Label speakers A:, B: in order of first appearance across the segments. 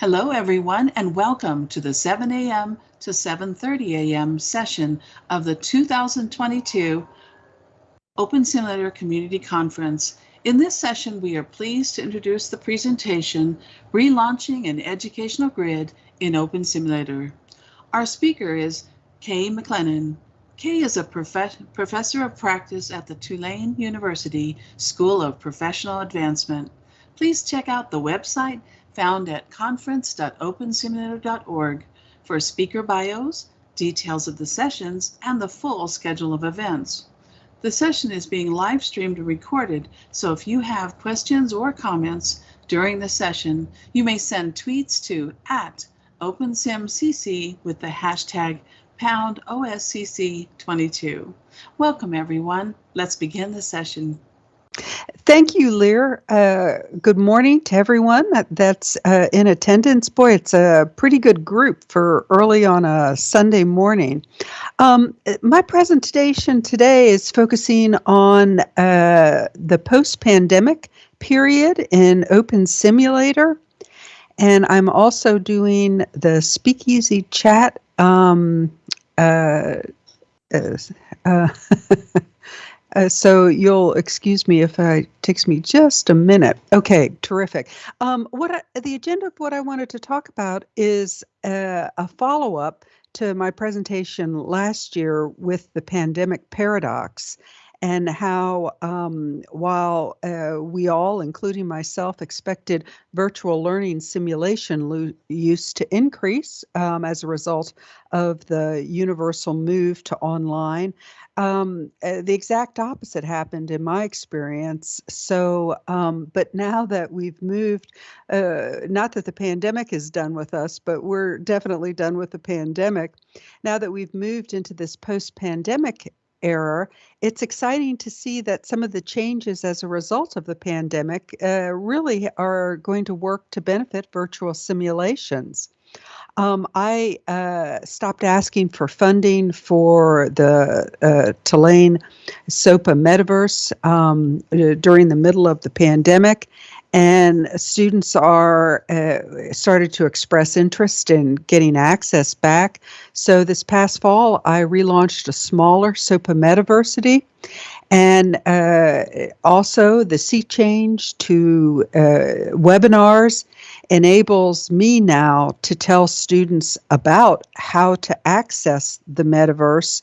A: Hello, everyone, and welcome to the 7 a.m. to 7:30 a.m. session of the 2022 Open Simulator Community Conference. In this session, we are pleased to introduce the presentation, Relaunching an Educational Grid in Open Simulator. Our speaker is Kay McLennan. Kay is a professor of practice at the Tulane University School of Professional Advancement. Please check out the website found at conference.opensimulator.org for speaker bios, details of the sessions, and the full schedule of events. The session is being live streamed and recorded, so if you have questions or comments during the session, you may send tweets to @OpenSimCC with the hashtag #OSCC22. Welcome, everyone. Let's begin the session.
B: Thank you, Lear. Good morning to everyone that's in attendance. Boy, it's a pretty good group for early on a Sunday morning. My presentation today is focusing on the post-pandemic period in Open Simulator, and I'm also doing the Speakeasy chat. So you'll excuse me if it takes me just a minute. Okay, terrific. The agenda of what I wanted to talk about is a follow-up to my presentation last year with the pandemic paradox, and how while we all, including myself, expected virtual learning simulation use to increase as a result of the universal move to online, the exact opposite happened in my experience. So, but now that we've moved, not that the pandemic is done with us, but we're definitely done with the pandemic. Now that we've moved into this post-pandemic era, it's exciting to see that some of the changes as a result of the pandemic really are going to work to benefit virtual simulations. I stopped asking for funding for the Tulane SOPA Metaverse during the middle of the pandemic, and students are started to express interest in getting access back. So this past fall, I relaunched a smaller SOPA Metaversity. And also the sea change to webinars enables me now to tell students about how to access the metaverse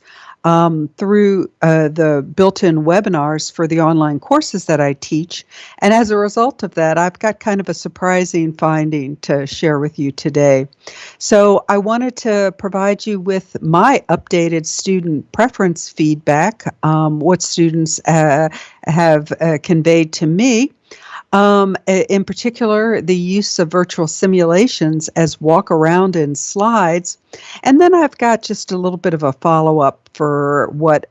B: through the built-in webinars for the online courses that I teach. And as a result of that, I've got kind of a surprising finding to share with you today. So I wanted to provide you with my updated student preference feedback, what students have conveyed to me. In particular, the use of virtual simulations as walk around and slides. And then I've got just a little bit of a follow-up for what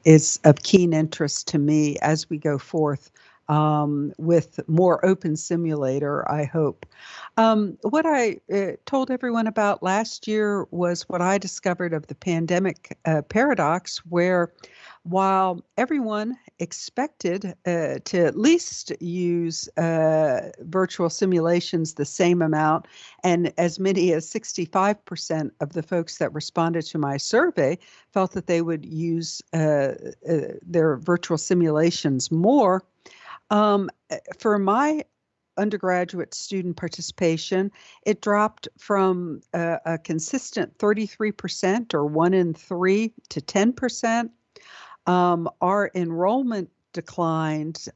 B: is of keen interest to me as we go forth with more Open Simulator, I hope. What I told everyone about last year was what I discovered of the pandemic paradox, where while everyone expected to at least use virtual simulations the same amount, and as many as 65% of the folks that responded to my survey felt that they would use their virtual simulations more. For my undergraduate student participation, it dropped from a consistent 33% or 1 in 3 to 10%. Our enrollment declined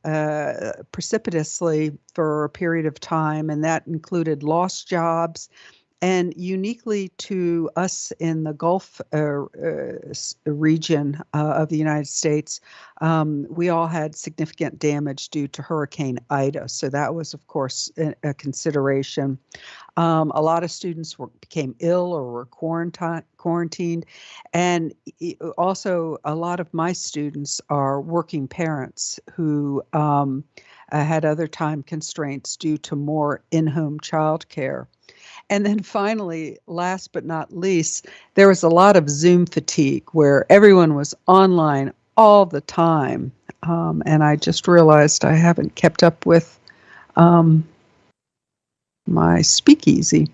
B: precipitously for a period of time, and that included lost jobs. And uniquely to us in the Gulf region of the United States, we all had significant damage due to Hurricane Ida. So that was, of course, a consideration. A lot of students became ill or were quarantined. And also, a lot of my students are working parents who had other time constraints due to more in-home childcare. And then finally, last but not least, there was a lot of Zoom fatigue where everyone was online all the time. And I just realized I haven't kept up with my speakeasy.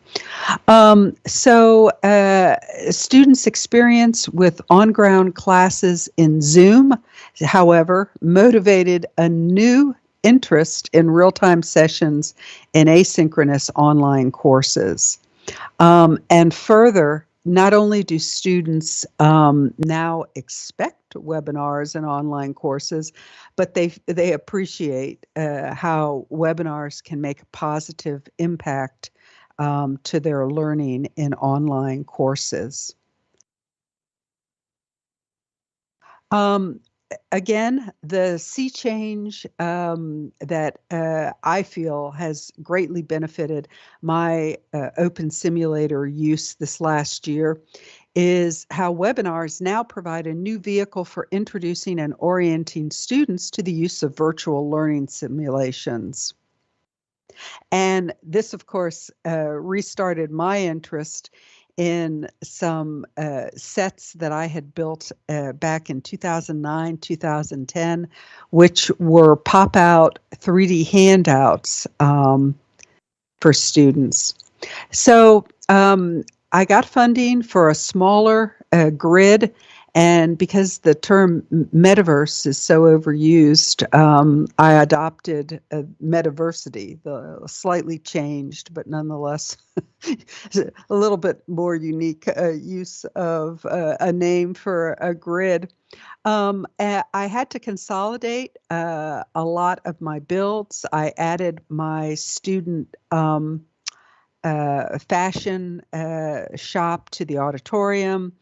B: Students' experience with on-ground classes in Zoom, however, motivated a new interest in real-time sessions in asynchronous online courses. And further, not only do students now expect webinars and online courses, but they appreciate how webinars can make a positive impact to their learning in online courses. Again, the sea change that I feel has greatly benefited my Open Simulator use this last year is how webinars now provide a new vehicle for introducing and orienting students to the use of virtual learning simulations. And this, of course, restarted my interest in some sets that I had built back in 2009, 2010, which were pop-out 3D handouts for students. So I got funding for a smaller grid, and because the term metaverse is so overused, I adopted metaversity, the slightly changed, but nonetheless a little bit more unique use of a name for a grid. I had to consolidate a lot of my builds. I added my student fashion shop to the auditorium,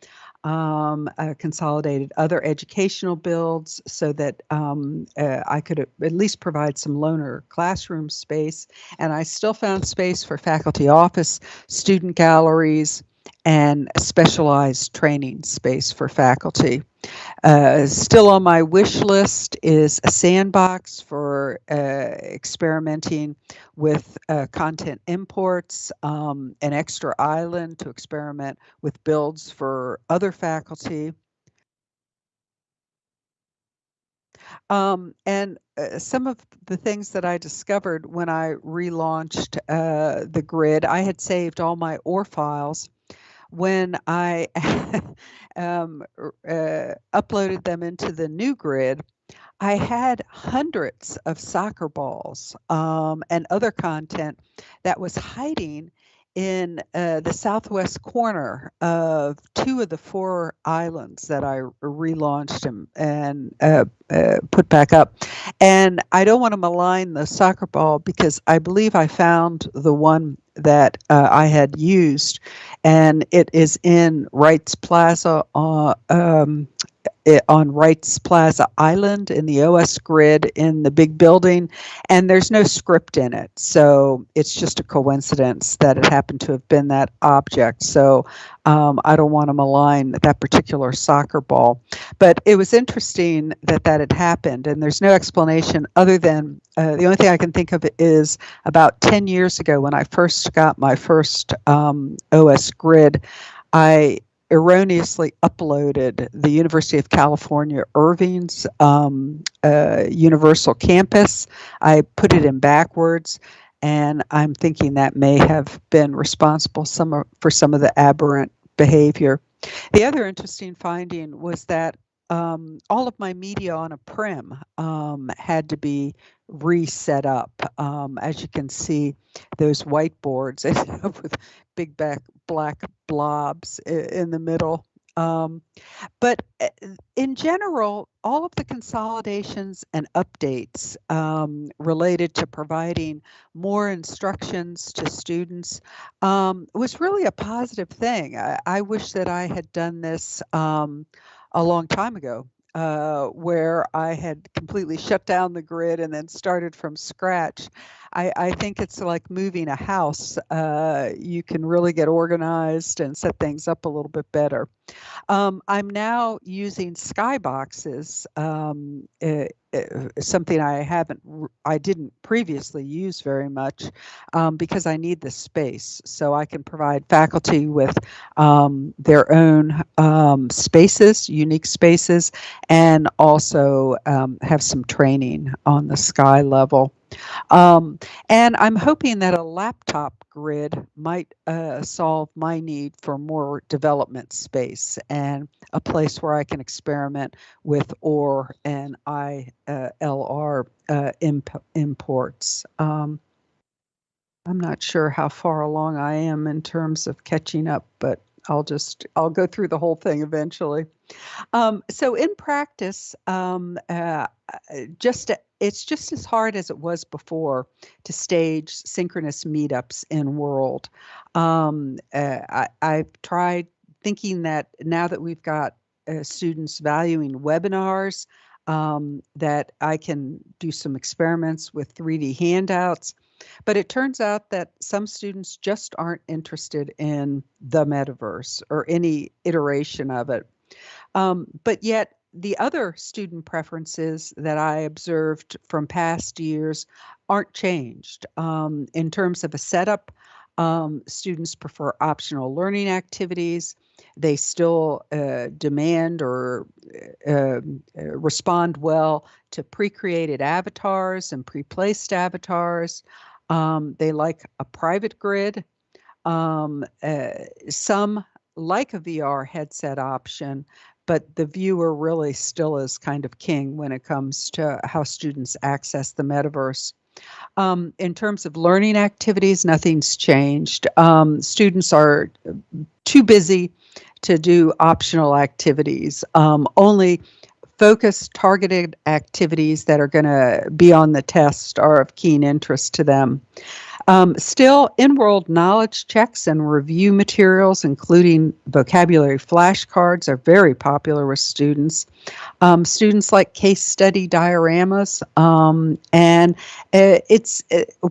B: consolidated other educational builds so that I could at least provide some loaner classroom space. And I still found space for faculty office, student galleries, and specialized training space for faculty. Still on my wish list is a sandbox for experimenting with content imports, an extra island to experiment with builds for other faculty. And some of the things that I discovered when I relaunched the grid, I had saved all my OR files. When I uploaded them into the new grid, I had hundreds of soccer balls and other content that was hiding in the southwest corner of 2 of the 4 islands that I relaunched and put back up. And I don't want to malign the soccer ball because I believe I found the one that I had used, and it is in Wrights Plaza on Wrights Plaza Island in the OS grid in the big building, and there's no script in it. So it's just a coincidence that it happened to have been that object. So I don't want to malign that particular soccer ball. But it was interesting that that had happened, and there's no explanation other than the only thing I can think of is about 10 years ago when I first got my first OS grid, I erroneously uploaded the University of California Irvine's Universal Campus. I put it in backwards, and I'm thinking that may have been responsible for some of the aberrant behavior. The other interesting finding was that all of my media on a prim had to be reset up. As you can see, those whiteboards with big black blobs in the middle. But in general, all of the consolidations and updates related to providing more instructions to students was really a positive thing. I wish that I had done this a long time ago, where I had completely shut down the grid and then started from scratch. I think it's like moving a house. You can really get organized and set things up a little bit better. I'm now using skyboxes, something I didn't previously use very much because I need the space. So I can provide faculty with their own spaces, unique spaces, and also have some training on the sky level. And I'm hoping that a laptop grid might solve my need for more development space and a place where I can experiment with OR and ILR imports. I'm not sure how far along I am in terms of catching up, but I'll go through the whole thing eventually. So in practice, it's just as hard as it was before to stage synchronous meetups in World. I've tried thinking that now that we've got students valuing webinars, that I can do some experiments with 3D handouts. But it turns out that some students just aren't interested in the metaverse or any iteration of it. But yet, the other student preferences that I observed from past years aren't changed. In terms of a setup, students prefer optional learning activities. They still demand or respond well to pre-created avatars and pre-placed avatars. They like a private grid. Some like a VR headset option, but the viewer really still is kind of king when it comes to how students access the metaverse. In terms of learning activities, nothing's changed. Students are too busy to do optional activities. Only focused, targeted activities that are going to be on the test are of keen interest to them. Still, in-world knowledge checks and review materials, including vocabulary flashcards, are very popular with students. Students like case study dioramas, and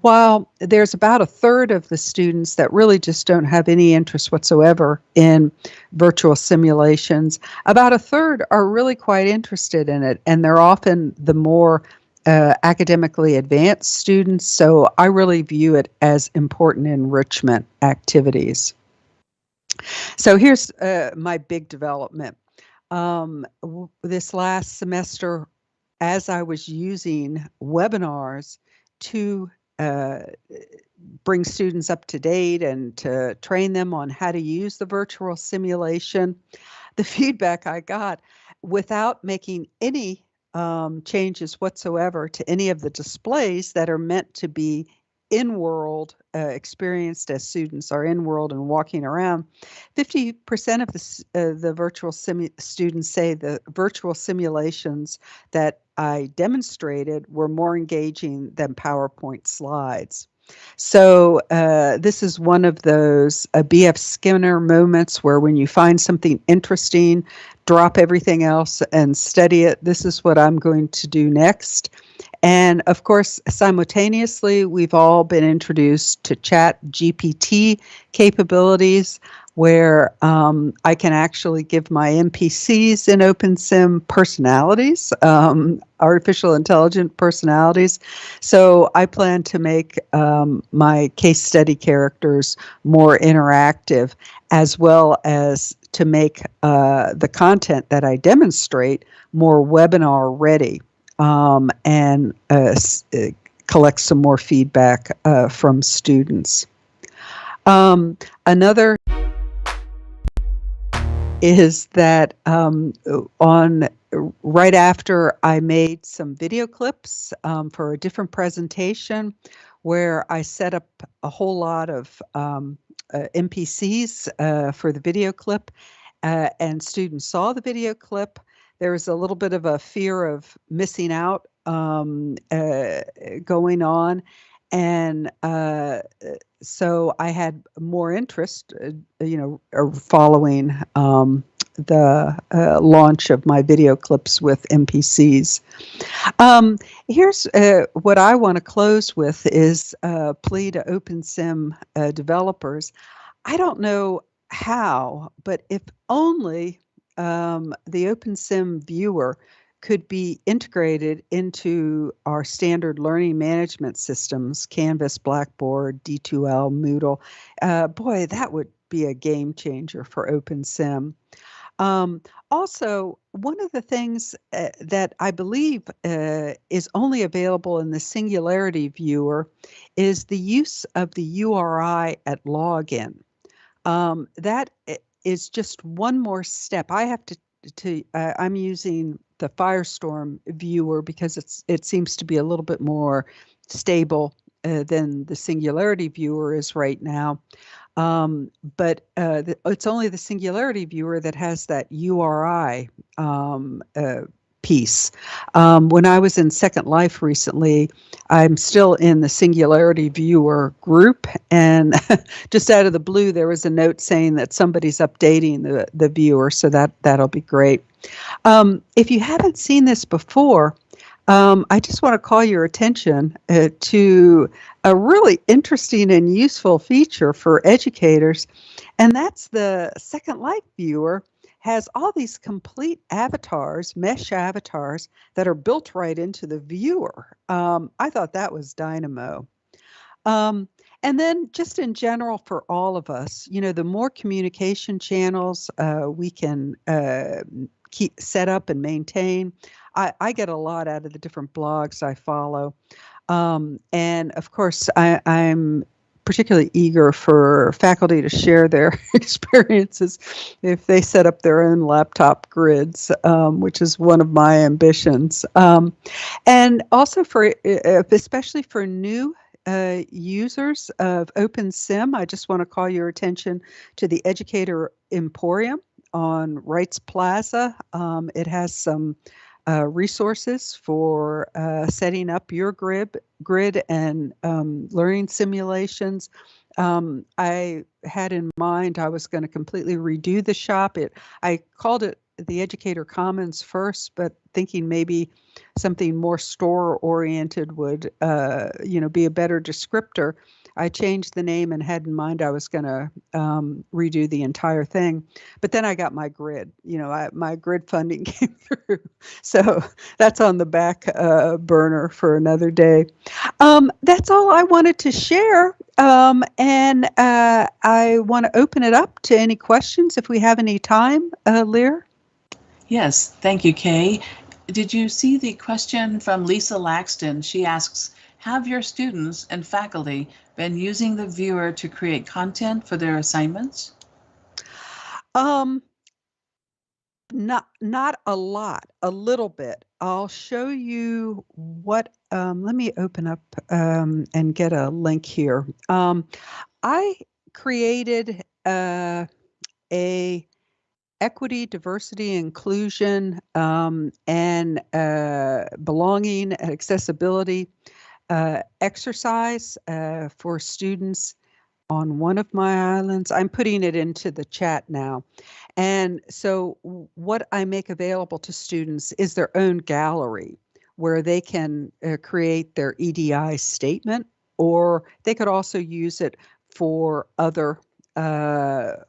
B: while there's about a third of the students that really just don't have any interest whatsoever in virtual simulations, about a third are really quite interested in it, and they're often the more academically advanced students, so I really view it as important enrichment activities. So here's my big development. This last semester, as I was using webinars to bring students up to date and to train them on how to use the virtual simulation, the feedback I got without making any changes whatsoever to any of the displays that are meant to be in-world experienced as students are in-world and walking around. 50% of the virtual students say the virtual simulations that I demonstrated were more engaging than PowerPoint slides. So this is one of those B.F. Skinner moments where when you find something interesting, drop everything else and study it. This is what I'm going to do next. And of course, simultaneously, we've all been introduced to Chat GPT capabilities where I can actually give my NPCs in OpenSim personalities, artificial intelligent personalities. So I plan to make my case study characters more interactive, as well as to make the content that I demonstrate more webinar ready, and collect some more feedback from students. Another is that right after I made some video clips for a different presentation where I set up a whole lot of NPCs for the video clip, and students saw the video clip, there was a little bit of a fear of missing out going on. And so I had more interest, following the launch of my video clips with NPCs. Here's what I want to close with is a plea to OpenSim developers. I don't know how, but if only the OpenSim viewer could be integrated into our standard learning management systems, Canvas, Blackboard, D2L, Moodle. Boy, that would be a game changer for OpenSim. Also, one of the things that I believe is only available in the Singularity viewer is the use of the URI at login. That is just one more step. I have I'm using the Firestorm viewer because it seems to be a little bit more stable than the Singularity viewer is right now. But it's only the Singularity viewer that has that URI piece. When I was in Second Life recently, I'm still in the Singularity viewer group, and just out of the blue, there was a note saying that somebody's updating the viewer, so that'll be great. If you haven't seen this before, I just want to call your attention to a really interesting and useful feature for educators, and that's the Second Life viewer has all these complete avatars, mesh avatars, that are built right into the viewer. I thought that was dynamo. And then just in general for all of us, the more communication channels we can keep set up and maintain. I get a lot out of the different blogs I follow. And of course, I'm particularly eager for faculty to share their experiences if they set up their own laptop grids, which is one of my ambitions. And also especially for new users of OpenSim, I just want to call your attention to the Educator Emporium on Wrights Plaza. It has some resources for setting up your grid and learning simulations. I had in mind I was going to completely redo the shop. I called it the Educator Commons first, but thinking maybe something more store-oriented would, be a better descriptor. I changed the name and had in mind I was going to redo the entire thing. But then I got my grid. My grid funding came through. So that's on the back burner for another day. That's all I wanted to share. And I want to open it up to any questions if we have any time, Lear.
A: Yes, thank you, Kay. Did you see the question from Lisa Laxton? She asks, have your students and faculty been using the viewer to create content for their assignments?
B: Not a lot, a little bit. I'll show you what, let me open up and get a link here. I created a equity, diversity, inclusion, and belonging and accessibility exercise for students on one of my islands. I'm putting it into the chat now. And so what I make available to students is their own gallery where they can create their EDI statement, or they could also use it for other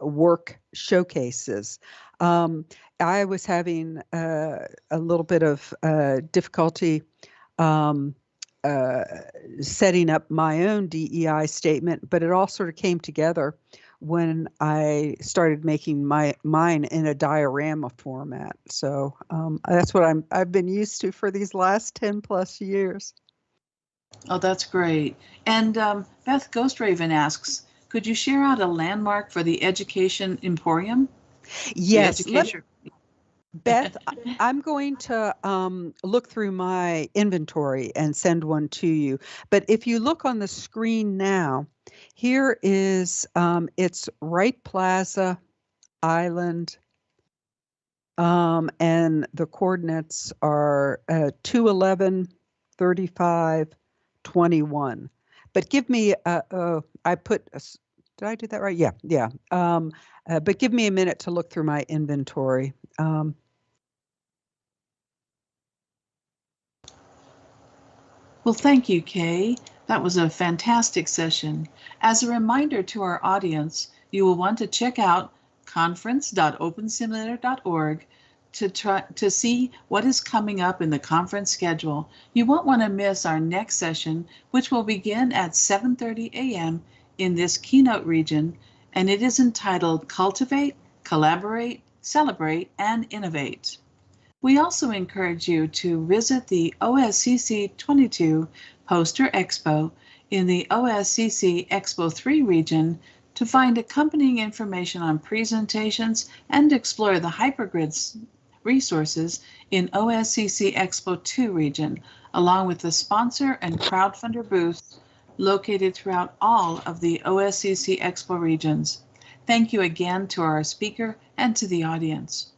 B: work showcases. I was having a little bit of difficulty setting up my own DEI statement, but it all sort of came together when I started making mine in a diorama format. So that's what I've been used to for these last 10 plus years.
A: Oh, that's great. And Beth Ghostraven asks, could you share out a landmark for the Education Emporium?
B: Yes. Beth, I'm going to look through my inventory and send one to you. But if you look on the screen now, here is, it's Wright Plaza Island, and the coordinates are 211, 35, 21. But give me, I put, did I do that right? Yeah. But give me a minute to look through my inventory.
A: Well, thank you, Kay. That was a fantastic session. As a reminder to our audience, you will want to check out conference.opensimulator.org to see what is coming up in the conference schedule. You won't want to miss our next session, which will begin at 7:30 a.m. in this keynote region, and it is entitled Cultivate, Collaborate, celebrate, and innovate. We also encourage you to visit the OSCC 22 Poster Expo in the OSCC Expo 3 region to find accompanying information on presentations and explore the hypergrid resources in OSCC Expo 2 region, along with the sponsor and crowdfunder booths located throughout all of the OSCC Expo regions. Thank you again to our speaker and to the audience.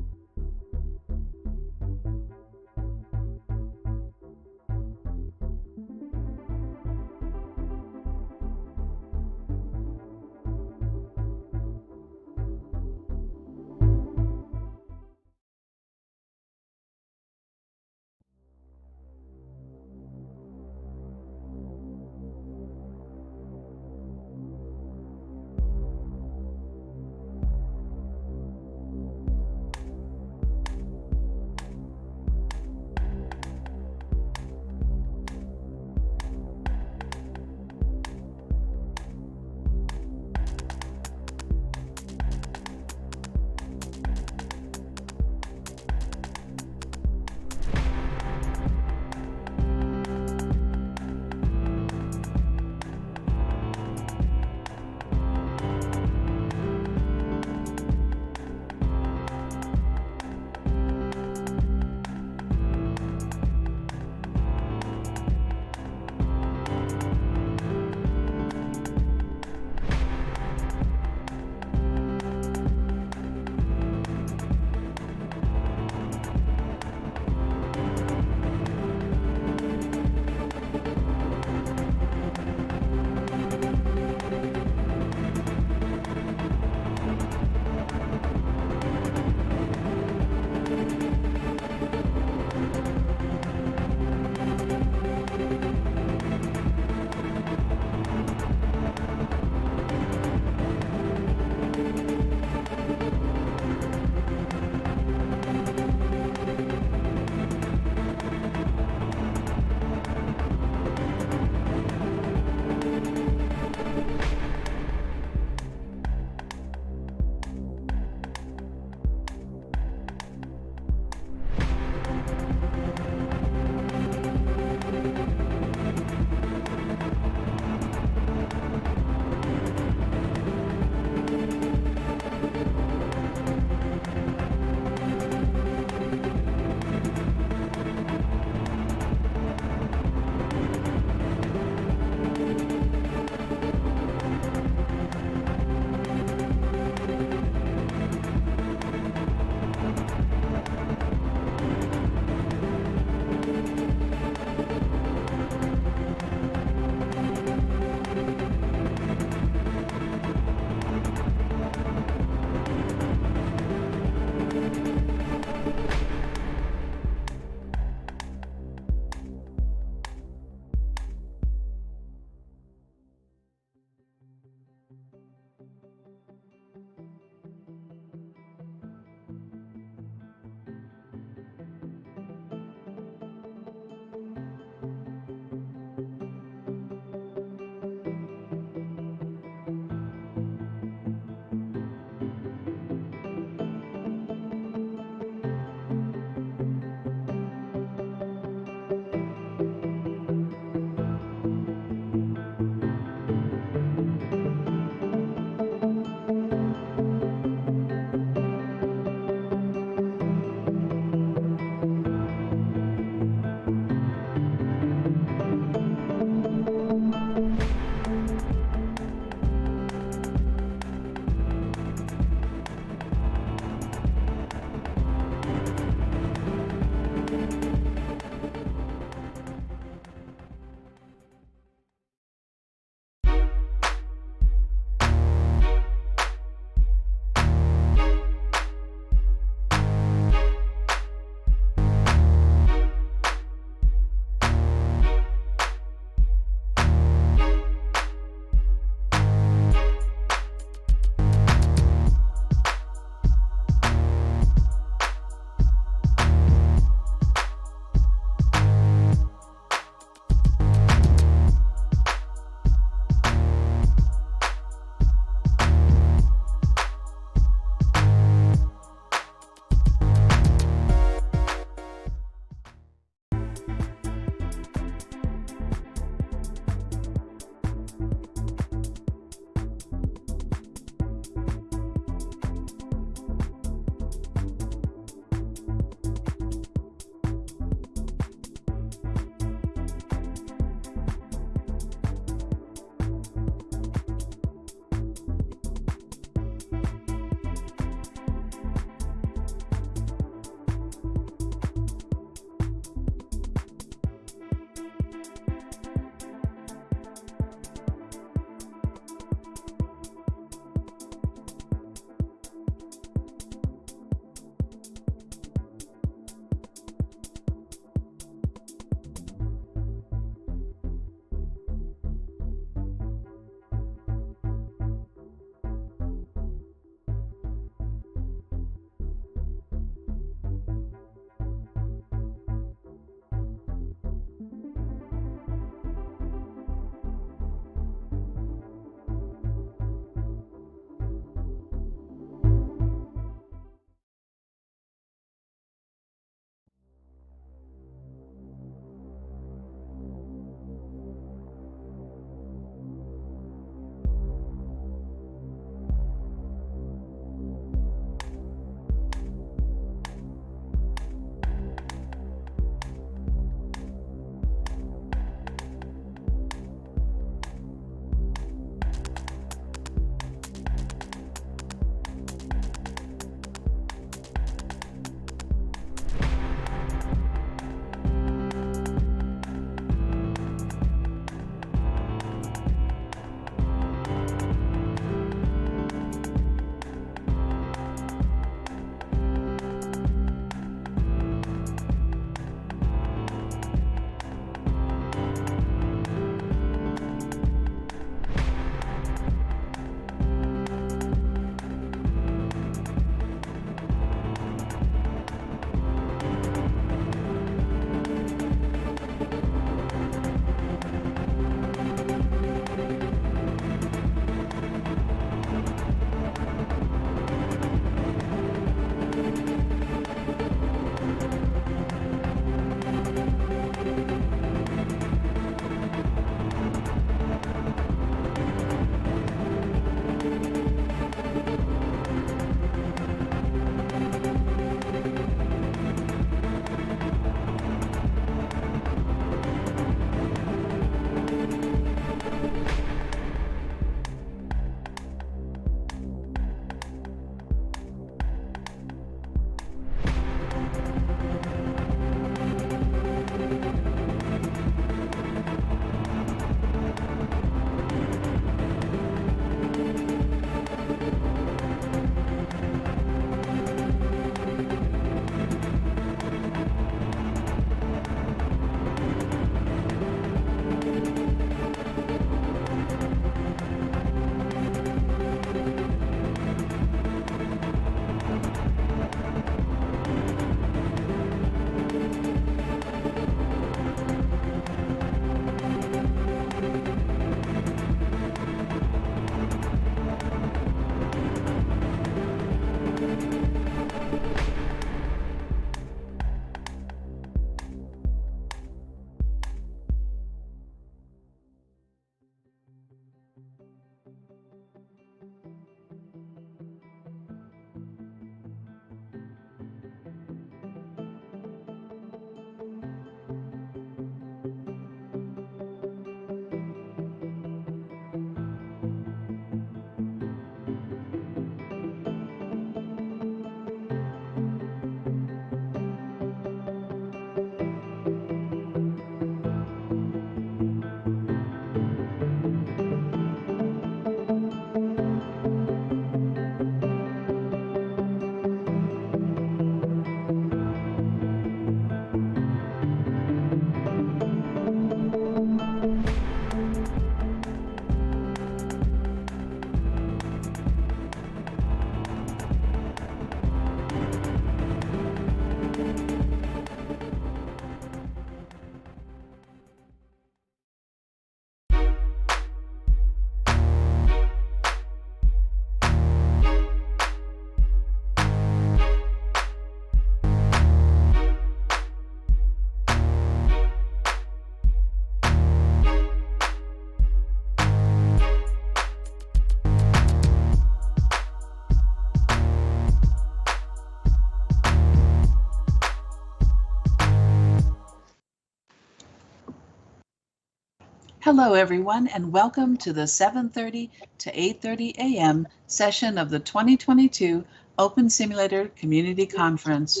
A: Hello, everyone, and welcome to the 7:30 to 8:30 a.m. session of the 2022 Open Simulator Community Conference.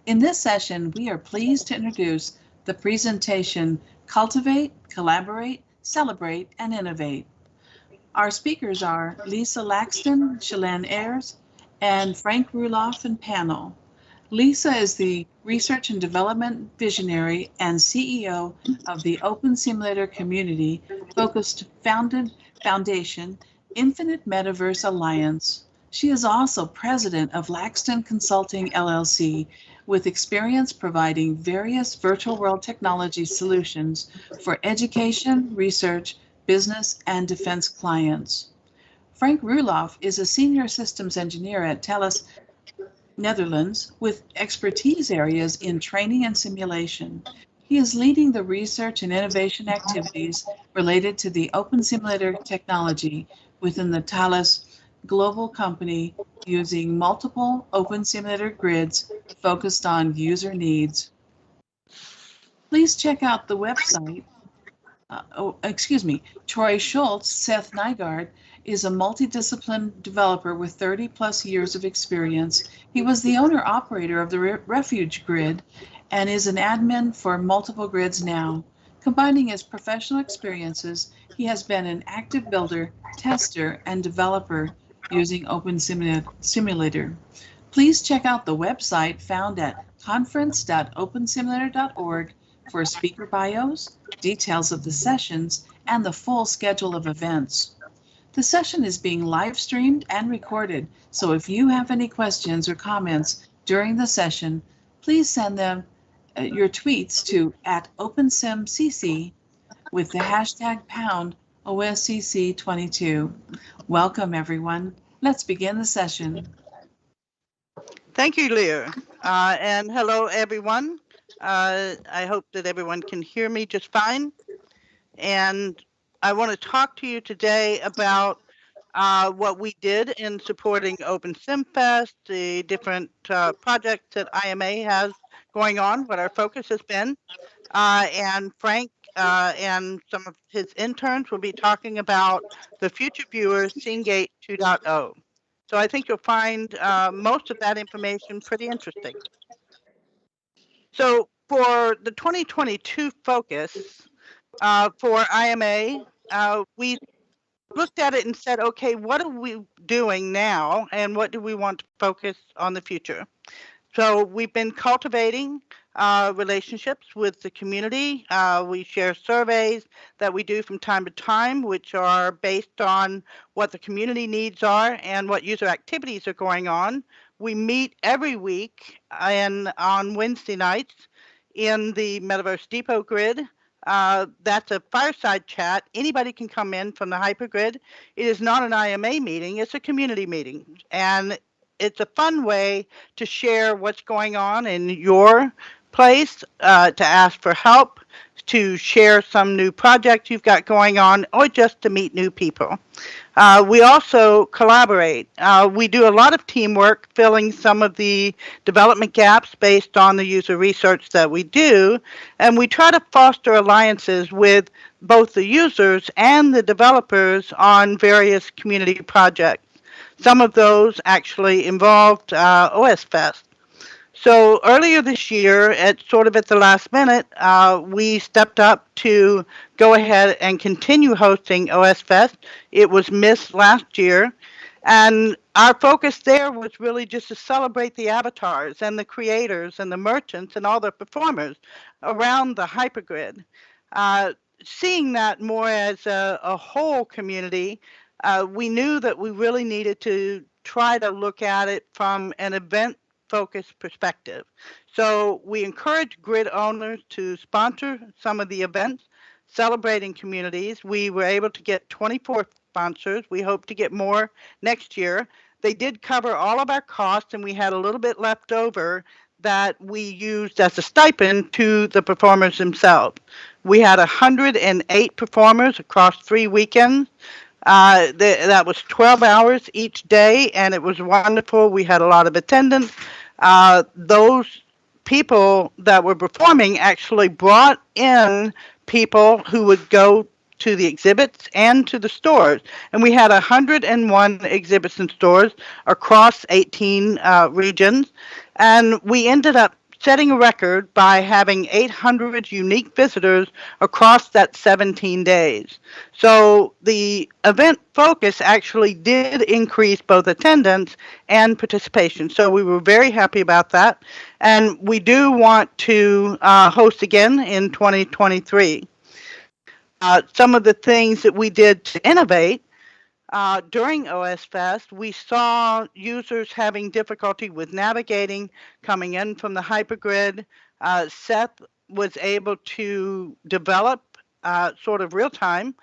A: In this session, we are pleased to introduce the presentation Cultivate, Collaborate, Celebrate, and Innovate. Our speakers are Lisa Laxton, Shalane Ayers, and Frank Ruloff and panel. Lisa is the Research and Development Visionary and CEO of the Open Simulator Community Focused Foundation Infinite Metaverse Alliance. She is also president of Laxton Consulting LLC, with experience providing various virtual world technology solutions for education, research, business, and defense clients. Frank Ruloff is a senior systems engineer at TELUS Netherlands with expertise areas in training and simulation. He is leading the research and innovation activities related to the open simulator technology within the Thales global company, using multiple open simulator grids focused on user needs. Please check out the website. Troy Schultz, Seth Nygaard, is a multidisciplinary developer with 30 plus years of experience. He was the owner-operator of the Refuge Grid and is an admin for multiple grids now. Combining his professional experiences, he has been an active builder, tester, and developer using Open Simulator. Please check out the website found at conference.opensimulator.org for speaker bios, details of the sessions, and the full schedule of events. The session is being live streamed and recorded, so if you have any questions or comments during the session, please send them your tweets to @OpenSimCC with the hashtag #OSCC22. Welcome, everyone. Let's begin the session.
C: Thank you, Leah. And hello, everyone. I hope that everyone can hear me just fine. And I want to talk to you today about what we did in supporting Open SimFest, the different projects that IMA has going on, what our focus has been. And Frank and some of his interns will be talking about the future viewers, SceneGate 2.0. So I think you'll find most of that information pretty interesting. So for the 2022 focus for IMA, we looked at it and said, okay, what are we doing now and what do we want to focus on the future? So we've been cultivating relationships with the community. We share surveys that we do from time to time, which are based on what the community needs are and what user activities are going on. We meet every week and on Wednesday nights in the Metaverse Depot grid. That's a fireside chat. Anybody can come in from the hypergrid. It is not an IMA meeting, it's a community meeting. And it's a fun way to share what's going on in your place, to ask for help, to share some new project you've got going on, or just to meet new people. We also collaborate. We do a lot of teamwork, filling some of the development gaps based on the user research that we do, and we try to foster alliances with both the users and the developers on various community projects. Some of those actually involved OSFest. So earlier this year, at the last minute, we stepped up to go ahead and continue hosting OSFest. It was missed last year. And our focus there was really just to celebrate the avatars and the creators and the merchants and all the performers around the hypergrid. Seeing that more as a whole community, we knew that we really needed to try to look at it from an event-focused perspective. So we encourage grid owners to sponsor some of the events celebrating communities. We were able to get 24 sponsors. We hope to get more next year. They did cover all of our costs, and we had a little bit left over that we used as a stipend to the performers themselves. We had 108 performers across 3 weekends. That was 12 hours each day, and it was wonderful. We had a lot of attendance. Those people that were performing actually brought in people who would go to the exhibits and to the stores. And we had 101 exhibits and stores across 18 regions. And we ended up setting a record by having 800 unique visitors across that 17 days. So the event focus actually did increase both attendance and participation. So we were very happy about that. And we do want to host again in 2023. Some of the things that we did to innovate during OS Fest, we saw users having difficulty with navigating, coming in from the hypergrid. Seth was able to develop sort of real time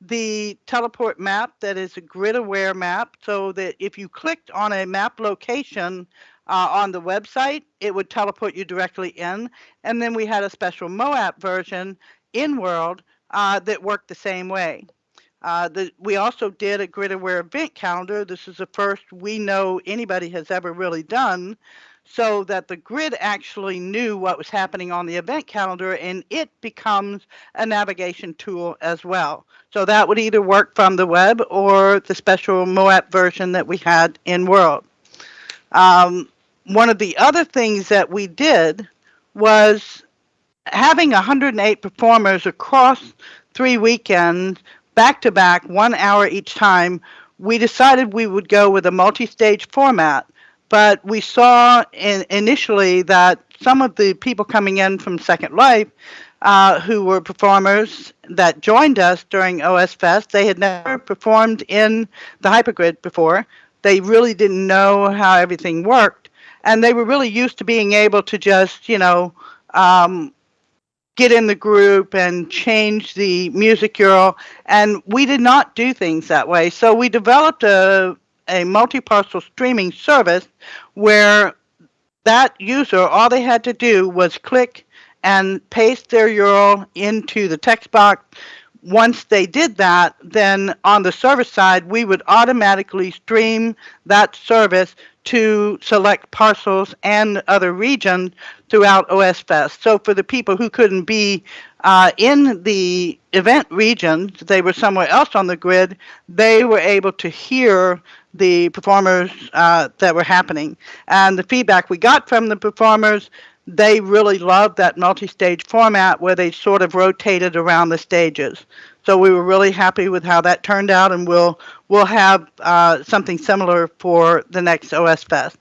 C: the teleport map that is a grid-aware map, so that if you clicked on a map location on the website, it would teleport you directly in. And then we had a special MOAP version in World that worked the same way. We also did a grid-aware event calendar. This is the first we know anybody has ever really done, so that the grid actually knew what was happening on the event calendar, and it becomes a navigation tool as well. So that would either work from the web or the special MOAP version that we had in World. One of the other things that we did was having 108 performers across 3 weekends, back to back, 1 hour each time. We decided we would go with a multi-stage format, but we saw initially that some of the people coming in from Second Life who were performers that joined us during OS Fest, they had never performed in the hypergrid before. They really didn't know how everything worked, and they were really used to being able to just, get in the group and change the music URL, and we did not do things that way. So we developed a multi-parcel streaming service where that user, all they had to do was click and paste their URL into the text box. Once they did that, then on the server side, we would automatically stream that service to select parcels and other regions throughout OS Fest. So for the people who couldn't be in the event regions, they were somewhere else on the grid, they were able to hear the performers that were happening. And the feedback we got from the performers, they really loved that multi-stage format where they sort of rotated around the stages. So we were really happy with how that turned out, and we'll have something similar for the next OS Fest.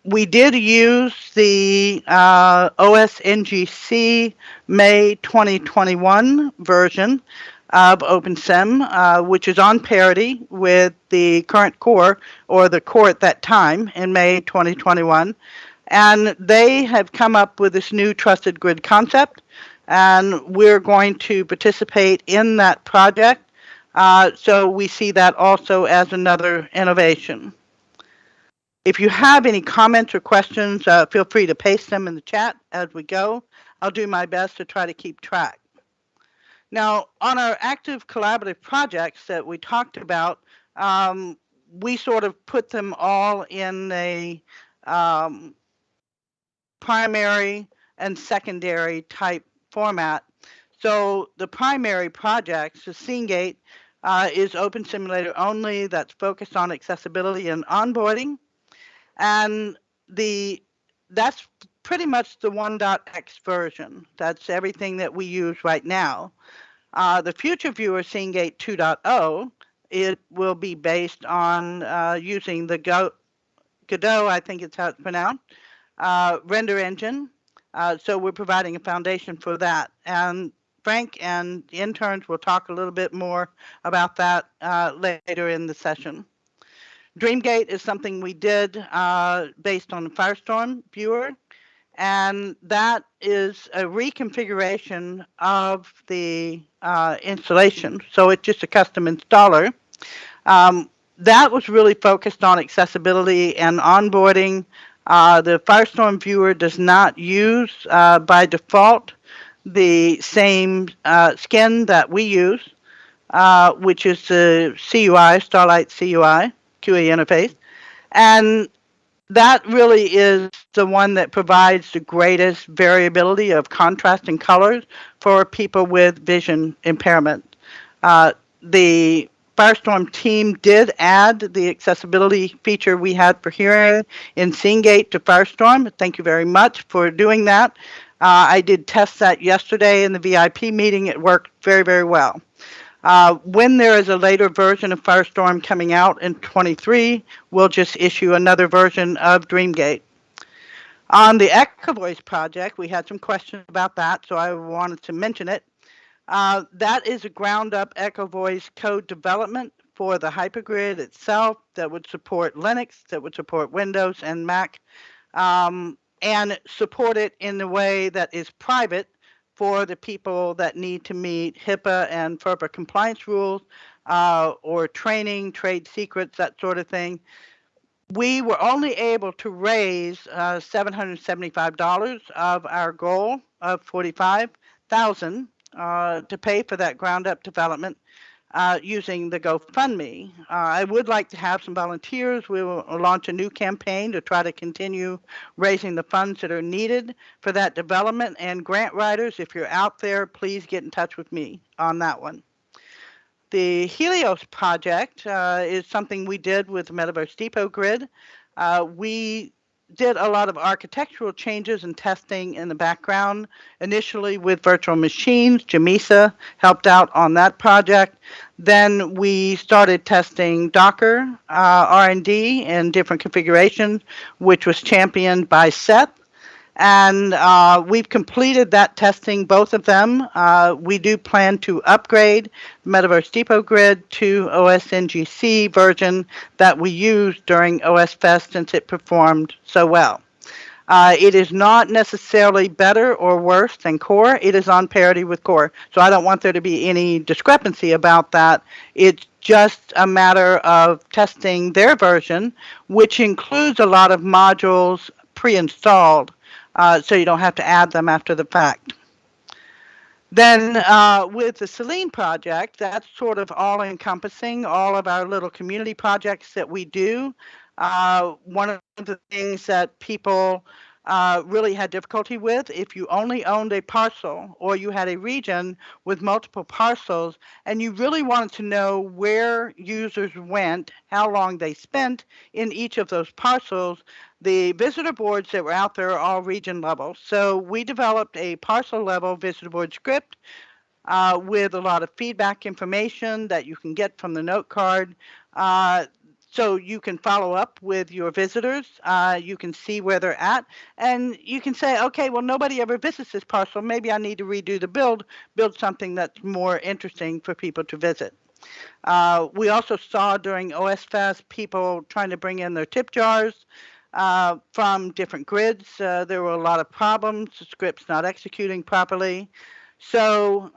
C: We did use the OSNGC May 2021 version of OpenSim, which is on parity with the current core, or the core at that time in May 2021. And they have come up with this new trusted grid concept, and we're going to participate in that project. So we see that also as another innovation. If you have any comments or questions, feel free to paste them in the chat as we go. I'll do my best to try to keep track. Now, on our active collaborative projects that we talked about, we sort of put them all in a primary and secondary type format. So the primary projects, the SceneGate, is Open Simulator only, that's focused on accessibility and onboarding. And that's pretty much the 1.x version. That's everything that we use right now. The future viewer SceneGate 2.0, it will be based on using the Godot, I think it's how it's pronounced, render engine. So we're providing a foundation for that. And Frank and the interns will talk a little bit more about that later in the session. Dreamgate is something we did based on the Firestorm viewer, and that is a reconfiguration of the installation. So it's just a custom installer. That was really focused on accessibility and onboarding. The Firestorm viewer does not use, by default, the same skin that we use, which is the CUI, Starlight CUI, QA interface. And that really is the one that provides the greatest variability of contrast and colors for people with vision impairment. The Firestorm team did add the accessibility feature we had for hearing in SceneGate to Firestorm. Thank you very much for doing that. I did test that yesterday in the VIP meeting. It worked very, very well. When there is a later version of Firestorm coming out in 23, we'll just issue another version of DreamGate. On the Echo Voice project, we had some questions about that, so I wanted to mention it. That is a ground-up Echo Voice code development for the hypergrid itself that would support Linux, that would support Windows and Mac, and support it in the way that is private for the people that need to meet HIPAA and FERPA compliance rules, or training, trade secrets, that sort of thing. We were only able to raise $775 of our goal of $45,000 to pay for that ground-up development using the GoFundMe. I would like to have some volunteers. We will launch a new campaign to try to continue raising the funds that are needed for that development. And grant writers, if you're out there, please get in touch with me on that one. The Helios project is something we did with the Metaverse Depot grid. We did a lot of architectural changes and testing in the background, initially with virtual machines. Jamisa helped out on that project. Then we started testing Docker R&D in different configurations, which was championed by Seth. And we've completed that testing, both of them. We do plan to upgrade Metaverse Depot Grid to OSNGC version that we used during OS Fest since it performed so well. It is not necessarily better or worse than Core. It is on parity with Core. So I don't want there to be any discrepancy about that. It's just a matter of testing their version, which includes a lot of modules pre-installed. So you don't have to add them after the fact. Then with the Selene project, that's sort of all-encompassing, all of our little community projects that we do. One of the things that people really had difficulty with, if you only owned a parcel or you had a region with multiple parcels and you really wanted to know where users went, how long they spent in each of those parcels, the visitor boards that were out there are all region level. So we developed a parcel level visitor board script with a lot of feedback information that you can get from the note card. So you can follow up with your visitors. You can see where they're at. And you can say, okay, well, nobody ever visits this parcel. Maybe I need to redo the build something that's more interesting for people to visit. We also saw during OS Fest people trying to bring in their tip jars from different grids. There were a lot of problems, the script's not executing properly. So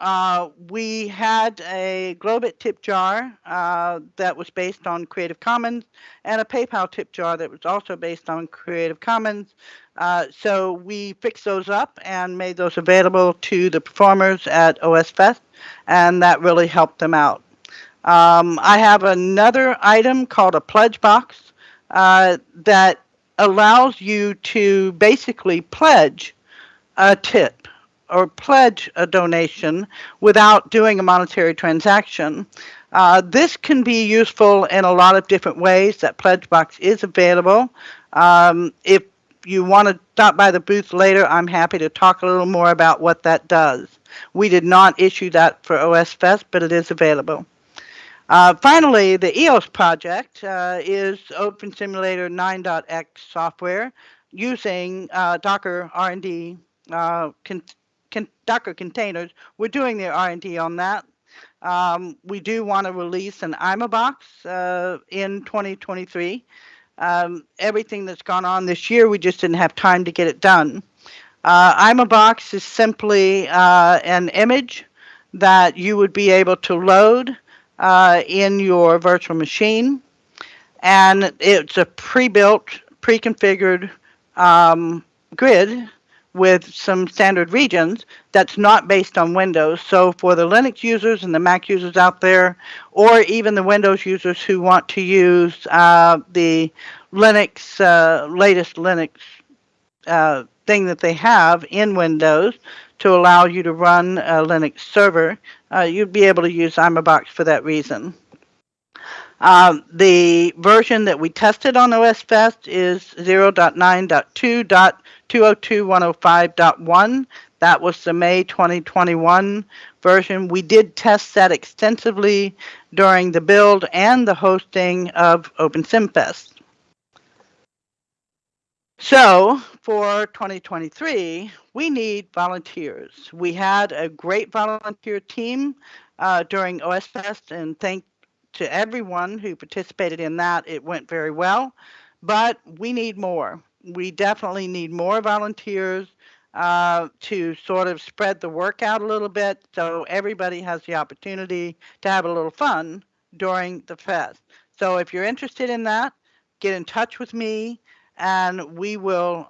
C: we had a Globit tip jar that was based on Creative Commons and a PayPal tip jar that was also based on Creative Commons. So we fixed those up and made those available to the performers at OS Fest, and that really helped them out. I have another item called a pledge box that allows you to basically pledge a tip or pledge a donation without doing a monetary transaction. This can be useful in a lot of different ways. That pledge box is available. If you want to stop by the booth later, I'm happy to talk a little more about what that does. We did not issue that for OS Fest, but it is available. Finally, the EOS project is Open Simulator 9.x software using Docker R&D Docker containers. We're doing the R&D on that. We do want to release an IMA box in 2023. Everything that's gone on this year, we just didn't have time to get it done. IMA box is simply an image that you would be able to load in your virtual machine. And it's a pre-built, pre-configured grid with some standard regions that's not based on Windows. So for the Linux users and the Mac users out there, or even the Windows users who want to use the Linux, latest Linux thing that they have in Windows to allow you to run a Linux server, you'd be able to use ImaBox for that reason. The version that we tested on OSFest is 0.9.2.202.105.1. That was the May 2021 version. We did test that extensively during the build and the hosting of OpenSimFest. So for 2023, we need volunteers. We had a great volunteer team during OSFest, and thank to everyone who participated in that. It went very well, but we need more. We definitely need more volunteers to sort of spread the work out a little bit so everybody has the opportunity to have a little fun during the fest. So if you're interested in that, get in touch with me and we will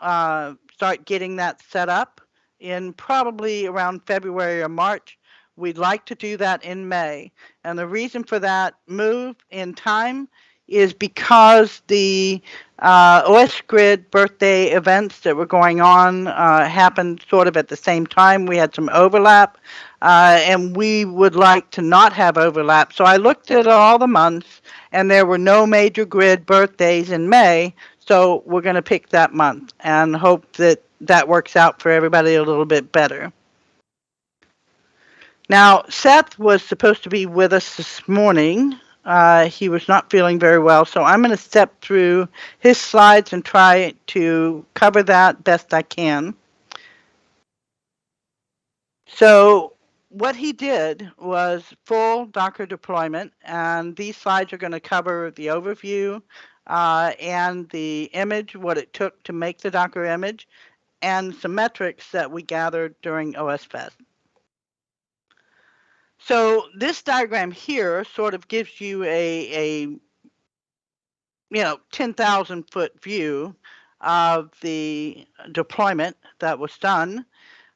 C: start getting that set up in probably around February or March. We'd like to do that in May. And the reason for that move in time is because the OS Grid birthday events that were going on happened sort of at the same time. We had some overlap, and we would like to not have overlap. So I looked at all the months, and there were no major grid birthdays in May. So we're going to pick that month and hope that that works out for everybody a little bit better. Now, Seth was supposed to be with us this morning. He was not feeling very well, so I'm going to step through his slides and try to cover that best I can. So what he did was full Docker deployment, and these slides are going to cover the overview and the image, what it took to make the Docker image, and some metrics that we gathered during OSFest. So this diagram here sort of gives you a 10,000 foot view of the deployment that was done.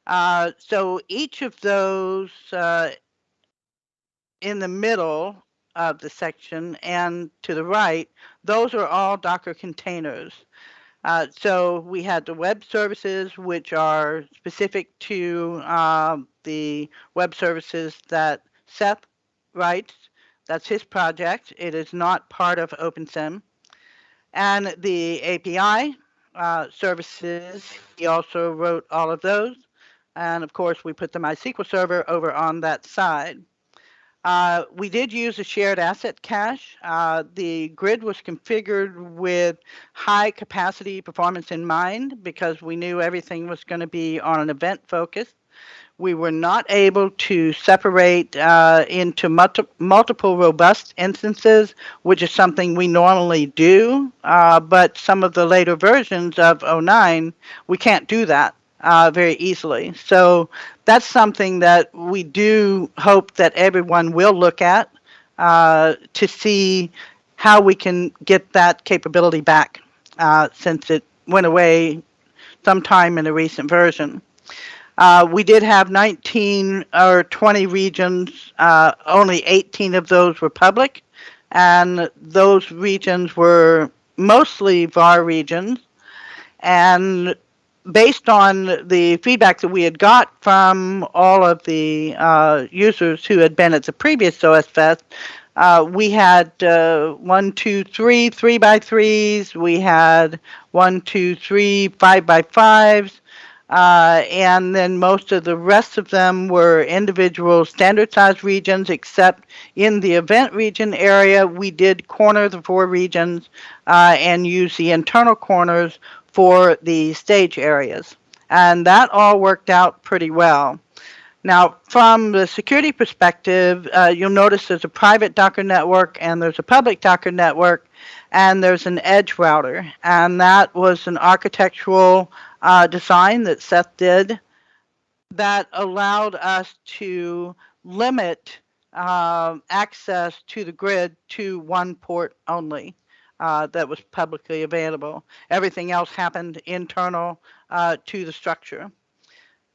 C: So each of those in the middle of the section and to the right, those are all Docker containers. So we had the web services, which are specific to the web services that Seth writes. That's his project. It is not part of OpenSim. And the API services, he also wrote all of those. And of course, we put the MySQL server over on that side. We did use a shared asset cache. The grid was configured with high capacity performance in mind because we knew everything was going to be on an event focus. We were not able to separate into multiple robust instances, which is something we normally do, but some of the later versions of 09, we can't do that very easily. So that's something that we do hope that everyone will look at to see how we can get that capability back since it went away sometime in a recent version. We did have 19 or 20 regions, only 18 of those were public, and those regions were mostly VAR regions. And based on the feedback that we had got from all of the users who had been at the previous OSFest, we had 1, 2, 3 3x3s, we had 1, 2, 3 5x5s, and then most of the rest of them were individual standard size regions, except in the event region area, we did corner the 4 regions and use the internal corners for the stage areas. And that all worked out pretty well. Now, from the security perspective, you'll notice there's a private Docker network and there's a public Docker network and there's an edge router. And that was an architectural design that Seth did that allowed us to limit access to the grid to one port only. That was publicly available. Everything else happened internal to the structure.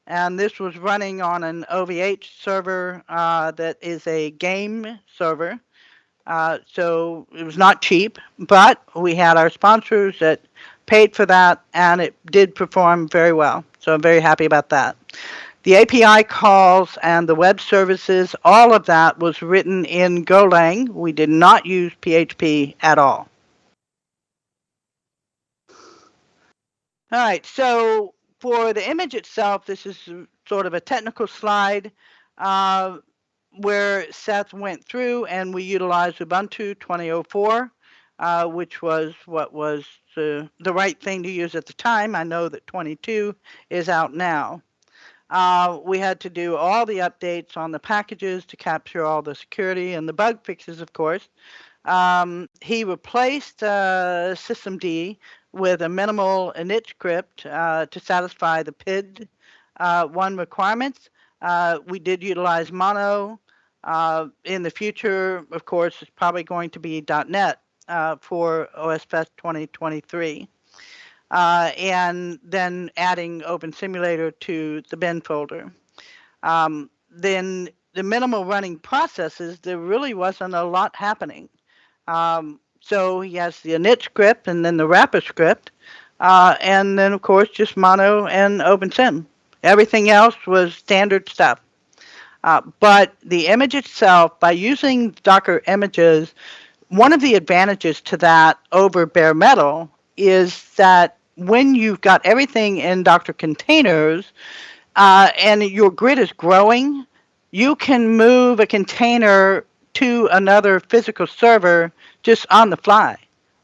C: And this was running on an OVH server that is a game server. So it was not cheap, but we had our sponsors that paid for that, and it did perform very well. So I'm very happy about that. The API calls and the web services, all of that was written in Golang. We did not use PHP at all. All right, so for the image itself, this is sort of a technical slide where Seth went through and we utilized Ubuntu 2004, which was what was the right thing to use at the time. I know that 22 is out now. We had to do all the updates on the packages to capture all the security and the bug fixes, of course. He replaced systemd with a minimal init script to satisfy the PID 1 requirements. We did utilize Mono. In the future, of course, it's probably going to be .NET for OSFest 2023. And then adding Open Simulator to the bin folder. Then the minimal running processes, there really wasn't a lot happening. So he has the init script and then the wrapper script, and then of course just Mono and OpenSim. Everything else was standard stuff. But the image itself, by using Docker images, one of the advantages to that over bare metal is that when you've got everything in Docker containers and your grid is growing, you can move a container to another physical server just on the fly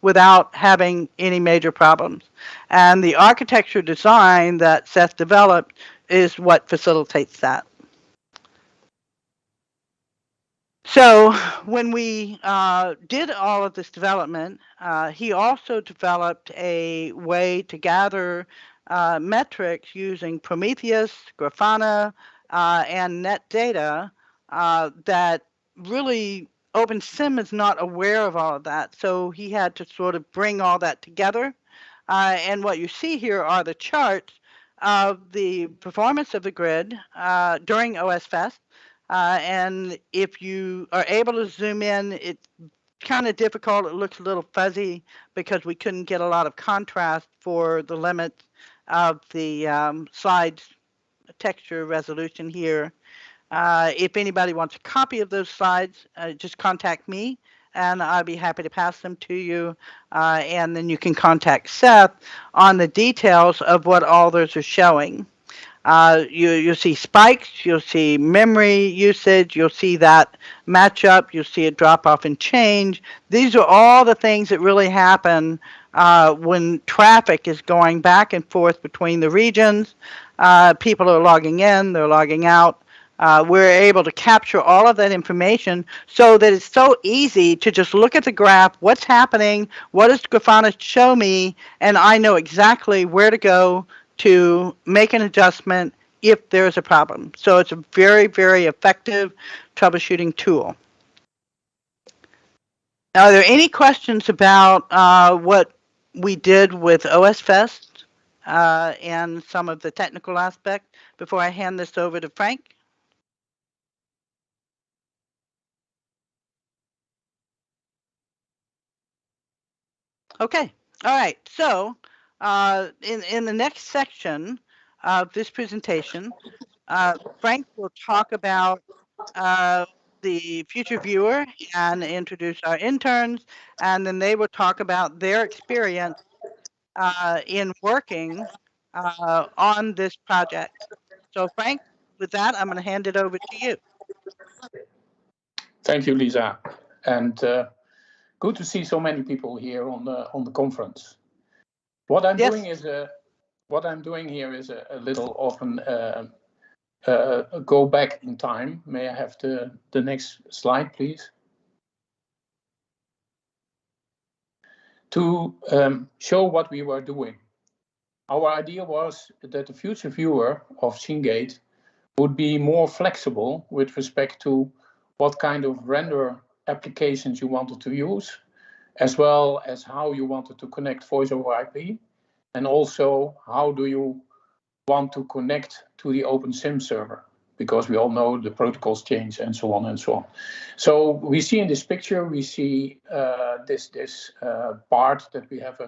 C: without having any major problems. And the architecture design that Seth developed is what facilitates that. So when we did all of this development, he also developed a way to gather metrics using Prometheus, Grafana, and NetData that really OpenSim is not aware of all of that. So he had to sort of bring all that together. And what you see here are the charts of the performance of the grid during OSFest. And if you are able to zoom in, it's kind of difficult. It looks a little fuzzy because we couldn't get a lot of contrast for the limits of the slides texture resolution here. If anybody wants a copy of those slides, just contact me and I'll be happy to pass them to you. And then you can contact Seth on the details of what all those are showing. You'll see spikes, you'll see memory usage, you'll see that matchup, you'll see a drop off and change. These are all the things that really happen when traffic is going back and forth between the regions. People are logging in, they're logging out. We're able to capture all of that information so that it's so easy to just look at the graph, what's happening, what does Grafana show me, and I know exactly where to go to make an adjustment if there's a problem. So it's a very, very effective troubleshooting tool. Now, are there any questions about what we did with OSFest and some of the technical aspect before I hand this over to Frank? Okay, all right. So in the next section of this presentation, Frank will talk about the future viewer and introduce our interns, and then they will talk about their experience in working on this project. So Frank, with that, I'm going to hand it over to you.
D: Thank you, Lisa. And good to see so many people here on the conference. What I'm doing is a little often go back in time. May I have the next slide, please? To show what we were doing. Our idea was that the future viewer of Seagate would be more flexible with respect to what kind of render applications you wanted to use, as well as how you wanted to connect voice over IP, and also how do you want to connect to the OpenSim server. because we all know the protocols change and so on and so on. So we see in this picture, we see this part that we have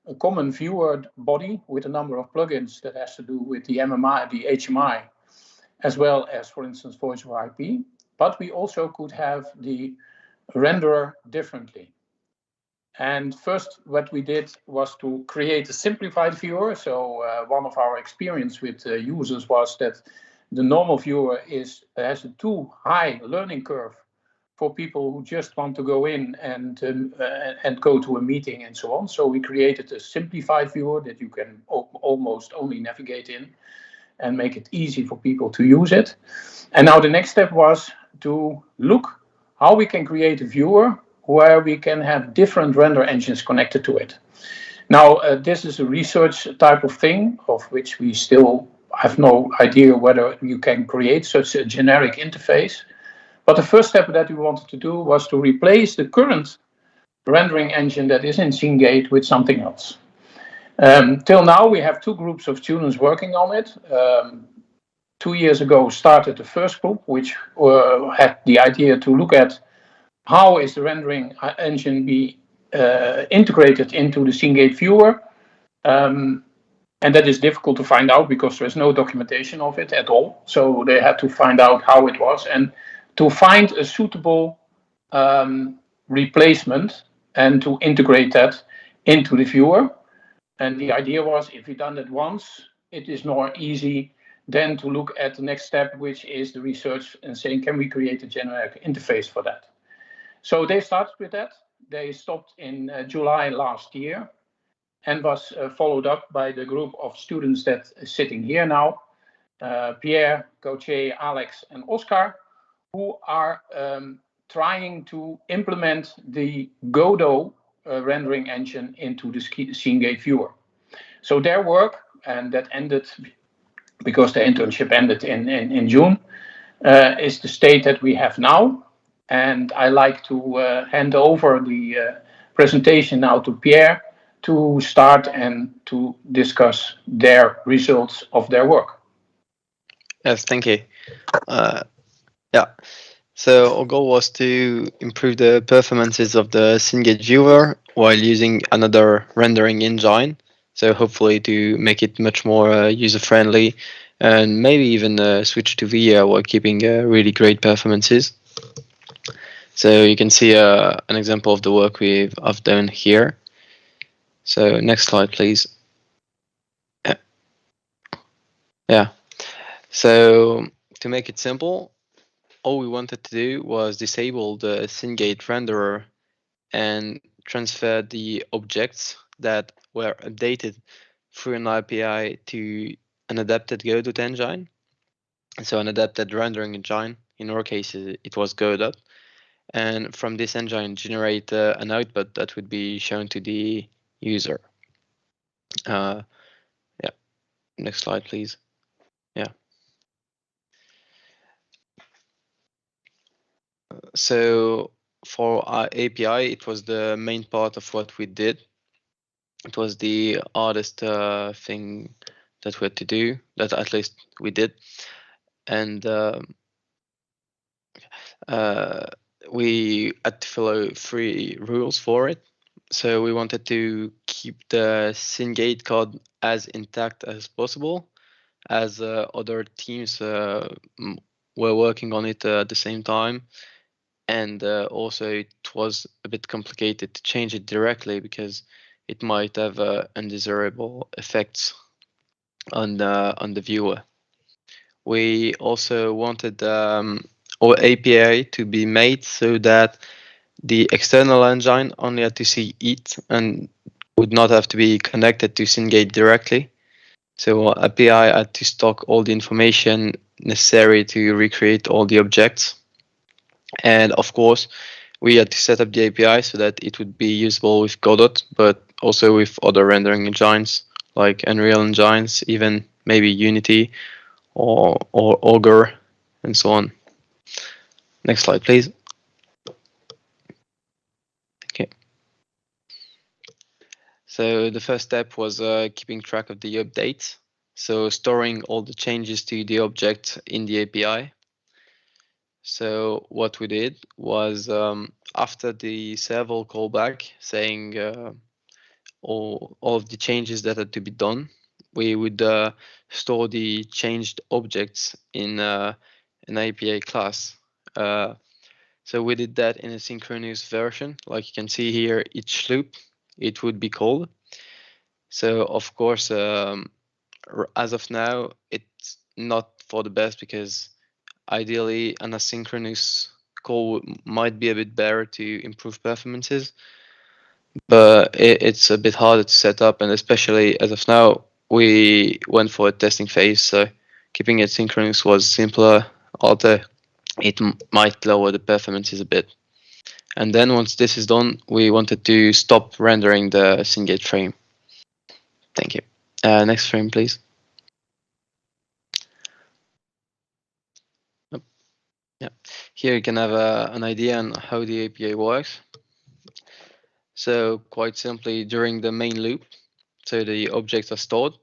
D: a common viewer body with a number of plugins that has to do with the MMI, the HMI, as well as, for instance, voice over IP. But we also could have the renderer differently. And first, what we did was to create a simplified viewer. So one of our experience with users was that the normal viewer has a too high learning curve for people who just want to go in and go to a meeting and so on. So we created a simplified viewer that you can almost only navigate in and make it easy for people to use it. And now the next step was to look how we can create a viewer where we can have different render engines connected to it. Now, this is a research type of thing of which we still have no idea whether you can create such a generic interface. But the first step that we wanted to do was to replace the current rendering engine that is in Seagate with something else. Till now, we have two groups of students working on it. 2 years ago, started the first group, which had the idea to look at how is the rendering engine be integrated into the Seagate viewer. And that is difficult to find out because there is no documentation of it at all. So they had to find out how it was and to find a suitable replacement and to integrate that into the viewer. And the idea was, if you've done it once, it is more easy then to look at the next step, which is the research and saying, can we create a generic interface for that? So they started with that. They stopped in July last year and was followed up by the group of students that is sitting here now, Pierre, Gauthier, Alex, and Oscar, who are trying to implement the Godot rendering engine into the Seagate viewer. So their work, and that ended because the internship ended in June, is the state that we have now. And I like to hand over the presentation now to Pierre to start and to discuss their results of their work.
E: Yes, thank you. Yeah, so our goal was to improve the performances of the Seagate viewer while using another rendering engine. So hopefully to make it much more user-friendly and maybe even switch to VIA while keeping really great performances. So you can see an example of the work I've done here. So next slide, please. Yeah. So to make it simple, all we wanted to do was disable the Seagate renderer and transfer the objects that were updated through an API to an adapted Godot engine. So an adapted rendering engine, in our case, it was Godot. And from this engine, generate an output that would be shown to the user. Yeah, next slide, please. Yeah. So for our API, it was the main part of what we did. It was the hardest thing that we had to do, that at least we did. And we had to follow 3 rules for it. So we wanted to keep the Seagate code as intact as possible, as other teams were working on it at the same time. And also it was a bit complicated to change it directly because it might have undesirable effects on the viewer. We also wanted our API to be made so that the external engine only had to see it and would not have to be connected to Seagate directly. So our API had to stock all the information necessary to recreate all the objects. And of course, we had to set up the API so that it would be usable with Godot, but also with other rendering engines like Unreal engines, even maybe Unity or Augur, and so on. Next slide, please. Okay. So the first step was keeping track of the updates. so storing all the changes to the object in the API. So what we did was after the serval callback saying all of the changes that had to be done, we would store the changed objects in an API class. So we did that in a synchronous version. Like you can see here, each loop, it would be called. So of course, as of now, it's not for the best because ideally an asynchronous call might be a bit better to improve performances, but it's a bit harder to set up, and especially as of now, we went for a testing phase, so keeping it synchronous was simpler, although it might lower the performances a bit. And then once this is done, we wanted to stop rendering the Syngate frame. Thank you. Next frame, please. Yeah, here you can have an idea on how the API works. So quite simply, during the main loop, so the objects are stored,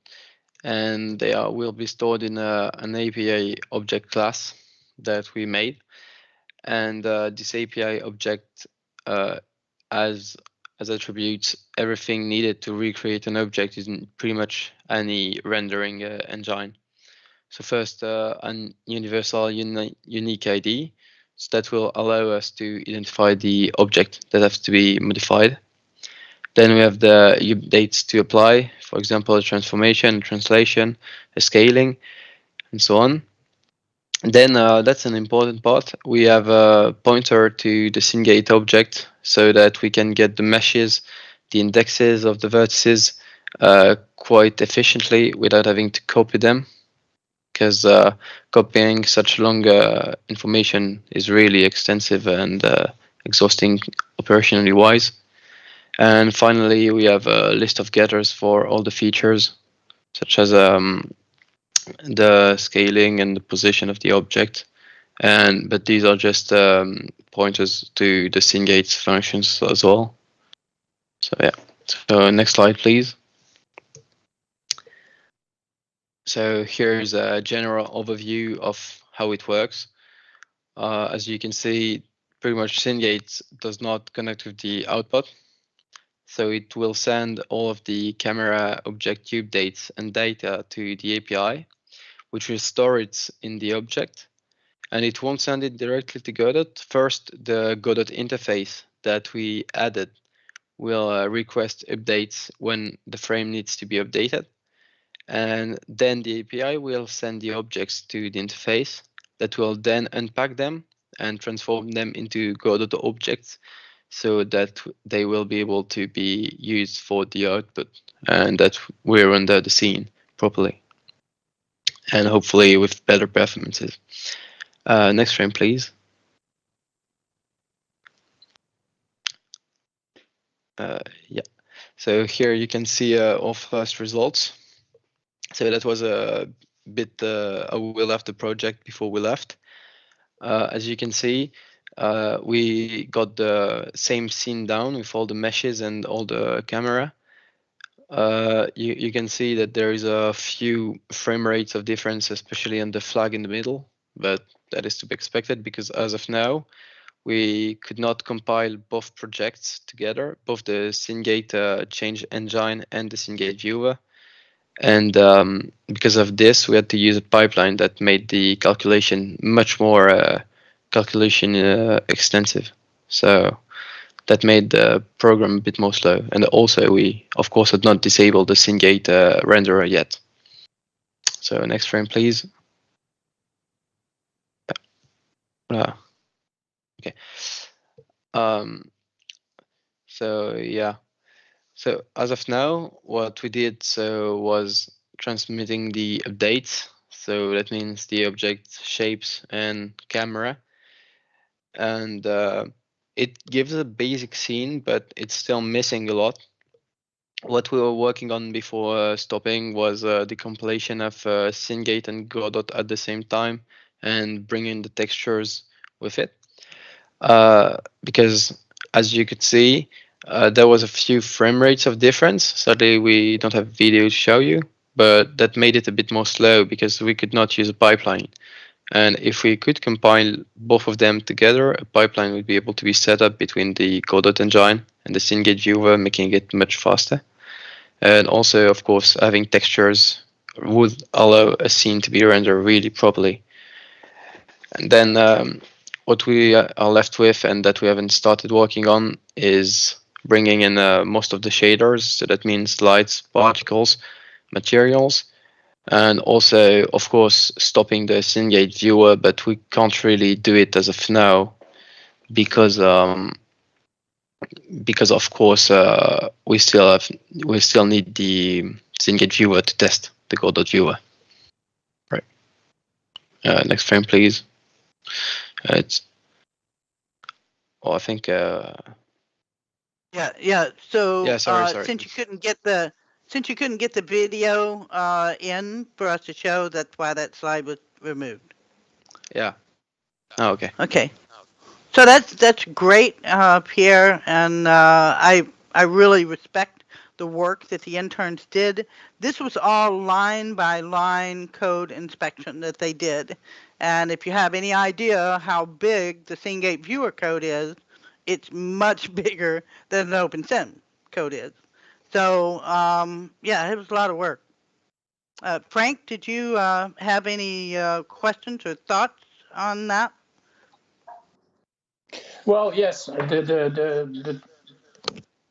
E: and they will be stored in an API object class that we made. And this API object as attributes everything needed to recreate an object in pretty much any rendering engine. So first, a universal unique ID, so that will allow us to identify the object that has to be modified. Then we have the updates to apply, for example, a transformation, translation, a scaling, and so on. Then that's an important part. We have a pointer to the Syngate object so that we can get the meshes, the indexes of the vertices quite efficiently without having to copy them, because copying such long information is really extensive and exhausting operationally wise. And finally, we have a list of getters for all the features, such as the scaling and the position of the object. But these are just pointers to the Syngate's functions as well. So yeah. So next slide, please. So here's a general overview of how it works. As you can see, pretty much Syngate does not connect with the output. So it will send all of the camera object updates and data to the API, which will store it in the object. And it won't send it directly to Godot. First, the Godot interface that we added will request updates when the frame needs to be updated. And then the API will send the objects to the interface that will then unpack them and transform them into Godot objects so that they will be able to be used for the output and that we render the scene properly and hopefully with better performances. Next frame, please. Yeah, so here you can see our first results. So that was a bit we left the project before we left. As you can see, we got the same scene down with all the meshes and all the camera. You can see that there is a few frame rates of difference, especially on the flag in the middle, but that is to be expected because as of now, we could not compile both projects together, both the Syngate change engine and the Syngate viewer. And because of this, we had to use a pipeline that made the calculation much more extensive. So that made the program a bit more slow. And also we, of course, had not disabled the Syngate renderer yet. So next frame, please. Okay. So yeah. So as of now, what we did was transmitting the updates. So that means the object shapes and camera. And it gives a basic scene, but it's still missing a lot. What we were working on before stopping was the compilation of Syngate and Godot at the same time and bringing the textures with it. Because as you could see, there was a few frame rates of difference. Sadly, we don't have video to show you, but that made it a bit more slow because we could not use a pipeline. And if we could compile both of them together, a pipeline would be able to be set up between the Godot engine and the Cengage viewer, making it much faster. And also, of course, having textures would allow a scene to be rendered really properly. And then what we are left with, and that we haven't started working on, is bringing in most of the shaders. So that means lights, particles, materials, and also, of course, stopping the Cengage viewer. But we can't really do it as of now because of course we still need the Cengage viewer to test the Godot viewer. Right. Next frame, please. It's. Oh, I think.
C: Yeah. So
E: Yeah, sorry.
C: since you couldn't get the video in for us to show, that's why that slide was removed.
E: Yeah. Oh, okay.
C: Okay. So that's great, Pierre, and I really respect the work that the interns did. This was all line by line code inspection that they did, and if you have any idea how big the Cengage viewer code is, it's much bigger than the OpenSim code is. So yeah, it was a lot of work. Frank, did you have any questions or thoughts on that?
D: Well, yes,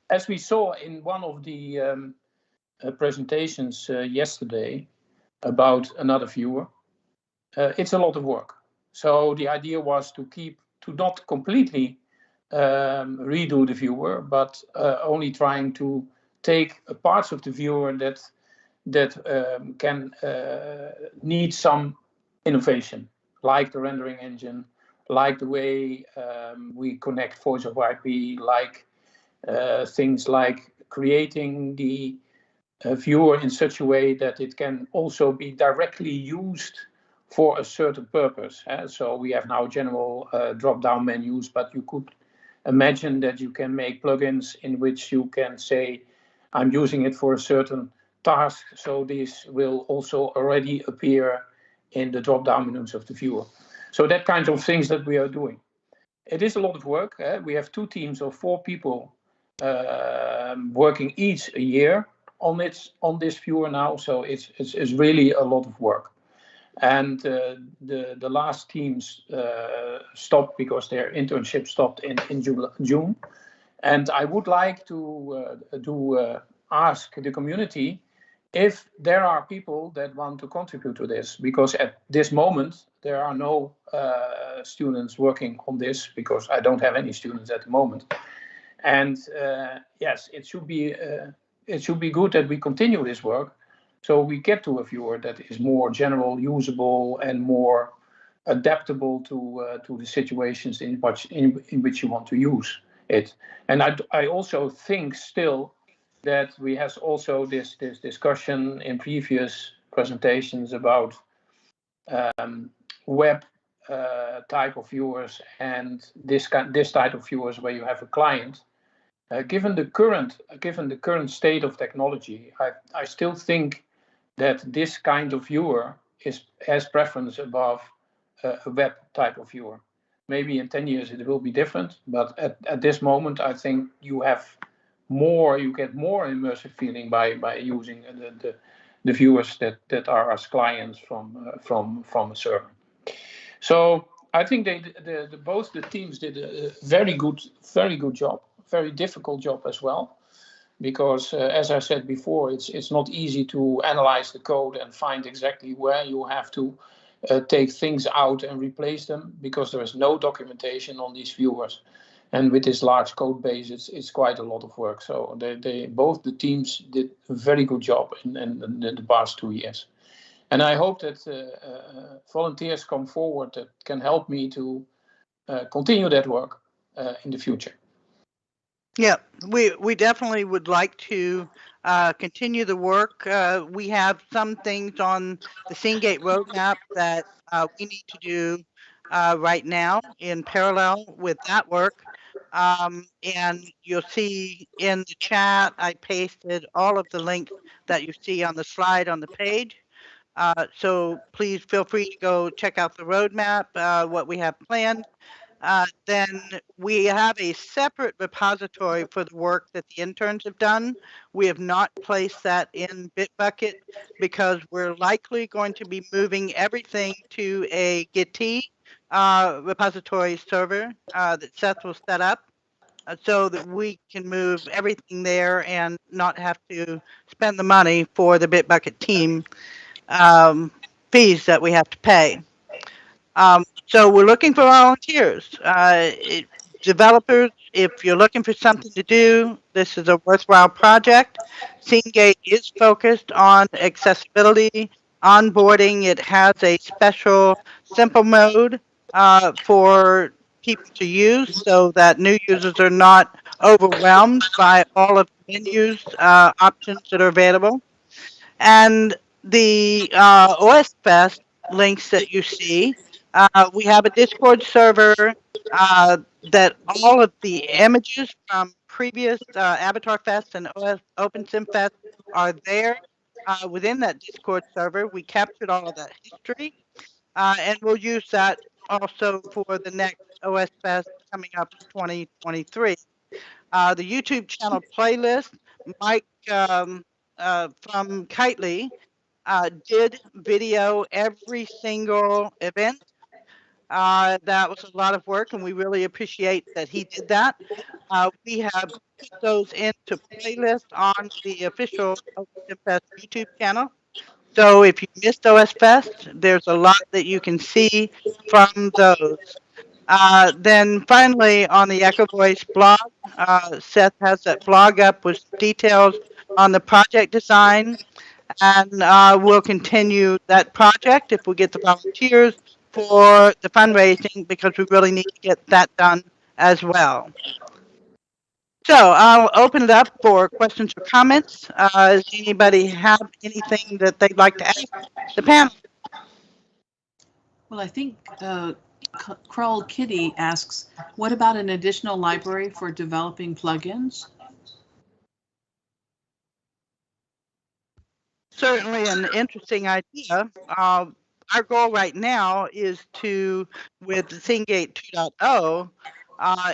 D: as we saw in one of the presentations yesterday about another viewer, it's a lot of work. So the idea was to not completely redo the viewer, but only trying to take parts of the viewer that can need some innovation, like the rendering engine, like the way we connect voice over IP, like things like creating the viewer in such a way that it can also be directly used for a certain purpose. So we have now general drop-down menus, but you could imagine that you can make plugins in which you can say, I'm using it for a certain task, so this will also already appear in the drop-down menus of the viewer. So that kind of things that we are doing. It is a lot of work. We have 2 teams of 4 people working each a year on this viewer now, so it's really a lot of work. And the last teams stopped because their internship stopped in June. And I would like to ask the community if there are people that want to contribute to this, because at this moment there are no students working on this, because I don't have any students at the moment. And yes, it should be good that we continue this work, so we get to a viewer that is more general, usable, and more adaptable to the situations in which you want to use it. And I also think still that we have also this discussion in previous presentations about web type of viewers and this type of viewers where you have a client. Given the current state of technology, I still think that this kind of viewer has preference above a web type of viewer. Maybe in 10 years it will be different, but at this moment I think you get more immersive feeling by using the viewers that are as clients from a server. So I think both the teams did a very good job, very difficult job as well, because as I said before, it's not easy to analyze the code and find exactly where you have to take things out and replace them, because there is no documentation on these viewers. And with this large code base, it's quite a lot of work. So both the teams did a very good job in the past 2 years. And I hope that volunteers come forward that can help me to continue that work in the future.
C: Yeah, we definitely would like to continue the work. We have some things on the Cengage roadmap that we need to do right now in parallel with that work. And you'll see in the chat, I pasted all of the links that you see on the slide on the page. So please feel free to go check out the roadmap, what we have planned. Then we have a separate repository for the work that the interns have done. We have not placed that in Bitbucket because we're likely going to be moving everything to a Git repository server that Seth will set up so that we can move everything there and not have to spend the money for the Bitbucket team fees that we have to pay. So we're looking for volunteers. Developers, if you're looking for something to do, this is a worthwhile project. Scene-Gate is focused on accessibility, onboarding. It has a special simple mode for people to use so that new users are not overwhelmed by all of the menus options that are available. And the OS Fest links that you see, we have a Discord server that all of the images from previous Avatar Fest and OpenSim Fest are there within that Discord server. We captured all of that history, and we'll use that also for the next OS Fest coming up in 2023. The YouTube channel playlist, Mike from Kitely did video every single event. That was a lot of work, and we really appreciate that he did that. We have put those into playlist on the official OSCC Fest YouTube channel. So if you missed OS Fest, there's a lot that you can see from those. Then finally, on the Echo Voice blog, Seth has that blog up with details on the project design, and we'll continue that project if we get the volunteers for the fundraising, because we really need to get that done as well. So I'll open it up for questions or comments. Does anybody have anything that they'd like to ask the panel?
A: Well, I think Crawl Kitty asks, what about an additional library for developing plugins?
C: Certainly an interesting idea. Our goal right now is to, with the Scene-Gate 2.0,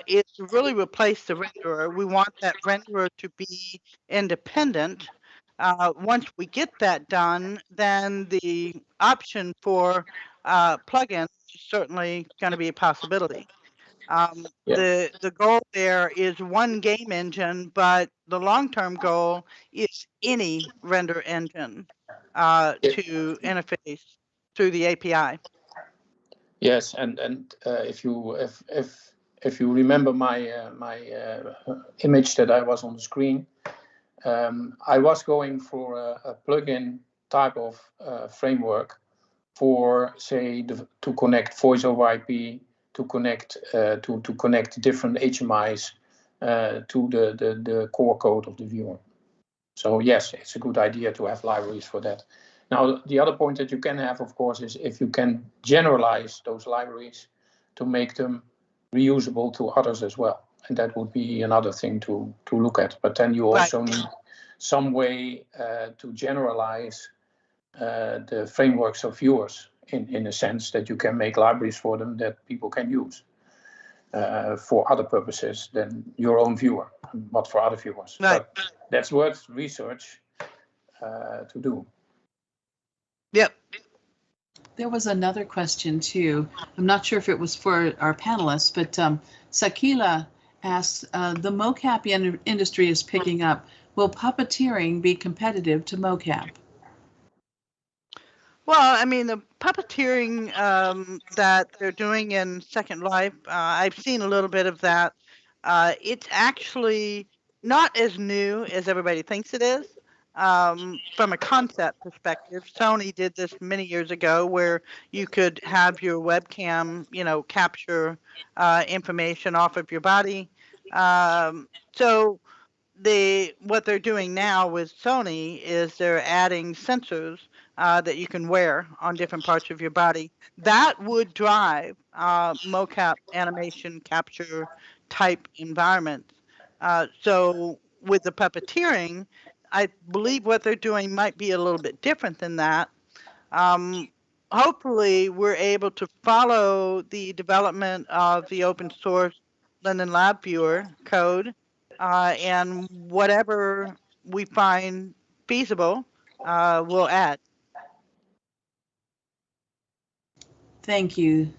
C: is to really replace the renderer. We want that renderer to be independent. Once we get that done, then the option for plugins is certainly going to be a possibility. The goal there is one game engine, but the long-term goal is any render engine to interface through the API.
D: Yes, and if you remember my image that I was on the screen, I was going for a plugin type of framework for, say, to connect voice over IP, to connect different HMIs to the core code of the viewer. So yes, it's a good idea to have libraries for that. Now, the other point that you can have, of course, is if you can generalize those libraries to make them reusable to others as well. And that would be another thing to look at. But then you also need some way to generalize the frameworks of viewers in a sense that you can make libraries for them that people can use for other purposes than your own viewer, but for other viewers.
C: Right.
D: But that's worth research to do.
C: Yep.
A: There was another question too. I'm not sure if it was for our panelists, but Sakila asks, the mocap industry is picking up. Will puppeteering be competitive to mocap?
C: Well, I mean, the puppeteering that they're doing in Second Life, I've seen a little bit of that. It's actually not as new as everybody thinks it is. From a concept perspective, Sony did this many years ago where you could have your webcam, capture information off of your body. So what they're doing now with Sony is they're adding sensors that you can wear on different parts of your body. That would drive mocap animation capture type environments. So with the puppeteering, I believe what they're doing might be a little bit different than that. Hopefully, we're able to follow the development of the open source Linden Lab Viewer code, and whatever we find feasible, we'll add.
A: Thank you.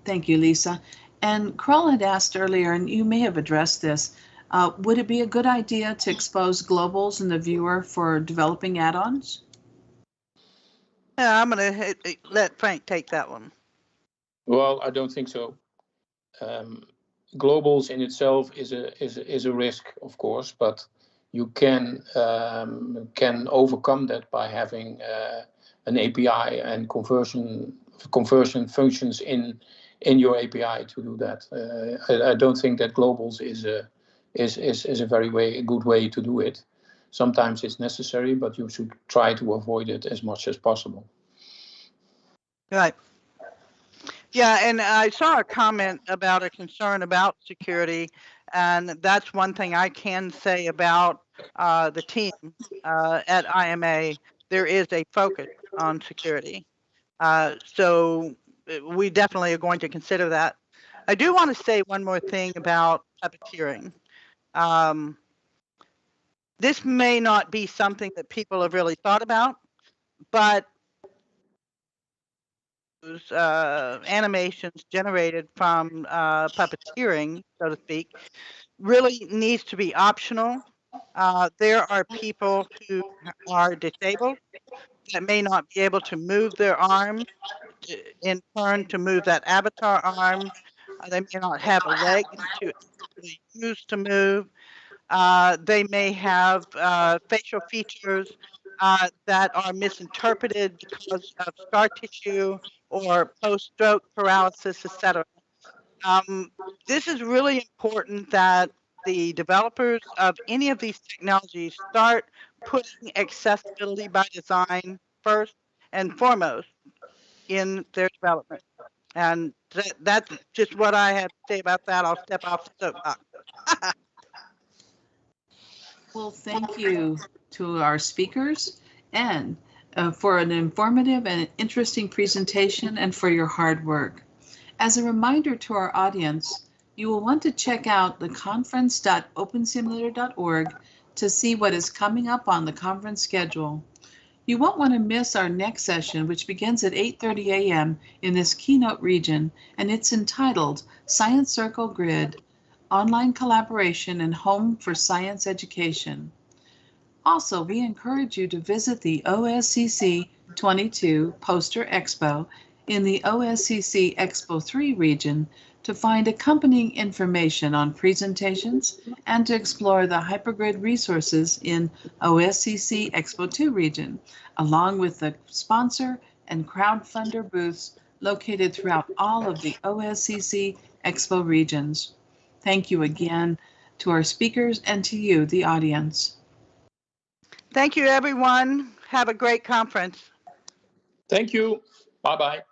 A: Thank you, Lisa. And Kroll had asked earlier, and you may have addressed this, would it be a good idea to expose globals in the viewer for developing add-ons?
C: Yeah, I'm going to let Frank take that one.
D: Well, I don't think so. Globals in itself is a risk, of course, but you can overcome that by having an API and conversion functions in your API to do that. I don't think that globals is a very good way to do it. Sometimes it's necessary, but you should try to avoid it as much as possible.
C: Right. Yeah, and I saw a comment about a concern about security, and that's one thing I can say about the team at IMA. There is a focus on security. So we definitely are going to consider that. I do want to say one more thing about puppeteering. This may not be something that people have really thought about, but animations generated from puppeteering, so to speak, really needs to be optional. There are people who are disabled that may not be able to move their arm in turn to move that avatar arm. They may not have a leg to use to move. They may have facial features that are misinterpreted because of scar tissue or post-stroke paralysis, etc. This is really important that the developers of any of these technologies start putting accessibility by design first and foremost in their development. And that's just what I have to say about that. I'll step off the soapbox.
A: Well, thank you to our speakers and for an informative and interesting presentation and for your hard work. As a reminder to our audience, you will want to check out the conference.opensimulator.org to see what is coming up on the conference schedule. You won't want to miss our next session, which begins at 8:30 a.m. in this keynote region, and it's entitled Science Circle Grid, Online Collaboration and Home for Science Education. Also, we encourage you to visit the OSCC 22 Poster Expo in the OSCC Expo 3 region to find accompanying information on presentations and to explore the hypergrid resources in OSCC Expo 2 region, along with the sponsor and crowdfunder booths located throughout all of the OSCC Expo regions. Thank you again to our speakers and to you, the audience.
C: Thank you, everyone. Have a great conference.
D: Thank you. Bye-bye.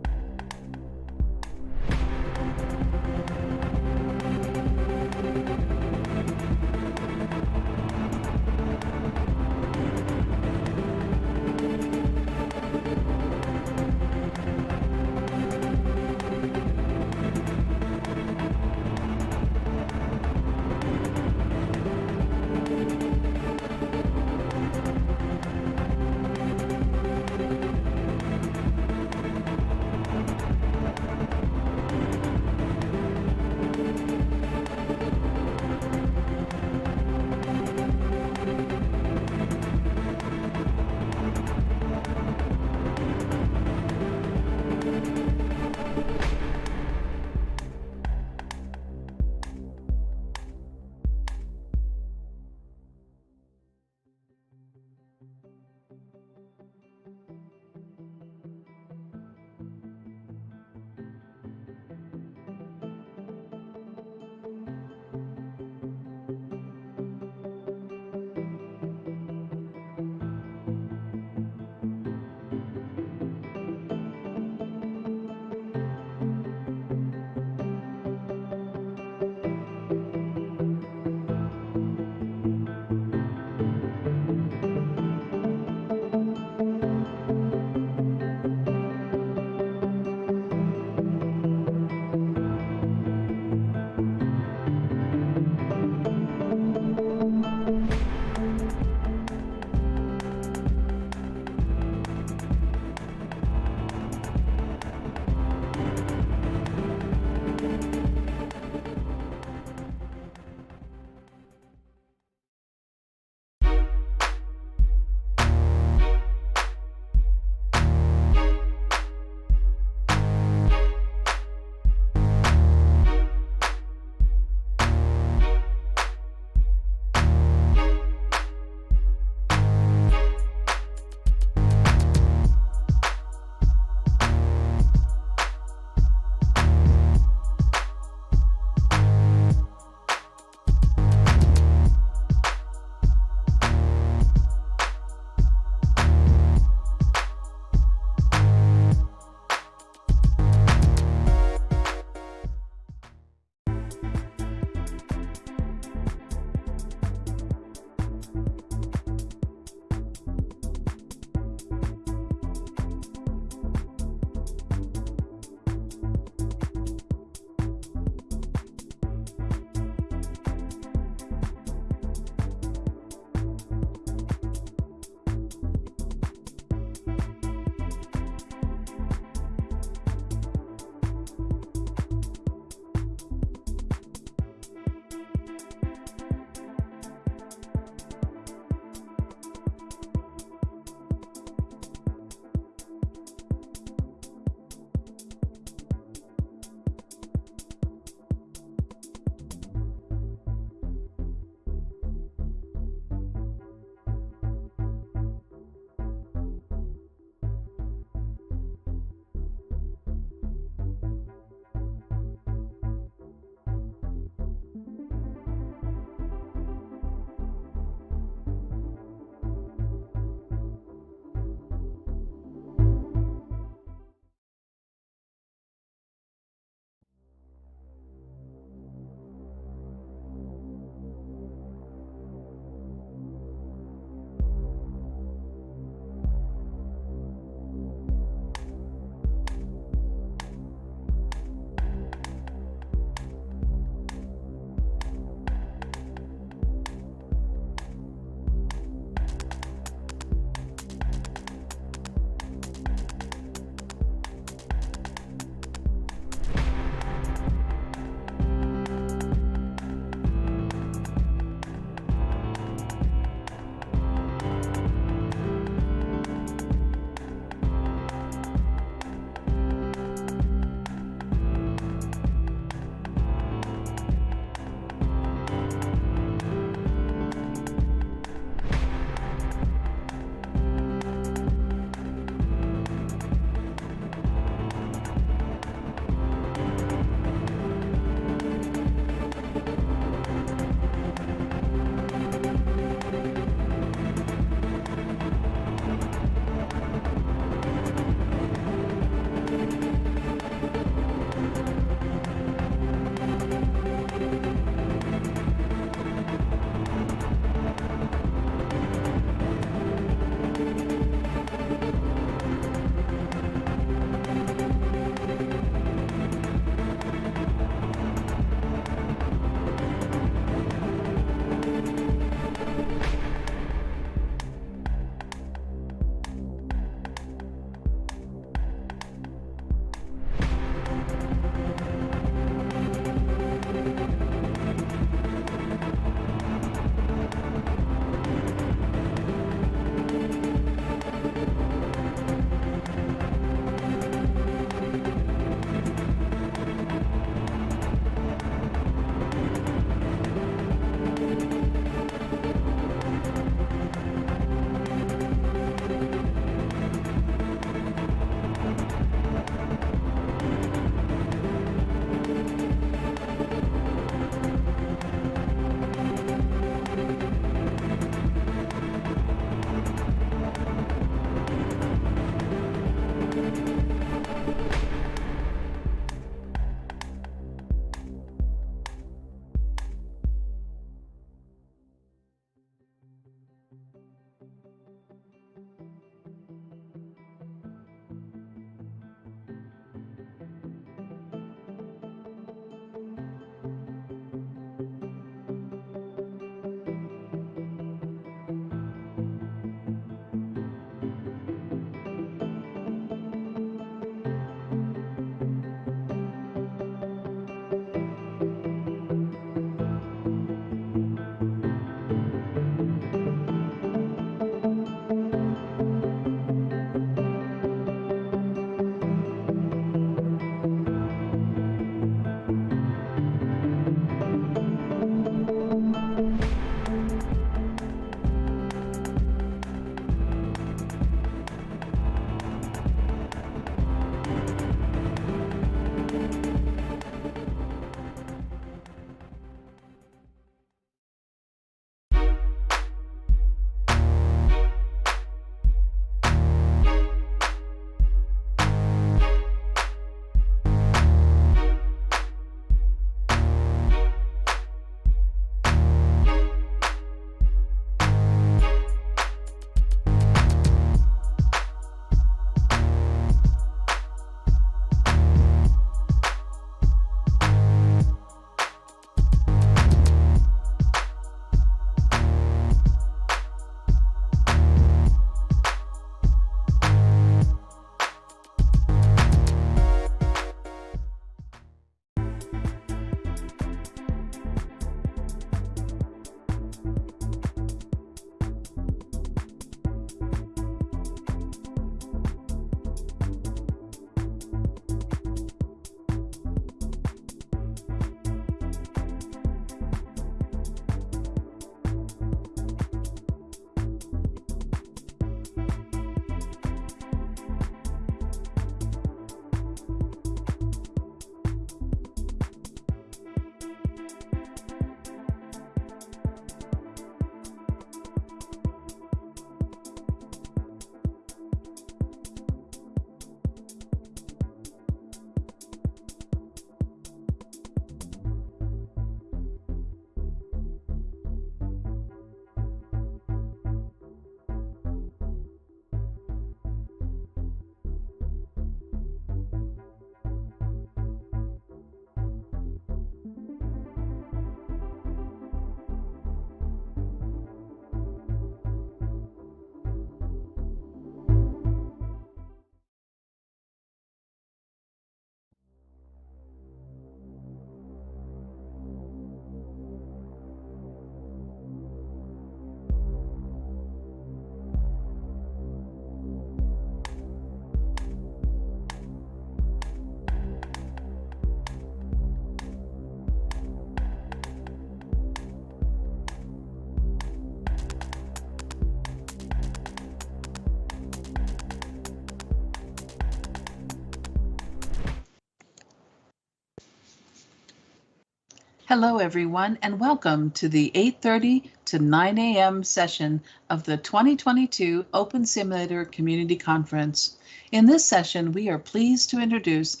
A: Hello, everyone, and welcome to the 8:30 to 9 a.m. session of the 2022 Open Simulator Community Conference. In this session, we are pleased to introduce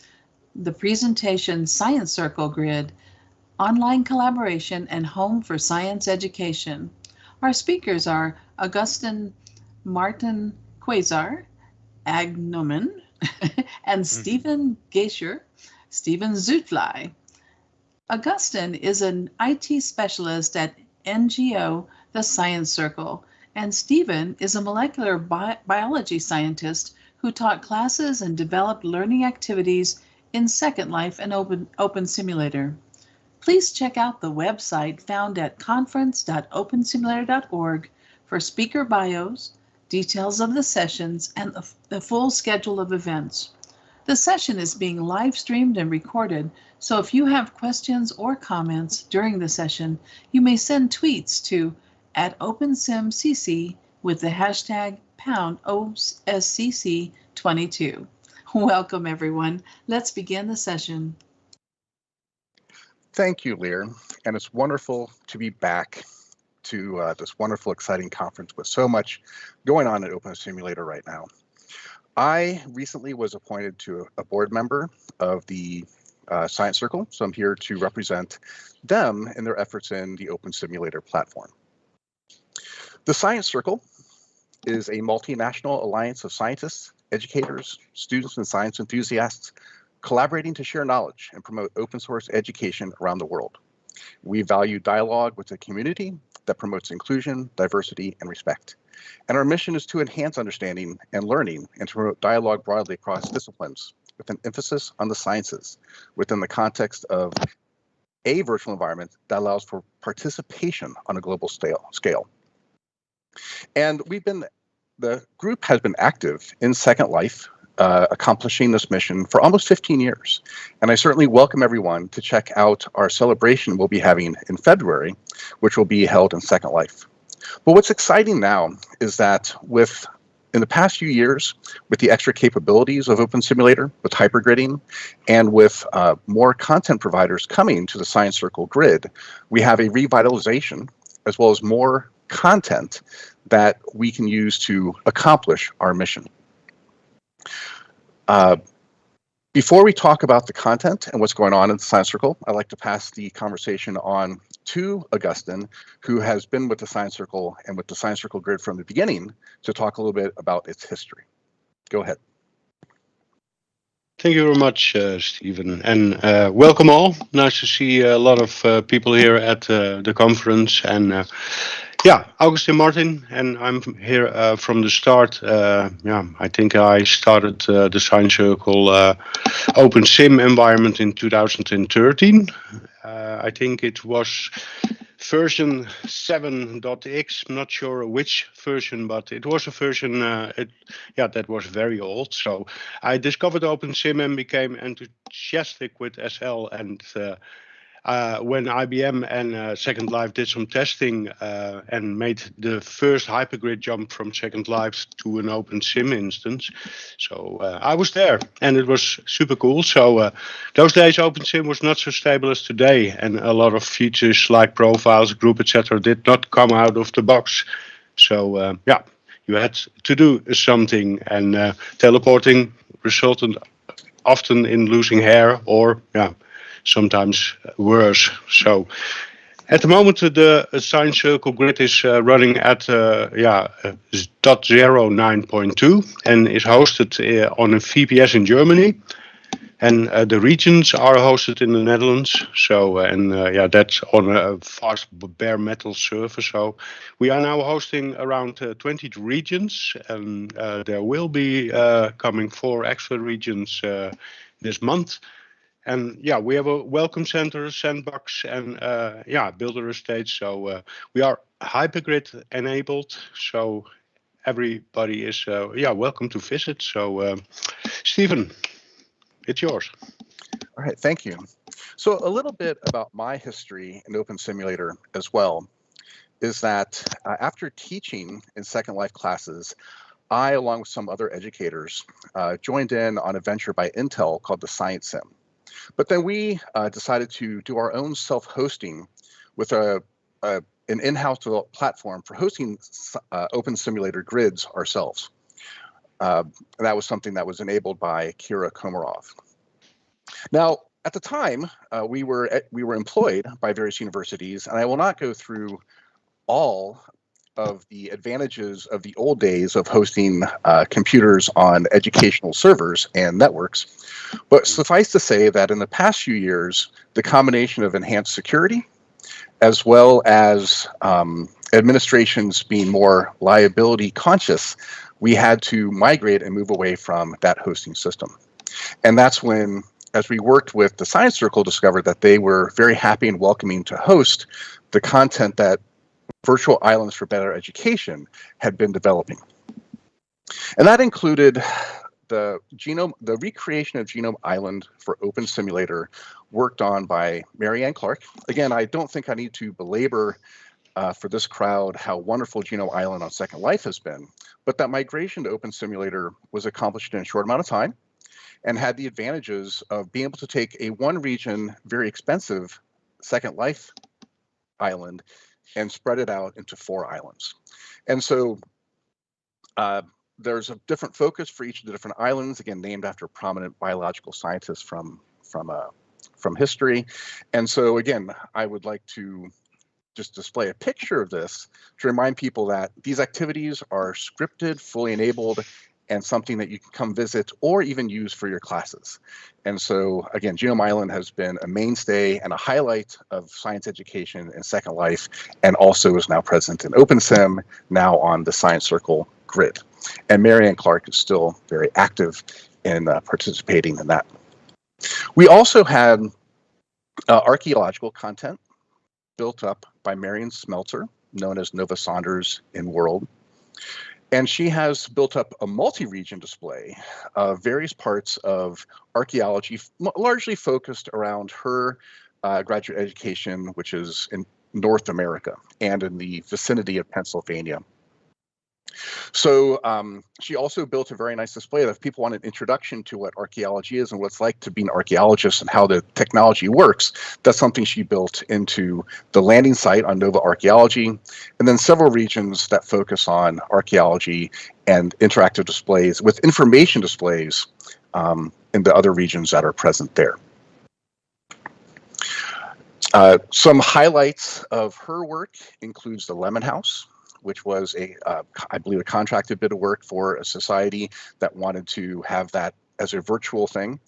A: the presentation Science Circle Grid, Online Collaboration and Home for Science Education. Our speakers are Augustin Martin Quasar, Agnomen, and Stephen Geischer, Stephen Zutfly. Augustin is an IT specialist at NGO, the Science Circle, and Stephen is a molecular biology scientist who taught classes and developed learning activities in Second Life and Open Simulator. Please check out the website found at conference.opensimulator.org for speaker bios, details of the sessions, and the full schedule of events. The session is being live streamed and recorded, so if you have questions or comments during the session, you may send tweets to @OpenSimCC with the hashtag #OSCC22. Welcome, everyone. Let's begin the session.
F: Thank you, Lear, and it's wonderful to be back to this wonderful, exciting conference with so much going on at Open Simulator right now. I recently was appointed to a board member of the Science Circle, so I'm here to represent them in their efforts in the Open Simulator platform. The Science Circle is a multinational alliance of scientists, educators, students, and science enthusiasts collaborating to share knowledge and promote open source education around the world. We value dialogue with the community that promotes inclusion, diversity, and respect. And our mission is to enhance understanding and learning and to promote dialogue broadly across disciplines with an emphasis on the sciences within the context of a virtual environment that allows for participation on a global scale. And the group has been active in Second Life, accomplishing this mission for almost 15 years. And I certainly welcome everyone to check out our celebration we'll be having in February, which will be held in Second Life. But what's exciting now is that in the past few years, with the extra capabilities of Open Simulator, with hypergridding, and with more content providers coming to the Science Circle grid, we have a revitalization as well as more content that we can use to accomplish our mission. Before we talk about the content and what's going on in the Science Circle, I'd like to pass the conversation on to Augustin, who has been with the Science Circle and with the Science Circle grid from the beginning, to talk a little bit about its history. Go ahead.
G: Thank you very much, Stephen, and welcome all. Nice to see a lot of people here at the conference. And yeah, Augustin Martin, and I'm here from the start. I think I started the Science Circle Open Sim environment in 2013. I think it was version 7.x, I'm not sure which version, but it was a version that was very old. So I discovered OpenSim and became enthusiastic with SL. And when IBM and Second Life did some testing and made the first hypergrid jump from Second Life to an OpenSim instance, so I was there and it was super cool. So those days OpenSim was not so stable as today, and a lot of features like profiles, group, etc. did not come out of the box. So you had to do something, and teleporting resulted often in losing hair or sometimes worse. So at the moment, the Science Circle grid is running at 0.9.2 and is hosted on a VPS in Germany. And the regions are hosted in the Netherlands. So, that's on a fast bare metal server. So we are now hosting around 20 regions, and there will be coming 4 extra regions this month. And we have a welcome center, sandbox, and builder estate. So we are hypergrid enabled. So everybody is welcome to visit. So Stephen, it's yours.
F: All right, thank you. So a little bit about my history in Open Simulator as well is that after teaching in Second Life classes, I, along with some other educators, joined in on a venture by Intel called the Science Sim. But then we decided to do our own self-hosting with an in-house developed platform for hosting open simulator grids ourselves. That was something that was enabled by Kira Komarov. Now, at the time, we were employed by various universities, and I will not go through all of the advantages of the old days of hosting computers on educational servers and networks. But suffice to say that in the past few years, the combination of enhanced security, as well as administrations being more liability conscious, we had to migrate and move away from that hosting system. And that's when, as we worked with the Science Circle, discovered that they were very happy and welcoming to host the content that Virtual Islands for Better Education had been developing. And that included the recreation of Genome Island for Open Simulator, worked on by Mary Ann Clark. Again, I don't think I need to belabor for this crowd how wonderful Genome Island on Second Life has been, but that migration to Open Simulator was accomplished in a short amount of time and had the advantages of being able to take a one region, very expensive Second Life island and spread it out into 4 islands. And so there's a different focus for each of the different islands, again, named after prominent biological scientists from history. And so again, I would like to just display a picture of this to remind people that these activities are scripted, fully enabled, and something that you can come visit or even use for your classes. And so again, Genome Island has been a mainstay and a highlight of science education in Second Life, and also is now present in OpenSim, now on the Science Circle grid. And Mary Ann Clark is still very active in participating in that. We also had archaeological content built up by Marion Smelter, known as Nova Saunders in World. And she has built up a multi-region display of various parts of archaeology, largely focused around her graduate education, which is in North America and in the vicinity of Pennsylvania. So she also built a very nice display that if people want an introduction to what archaeology is and what it's like to be an archaeologist and how the technology works, that's something she built into the landing site on Nova Archaeology, and then several regions that focus on archaeology and interactive displays with information displays in the other regions that are present there. Some highlights of her work includes the Lemon House, which was I believe, a contracted bit of work for a society that wanted to have that as a virtual thing.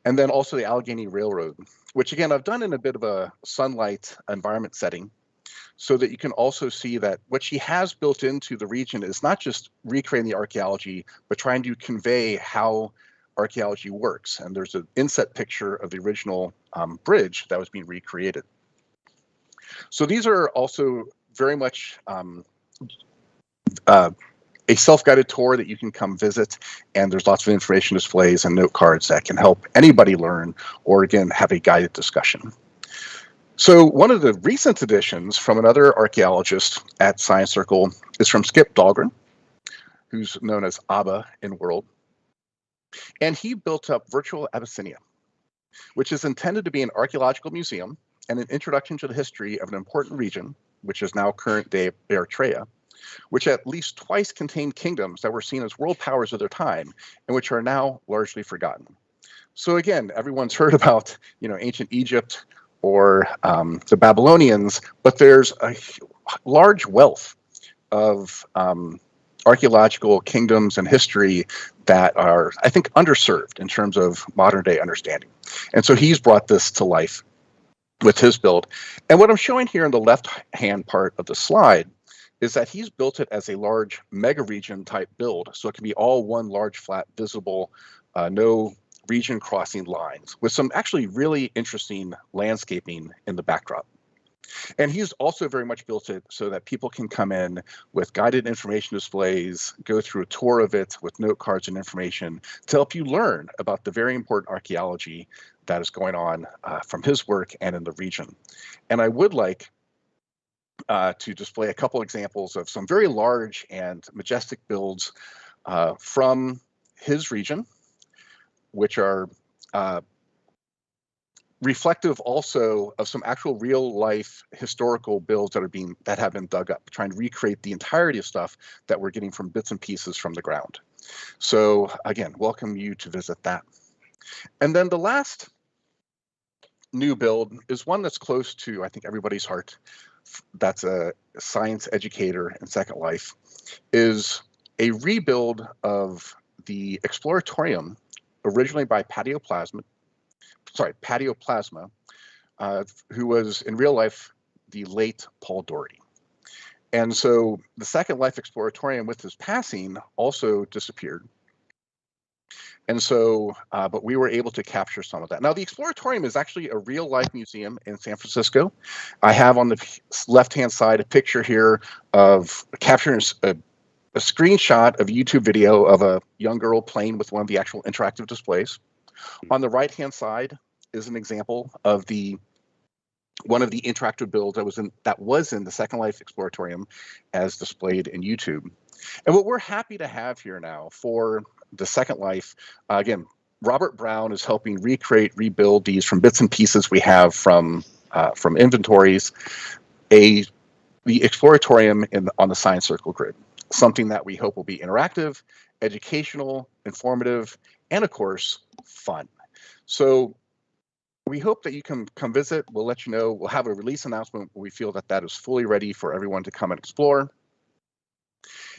F: And then also the Allegheny Railroad, which again, I've done in a bit of a sunlight environment setting, so that you can also see that what she has built into the region is not just recreating the archaeology, but trying to convey how archaeology works. And there's an inset picture of the original bridge that was being recreated. So these are also very much a self-guided tour that you can come visit, and there's lots of information displays and note cards that can help anybody learn or again have a guided discussion. So one of the recent additions from another archaeologist at Science Circle is from Skip Dahlgren, who's known as ABBA in World, and he built up Virtual Abyssinia, which is intended to be an archaeological museum and an introduction to the history of an important region, which is now current day Eritrea, which at least twice contained kingdoms that were seen as world powers of their time and which are now largely forgotten. So again, everyone's heard about, ancient Egypt or the Babylonians, but there's a large wealth of archaeological kingdoms and history that are, I think, underserved in terms of modern day understanding. And so he's brought this to life with his build. And what I'm showing here in the left-hand part of the slide is that he's built it as a large mega region type build. So it can be all one large flat visible, no region crossing lines with some actually really interesting landscaping in the backdrop. And he's also very much built it so that people can come in with guided information displays, go through a tour of it with note cards and information to help you learn about the very important archaeology that is going on from his work and in the region. And I would like to display a couple examples of some very large and majestic builds from his region, which are reflective also of some actual real life historical builds that have been dug up, trying to recreate the entirety of stuff that we're getting from bits and pieces from the ground. So again, welcome you to visit that. And then the last new build is one that's close to, I think, everybody's heart. That's a science educator in Second Life, is a rebuild of the Exploratorium, originally by Patio Plasma, who was in real life the late Paul Doherty. And so the Second Life Exploratorium with his passing also disappeared. And so, but we were able to capture some of that. Now, the Exploratorium is actually a real life museum in San Francisco. I have on the left-hand side a picture here of capturing a screenshot of a YouTube video of a young girl playing with one of the actual interactive displays. On the right-hand side is an example of one of the interactive builds that was in the Second Life Exploratorium as displayed in YouTube. And what we're happy to have here now for the Second Life, again, Robert Brown is helping rebuild these from bits and pieces we have from inventories, the Exploratorium on the Science Circle grid, something that we hope will be interactive, educational, informative, and of course, fun. So we hope that you can come visit. We'll let you know. We'll have a release announcement when we feel that is fully ready for everyone to come and explore.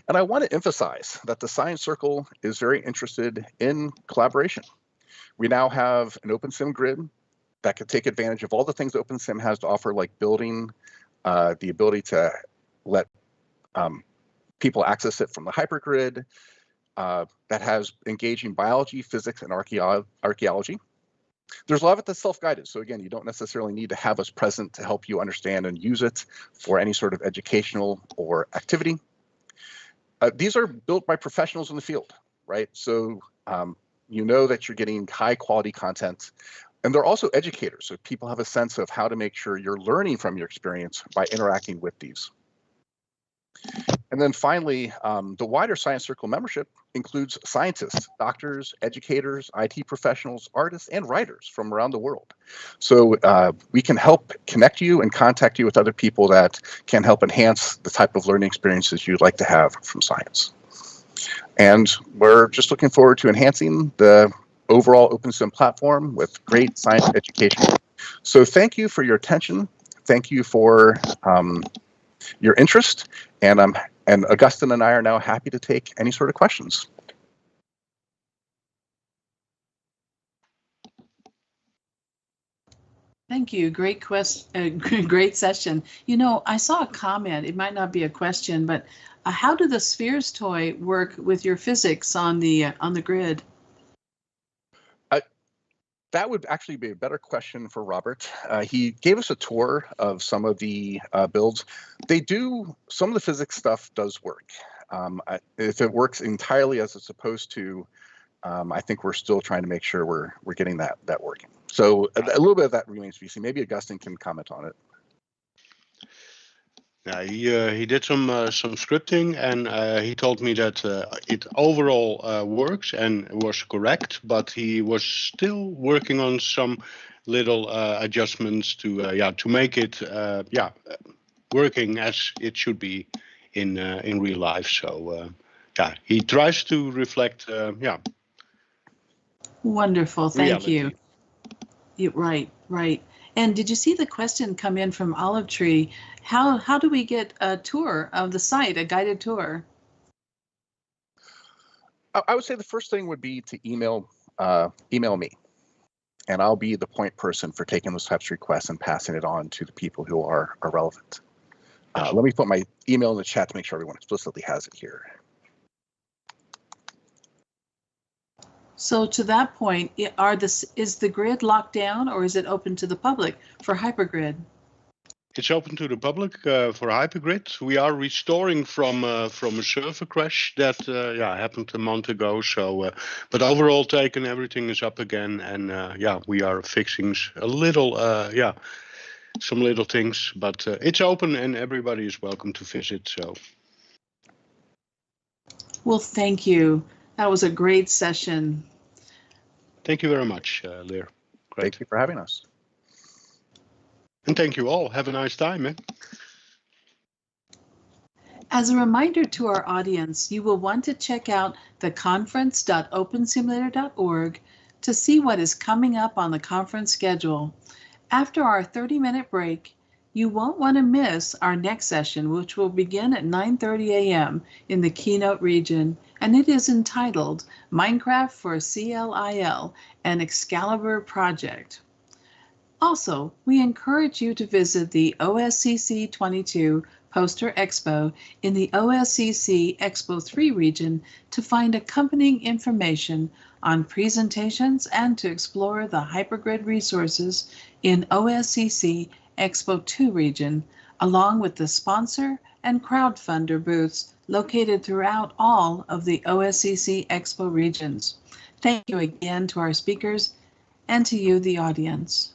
F: And I want to emphasize that the Science Circle is very interested in collaboration. We now have an OpenSim grid that could take advantage of all the things OpenSim has to offer, like building, the ability to let people access it from the hypergrid, that has engaging biology, physics, and archaeology. There's a lot of it that's self-guided. So again, you don't necessarily need to have us present to help you understand and use it for any sort of educational or activity. These are built by professionals in the field, right? So you know that you're getting high quality content, and they're also educators. So people have a sense of how to make sure you're learning from your experience by interacting with these. And then finally, the wider Science Circle membership includes scientists, doctors, educators, IT professionals, artists, and writers from around the world. So we can help connect you and contact you with other people that can help enhance the type of learning experiences you'd like to have from science. And we're just looking forward to enhancing the overall OpenSim platform with great science education. So thank you for your attention. Thank you for your interest, and Augustine and I are now happy to take any sort of questions.
A: Thank you. Great great session. You know, I saw a comment. It might not be a question, but how do the spheres toy work with your physics on the grid?
F: That would actually be a better question for Robert. He gave us a tour of some of the builds. Some of the physics stuff does work. If it works entirely as it's supposed to, I think we're still trying to make sure we're getting that working. So a little bit of that remains to be seen. Maybe Augustine can comment on it.
G: Yeah, he did some scripting, and he told me that it overall works and was correct, but he was still working on some little adjustments to make it working as it should be in real life. So he tries to reflect
A: Wonderful, thank
G: reality.
A: you. Right. And did you see the question come in from Olive Tree? How do we get a tour of the site, a guided tour?
F: I would say the first thing would be to email me, and I'll be the point person for taking those types of requests and passing it on to the people who are relevant. Let me put my email in the chat to make sure everyone explicitly has it here.
A: So to that point, is the grid locked down, or is it open to the public for hypergrid?
G: It's open to the public for hypergrid. We are restoring from a server crash that happened a month ago. So, but overall taken, everything is up again, and we are fixing a little, some little things. But it's open, and everybody is welcome to visit. So,
A: well, thank you. That was a great session.
G: Thank you very much, Lear. Great.
F: Thank you for having us.
G: And thank you all. Have a nice time. Eh?
A: As a reminder to our audience, you will want to check out the conference.opensimulator.org to see what is coming up on the conference schedule. After our 30-minute break, you won't want to miss our next session, which will begin at 9:30 a.m. in the keynote region, and it is entitled Minecraft for CLIL, an Excalibur Project. Also, we encourage you to visit the OSCC 22 Poster Expo in the OSCC Expo 3 region to find accompanying information on presentations and to explore the hypergrid resources in OSCC Expo 2 region, along with the sponsor and crowdfunder booths located throughout all of the OSCC Expo regions. Thank you again to our speakers and to you, the audience.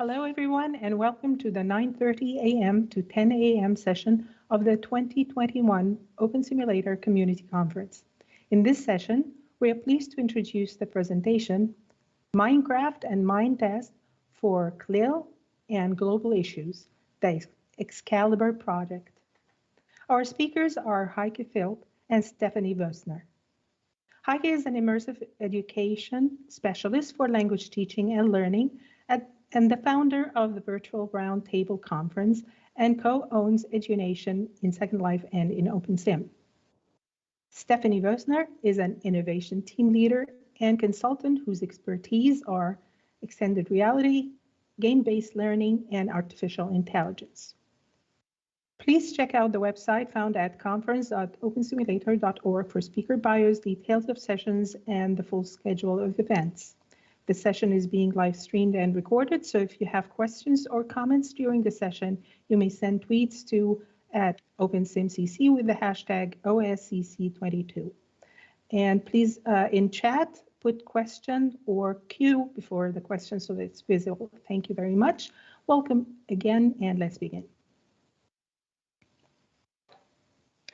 H: Hello, everyone, and welcome to the 9:30 a.m. to 10 a.m. session of the 2021 Open Simulator Community Conference. In this session, we are pleased to introduce the presentation, Minecraft and Mindtest for CLIL and Global Issues, the Excalibur Project. Our speakers are Heike Philp and Stephanie Wössner. Heike is an immersive education specialist for language teaching and learning and the founder of the Virtual Roundtable Conference and co-owns EduNation in Second Life and in OpenSim. Stephanie Wössner is an innovation team leader and consultant whose expertise are extended reality, game-based learning, and artificial intelligence. Please check out the website found at conference.opensimulator.org for speaker bios, details of sessions, and the full schedule of events. The session is being live streamed and recorded, so if you have questions or comments during the session, you may send tweets to @OpenSimCC with the hashtag OSCC22. And please, in chat, put question or Q before the question so that it's visible. Thank you very much. Welcome again, and let's begin.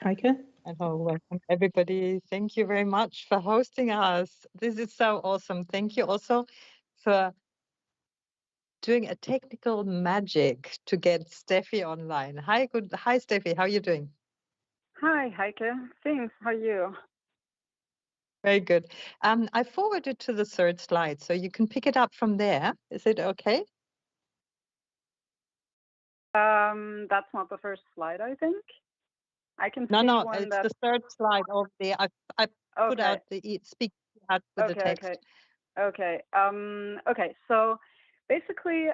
H: Heike?
I: Hello, welcome everybody. Thank you very much for hosting us. This is so awesome. Thank you also for doing a technical magic to get Steffi online. Hi, Steffi, how are you doing?
J: Hi, Heike. Thanks. How are you?
I: Very good. I forwarded to the third slide, so you can pick it up from there. Is it okay?
J: That's not the first slide, I think. I can see
I: No,
J: one
I: it's
J: that...
I: the third slide over there. I put out the speak out with the text.
J: Okay. So basically,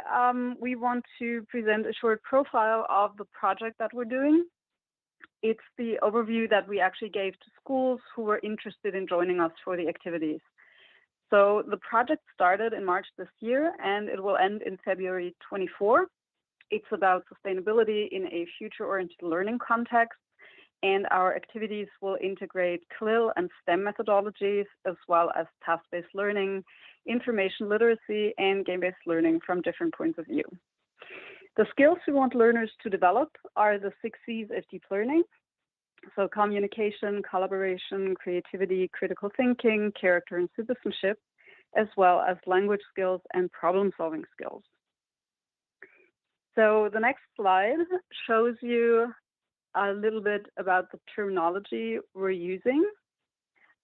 J: we want to present a short profile of the project that we're doing. It's the overview that we actually gave to schools who were interested in joining us for the activities. So the project started in March this year, and it will end in February 24. It's about sustainability in a future-oriented learning context, and our activities will integrate CLIL and STEM methodologies, as well as task-based learning, information literacy, and game-based learning from different points of view. The skills we want learners to develop are the 6 C's of deep learning. So communication, collaboration, creativity, critical thinking, character and citizenship, as well as language skills and problem-solving skills. So the next slide shows you a little bit about the terminology we're using.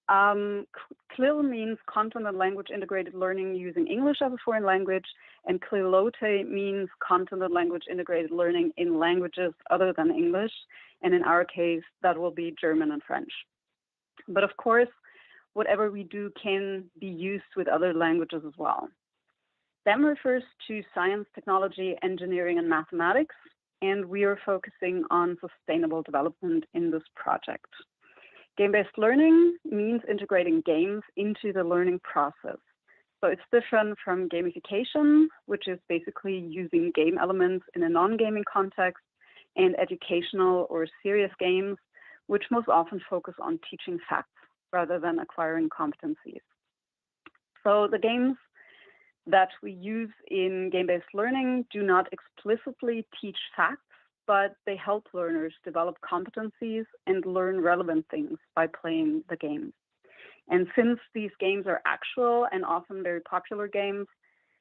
J: CLIL means content and language integrated learning using English as a foreign language, and CLILote means content and language integrated learning in languages other than English, and in our case, that will be German and French. But of course, whatever we do can be used with other languages as well. STEM refers to science, technology, engineering, and mathematics, and we are focusing on sustainable development in this project. Game-based learning means integrating games into the learning process. So it's different from gamification, which is basically using game elements in a non-gaming context, and educational or serious games, which most often focus on teaching facts rather than acquiring competencies. So the games that we use in game-based learning do not explicitly teach facts, but they help learners develop competencies and learn relevant things by playing the games. And since these games are actual and often very popular games,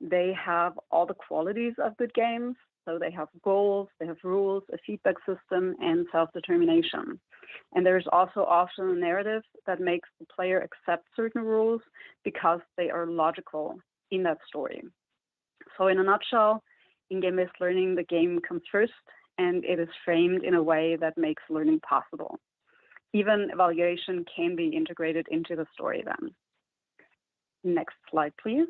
J: they have all the qualities of good games. So they have goals, they have rules, a feedback system, and self-determination. And there's also often a narrative that makes the player accept certain rules because they are logical in that story. So in a nutshell, in game-based learning, the game comes first, and it is framed in a way that makes learning possible. Even evaluation can be integrated into the story then. Next slide, please.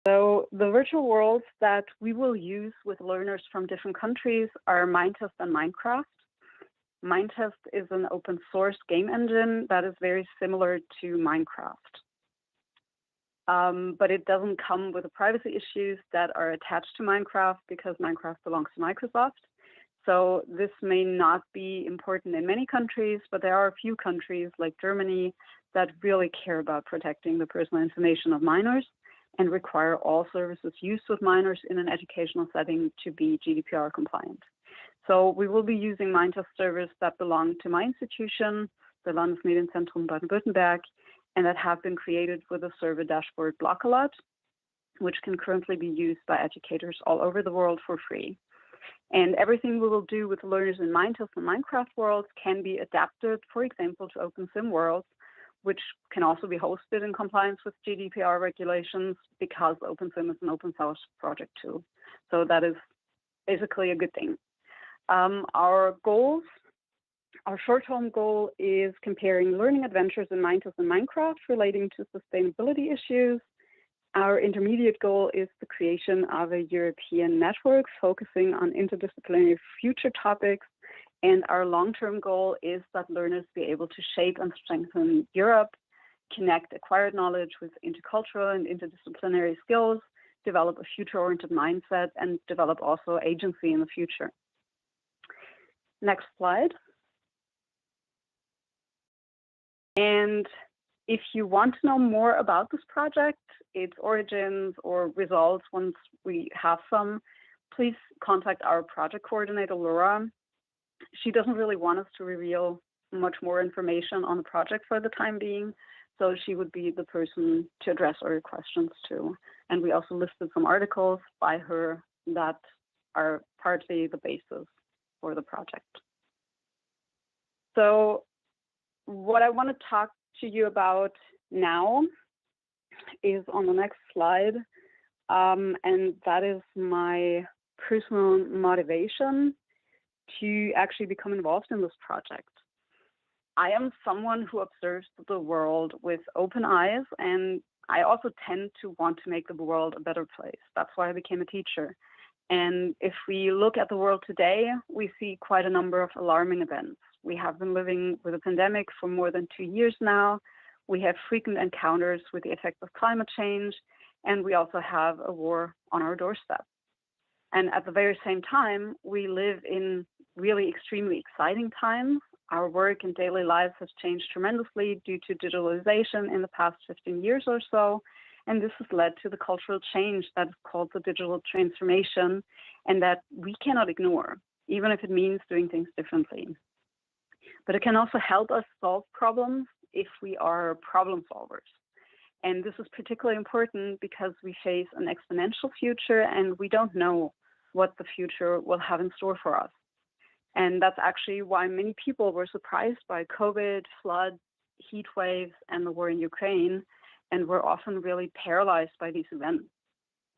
J: So the virtual worlds that we will use with learners from different countries are Mindtest and Minecraft. Mindtest is an open source game engine that is very similar to Minecraft. But it doesn't come with the privacy issues that are attached to Minecraft because Minecraft belongs to Microsoft. So this may not be important in many countries, but there are a few countries like Germany that really care about protecting the personal information of minors. and require all services used with minors in an educational setting to be GDPR compliant. So we will be using Mindtest servers that belong to my institution, the Landesmedienzentrum Baden-Württemberg, and that have been created with the server dashboard Blockalot, which can currently be used by educators all over the world for free. And everything we will do with learners in Mindtest and Minecraft worlds can be adapted, for example, to OpenSim worlds, which can also be hosted in compliance with GDPR regulations because OpenSim is an open source project too. So that is basically a good thing. Our goals, our short-term goal is comparing learning adventures in Mindtest and Minecraft relating to sustainability issues. Our intermediate goal is the creation of a European network focusing on interdisciplinary future topics. And our long-term goal is that learners be able to shape and strengthen Europe, connect acquired knowledge with intercultural and interdisciplinary skills, develop a future-oriented mindset, and develop also agency in the future. Next slide. And if you want to know more about this project, its origins or results once we have some, please contact our project coordinator, Laura. She doesn't really want us to reveal much more information on the project for the time being, so she would be the person to address all your questions too. And we also listed some articles by her that are partly the basis for the project. So what I want to talk to you about now is on the next slide, and that is my personal motivation to actually become involved in this project. I am someone who observes the world with open eyes, and I also tend to want to make the world a better place. That's why I became a teacher. And if we look at the world today, we see quite a number of alarming events. We have been living with a pandemic for more than 2 years now. We have frequent encounters with the effects of climate change, and we also have a war on our doorstep. And at the very same time, we live in really extremely exciting times. Our work and daily lives has changed tremendously due to digitalization in the past 15 years or so. And this has led to the cultural change that is called the digital transformation, and that we cannot ignore, even if it means doing things differently. But it can also help us solve problems if we are problem solvers. And this is particularly important because we face an exponential future and we don't know what the future will have in store for us. And that's actually why many people were surprised by COVID, floods, heat waves, and the war in Ukraine, and were often really paralyzed by these events.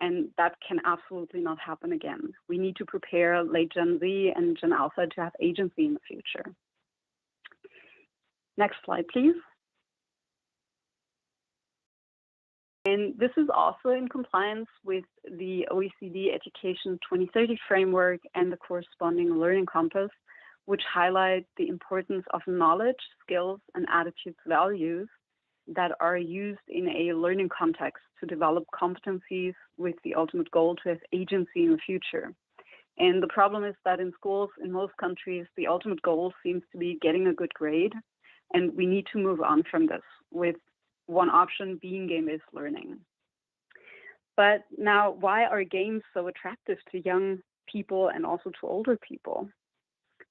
J: And that can absolutely not happen again. We need to prepare late Gen Z and Gen Alpha to have agency in the future. Next slide, please. And this is also in compliance with the OECD Education 2030 framework and the corresponding learning compass, which highlight the importance of knowledge, skills, and attitudes, values that are used in a learning context to develop competencies with the ultimate goal to have agency in the future. And the problem is that in schools in most countries, the ultimate goal seems to be getting a good grade. And we need to move on from this, with one option being game-based learning. But now, why are games so attractive to young people and also to older people?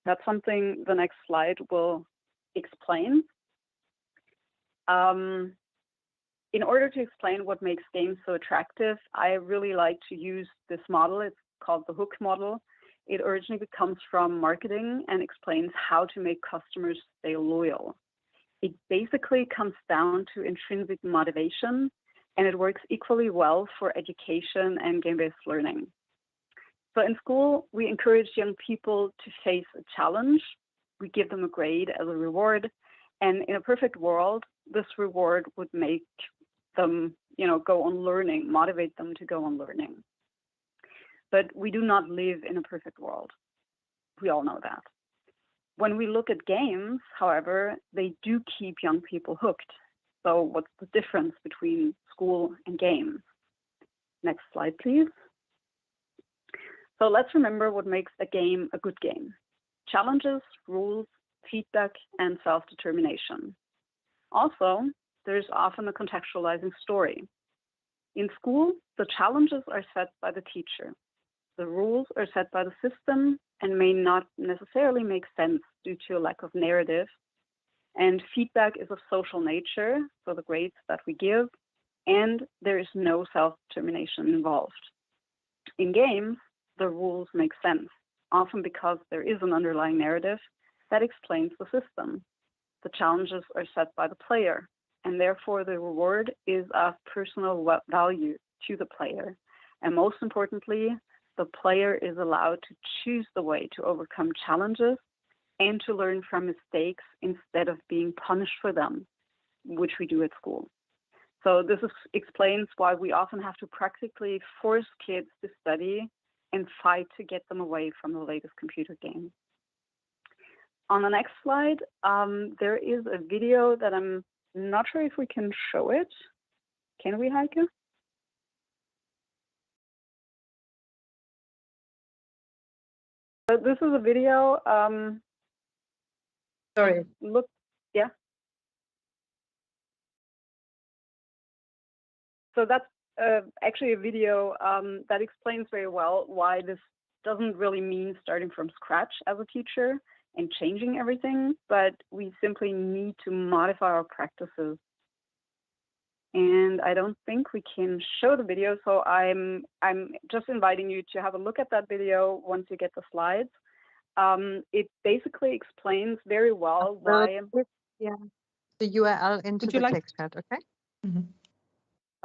J: That's something the next slide will explain. In order to explain what makes games so attractive, I really like to use this model. It's called the hook model. It originally comes from marketing and explains how to make customers stay loyal. It basically comes down to intrinsic motivation, and it works equally well for education and game-based learning. So in school, we encourage young people to face a challenge. We give them a grade as a reward. And in a perfect world, this reward would make them, go on learning, motivate them to go on learning. But we do not live in a perfect world. We all know that. When we look at games, however, they do keep young people hooked. So what's the difference between school and games? Next slide, please. So let's remember what makes a game a good game. Challenges, rules, feedback, and self-determination. Also, there's often a contextualizing story. In school, the challenges are set by the teacher. The rules are set by the system and may not necessarily make sense due to a lack of narrative. And feedback is of social nature, so the grades that we give, and there is no self-determination involved. In games, the rules make sense, often because there is an underlying narrative that explains the system. The challenges are set by the player, and therefore the reward is of personal value to the player. And most importantly, the player is allowed to choose the way to overcome challenges and to learn from mistakes instead of being punished for them, which we do at school. So this explains why we often have to practically force kids to study and fight to get them away from the latest computer game. On the next slide, there is a video that I'm not sure if we can show it. Can we, Heike? So this is a video.
I: Sorry.
J: Look, yeah. So that's actually a video that explains very well why this doesn't really mean starting from scratch as a teacher and changing everything, but we simply need to modify our practices. And I don't think we can show the video, so I'm just inviting you to have a look at that video once you get the slides. It basically explains very well why.
I: Yeah, the URL into the
H: like
I: text chat, okay?
H: Mm-hmm.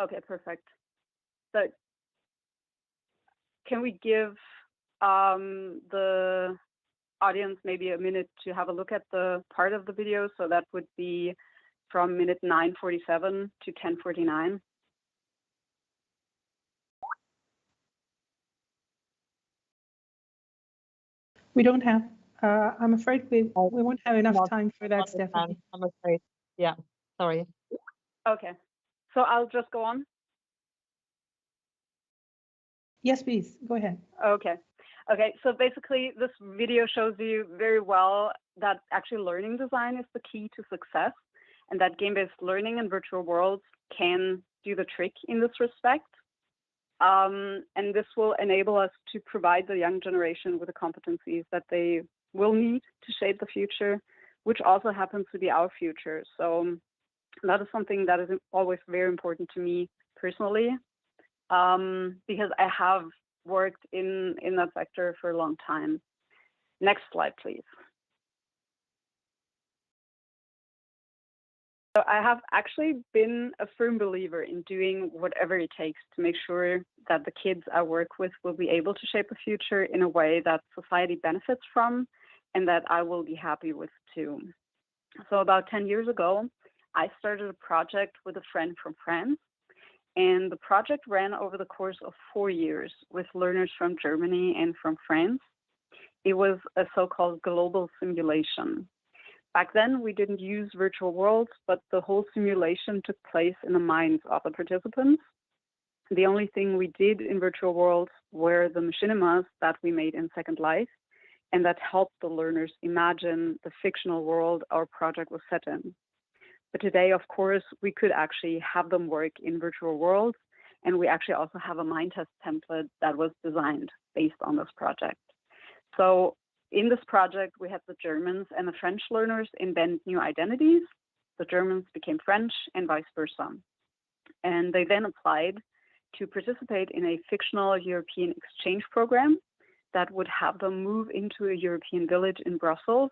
J: Okay, perfect. So can we give the audience maybe a minute to have a look at the part of the video? So that would be from minute 9:47 to 10:49.
H: We don't have, I'm afraid we won't have enough time for that, Stephanie.
I: I'm afraid. Yeah, sorry.
J: Okay, so I'll just go on.
H: Yes, please, go ahead.
J: Okay. Okay, so basically this video shows you very well that actually learning design is the key to success, and that game-based learning and virtual worlds can do the trick in this respect. And this will enable us to provide the young generation with the competencies that they will need to shape the future, which also happens to be our future. So that is something that is always very important to me personally, because I have worked in that sector for a long time. Next slide, please. So I have actually been a firm believer in doing whatever it takes to make sure that the kids I work with will be able to shape a future in a way that society benefits from and that I will be happy with too. So about 10 years ago, I started a project with a friend from France, and the project ran over the course of 4 years with learners from Germany and from France. It was a so-called global simulation. Back then, we didn't use virtual worlds, but the whole simulation took place in the minds of the participants. The only thing we did in virtual worlds were the machinimas that we made in Second Life, and that helped the learners imagine the fictional world our project was set in. But today, of course, we could actually have them work in virtual worlds, and we actually also have a mind test template that was designed based on this project. So in this project, we had the Germans and the French learners invent new identities. The Germans became French and vice versa. And they then applied to participate in a fictional European exchange program that would have them move into a European village in Brussels,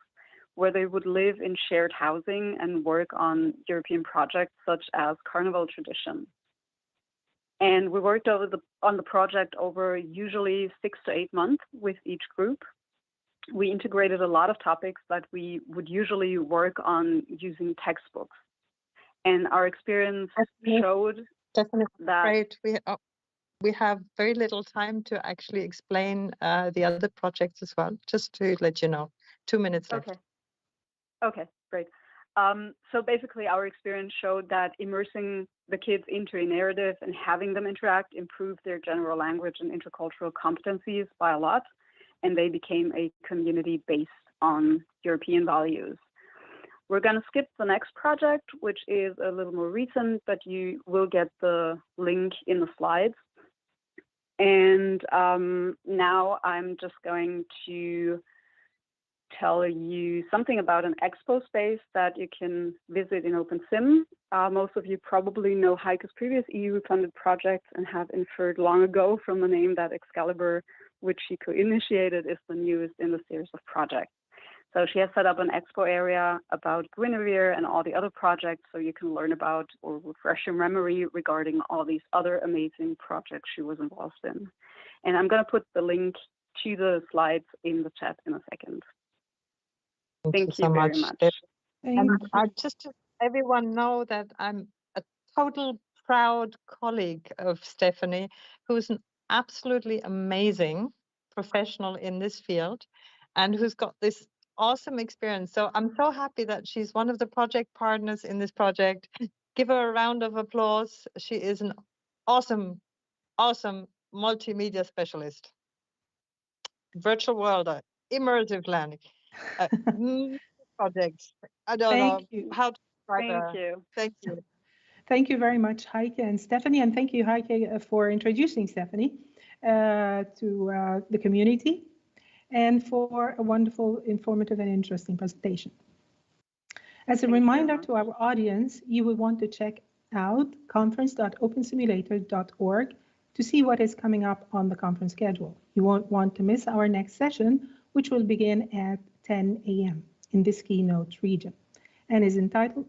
J: where they would live in shared housing and work on European projects such as Carnival tradition. And we worked on the project over usually 6 to 8 months with each group. We integrated a lot of topics that we would usually work on using textbooks. And our experience showed that
I: we have very little time to actually explain the other projects as well, just to let you know. 2 minutes left.
J: Okay, great. So basically our experience showed that immersing the kids into a narrative and having them interact improved their general language and intercultural competencies by a lot, and they became a community based on European values. We're going to skip the next project, which is a little more recent, but you will get the link in the slides. And now I'm just going to tell you something about an expo space that you can visit in OpenSim. Most of you probably know Heike's previous EU-funded projects and have inferred long ago from the name that Excalibur, which she co-initiated, is the newest in the series of projects. So she has set up an expo area about Guinevere and all the other projects, so you can learn about or refresh your memory regarding all these other amazing projects she was involved in. And I'm going to put the link to the slides in the chat in a second. Thank you
I: so
J: very
I: much.
J: much.
H: Thank you.
I: I just to everyone know that I'm a total proud colleague of Stephanie, who's an absolutely amazing professional in this field and who's got this awesome experience. So I'm so happy that she's one of the project partners in this project. Give her a round of applause. She is an awesome, awesome multimedia specialist. Virtual world, immersive learning. Projects. I don't know how to describe
J: Thank you.
I: Thank you.
H: Thank you very much, Heike and Stephanie, and thank you, Heike, for introducing Stephanie to the community and for a wonderful, informative, and interesting presentation. As a reminder to our audience, you will want to check out conference.opensimulator.org to see what is coming up on the conference schedule. You won't want to miss our next session, which will begin at 10 a.m. in this keynote region and is entitled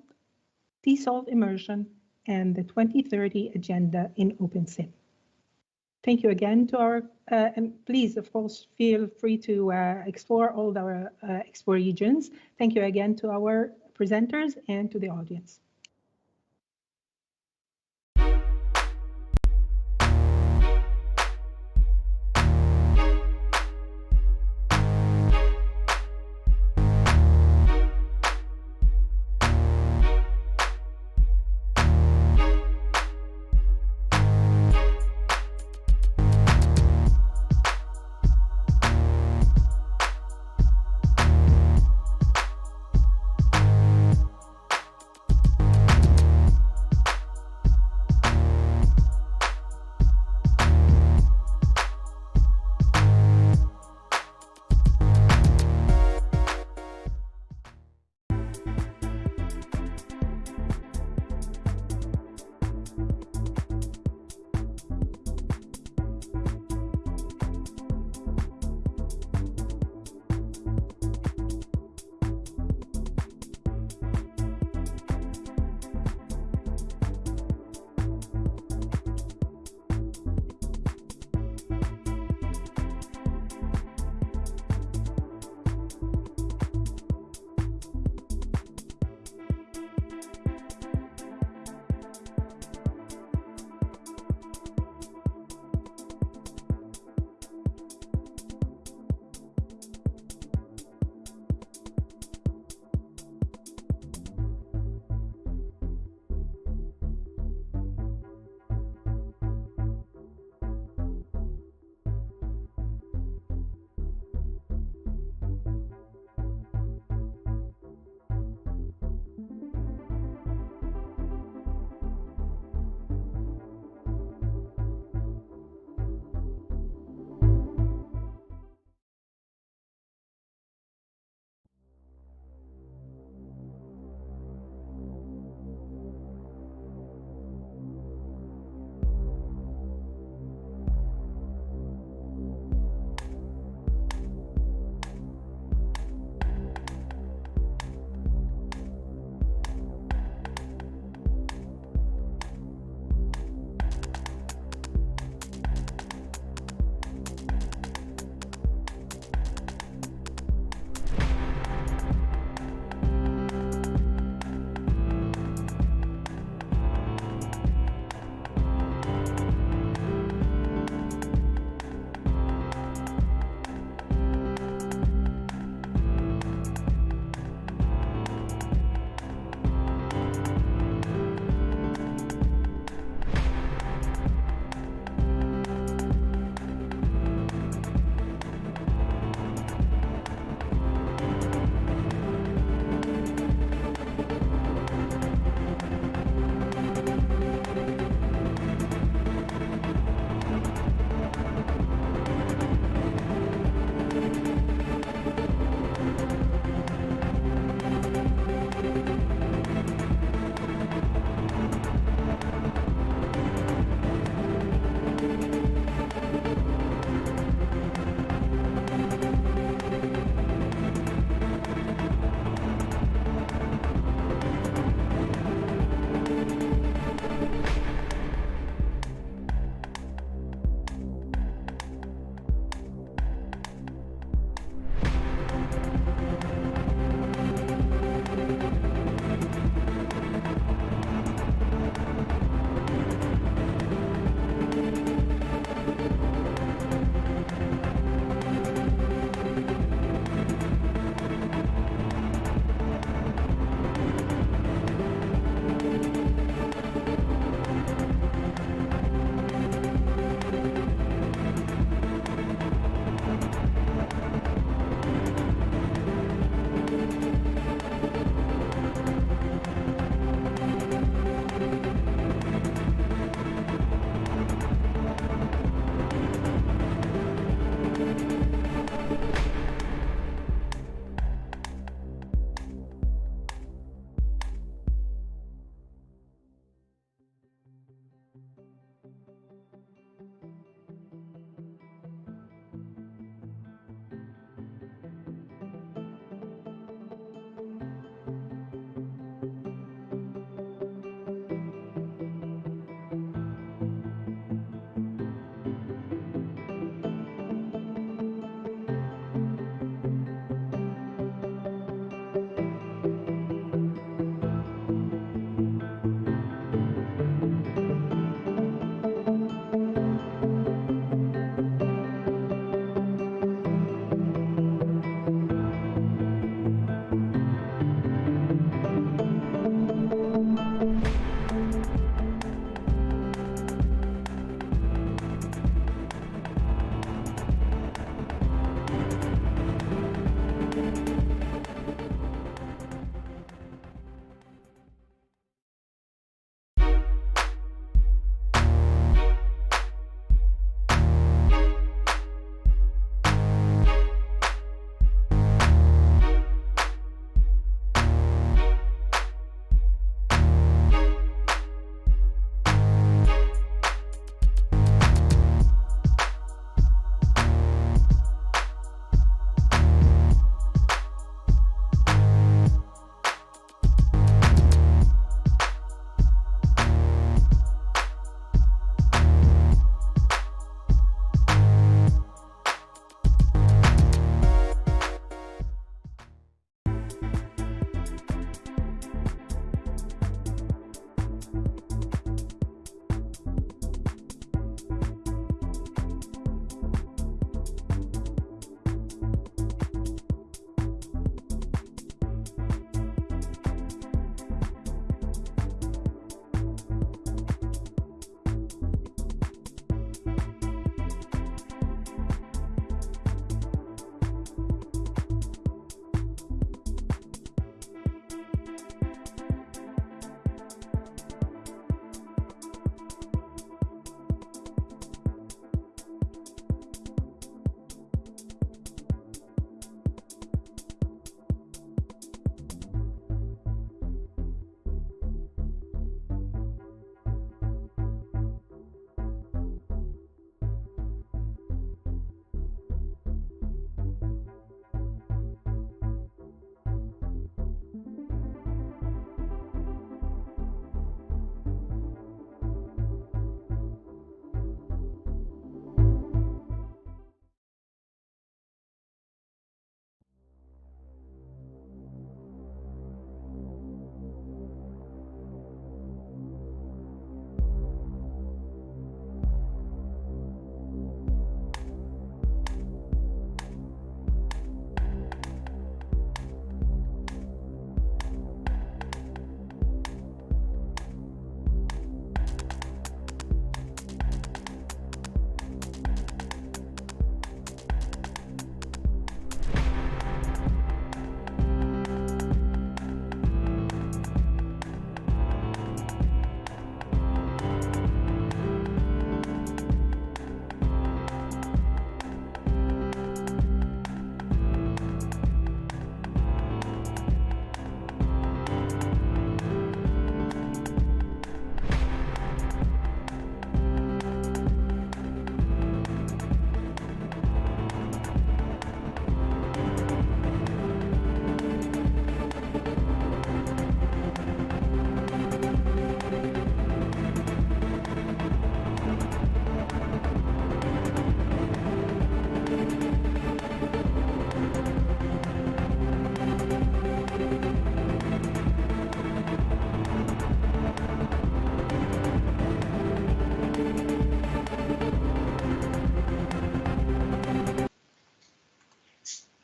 H: T-Solve Immersion and the 2030 Agenda in OpenSim. Thank you again to our, and please, of course, feel free to explore all our expo regions. Thank you again to our presenters and to the audience.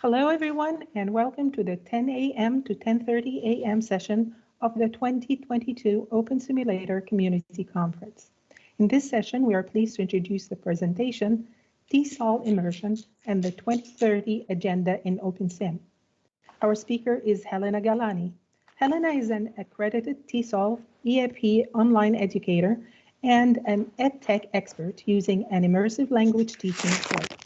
H: Hello, everyone, and welcome to the 10 a.m. to 10:30 a.m. session of the 2022 Open Simulator Community Conference. In this session, we are pleased to introduce the presentation, TESOL Immersion and the 2030 Agenda in OpenSim. Our speaker is Helena Galani. Helena is an accredited TESOL EAP online educator and an EdTech expert using an immersive language teaching approach.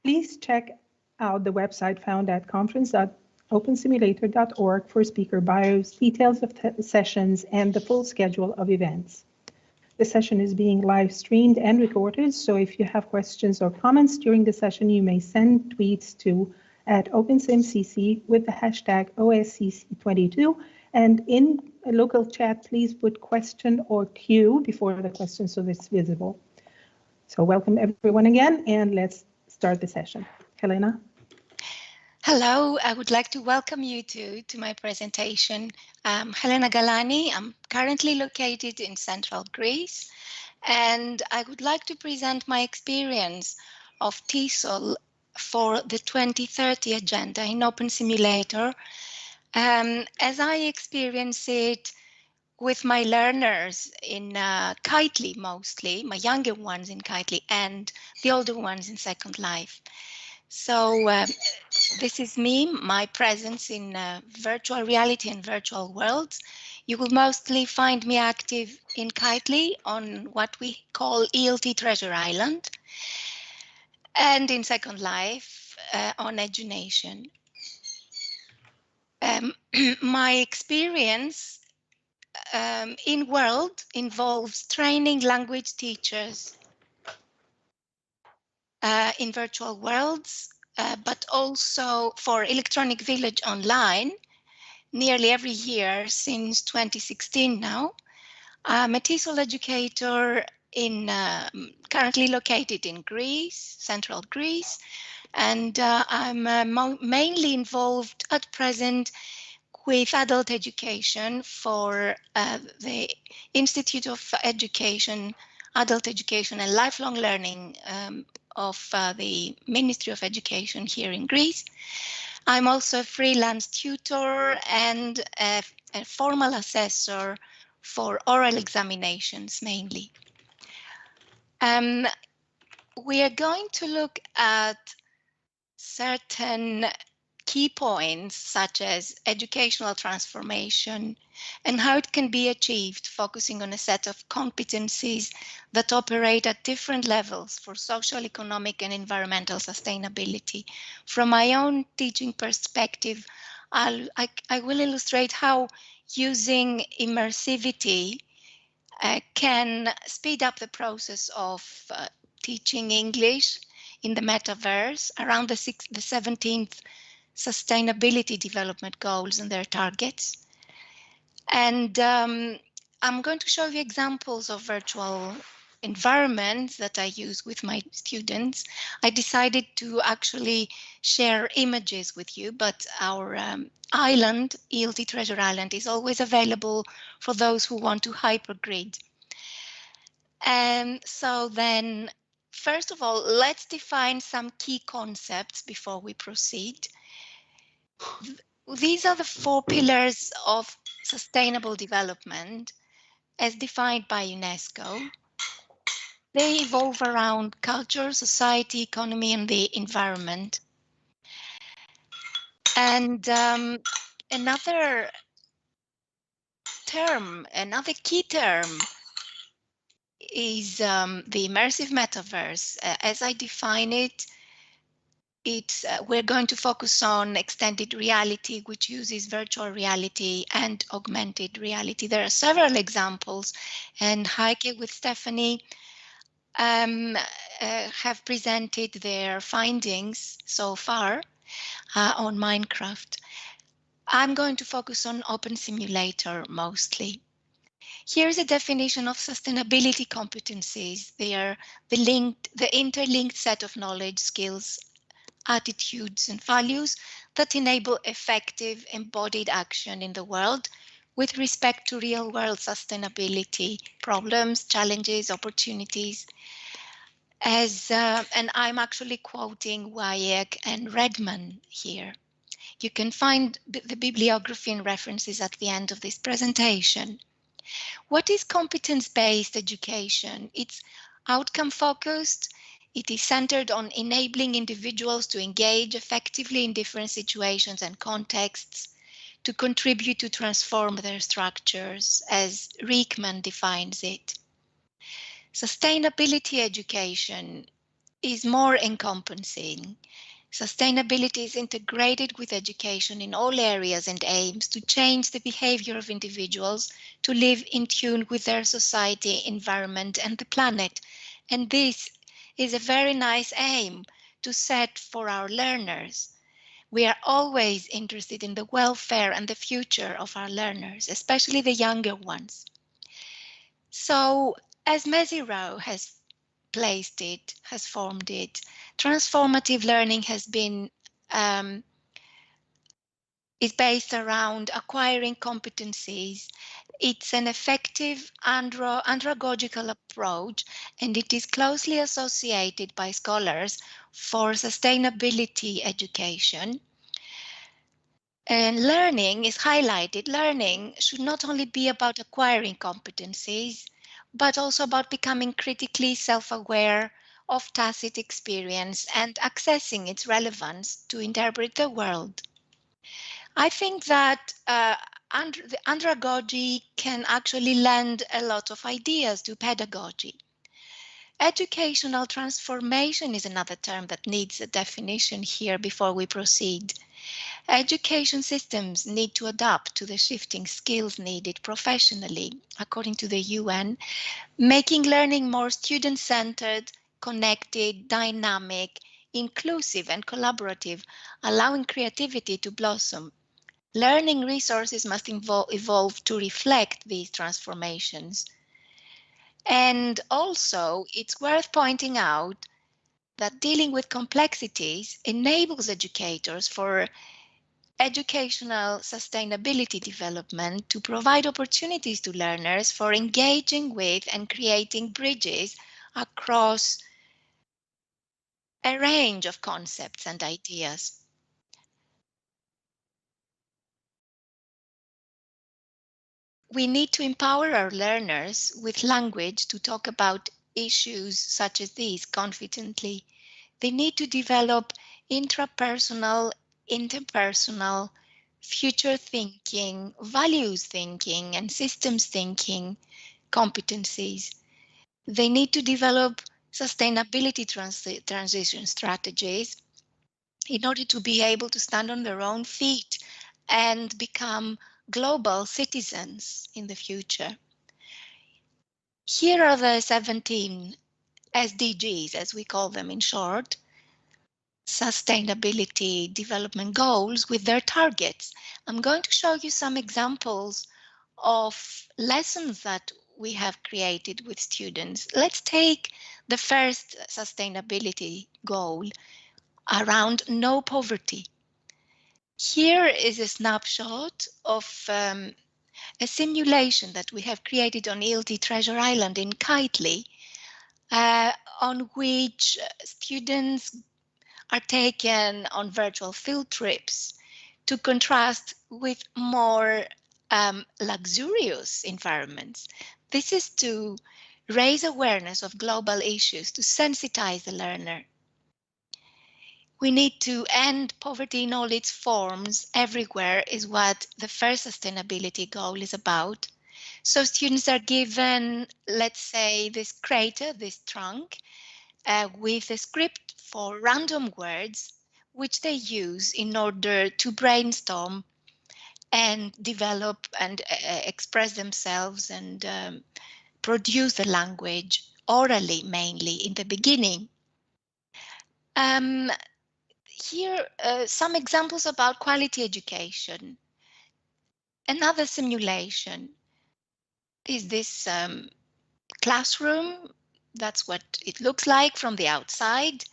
H: Please check out the website found at conference.opensimulator.org for speaker bios, details of sessions, and the full schedule of events. The session is being live streamed and recorded, so if you have questions or comments during the session, you may send tweets to @OpenSimCC with the hashtag OSCC22, and in a local chat, please put question or Q before the question so it's visible. So welcome everyone again, and let's start the session. Helena?
K: Hello, I would like to welcome you to my presentation. I'm Helena Galani. I'm currently located in central Greece, and I would like to present my experience of TESOL for the 2030 agenda in Open Simulator, as I experience it with my learners in Kitely mostly, my younger ones in Kitely and the older ones in Second Life. So this is me, my presence in virtual reality and virtual worlds. You will mostly find me active in Kitely on what we call ELT Treasure Island, and in Second Life on Edunation. My experience in world involves training language teachers in virtual worlds, but also for Electronic Village Online, nearly every year since 2016 now. I'm a TESOL educator currently located in Greece, central Greece, and I'm mainly involved at present with adult education for the Institute of Education, Adult Education and Lifelong Learning of the Ministry of Education here in Greece. I'm also a freelance tutor and a formal assessor for oral examinations mainly. We are going to look at certain key points such as educational transformation and how it can be achieved, focusing on a set of competencies that operate at different levels for social, economic, and environmental sustainability. From my own teaching perspective, I will illustrate how using immersivity can speed up the process of teaching English in the metaverse around the 17th Sustainability Development Goals and their targets. And I'm going to show you examples of virtual environments that I use with my students. I decided to actually share images with you, but our island, ELT Treasure Island, is always available for those who want to hypergrid. And so then, first of all, let's define some key concepts before we proceed. These are the 4 pillars of sustainable development as defined by UNESCO. They evolve around culture, society, economy, and the environment. And another key term is the immersive metaverse. As I define it, we're going to focus on extended reality, which uses virtual reality and augmented reality. There are several examples, and Heike with Stephanie have presented their findings so far on Minecraft. I'm going to focus on Open Simulator mostly. Here's a definition of sustainability competencies. They are the interlinked set of knowledge, skills, attitudes and values that enable effective embodied action in the world with respect to real-world sustainability problems, challenges, opportunities. And I'm actually quoting Hayek and Redman here. You can find the bibliography and references at the end of this presentation. What is competence-based education? It's outcome-focused. It is centered on enabling individuals to engage effectively in different situations and contexts, to contribute to transform their structures, as Riekman defines it. Sustainability education is more encompassing. Sustainability is integrated with education in all areas and aims to change the behavior of individuals to live in tune with their society, environment, and the planet. And this is a very nice aim to set for our learners. We are always interested in the welfare and the future of our learners, especially the younger ones. So, as Mezirow has placed it, has formed it, transformative learning is based around acquiring competencies. It's an effective andragogical approach, and it is closely associated by scholars for sustainability education. And learning is highlighted. Learning should not only be about acquiring competencies, but also about becoming critically self-aware of tacit experience and accessing its relevance to interpret the world. I think that the andragogy can actually lend a lot of ideas to pedagogy. Educational transformation is another term that needs a definition here before we proceed. Education systems need to adapt to the shifting skills needed professionally, according to the UN, making learning more student-centered, connected, dynamic, inclusive, and collaborative, allowing creativity to blossom. Learning resources must evolve to reflect these transformations. And also, it's worth pointing out that dealing with complexities enables educators for educational sustainability development to provide opportunities to learners for engaging with and creating bridges across a range of concepts and ideas. We need to empower our learners with language to talk about issues such as these confidently. They need to develop intrapersonal, interpersonal, future thinking, values thinking, and systems thinking competencies. They need to develop sustainability transition strategies in order to be able to stand on their own feet and become global citizens in the future. Here are the 17 SDGs, as we call them in short, sustainability development goals with their targets. I'm going to show you some examples of lessons that we have created with students. Let's take the first sustainability goal around no poverty. Here is a snapshot of a simulation that we have created on ELT Treasure Island in Kitely, on which students are taken on virtual field trips to contrast with more luxurious environments. This is to raise awareness of global issues, to sensitize the learner. We need to end poverty in all its forms everywhere is what the first sustainability goal is about. So students are given, let's say, this crater, this trunk, with a script for random words, which they use in order to brainstorm and develop and express themselves and produce the language orally, mainly in the beginning. Here, some examples about quality education. Another simulation is this classroom. That's what it looks like from the outside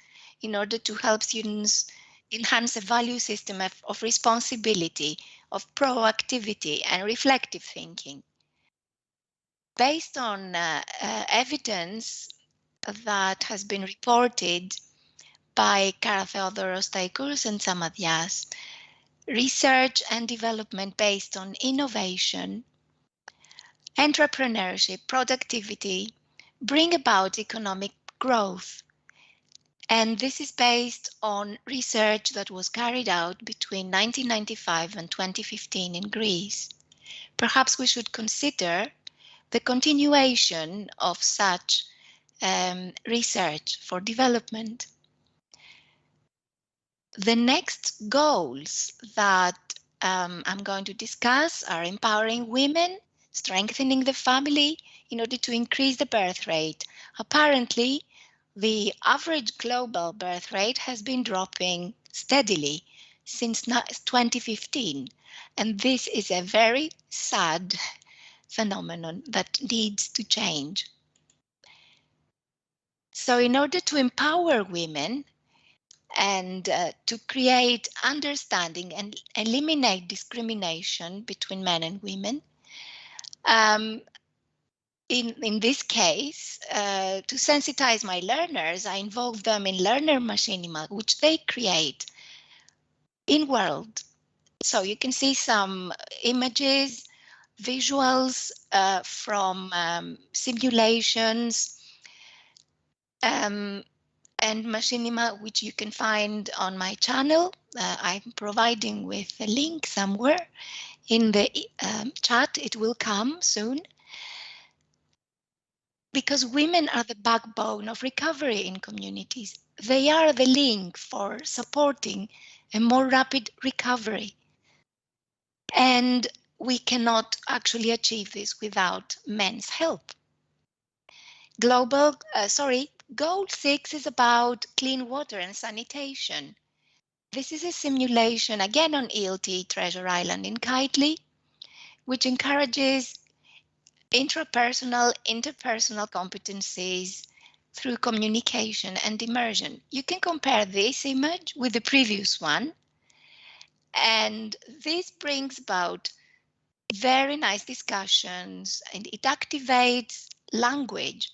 K: in order to help students enhance a value system of responsibility, of proactivity and reflective thinking. Based on evidence, that has been reported by Kara Theodoros Taikouros and Samad Yas. Research and development based on innovation, entrepreneurship, productivity bring about economic growth. And this is based on research that was carried out between 1995 and 2015 in Greece. Perhaps we should consider the continuation of such research for development. The next goals that I'm going to discuss are empowering women, strengthening the family in order to increase the birth rate. Apparently, the average global birth rate has been dropping steadily since 2015, and this is a very sad phenomenon that needs to change. So in order to empower women and to create understanding and eliminate discrimination between men and women, in this case, to sensitize my learners, I involve them in learner machinima, which they create in world. So you can see some images, visuals from simulations, and machinima, which you can find on my channel. I'm providing with a link somewhere in the chat. It will come soon. Because women are the backbone of recovery in communities. They are the link for supporting a more rapid recovery. And we cannot actually achieve this without men's help. Goal 6 is about clean water and sanitation. This is a simulation, again on ELT Treasure Island in Kitely, which encourages interpersonal competencies through communication and immersion. You can compare this image with the previous one, and this brings about very nice discussions, and it activates language,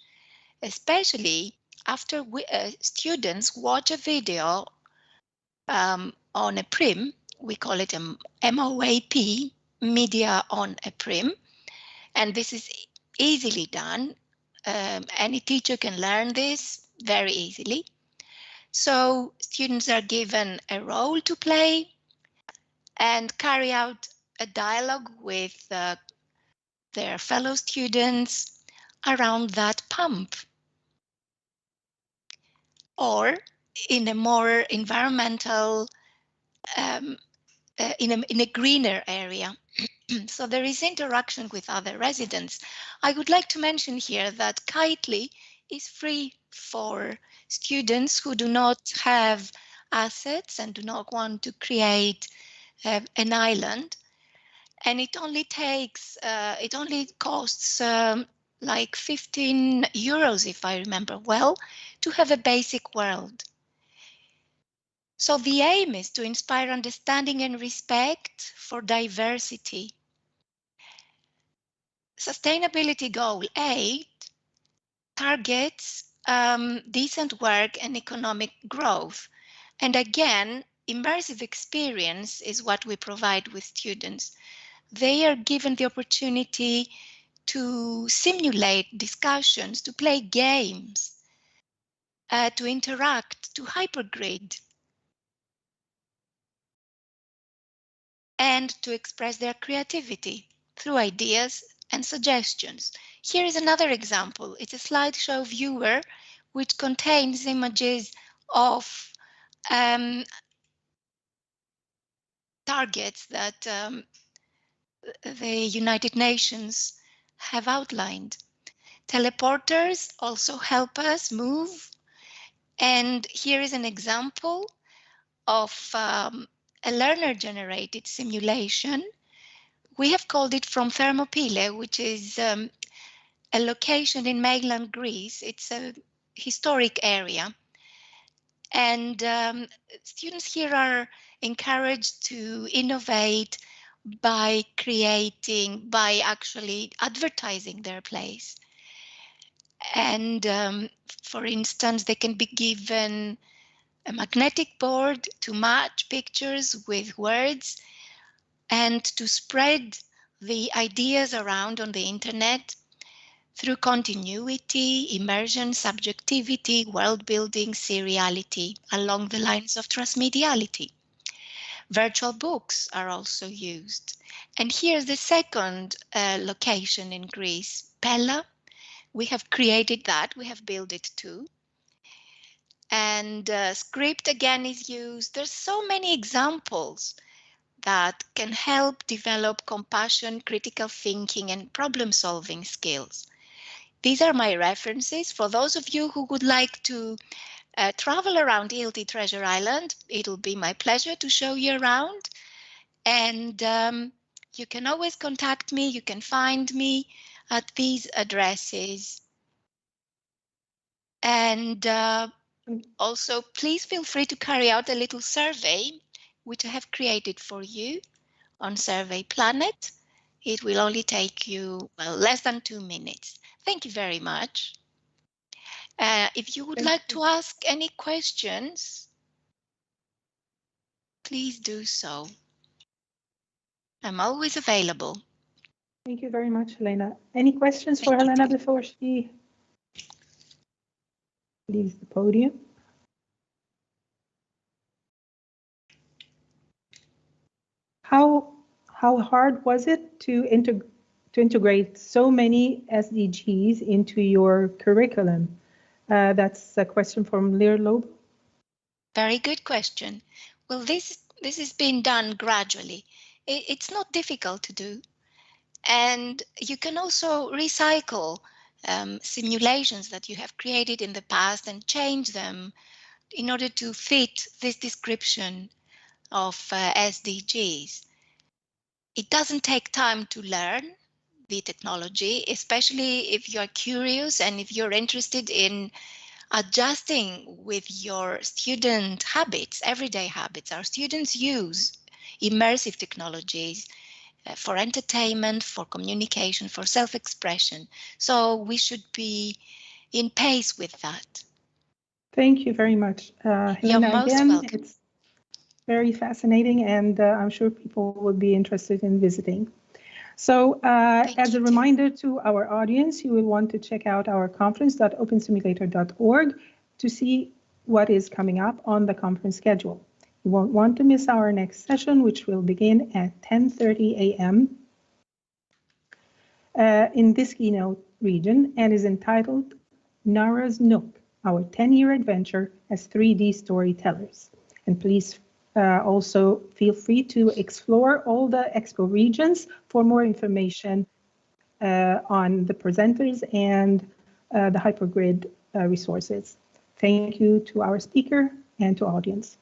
K: especially after students watch a video on a PRIM. We call it a MOAP, Media on a PRIM, and this is easily done. Any teacher can learn this very easily. So students are given a role to play and carry out a dialogue with their fellow students around that pump. Or in a more environmental, in a greener area. So there is interaction with other residents. I would like to mention here that Kitely is free for students who do not have assets and do not want to create an island. And it only costs like 15 euros, if I remember well, to have a basic world. So the aim is to inspire understanding and respect for diversity. Sustainability Goal 8 targets decent work and economic growth. And again, immersive experience is what we provide with students. They are given the opportunity to simulate discussions, to play games, to interact, to hypergrid, and to express their creativity through ideas and suggestions. Here is another example. It's a slideshow viewer which contains images of targets that the United Nations have outlined. Teleporters also help us move. And here is an example of a learner-generated simulation. We have called it From Thermopylae, which is a location in mainland Greece. It's a historic area. And students here are encouraged to innovate by actually advertising their place. And for instance, they can be given a magnetic board to match pictures with words and to spread the ideas around on the internet through continuity, immersion, subjectivity, world building, seriality, along the lines of transmediality. Virtual books are also used. And here's the second location in Greece, Pella. We have created that, we have built it too. And script again is used. There's so many examples that can help develop compassion, critical thinking, and problem-solving skills. These are my references. For those of you who would like to travel around ELT Treasure Island, it'll be my pleasure to show you around. And you can always contact me. You can find me at these addresses. And also, please feel free to carry out a little survey, which I have created for you on Survey Planet. It will only take you, well, less than 2 minutes. Thank you very much. If you would like to ask any questions, please do so. I'm always available.
H: Thank you very much, Helena. Any questions for Helena before she leaves the podium? How hard was it to integrate so many SDGs into your curriculum? That's a question from Lear Loeb.
K: Very good question. Well, this has been done gradually. It's not difficult to do. And you can also recycle simulations that you have created in the past and change them in order to fit this description of SDGs. It doesn't take time to learn the technology, especially if you're curious and if you're interested in adjusting with your student habits, everyday habits. Our students use immersive technologies for entertainment, for communication, for self-expression. So we should be in pace with that.
H: Thank you very much,
K: You're
H: Helena.
K: most
H: Again,
K: welcome.
H: it's very fascinating, and I'm sure people would be interested in visiting. So as a reminder to our audience, you will want to check out our conference.opensimulator.org to see what is coming up on the conference schedule. You won't want to miss our next session, which will begin at 10:30 a.m. In this keynote region and is entitled Nara's Nook, our 10-year adventure as 3D storytellers. And please also feel free to explore all the expo regions for more information on the presenters and the hypergrid resources. Thank you to our speaker and to audience.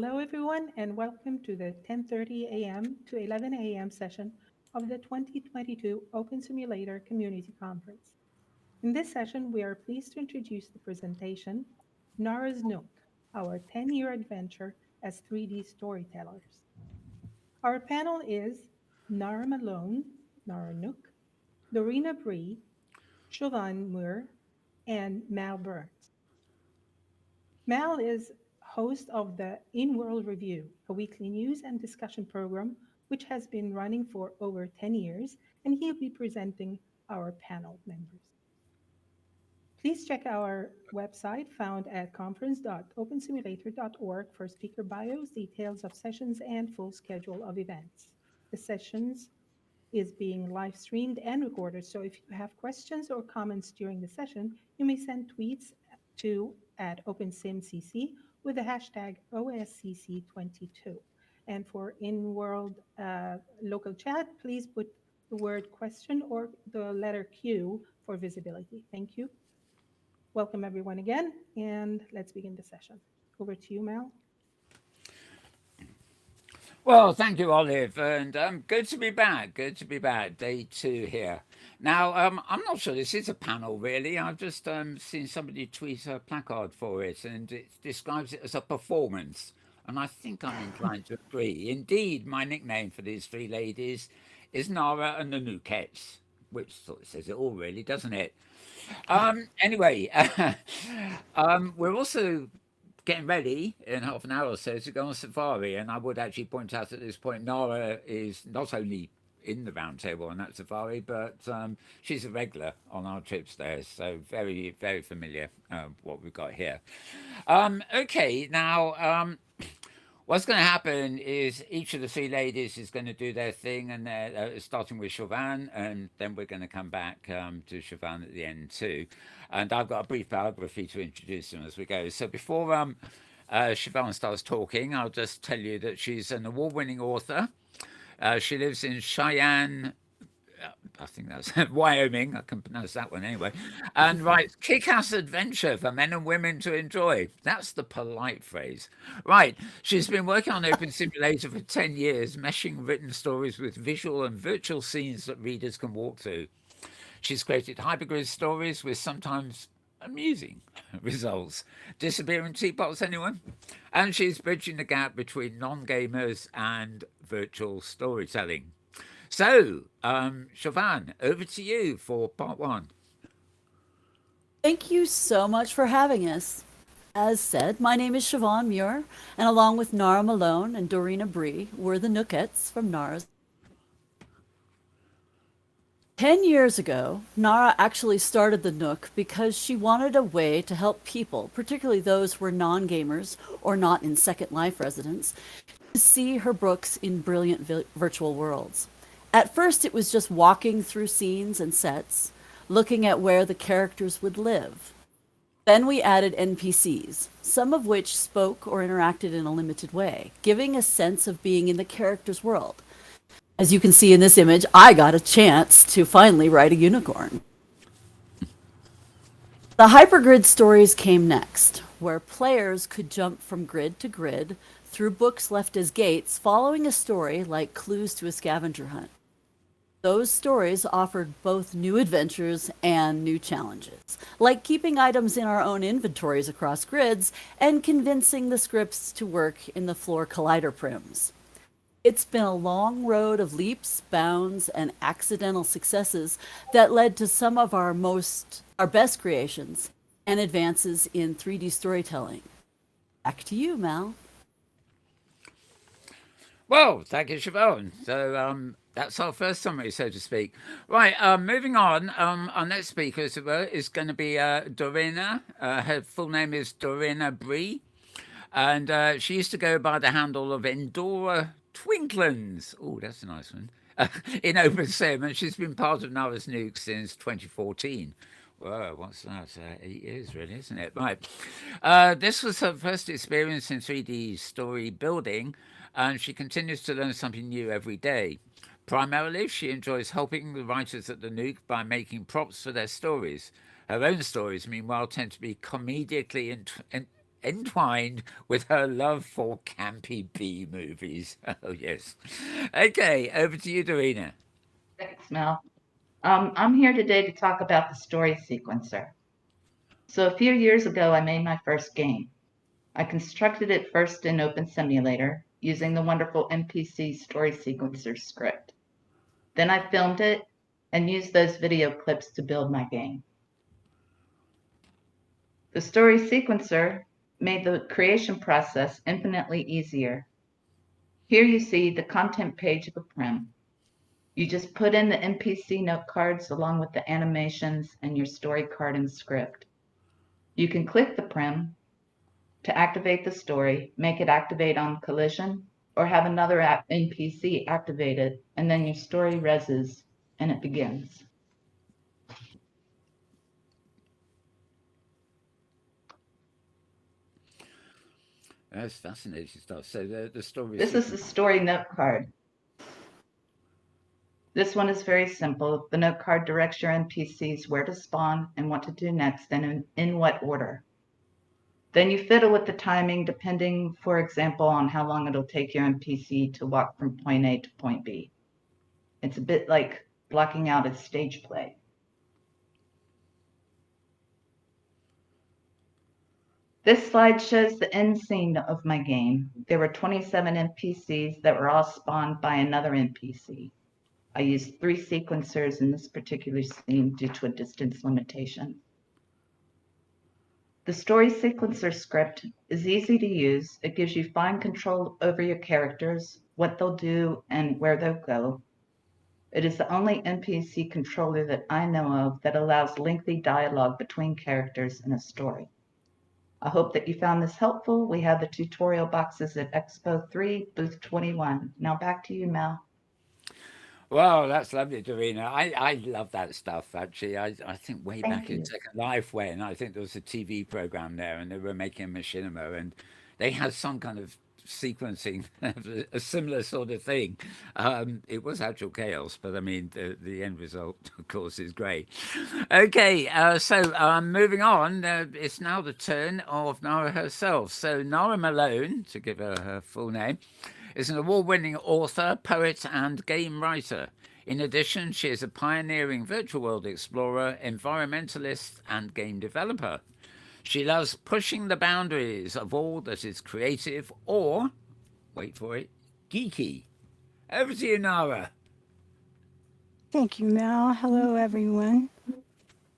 H: Hello, everyone, and welcome to the 10:30 a.m. to 11 a.m. session of the 2022 Open Simulator Community Conference. In this session, we are pleased to introduce the presentation, Nara's Nook, our 10-year adventure as 3D storytellers. Our panel is Nara Malone, Nara Nook, Dorina Bree, Siobhan Moore, and Mal Burns. Mal is host of the In-World Review, a weekly news and discussion program which has been running for over 10 years, and he'll be presenting our panel members. Please check our website found at conference.opensimulator.org for speaker bios, details of sessions, and full schedule of events. The sessions is being live streamed and recorded, so if you have questions or comments during the session, you may send tweets to @OpenSimCC with the hashtag OSCC22. And for in-world local chat, please put the word question or the letter Q for visibility. Thank you. Welcome everyone again, and let's begin the session. Over to you, Mal.
L: Well, thank you, Olive, and good to be back. Good to be back. Day 2 here. Now, I'm not sure this is a panel, really. I've just seen somebody tweet a placard for it, and it describes it as a performance. And I think I'm inclined to agree. Indeed, my nickname for these 3 ladies is Nara and the Nukettes, which sort of says it all, really, doesn't it? Anyway, we're also getting ready in half an hour or so to go on safari, and I would actually point out at this point Nara is not only in the round table on that safari, but she's a regular on our trips there, so very, very familiar what we've got here. Okay, now what's going to happen is each of the 3 ladies is going to do their thing, and starting with Siobhan, and then we're going to come back to Siobhan at the end too. And I've got a brief biography to introduce them as we go. So before Siobhan starts talking, I'll just tell you that she's an award-winning author. She lives in Cheyenne, I think that's Wyoming, I can pronounce that one anyway, and writes kick-ass adventure for men and women to enjoy. That's the polite phrase. Right, she's been working on Open Simulator for 10 years, meshing written stories with visual and virtual scenes that readers can walk through. She's created hypergrid stories with sometimes amusing results. Disappearing teapots, anyone? And she's bridging the gap between non-gamers and virtual storytelling. So, Siobhan, over to you for part 1.
M: Thank you so much for having us. As said, my name is Siobhan Muir, and along with Nara Malone and Dorina Bree, we're the Nookettes from Nara's. 10 years ago, Nara actually started the Nook because she wanted a way to help people, particularly those who were non-gamers or not in Second Life residents, to see her books in brilliant virtual worlds. At first, it was just walking through scenes and sets, looking at where the characters would live. Then we added NPCs, some of which spoke or interacted in a limited way, giving a sense of being in the character's world. As you can see in this image, I got a chance to finally ride a unicorn. The hypergrid stories came next, where players could jump from grid to grid through books left as gates, following a story like clues to a scavenger hunt. Those stories offered both new adventures and new challenges, like keeping items in our own inventories across grids and convincing the scripts to work in the floor collider prims. It's been a long road of leaps, bounds, and accidental successes that led to some of our best creations and advances in 3D storytelling. Back to you, Mal.
L: Well, thank you, Siobhan. So that's our first summary, so to speak. Right, moving on. Our next speaker is going to be Dorina. Her full name is Dorina Bree, and she used to go by the handle of Endora Twinklands. Oh, that's a nice one. In OpenSim, and she's been part of Nara's Nuke since 2014. Whoa, what's that? 8 years, really, isn't it? Right. This was her first experience in 3D story building, and she continues to learn something new every day. Primarily, she enjoys helping the writers at the Nuke by making props for their stories. Her own stories, meanwhile, tend to be comedically entwined with her love for campy B movies. Oh, yes. Okay, over to you, Dorina.
N: Thanks, Mel. I'm here today to talk about the story sequencer. So a few years ago, I made my first game. I constructed it first in Open Simulator using the wonderful NPC story sequencer script. Then I filmed it and used those video clips to build my game. The story sequencer made the creation process infinitely easier. Here you see the content page of a prim. You just put in the NPC note cards along with the animations and your story card and script. You can click the prim to activate the story, make it activate on collision, or have another NPC activate it, and then your story reses and it begins.
L: That's fascinating stuff. So the story.
N: This is the story note card. This one is very simple. The note card directs your NPCs where to spawn and what to do next and in what order. Then you fiddle with the timing depending, for example, on how long it'll take your NPC to walk from point A to point B. It's a bit like blocking out a stage play. This slide shows the end scene of my game. There were 27 NPCs that were all spawned by another NPC. I used 3 sequencers in this particular scene due to a distance limitation. The story sequencer script is easy to use. It gives you fine control over your characters, what they'll do, and where they'll go. It is the only NPC controller that I know of that allows lengthy dialogue between characters in a story. I hope that you found this helpful. We have the tutorial boxes at Expo 3, booth 21. Now back to you, Mel.
L: Wow, that's lovely, Dorina. I love that stuff, actually. I think way
N: Thank
L: back in
N: you.
L: Second Life when I think there was a TV program there and they were making a machinima and they had some kind of sequencing, a similar sort of thing. It was actual chaos, but I mean, the end result, of course, is great. Okay, so moving on, it's now the turn of Nara herself. So Nara Malone, to give her her full name, is an award-winning author, poet, and game writer. In addition, she is a pioneering virtual world explorer, environmentalist, and game developer. She loves pushing the boundaries of all that is creative or, wait for it, geeky. Over to you, Nara.
O: Thank you, Mel. Hello, everyone.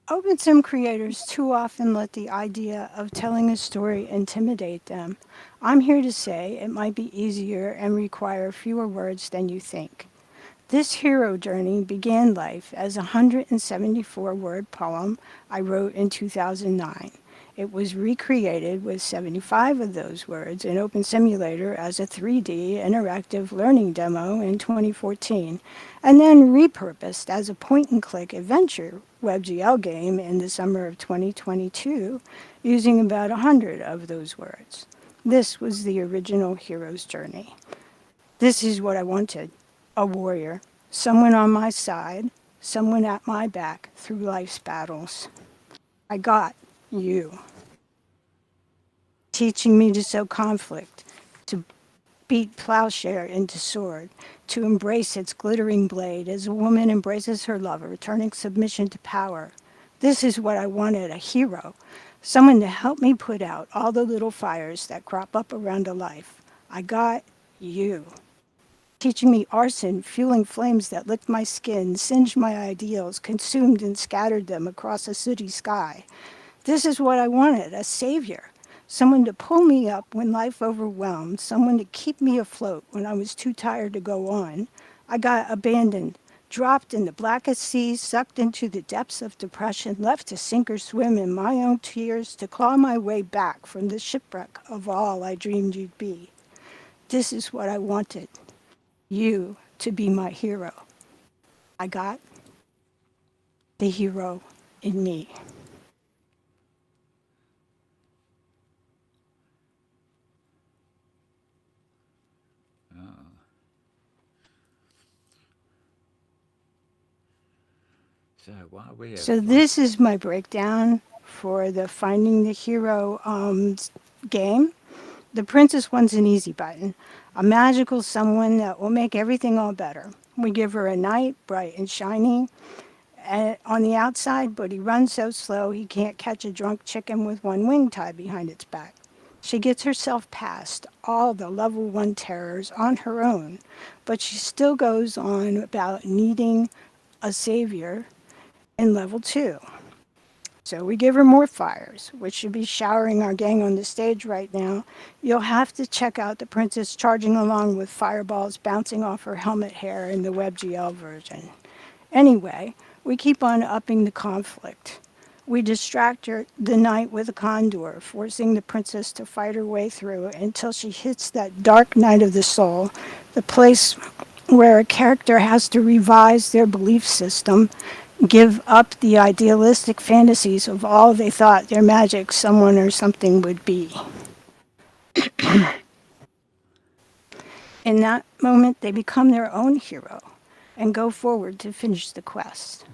O: OpenSim creators too often let the idea of telling a story intimidate them. I'm here to say it might be easier and require fewer words than you think. This hero journey began life as a 174-word poem I wrote in 2009. It was recreated with 75 of those words in Open Simulator as a 3D interactive learning demo in 2014, and then repurposed as a point-and-click adventure WebGL game in the summer of 2022, using about 100 of those words. This was the original hero's journey. This is what I wanted: a warrior, someone on my side, someone at my back through life's battles. I got you, teaching me to sow conflict, to beat plowshare into sword, to embrace its glittering blade as a woman embraces her lover, turning submission to power. This is what I wanted: a hero, someone to help me put out all the little fires that crop up around a life. I got you, teaching me arson, fueling flames that licked my skin, singed my ideals, consumed and scattered them across a sooty sky. This is what I wanted: a savior, someone to pull me up when life overwhelmed, someone to keep me afloat when I was too tired to go on. I got abandoned, dropped in the blackest seas, sucked into the depths of depression, left to sink or swim in my own tears, to claw my way back from the shipwreck of all I dreamed you'd be. This is what I wanted: you to be my hero. I got the hero in me.
L: So while we
O: So this is my breakdown for the Finding the Hero game. The princess one's an easy button, a magical someone that will make everything all better. We give her a knight, bright and shiny, on the outside, but he runs so slow he can't catch a drunk chicken with one wing tied behind its back. She gets herself past all the level 1 terrors on her own, but she still goes on about needing a savior in level 2. So we give her more fires, which should be showering our gang on the stage right now. You'll have to check out the princess charging along with fireballs bouncing off her helmet hair in the WebGL version. Anyway, we keep on upping the conflict. We distract the knight with a condor, forcing the princess to fight her way through until she hits that dark night of the soul, the place where a character has to revise their belief system, give up the idealistic fantasies of all they thought their magic, someone, or something would be. In that moment, they become their own hero and go forward to finish the quest.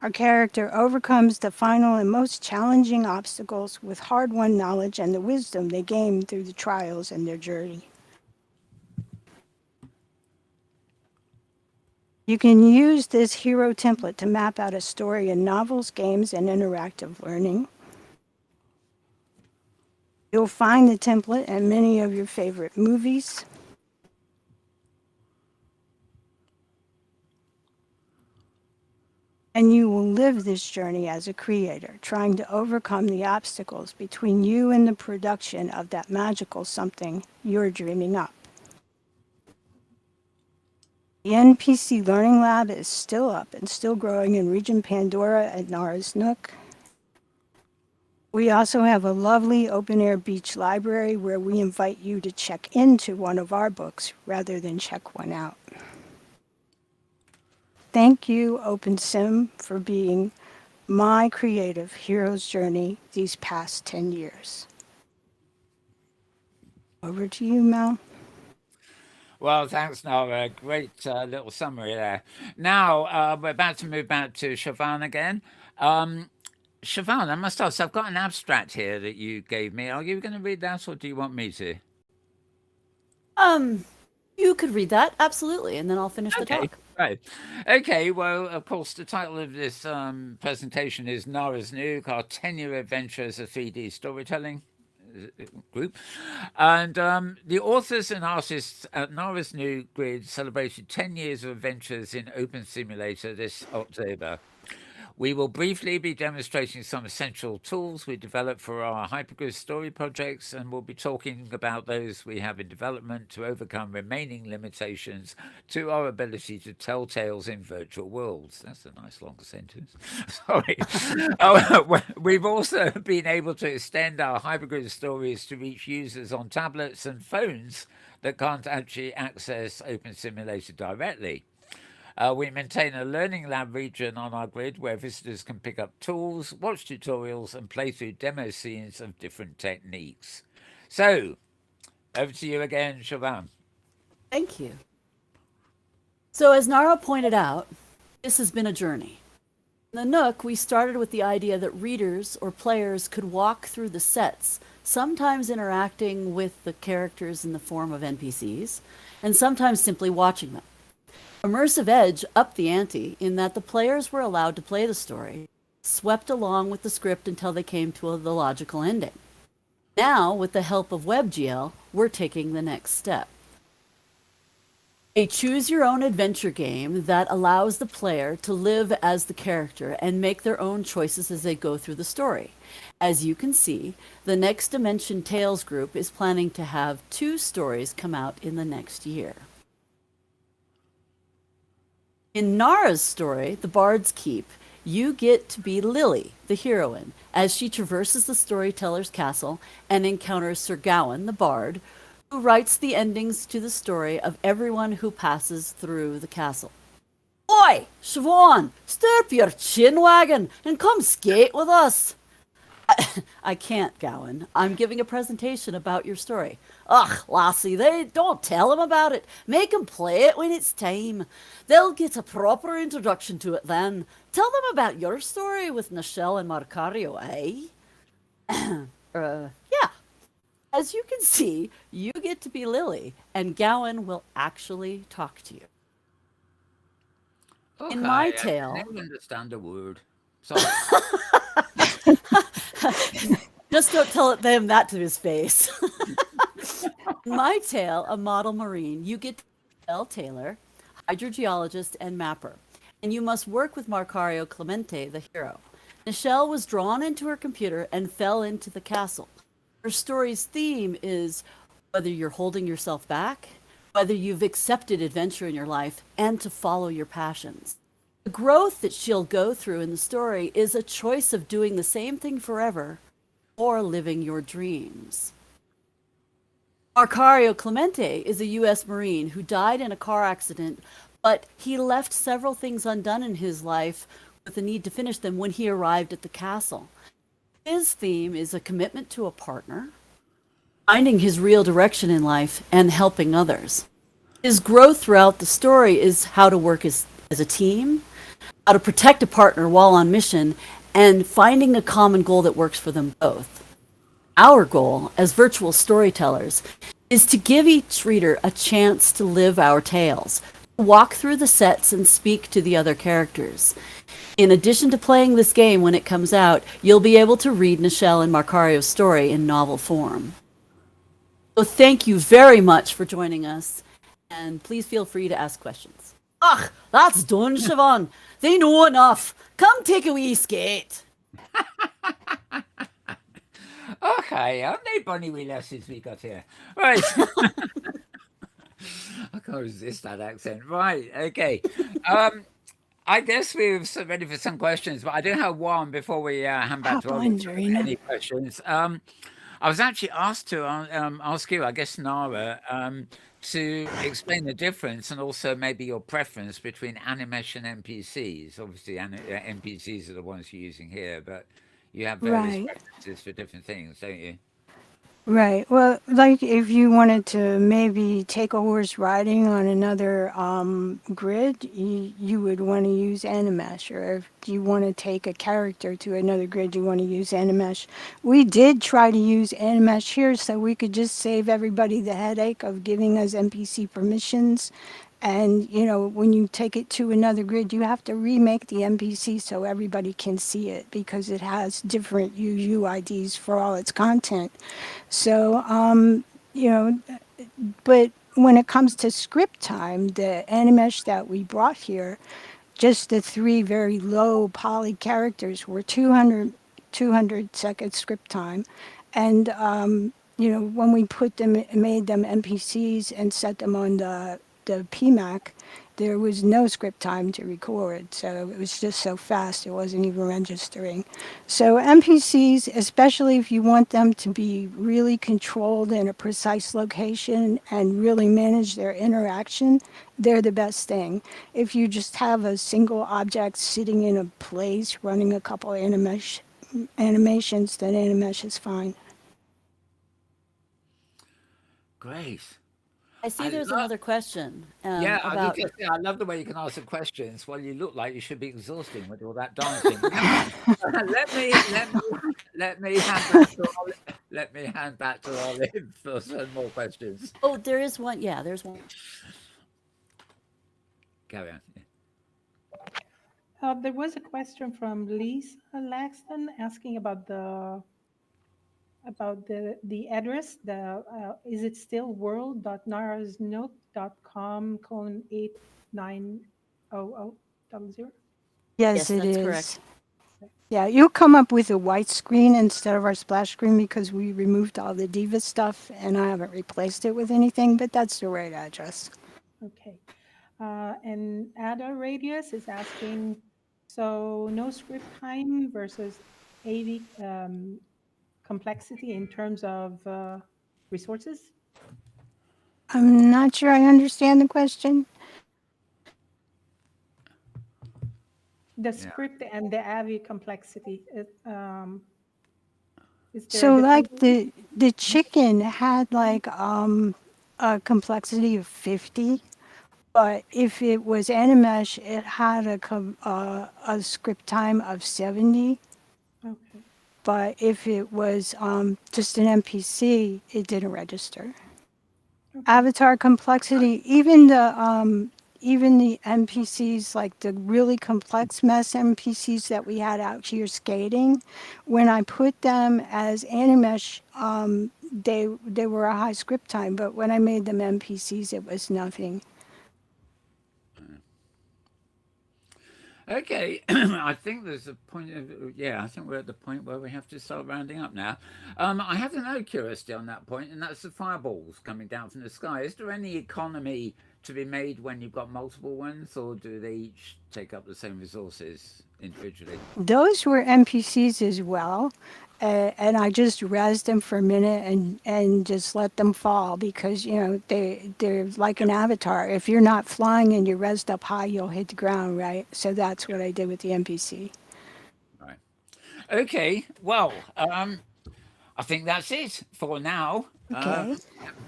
O: Our character overcomes the final and most challenging obstacles with hard-won knowledge and the wisdom they gain through the trials in their journey. You can use this hero template to map out a story in novels, games, and interactive learning. You'll find the template in many of your favorite movies. And you will live this journey as a creator, trying to overcome the obstacles between you and the production of that magical something you're dreaming up. The NPC Learning Lab is still up and still growing in Region Pandora at Nara's Nook. We also have a lovely open-air beach library where we invite you to check into one of our books rather than check one out. Thank you, OpenSim, for being my creative hero's journey these past 10 years. Over to you, Mel.
L: Well, thanks, Nora. Great little summary there. Now, we're about to move back to Siobhan again. Siobhan, I must ask, I've got an abstract here that you gave me. Are you going to read that, or do you want me to?
M: You could read that, absolutely, and then I'll finish the talk.
L: Right. Okay, well, of course, the title of this presentation is Nara's Nook, our 10-year adventure as a 3D storytelling group. And the authors and artists at Nara's Nook Grid celebrated 10 years of adventures in Open Simulator this October. We will briefly be demonstrating some essential tools we developed for our hypergrid story projects, and we'll be talking about those we have in development to overcome remaining limitations to our ability to tell tales in virtual worlds. That's a nice long sentence. Sorry. We've also been able to extend our hypergrid stories to reach users on tablets and phones that can't actually access Open Simulator directly. We maintain a learning lab region on our grid where visitors can pick up tools, watch tutorials, and play through demo scenes of different techniques. So, over to you again, Siobhan.
M: Thank you. So, as Nara pointed out, this has been a journey. In the Nook, we started with the idea that readers or players could walk through the sets, sometimes interacting with the characters in the form of NPCs, and sometimes simply watching them. Immersive Edge upped the ante in that the players were allowed to play the story, swept along with the script until they came to the logical ending. Now, with the help of WebGL, we're taking the next step. A choose-your-own-adventure game that allows the player to live as the character and make their own choices as they go through the story. As you can see, the Next Dimension Tales group is planning to have 2 stories come out in the next year. In Nara's story, The Bard's Keep, you get to be Lily, the heroine, as she traverses the storyteller's castle and encounters Sir Gawain, the bard, who writes the endings to the story of everyone who passes through the castle. Oi, Siobhan, stir up your chin wagon and come skate with us. I can't, Gowan. I'm giving a presentation about your story. Ugh, lassie, they don't tell them about it. Make them play it when it's time. They'll get a proper introduction to it then. Tell them about your story with Nichelle and Marcario, eh? Yeah. As you can see, you get to be Lily, and Gowan will actually talk to you. In
L: Okay,
M: my
L: I
M: tale,
L: never understand a word. Sorry.
M: just don't tell them that to his face. In my tale, A Model Marine, you get to be Belle Taylor, hydrogeologist and mapper, and you must work with Marcario Clemente, the hero. Nichelle was drawn into her computer and fell into the castle. Her story's theme is whether you're holding yourself back, whether you've accepted adventure in your life, and to follow your passions. The growth that she'll go through in the story is a choice of doing the same thing forever or living your dreams. Marcario Clemente is a U.S. Marine who died in a car accident, but he left several things undone in his life with the need to finish them when he arrived at the castle. His theme is a commitment to a partner, finding his real direction in life, and helping others. His growth throughout the story is how to work as a team, how to protect a partner while on mission, and finding a common goal that works for them both. Our goal as virtual storytellers is to give each reader a chance to live our tales, to walk through the sets and speak to the other characters. In addition to playing this game when it comes out, you'll be able to read Nichelle and Marcario's story in novel form. So thank you very much for joining us, and please feel free to ask questions. Ugh, that's done, Siobhan. They know enough. Come take a wee skate.
L: Okay, how many bunny wee lessons we got here? Right. I can't resist that accent. Right, okay. I guess we're ready for some questions, but I do have one before we hand back
O: Hop
L: to Ollie
O: on,
L: for
O: Zarina.
L: any questions. I was actually asked to ask you, I guess, Nara, to explain the difference and also maybe your preference between animation and NPCs. Obviously, NPCs are the ones you're using here, but you have various
O: Right.
L: preferences for different things, don't you?
O: Right. Well, like if you wanted to maybe take a horse riding on another grid, you would want to use Animesh. Or if you want to take a character to another grid, you want to use Animesh. We did try to use Animesh here so we could just save everybody the headache of giving us NPC permissions. And, you know, when you take it to another grid, you have to remake the NPC so everybody can see it because it has different UUIDs for all its content. So, you know, but when it comes to script time, the Animesh that we brought here, just the three very low poly characters were 200 second script time. And, you know, when we made them NPCs and set them on the PMAC, there was no script time to record. So it was just so fast, it wasn't even registering. So NPCs, especially if you want them to be really controlled in a precise location and really manage their interaction, they're the best thing. If you just have a single object sitting in a place running a couple of animations, then Animesh is fine.
L: Great.
M: I see
L: I
M: there's
L: love.
M: another question
L: Yeah, I was
M: about.
L: just I love the way you can answer questions. Well, you look like you should be exhausting with all that dancing. Let me hand back to Olive. Let me hand back to Olive for some more questions.
M: Oh, there is one. Yeah, there's one.
L: Carry on.
H: There was a question from Lisa Laxton asking about the address. The is it still world.narasnote.com:890000?
O: Yes,
M: Yes,
O: it
M: that's
O: is.
M: correct.
O: Yeah, you'll come up with a white screen instead of our splash screen because we removed all the Diva stuff and I haven't replaced it with anything, but that's the right address.
H: Okay. And Ada Radius is asking, so no script time versus AV complexity in terms of resources?
O: I'm not sure I understand the question.
H: The
L: Yeah.
H: script and the AVI complexity. Is there
O: So
H: a
O: like
H: difference?
O: the chicken had like a complexity of 50, but if it was Animesh, it had a script time of 70.
H: Okay.
O: But if it was just an NPC, it didn't register. Avatar complexity, even the NPCs, like the really complex mess NPCs that we had out here skating, when I put them as Animesh, they were a high script time, but when I made them NPCs, it was nothing.
L: Okay, I think there's a point of, yeah, I think we're at the point where we have to start rounding up now. I have another curiosity on that point, and that's the fireballs coming down from the sky. Is there any economy to be made when you've got multiple ones, or do they each take up the same resources individually?
O: Those were NPCs as well. And I just rezzed them for a minute and just let them fall because, you know, they're like an avatar. If you're not flying and you're rezzed up high, you'll hit the ground, right? So that's what I did with the NPC.
L: Right. Okay. Well, I think that's it for now.
O: Okay.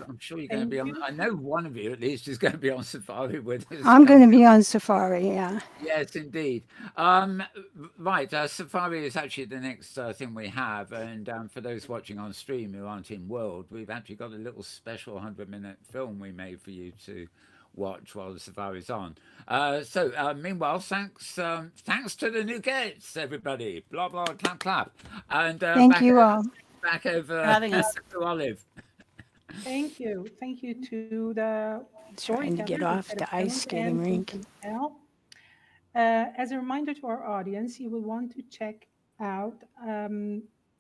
L: I'm sure you're going to
H: Thank
L: be on.
H: you.
L: I know one of you at least is going to be on Safari with us.
O: I'm going to be on safari, yeah.
L: Yes, indeed. Right, Safari is actually the next thing we have, and for those watching on stream who aren't in World, we've actually got a little special 100-minute film we made for you to watch while the Safari's on. Meanwhile, thanks to the new guests, everybody. Blah blah, clap clap, and
O: Thank you all.
L: back over
M: having us.
L: to Olive.
H: Thank you. Thank you to the
O: Trying to get
H: storytellers
O: off
H: instead of
O: the ice
H: films
O: skating
H: and to
O: rink.
H: Chantel. As a reminder to our audience, you will want to check out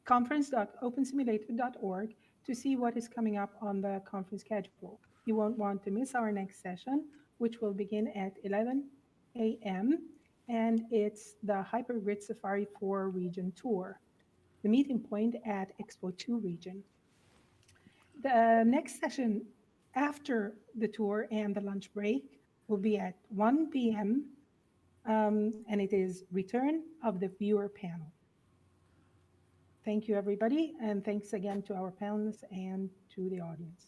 H: conference.opensimulator.org to see what is coming up on the conference schedule. You won't want to miss our next session, which will begin at 11 a.m. And it's the Hypergrid Safari 4 region tour, the meeting point at Expo 2 region. The next session after the tour and the lunch break will be at 1 p.m. And it is return of the viewer panel. Thank you, everybody, and thanks again to our panelists and to the audience.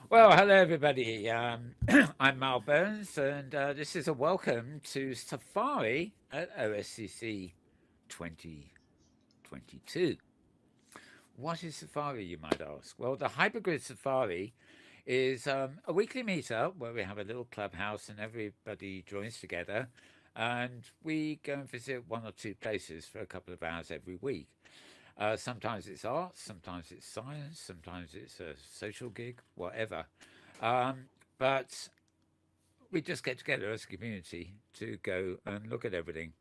L: Well, hello everybody. I'm Mal Burns, and this is a welcome to Safari at OSCC 2022. What is Safari, you might ask? Well, the Hypergrid Safari is a weekly meetup where we have a little clubhouse and everybody joins together, and we go and visit one or two places for a couple of hours every week. Sometimes it's art, sometimes it's science, sometimes it's a social gig, whatever. But we just get together as a community to go and look at everything.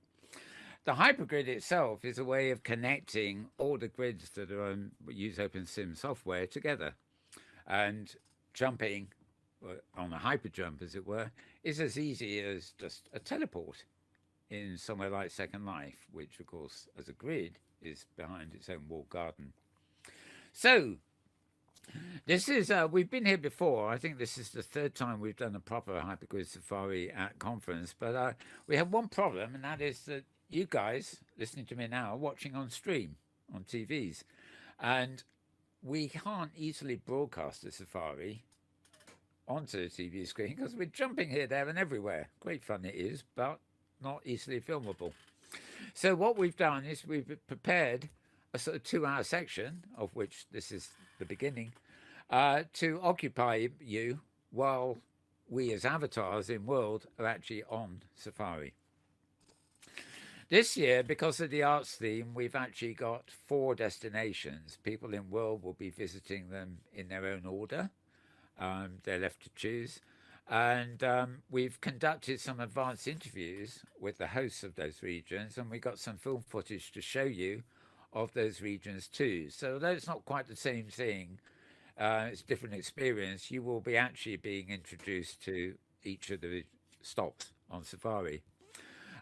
L: The hypergrid itself is a way of connecting all the grids that are use OpenSim software together. And jumping on a hyperjump, as it were, is as easy as just a teleport in somewhere like Second Life, which, of course, as a grid, is behind its own walled garden. So, this is, we've been here before. I think this is the third time we've done a proper Hypergrid Safari at conference, but we have one problem, and that is that you guys listening to me now are watching on stream on TVs, and we can't easily broadcast a safari onto the TV screen because we're jumping here, there, and everywhere. Great fun it is, but not easily filmable. So what we've done is we've prepared a sort of 2-hour section, of which this is the beginning, to occupy you while we as avatars in world are actually on safari. This year, because of the arts theme, we've actually got 4 destinations. People in world will be visiting them in their own order. They're left to choose. And we've conducted some advanced interviews with the hosts of those regions, and we got some film footage to show you of those regions too. So although it's not quite the same thing, it's a different experience, you will be actually being introduced to each of the stops on safari.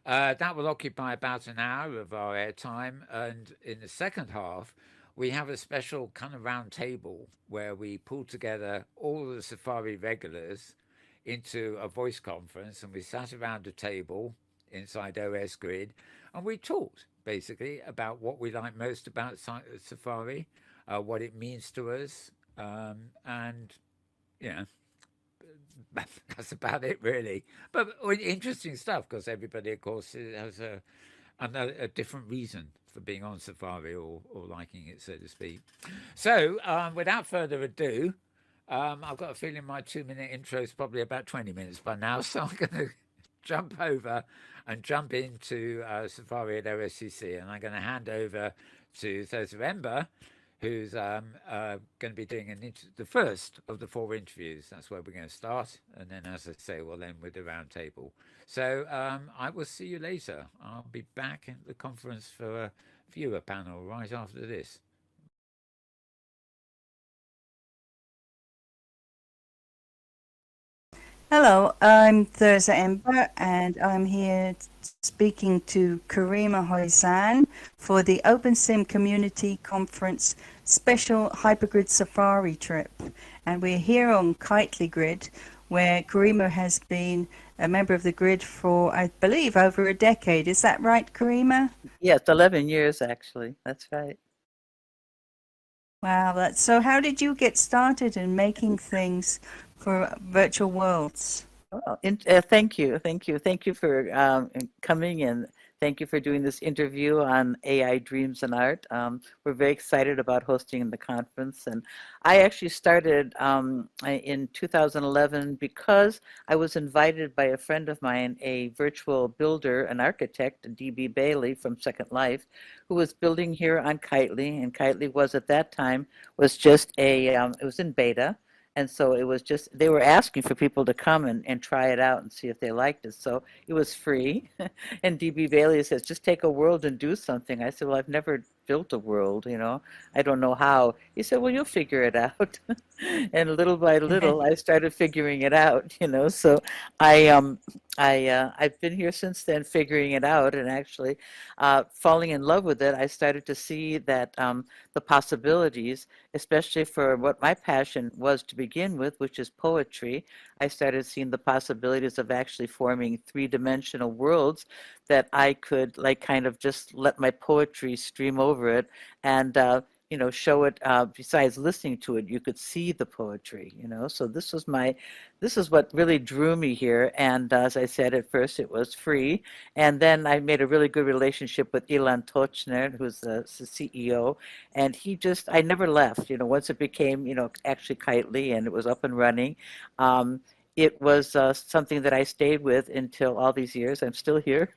L: That will occupy about an hour of our airtime, and in the second half, we have a special kind of round table where we pull together all of the safari regulars into a voice conference, and we sat around a table inside OS Grid, and we talked basically about what we like most about safari, what it means to us, and you know, that's about it really. But interesting stuff, because everybody, of course, has a different reason for being on safari or liking it, so to speak. So without further ado, I've got a feeling my 2-minute intro is probably about 20 minutes by now, so I'm going to jump over and jump into safari at OSCC, and I'm going to hand over to Thozaremba, who's going to be doing the first of the 4 interviews. That's where we're going to start, and then, as I say, we'll end with the round table. So I will see you later. I'll be back at the conference for a viewer panel right after this.
P: Hello, I'm Thozaremba, and I'm here speaking to Karima Hoisan for the OpenSim Community Conference Special Hypergrid Safari trip. And we're here on Kitely Grid, where Karima has been a member of the grid for, I believe, over a decade. Is that right, Karima?
Q: Yes, 11 years actually. That's right.
P: Wow, so how did you get started in making things for virtual worlds?
Q: Well, thank you for coming, and thank you for doing this interview on AI Dreams and Art. We're very excited about hosting the conference, and I actually started in 2011 because I was invited by a friend of mine, a virtual builder, an architect, D.B. Bailey from Second Life, who was building here on Kitely, and Kitely was at that time was just it was in beta. And so it was just, they were asking for people to come and try it out and see if they liked it. So it was free. And D.B. Bailey says, just take a world and do something. I said, well, I've never built a world, you know. I don't know how. He said, well, you'll figure it out. And little by little, I started figuring it out, you know. So I've been here since then figuring it out, and actually falling in love with it. I started to see that the possibilities, especially for what my passion was to begin with, which is poetry. I started seeing the possibilities of actually forming 3-dimensional worlds that I could like kind of just let my poetry stream over it, and you know, show it. Besides listening to it, you could see the poetry, you know. So this is what really drew me here. And as I said, at first it was free, and then I made a really good relationship with Ilan Tochner, who's the CEO, and I never left. You know, once it became, you know, actually Kitely and it was up and running. It was something that I stayed with until all these years. I'm still here,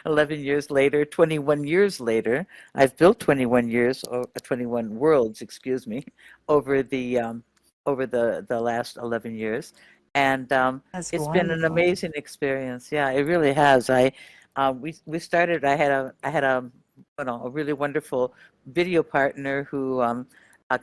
Q: 11 years later, 21 years later. I've built 21 worlds, excuse me, over the last 11 years, and it's
P: wonderful.
Q: been an amazing experience. Yeah, it really has. We started. I had a really wonderful video partner who.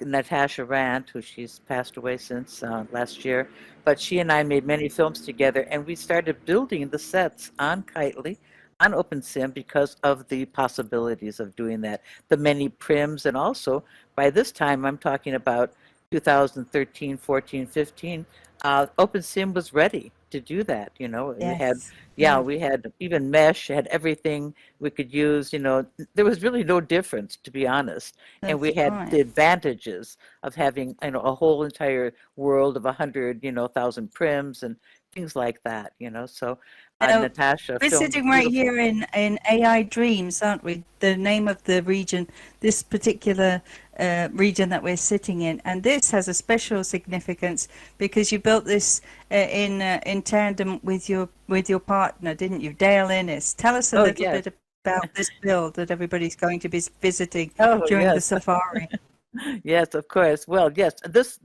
Q: Natasha Rand, who she's passed away since last year, but she and I made many films together, and we started building the sets on Kitely, on OpenSim, because of the possibilities of doing that, the many prims, and also by this time I'm talking about 2013, 14, 15, OpenSim was ready to do that. You know, we had,
P: Yes.
Q: we had even mesh, had everything we could use. You know, there was really no difference, to be honest. And we
P: That's
Q: had
P: right.
Q: the advantages of having, you know, a whole entire world of 100, you know, thousand prims and things like that. You know, so
P: Now,
Q: Natasha
P: we're
Q: filmed
P: sitting right here in AI Dreams, aren't we? The name of the region, this particular region that we're sitting in, and this has a special significance because you built this in tandem with your partner, didn't you, Dale Innes? Tell us a
Q: Oh,
P: little
Q: yes.
P: bit about this build that everybody's going to be visiting
Q: Oh,
P: during the
Q: yes.
P: safari.
Q: Yes, of course. Well, yes, this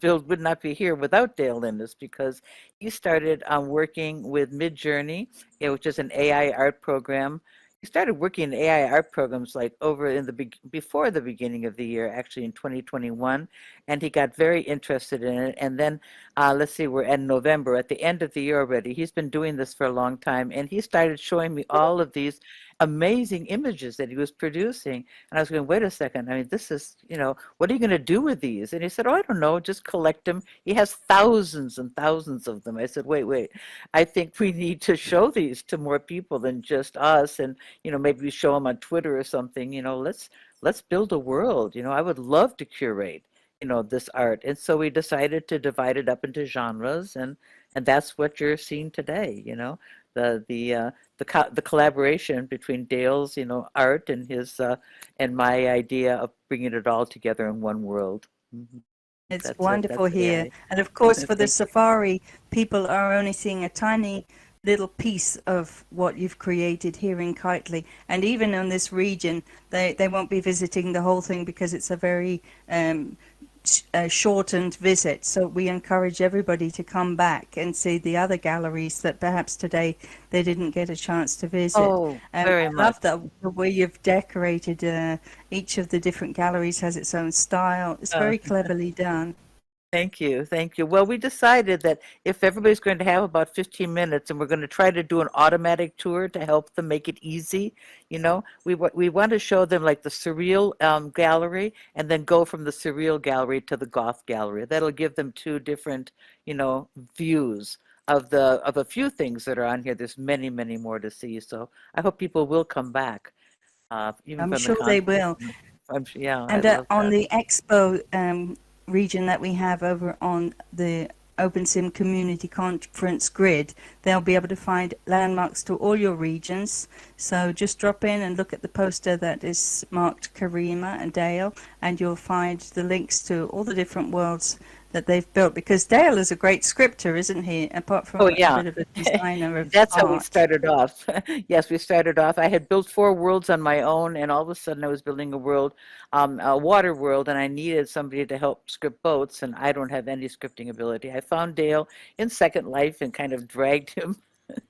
Q: build would not be here without Dale Lindis because he started working with Midjourney, which is an AI art program. He started working in AI art programs like over in the before the beginning of the year, actually in 2021, and he got very interested in it. And then, let's see, we're in November, at the end of the year already. He's been doing this for a long time, and he started showing me all of these amazing images that he was producing. And I was going, wait a second. I mean, this is, you know, what are you going to do with these? And he said, oh, I don't know, just collect them. He has thousands and thousands of them. I said, wait. I think we need to show these to more people than just us. And, you know, maybe we show them on Twitter or something. You know, let's build a world. You know, I would love to curate, you know, this art. And so we decided to divide it up into genres, and that's what you're seeing today. You know, the collaboration between Dale's, you know, art and his and my idea of bringing it all together in one world.
P: It's
Q: That's it.
P: wonderful
Q: That's
P: here.
Q: AI.
P: And of course, for the
Q: Thank you.
P: safari, people are only seeing a tiny little piece of what you've created here in Kitely. And even on this region, they won't be visiting the whole thing because it's a very shortened visit. So we encourage everybody to come back and see the other galleries that perhaps today they didn't get a chance to visit.
Q: Oh, very
P: I
Q: much.
P: love the way you've decorated. Each of the different galleries has its own style. It's very cleverly done.
Q: Thank you. Thank you. Well, we decided that if everybody's going to have about 15 minutes and we're going to try to do an automatic tour to help them make it easy, you know, we want to show them like the surreal gallery and then go from the surreal gallery to the goth gallery. That'll give them two different, you know, views of a few things that are on here. There's many, many more to see. So I hope people will come back, even
P: I'm
Q: from the
P: sure they
Q: conference.
P: will.
Q: Yeah, I
P: And
Q: love
P: on
Q: that.
P: the expo region that we have over on the OpenSim Community Conference grid, they'll be able to find landmarks to all your regions. So just drop in and look at the poster that is marked Karima and Dale, and you'll find the links to all the different worlds that they've built, because Dale is a great scripter, isn't he? Apart from
Q: Oh,
P: a
Q: yeah.
P: bit of a designer of
Q: That's how we
P: art.
Q: started off. Yes, we started off. I had built 4 worlds on my own, and all of a sudden I was building a world, a water world, and I needed somebody to help script boats, and I don't have any scripting ability. I found Dale in Second Life and kind of dragged him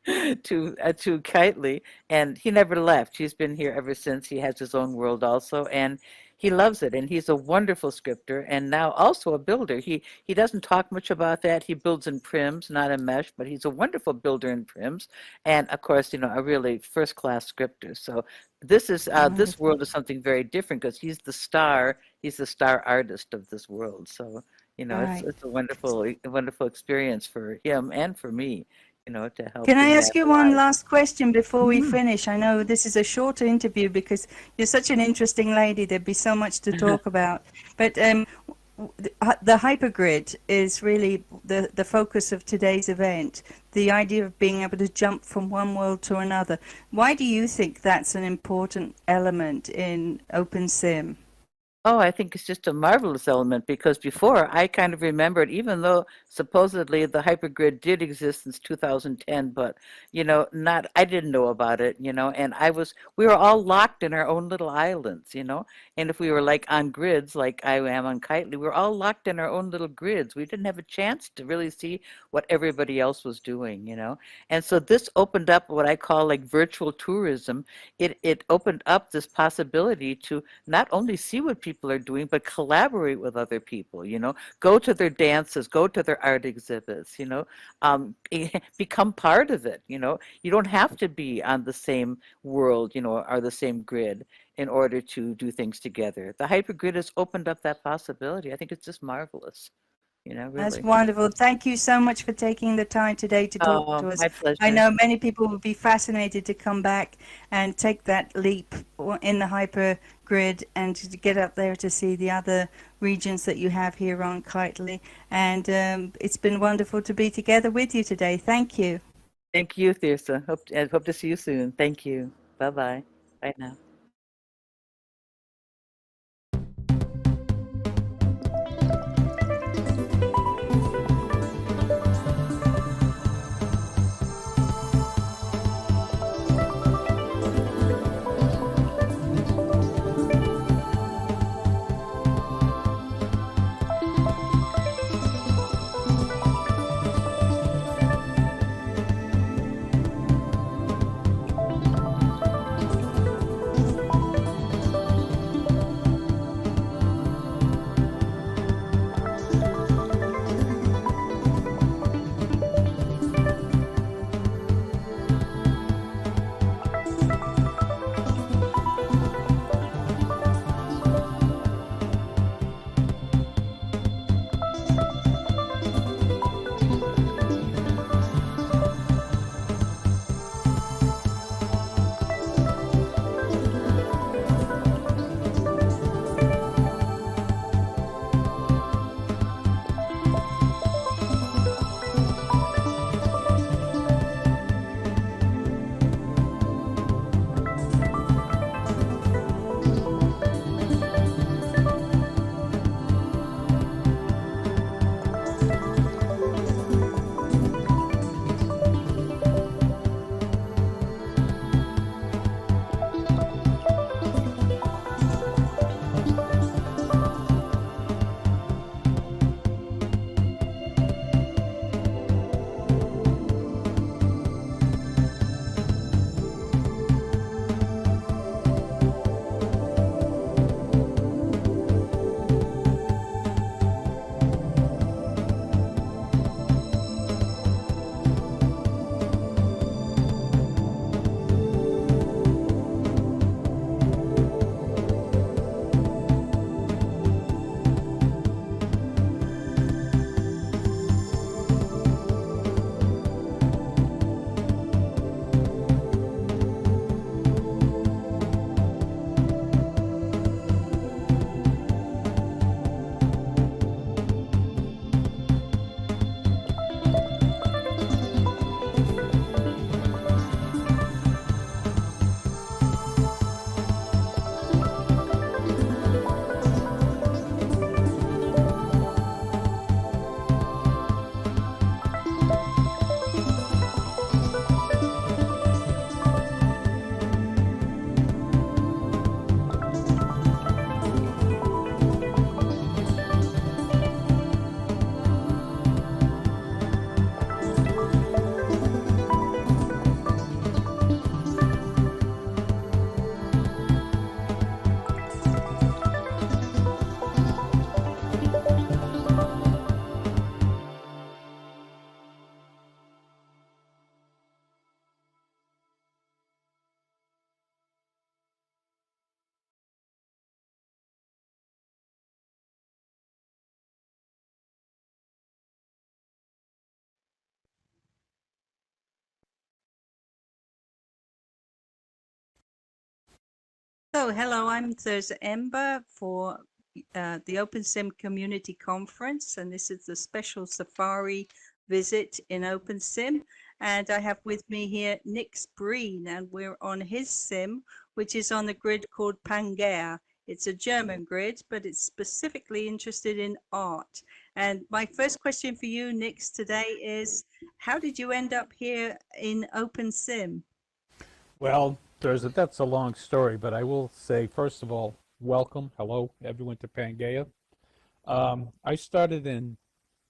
Q: to Kitely, and he never left. He's been here ever since. He has his own world also, and he loves it. And he's a wonderful scripter, and now also a builder. He doesn't talk much about that. He builds in prims, not in mesh, but he's a wonderful builder in prims, and of course, you know, a really first class scripter. So this world is something very different because he's the star. He's the star artist of this world. So you know,
P: Right.
Q: it's a wonderful experience for him and for me, you know, to help
P: Can I
Q: bring
P: ask
Q: that
P: you one
Q: alive.
P: last question before we finish? I know this is a shorter interview because you're such an interesting lady. There'd be so much to talk about. But the hypergrid is really the focus of today's event, the idea of being able to jump from one world to another. Why do you think that's an important element in OpenSim?
Q: Oh, I think it's just a marvelous element because before I kind of remembered, even though supposedly the hypergrid did exist since 2010, but you know, I didn't know about it, you know, and we were all locked in our own little islands, you know, and if we were like on grids, like I am on Kitely, we were all locked in our own little grids. We didn't have a chance to really see what everybody else was doing, you know, and so this opened up what I call like virtual tourism. It opened up this possibility to not only see what people people are doing, but collaborate with other people, go to their dances, go to their art exhibits, become part of it. You don't have to be on the same world, or the same grid in order to do things together. The hypergrid has opened up that possibility. I think it's just marvelous.
P: That's
Q: Really.
P: wonderful. Thank you so much for taking the time today to talk to us.
Q: My pleasure.
P: I know many people would be fascinated to come back and take that leap in the hypergrid and to get up there to see the other regions that you have here on Kitely. And it's been wonderful to be together with you today. Thank you.
Q: Thank you, Thirsa. Hope to see you soon. Thank you. Bye-bye. Bye now.
P: So, hello, I'm Thirsa Ember for the OpenSim Community Conference, and this is the special safari visit in OpenSim. And I have with me here Nick Breen, and we're on his sim, which is on the grid called Pangea. It's a German grid, but it's specifically interested in art. And my first question for you, Nick, today is, how did you end up here in OpenSim?
R: Well, that's a long story, but I will say, first of all, welcome. Hello, everyone, to Pangea. I started in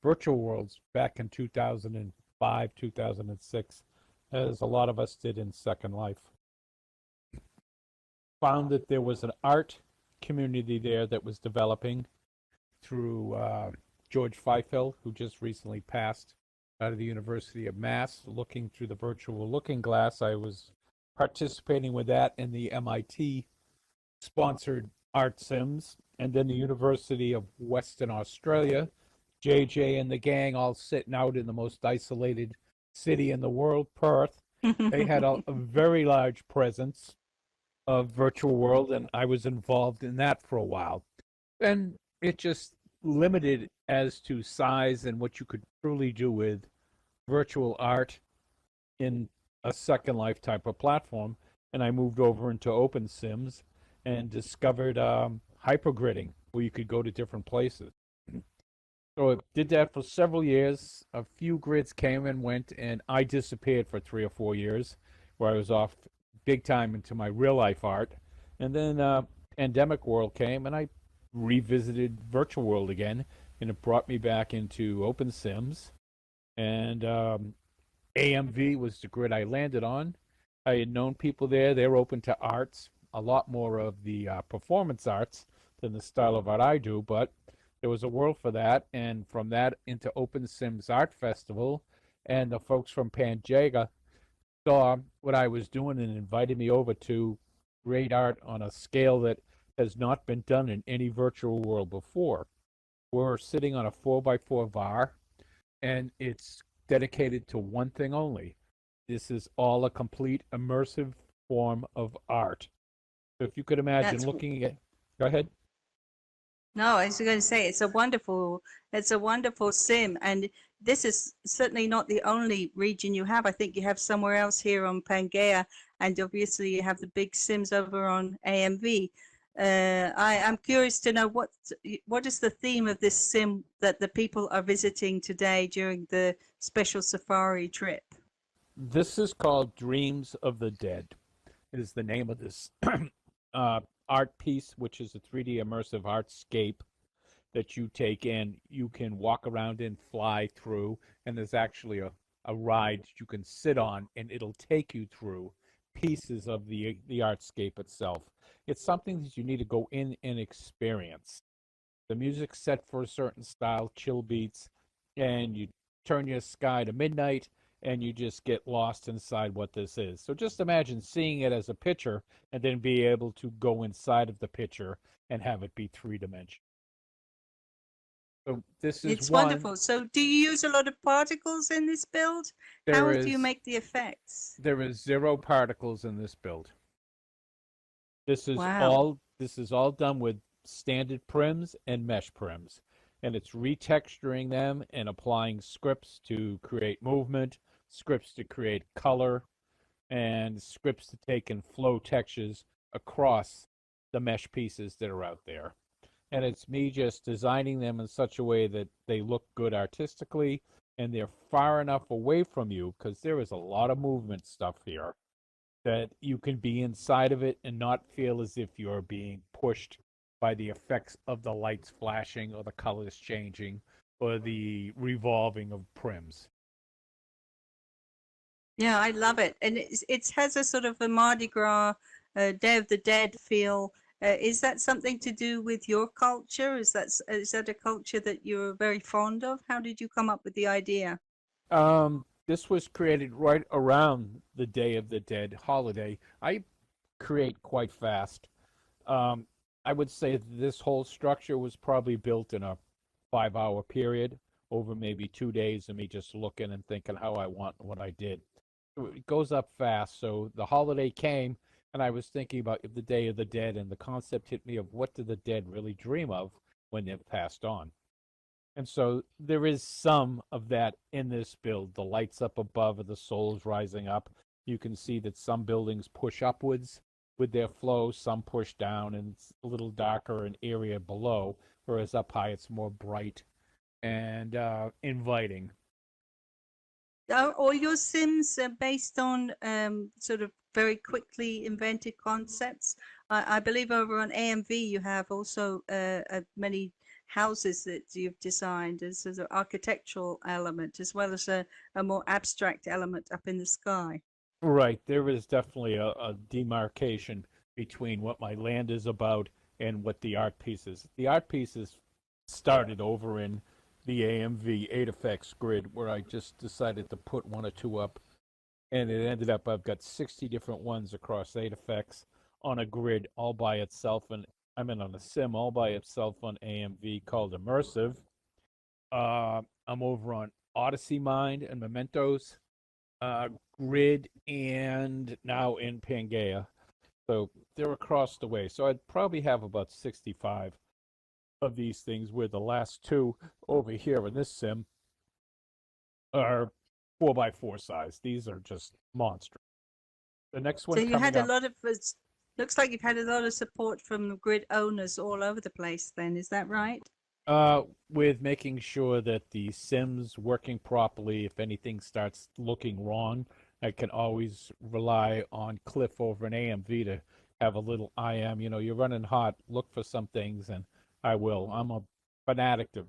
R: virtual worlds back in 2005, 2006, as a lot of us did in Second Life. Found that there was an art community there that was developing through George Feifel, who just recently passed out of the University of Mass. Looking through the virtual looking glass, I was participating with that in the MIT sponsored art sims, and then the University of Western Australia, JJ and the gang all sitting out in the most isolated city in the world, Perth. They had a very large presence of virtual world, and I was involved in that for a while. And it just limited as to size and what you could truly do with virtual art in a Second Life type of platform. And I moved over into OpenSims and discovered hypergridding, where you could go to different places. So I did that for several years. A few grids came and went, and I disappeared for 3 or 4 years, where I was off big time into my real life art. And then Pandemic World came, and I revisited Virtual World again, and it brought me back into OpenSims. And AMV was the grid I landed on. I had known people there. They were open to arts, a lot more of the performance arts than the style of art I do, but there was a world for that. And from that into OpenSims Art Festival, and the folks from Pangea saw what I was doing and invited me over to create art on a scale that has not been done in any virtual world before. We're sitting on a 4x4 VAR, and it's dedicated to one thing only. This is all a complete immersive form of art. So if you could imagine looking at, go ahead.
P: No, I was going to say it's a wonderful sim, and this is certainly not the only region you have. I think you have somewhere else here on Pangea, and obviously you have the big sims over on AMV. I'm curious to know what is the theme of this sim that the people are visiting today during the special safari trip?
R: This is called Dreams of the Dead. It is the name of this art piece, which is a 3D immersive artscape that you take in. You can walk around and fly through, and there's actually a ride you can sit on, and it'll take you through pieces of the artscape itself. It's something that you need to go in and experience. The music's set for a certain style, chill beats, and you turn your sky to midnight, and you just get lost inside what this is. So just imagine seeing it as a picture and then be able to go inside of the picture and have it be three-dimensional. So this is
P: It's wonderful. So do you use a lot of particles in this build? How do you make the effects?
R: There is 0 particles in this build. This is all done with standard prims and mesh prims, and it's retexturing them and applying scripts to create movement, scripts to create color, and scripts to take and flow textures across the mesh pieces that are out there. And it's me just designing them in such a way that they look good artistically, and they're far enough away from you, because there is a lot of movement stuff here, that you can be inside of it and not feel as if you're being pushed by the effects of the lights flashing or the colors changing or the revolving of prims.
P: Yeah, I love it. And it has a sort of a Mardi Gras, Day of the Dead feel. Is that something to do with your culture? Is that a culture that you're very fond of? How did you come up with the idea?
R: This was created right around the Day of the Dead holiday. I create quite fast. I would say this whole structure was probably built in a 5-hour period over maybe 2 days of me just looking and thinking how I want what I did. It goes up fast. So the holiday came, and I was thinking about the Day of the Dead, and the concept hit me of what do the dead really dream of when they've passed on. And so there is some of that in this build. The lights up above are the souls rising up. You can see that some buildings push upwards with their flow, some push down, and it's a little darker an area below, whereas up high it's more bright and inviting.
P: Are all your sims based on sort of very quickly invented concepts? I believe over on AMV you have also many houses that you've designed as an architectural element, as well as a more abstract element up in the sky.
R: Right. There is definitely a demarcation between what my land is about and what the art pieces. The art pieces started over in the AMV 8FX grid, where I just decided to put one or two up, and it ended up I've got 60 different ones across 8FX on a grid all by itself, and I'm in on a sim all by itself on AMV called Immersive. I'm over on Odyssey Mind and Mementos grid, and now in Pangaea. So they're across the way. So I'd probably have about 65 of these things, where the last two over here in this sim are 4x4 size. These are just monstrous. The next one
P: So you
R: coming
P: had a
R: up,
P: lot of, looks like you've had a lot of support from the grid owners all over the place then, is that right?
R: with making sure that the sim's working properly. If anything starts looking wrong, I can always rely on Cliff over in AMV to have a little IM. You're running hot, look for some things, and I will. I'm a fanatic of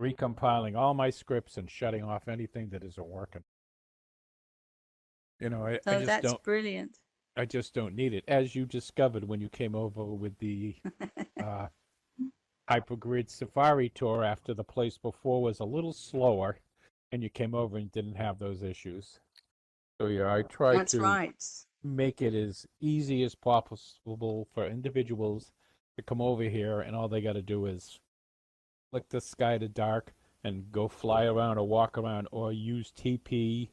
R: recompiling all my scripts and shutting off anything that isn't working. I
P: So
R: just
P: that's
R: don't.
P: brilliant.
R: I just don't need it, as you discovered when you came over with the Hypergrid Safari tour after the place before was a little slower, and you came over and didn't have those issues. So yeah, I try
P: That's
R: to
P: right.
R: make it as easy as possible for individuals to come over here, and all they got to do is flick the sky to dark and go fly around or walk around, or use TP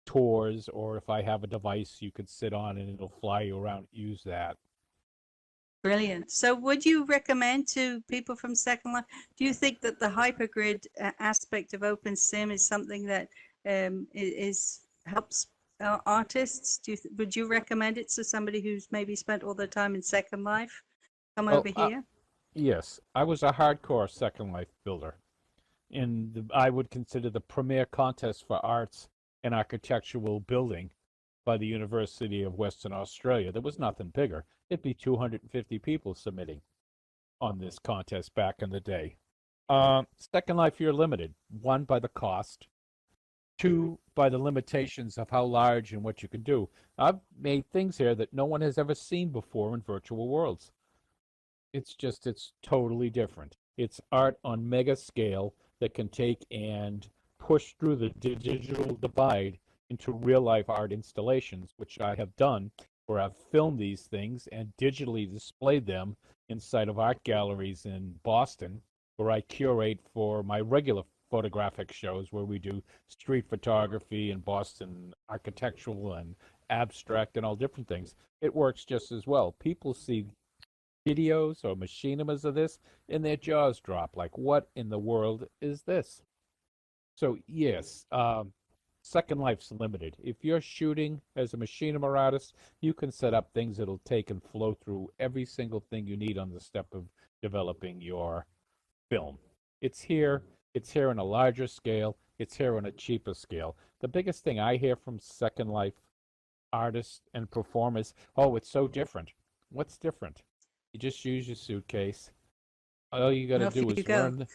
R: tours, or if I have a device you could sit on and it'll fly you around, use that.
P: Brilliant. So would you recommend to people from Second Life, do you think that the hypergrid aspect of OpenSim is something that helps artists? Would you recommend it to somebody who's maybe spent all their time in Second Life, come over here?
R: Yes, I was a hardcore Second Life builder. I would consider the premier contest for arts and architectural building by the University of Western Australia. There was nothing bigger. It'd be 250 people submitting on this contest back in the day. Second Life, you're limited. One, by the cost. Two, by the limitations of how large and what you can do. I've made things here that no one has ever seen before in virtual worlds. It's totally different. It's art on mega scale that can take and push through the digital divide into real life art installations, which I have done, where I've filmed these things and digitally displayed them inside of art galleries in Boston, where I curate for my regular photographic shows, where we do street photography and Boston architectural and abstract and all different things. It works just as well. People see videos or machinimas of this and their jaws drop, like, what in the world is this? So yes, Second Life's limited. If you're shooting as a machinima artist, you can set up things that'll take and flow through every single thing you need on the step of developing your film. It's here on a larger scale, it's here on a cheaper scale. The biggest thing I hear from Second Life artists and performers, oh, it's so different. What's different? You just use your suitcase. All you got to do is learn.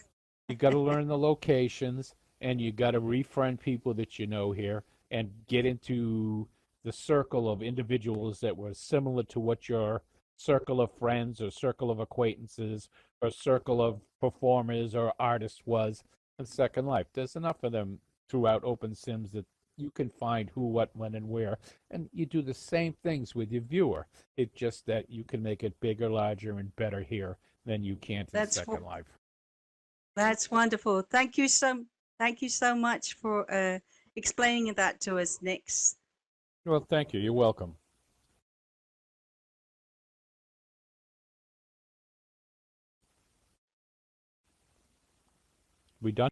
R: You got to learn the locations, and you got to refriend people that you know here, and get into the circle of individuals that were similar to what your circle of friends or circle of acquaintances or circle of performers or artists was in Second Life. There's enough of them throughout OpenSims that you can find who, what, when, and where, and you do the same things with your viewer. It's just that you can make it bigger, larger, and better here than you can in Second Life.
P: That's wonderful. Thank you so much for explaining that to us, Nix.
R: Well, thank you. You're welcome. We done?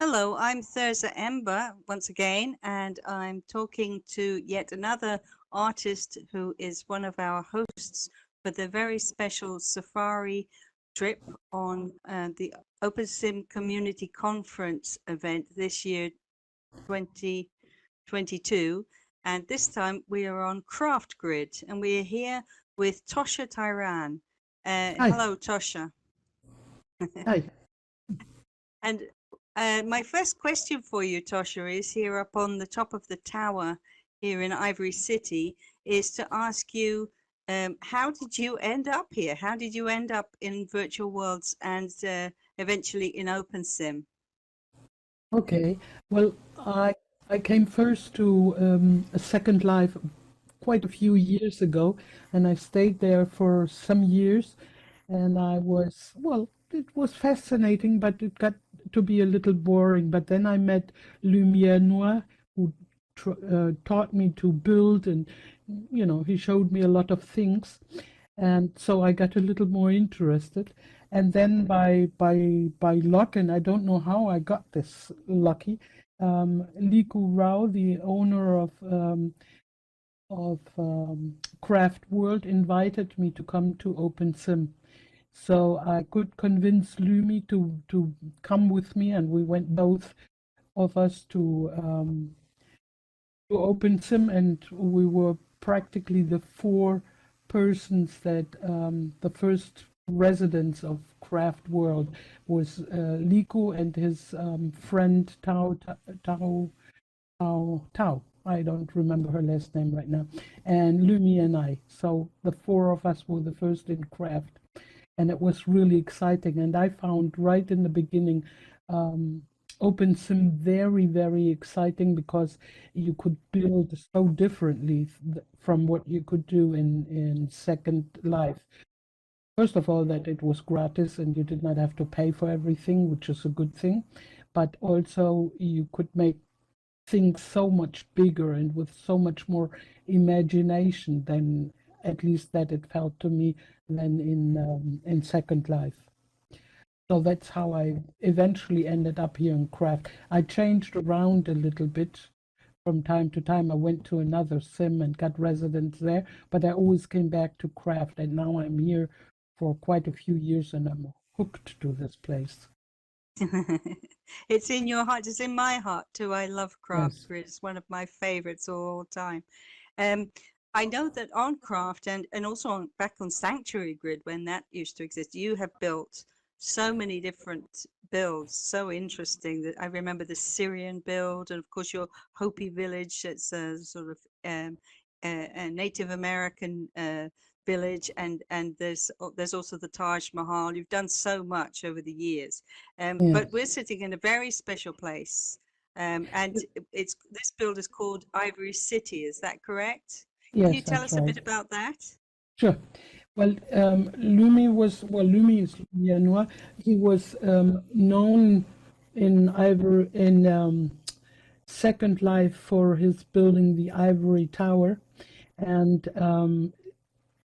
P: Hello, I'm Thurza Ember once again, and I'm talking to yet another artist who is one of our hosts for the very special safari trip on the OpenSim Community Conference event this year, 2022. And this time we are on Craft Grid, and we are here with Tosha Tyran. Hello, Tosha.
S: Hi.
P: And my first question for you, Tosha, is here up on the top of the tower here in Ivory City, is to ask you, how did you end up here? How did you end up in virtual worlds and eventually in OpenSim?
S: Okay. Well, I came first to a Second Life quite a few years ago, and I stayed there for some years, and I was, well, it was fascinating, but it got to be a little boring. But then I met Lumière Noire, who taught me to build, and he showed me a lot of things, and so I got a little more interested. And then by luck, and I don't know how I got this lucky, Liku Rao, the owner of Craft World, invited me to come to OpenSim. So I could convince Lumi to come with me, and we went, both of us, to OpenSim, and we were practically the four persons that the first residents of Craft World was Liku and his friend Tao. I don't remember her last name right now, and Lumi and I. So the four of us were the first in Craft, and it was really exciting. And I found right in the beginning OpenSim very, very exciting, because you could build so differently from what you could do in Second Life. First of all, that it was gratis and you did not have to pay for everything, which is a good thing. But also you could make things so much bigger and with so much more imagination than, at least that it felt to me, than in Second Life. So that's how I eventually ended up here in Craft. I changed around a little bit from time to time. I went to another sim and got residence there, but I always came back to Craft, and now I'm here for quite a few years, and I'm hooked to this place.
P: It's in your heart. It's in my heart too. I love Craft
S: Yes.
P: Grid. It's one of my favorites all the time. I know that on Craft and also back on Sanctuary Grid, when that used to exist, you have built so many different builds. So interesting that I remember the Syrian build, and of course your Hopi village. It's a sort of a Native American village, and there's also the Taj Mahal. You've done so much over the years, but we're sitting in a very special place, and this build is called Ivory City. Is that correct? Can you
S: Yes,
P: tell
S: that's
P: us a bit
S: right.
P: about that?
S: Sure. Well, Lumi is Lumière Noire. He was known in Second Life for his building the Ivory Tower, and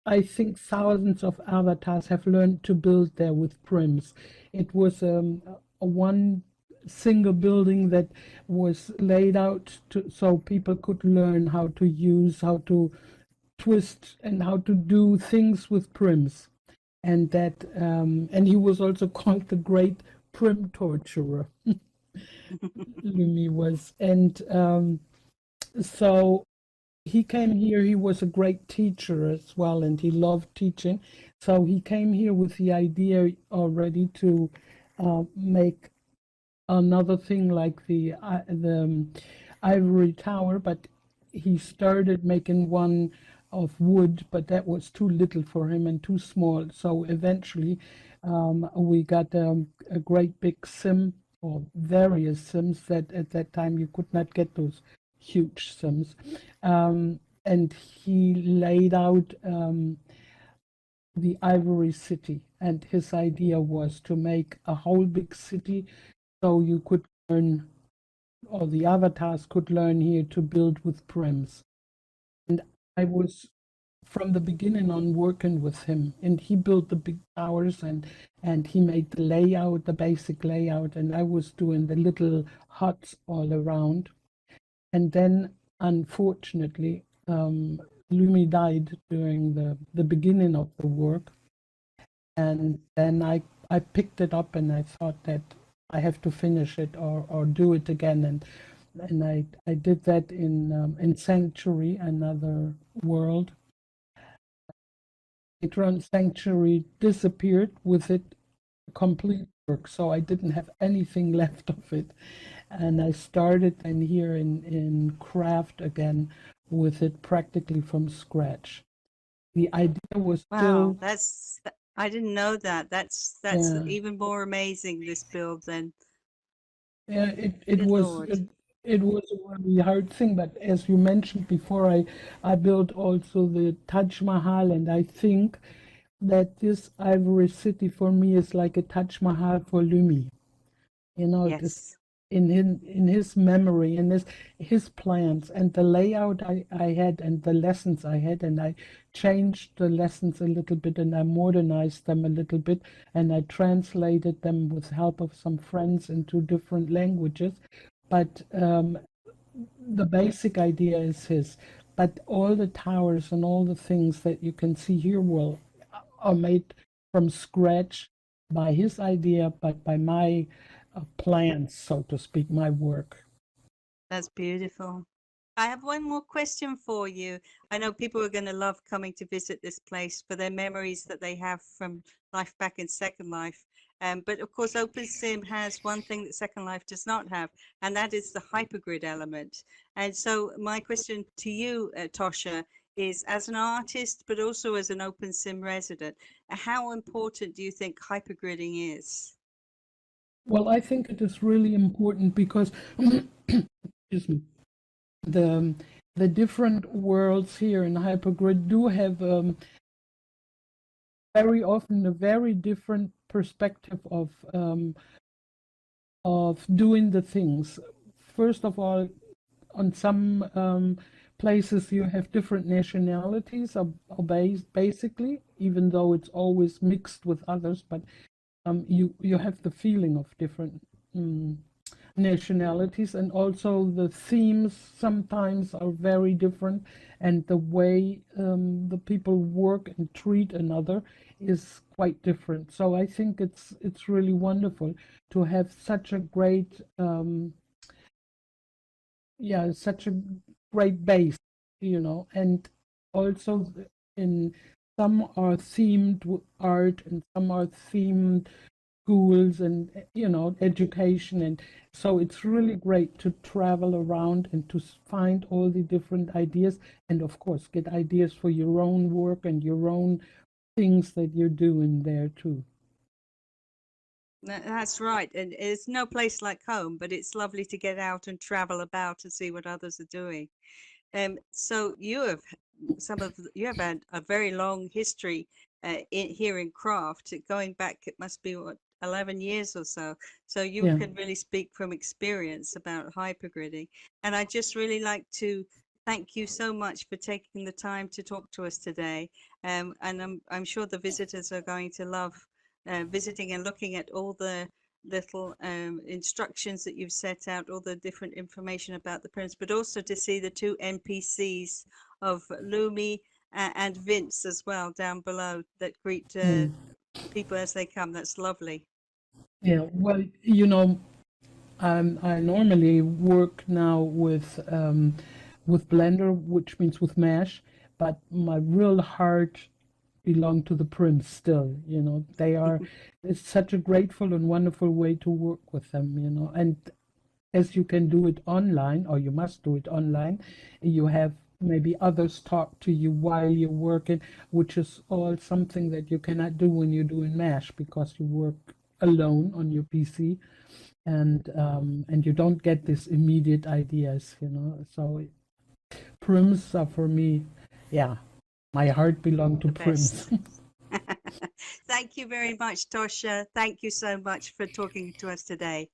S: I think thousands of avatars have learned to build there with Prims. It was a one single building that was laid out so people could learn how to use, how to twist, and how to do things with Prims. And that and he was also called the Great Prim Torturer. Lumi was. And so he came here. He was a great teacher as well, and he loved teaching. So he came here with the idea already to make another thing like the Ivory Tower, but he started making one of wood, but that was too little for him and too small. So eventually we got a great big sim, or various sims, that at that time you could not get those huge sims. And he laid out the Ivory City, and his idea was to make a whole big city, so you could learn, or the avatars could learn here to build with Prims. And I was from the beginning on working with him, and he built the big towers, and he made the layout, the basic layout, and I was doing the little huts all around. And then, unfortunately, Lumi died during the beginning of the work, and then I picked it up, and I thought that I have to finish it or do it again, and I did that in Sanctuary, another world. Later on, Sanctuary disappeared with it complete work, so I didn't have anything left of it, and I started then here in Craft again with it practically from scratch. The idea was
T: Wow,
S: still
T: I didn't know that. That's
S: Yeah.
T: even more amazing, this build then.
S: Yeah, it
T: Good
S: was
T: Lord.
S: it was a really hard thing, but as you mentioned before, I built also the Taj Mahal, and I think that this Ivory City for me is like a Taj Mahal for Lumi. You know, this
T: Yes.
S: in his memory, in his plans, and the layout I had, and the lessons I had, and I changed the lessons a little bit, and I modernized them a little bit, and I translated them with help of some friends into different languages. But the basic idea is his. But all the towers and all the things that you can see here are made from scratch by his idea, but by my plans, so to speak, my work.
T: That's beautiful. I have one more question for you. I know people are going to love coming to visit this place for their memories that they have from life back in Second Life. But of course, OpenSim has one thing that Second Life does not have, and that is the hypergrid element. And so my question to you, Tosha, is as an artist, but also as an OpenSim resident, how important do you think hypergridding is?
S: Well, I think it is really important because, excuse me, the different worlds here in hypergrid do have very often a very different perspective of doing the things. First of all, on some places you have different nationalities, basically, even though it's always mixed with others, but you have the feeling of different nationalities, and also the themes sometimes are very different, and the way the people work and treat another is quite different. So I think it's really wonderful to have such a great such a great base, you know, and also in some are themed art, and some are themed schools, and you know, education, and so it's really great to travel around and to find all the different ideas, and of course get ideas for your own work and your own things that you're doing there too.
T: That's right. And it's no place like home, but it's lovely to get out and travel about and see what others are doing. So you have you have had a very long history here in craft, going back, it must be what, 11 years or so. So you
S: Yeah.
T: can really speak from experience about hypergridding. And I just really like to thank you so much for taking the time to talk to us today. And I'm sure the visitors are going to love visiting and looking at all the little instructions that you've set out, all the different information about the prints, but also to see the two NPCs of Lumi and Vince as well down below that greet people as they come. That's lovely.
S: Yeah, well, you know, I normally work now with Blender, which means with Mesh, but my real heart belong to the Prims still. You know, they are. It's such a grateful and wonderful way to work with them. You know, and as you can do it online, or you must do it online, you have maybe others talk to you while you're working, which is all something that you cannot do when you're doing Mesh, because you work alone on your PC, and you don't get these immediate ideas, you know. So Prims are for me, yeah, my heart belongs to Prims.
T: Thank you very much, Tosha. Thank you so much for talking to us today.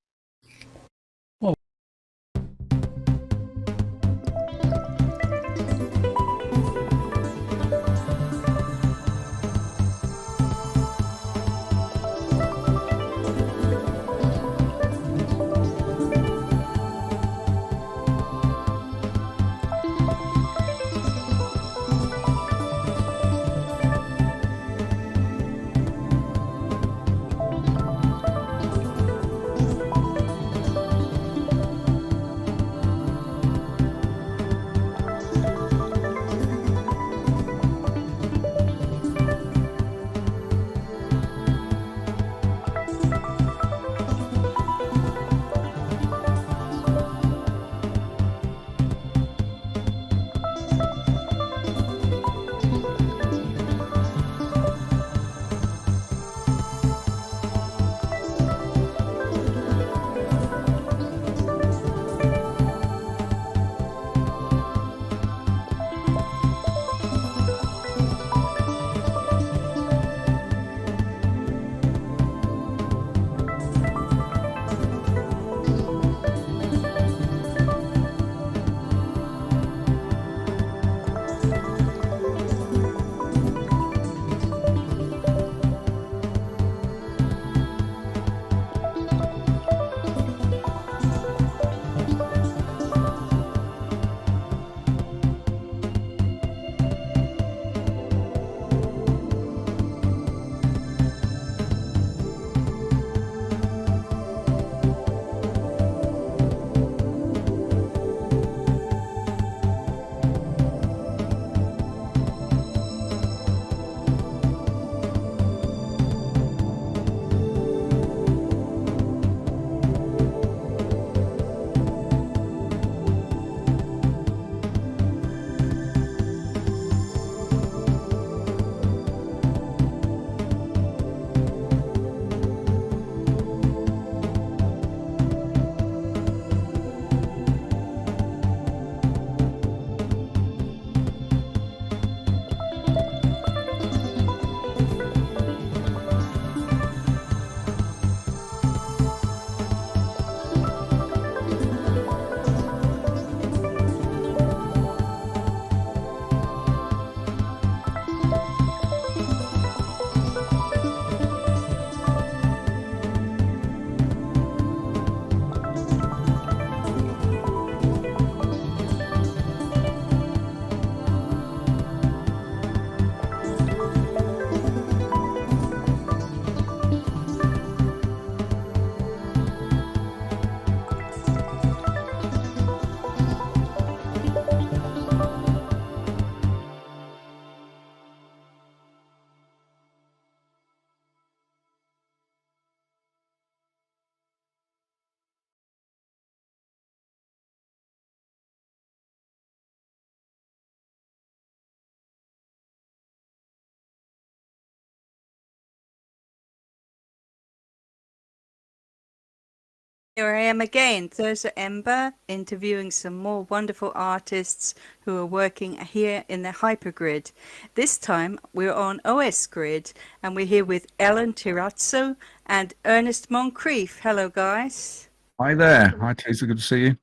T: Here I am again, Thursday Ember, interviewing some more wonderful artists who are working here in the hypergrid. This time we're on OS Grid and we're here with Ellen Tirazzo and Ernest Moncrief. Hello, guys.
U: Hi there. Hi, Teresa. Good to see you.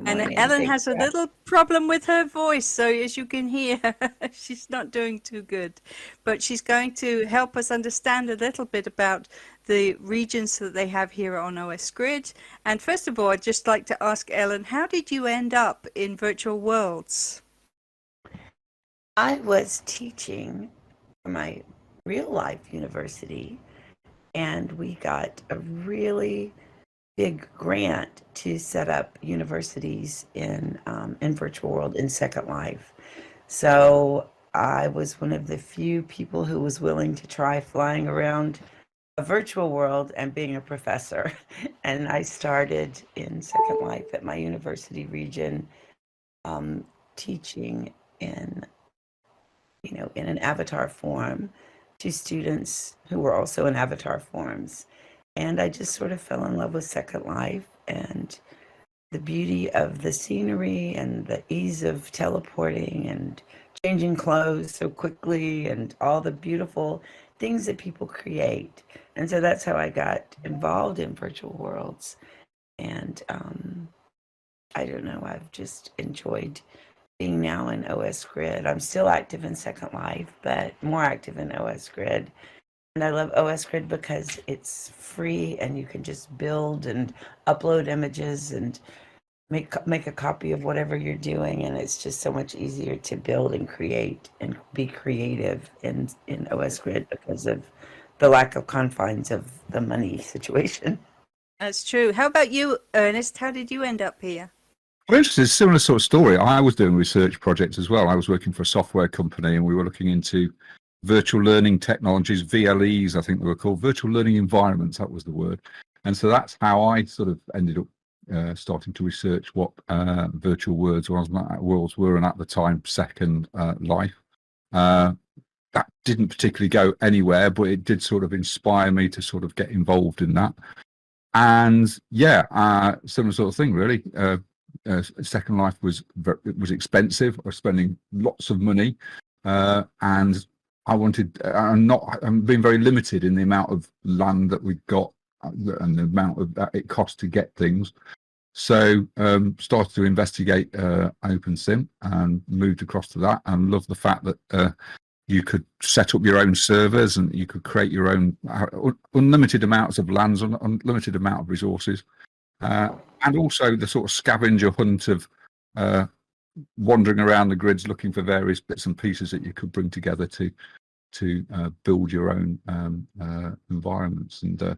T: And Ellen has a little problem with her voice, so as you can hear, she's not doing too good. But she's going to help us understand a little bit about the regions that they have here on OS Grid. And first of all, I'd just like to ask Ellen, how did you end up in virtual worlds?
V: I was teaching for my real life university, and we got a really big grant to set up universities in virtual world in Second Life. So I was one of the few people who was willing to try flying around a virtual world and being a professor. And I started in Second Life at my university region, teaching in an avatar form to students who were also in avatar forms. And I just sort of fell in love with Second Life and the beauty of the scenery and the ease of teleporting and changing clothes so quickly and all the beautiful things that people create. And so that's how I got involved in virtual worlds. And I don't know, I've just enjoyed being now in OS Grid. I'm still active in Second Life, but more active in OS Grid. And I love OS Grid because it's free and you can just build and upload images and make a copy of whatever you're doing. And it's just so much easier to build and create and be creative in OS Grid because of the lack of confines of the money situation.
T: That's true. How about you, Ernest? How did you end up here?
U: Well, it's a similar sort of story. I was doing research projects as well. I was working for a software company and we were looking into virtual learning technologies, VLEs, I think they were called, virtual learning environments, that was the word. And so that's how I sort of ended up starting to research what virtual worlds were, and at the time, Second Life. That didn't particularly go anywhere, but it did sort of inspire me to sort of get involved in that. And yeah, similar sort of thing, really. Second Life was expensive. I was spending lots of money, and I'm being very limited in the amount of land that we got and the amount of that it cost to get things. So started to investigate OpenSim and moved across to that, and loved the fact that you could set up your own servers and you could create your own unlimited amounts of lands, unlimited amount of resources, and also the sort of scavenger hunt of wandering around the grids looking for various bits and pieces that you could bring together to build your own environments. And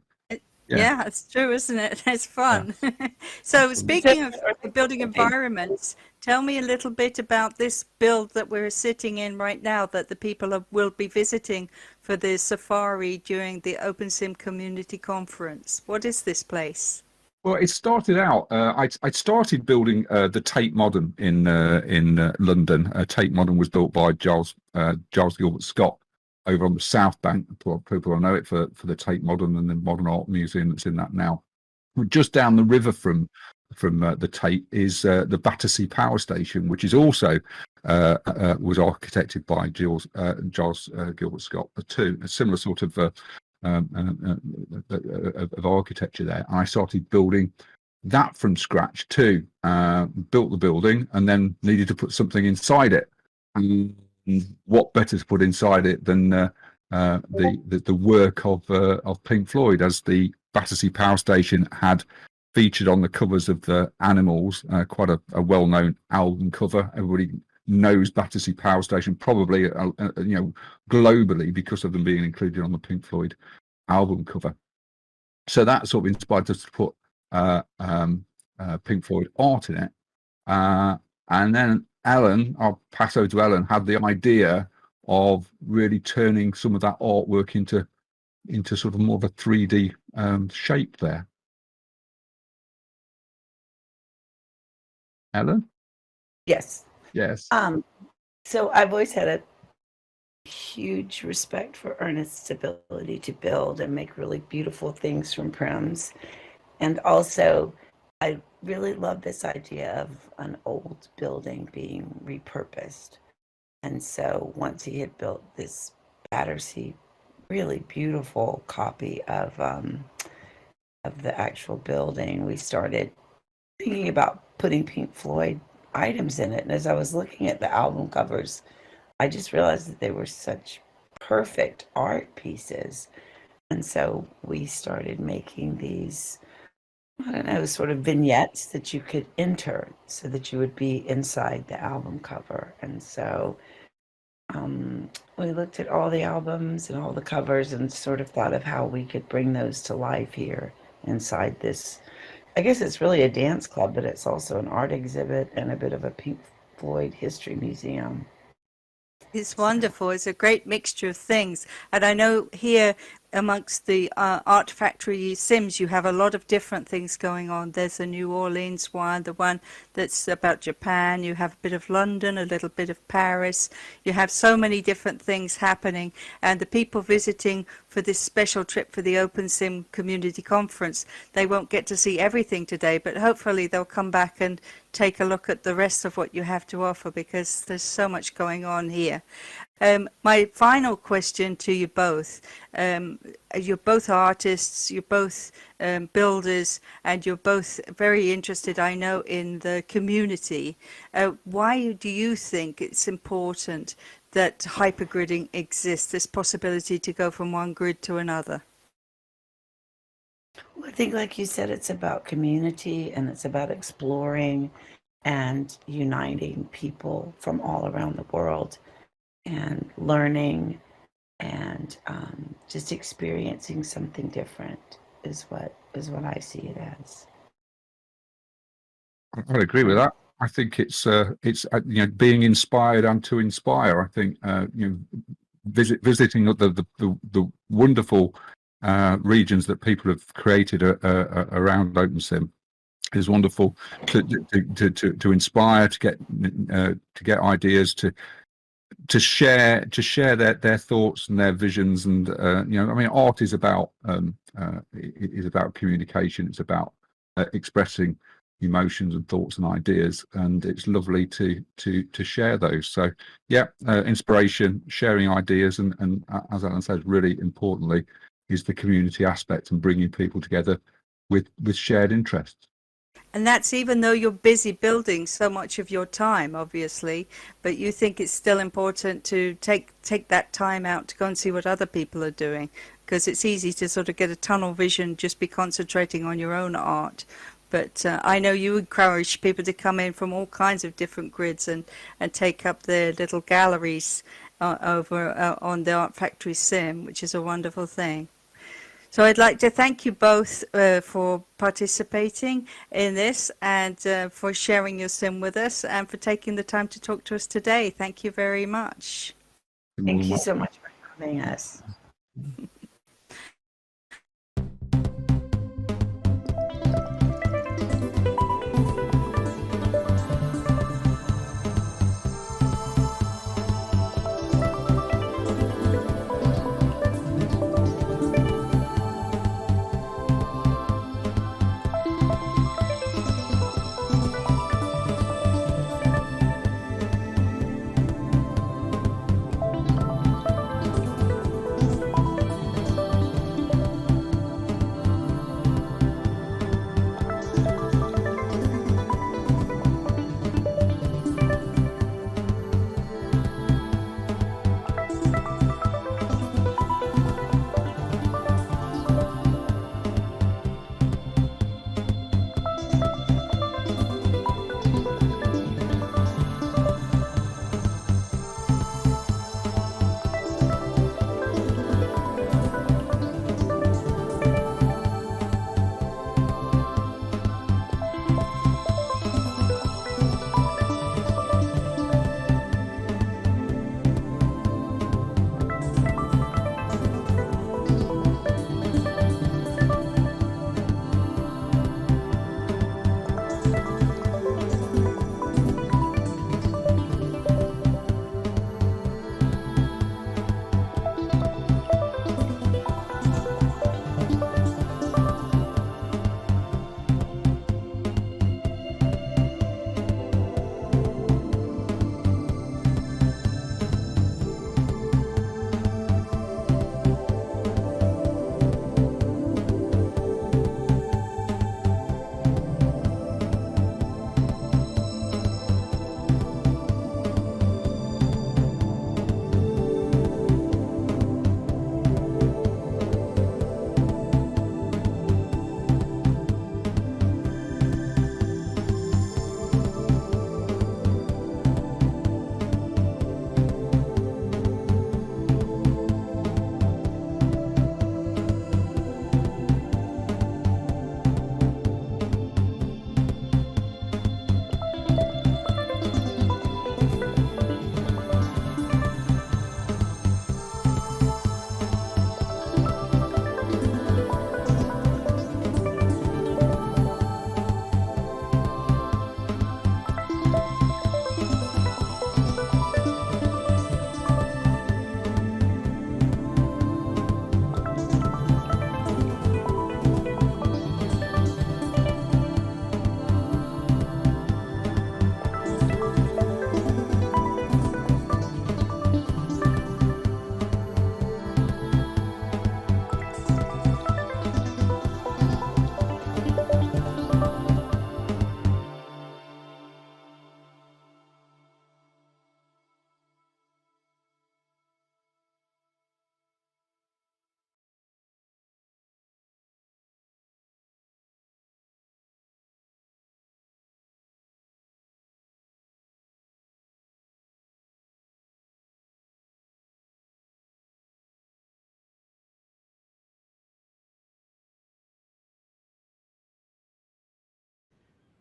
T: yeah, it's true, isn't it? It's fun. Yeah. So speaking of building environments, tell me a little bit about this build that we're sitting in right now that the people will be visiting for the safari during the OpenSim Community Conference. What is this place?
U: Well, it started out. I started building the Tate Modern in London. Tate Modern was built by Giles Gilbert Scott over on the South Bank. People will know it for the Tate Modern and the Modern Art Museum that's in that now. Just down the river from the Tate is the Battersea Power Station, which is also was architected by Giles Gilbert Scott too. A similar sort of architecture there. And I started building that from scratch too. Built the building and then needed to put something inside it. And what better to put inside it than the work of Pink Floyd, as the Battersea Power Station had featured on the covers of the Animals, quite a well-known album cover. Everybody knows Battersea Power Station, probably globally, because of them being included on the Pink Floyd album cover. So that sort of inspired us to put Pink Floyd art in it, and then Ellen, I'll pass over to Ellen, had the idea of really turning some of that artwork into sort of more of a 3D shape there. Ellen?
V: Yes.
U: Yes.
V: So I've always had a huge respect for Ernest's ability to build and make really beautiful things from prims. And also, I really love this idea of an old building being repurposed. And so once he had built this Battersea, really beautiful copy of the actual building, we started thinking about putting Pink Floyd items in it. And as I was looking at the album covers, I just realized that they were such perfect art pieces. And so we started making these, I don't know, sort of vignettes that you could enter so that you would be inside the album cover. And so we looked at all the albums and all the covers and sort of thought of how we could bring those to life here inside this. I guess it's really a dance club, but it's also an art exhibit and a bit of a Pink Floyd history museum.
T: It's wonderful. It's a great mixture of things. And I know here amongst the Art Factory Sims, you have a lot of different things going on. There's a New Orleans one, the one that's about Japan. You have a bit of London, a little bit of Paris. You have so many different things happening. And the people visiting for this special trip for the OpenSim Community Conference, they won't get to see everything today, but hopefully they'll come back and take a look at the rest of what you have to offer, because there's so much going on here. My final question to you both, you're both artists, you're both builders, and you're both very interested, I know, in the community. Why do you think it's important that hypergridding exists, this possibility to go from one grid to another?
V: Well, I think, like you said, it's about community and it's about exploring and uniting people from all around the world and learning and just experiencing something different is what I see it as.
U: I agree with that. I think it's being inspired and to inspire. I think visiting the wonderful regions that people have created around OpenSim is wonderful to inspire, to get ideas, to share their thoughts and their visions. And art is about communication. It's about expressing emotions and thoughts and ideas, and it's lovely to share those. So inspiration, sharing ideas, and as Alan says, really importantly is the community aspect and bringing people together with shared interests.
T: And that's even though you're busy building so much of your time, obviously, but you think it's still important to take that time out to go and see what other people are doing, because it's easy to sort of get a tunnel vision, just be concentrating on your own art. But I know you encourage people to come in from all kinds of different grids and take up their little galleries over on the Art Factory Sim, which is a wonderful thing. So I'd like to thank you both for participating in this and for sharing your sim with us and for taking the time to talk to us today. Thank you very much.
V: Thank you so much for having us.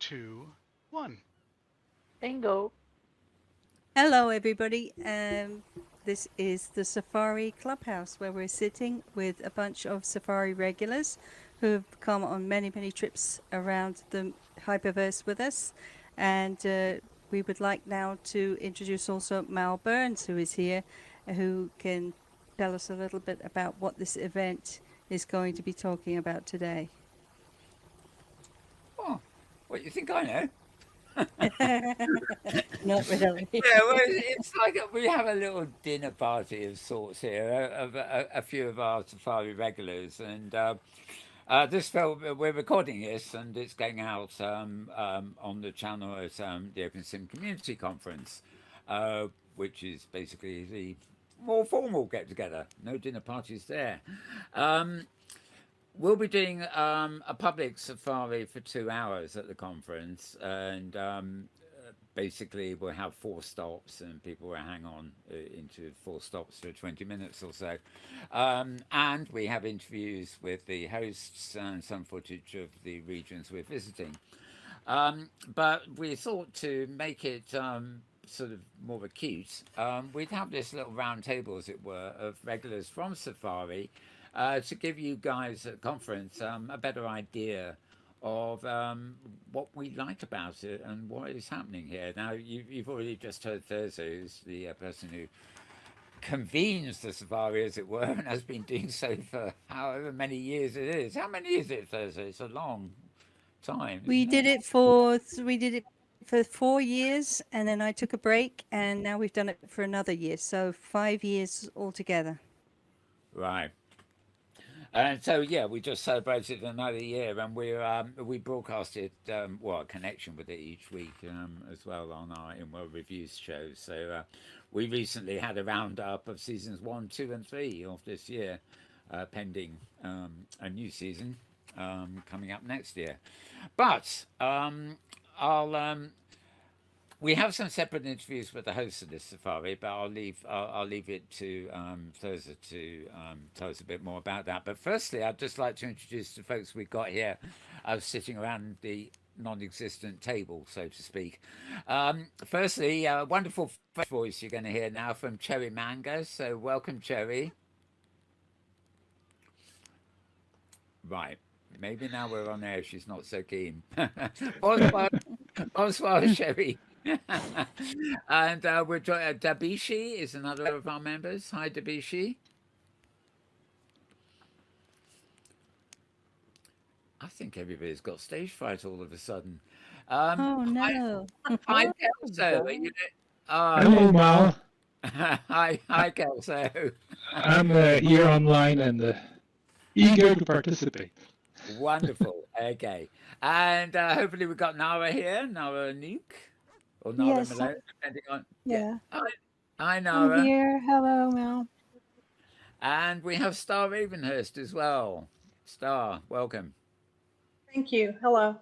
B: 2, 1.
E: Bingo.
T: Hello, everybody. This is the Safari Clubhouse, where we're sitting with a bunch of Safari regulars who have come on many, many trips around the Hyperverse with us. And we would like now to introduce also Mal Burns, who is here, who can tell us a little bit about what this event is going to be talking about today.
L: Oh, what, you think I know?
T: Not really.
L: Yeah, well, it's like we have a little dinner party of sorts here of a few of our Safari regulars, and this film we're recording this, and it's going out on the channel as the Open Sim Community Conference, which is basically the more formal get together. No dinner parties there. We'll be doing a public safari for 2 hours at the conference, and basically we'll have 4 stops, and people will hang on into 4 stops for 20 minutes or so. And we have interviews with the hosts and some footage of the regions we're visiting. But we thought to make it sort of more acute, we'd have this little round table, as it were, of regulars from Safari, to give you guys at the conference a better idea of what we like about it and what is happening here. Now, you've already just heard Thursday, who's the person who convenes the Safari, as it were, and has been doing so for however many years it is. How many is it, Thursday? It's a long time.
T: We did it for 4 years, and then I took a break, and now we've done it for another year, so 5 years altogether.
L: Right. And so, yeah, we just celebrated another year, and we broadcasted a connection with it each week as well on our In-World Reviews show. So we recently had a roundup of seasons 1, 2, and 3 of this year, pending a new season coming up next year. But we have some separate interviews with the hosts of this safari, but I'll leave it to Thursday to tell us a bit more about that. But firstly, I'd just like to introduce the folks we've got here sitting around the non-existent table, so to speak. Firstly, a wonderful voice you're going to hear now from Cherry Mango. So welcome, Cherry. Right. Maybe now we're on air, she's not so keen. Bonsoir, Cherry. And we're joined. Dabishi is another of our members. Hi, Dabishi. I think everybody's got stage fright all of a sudden.
T: Oh no!
L: Hi, Kelso.
W: Hello, Mal.
L: Hi, Kelso.
W: I'm here online and eager to participate.
L: Wonderful. Okay. And hopefully we've got Nara here, Nara Nuke, or Nara
O: Yes.
L: Malone, depending on.
O: Yeah.
L: Hi, Nara.
O: I'm here. Hello, Mel.
L: And we have Star Ravenhurst as well. Star, welcome.
X: Thank you. Hello.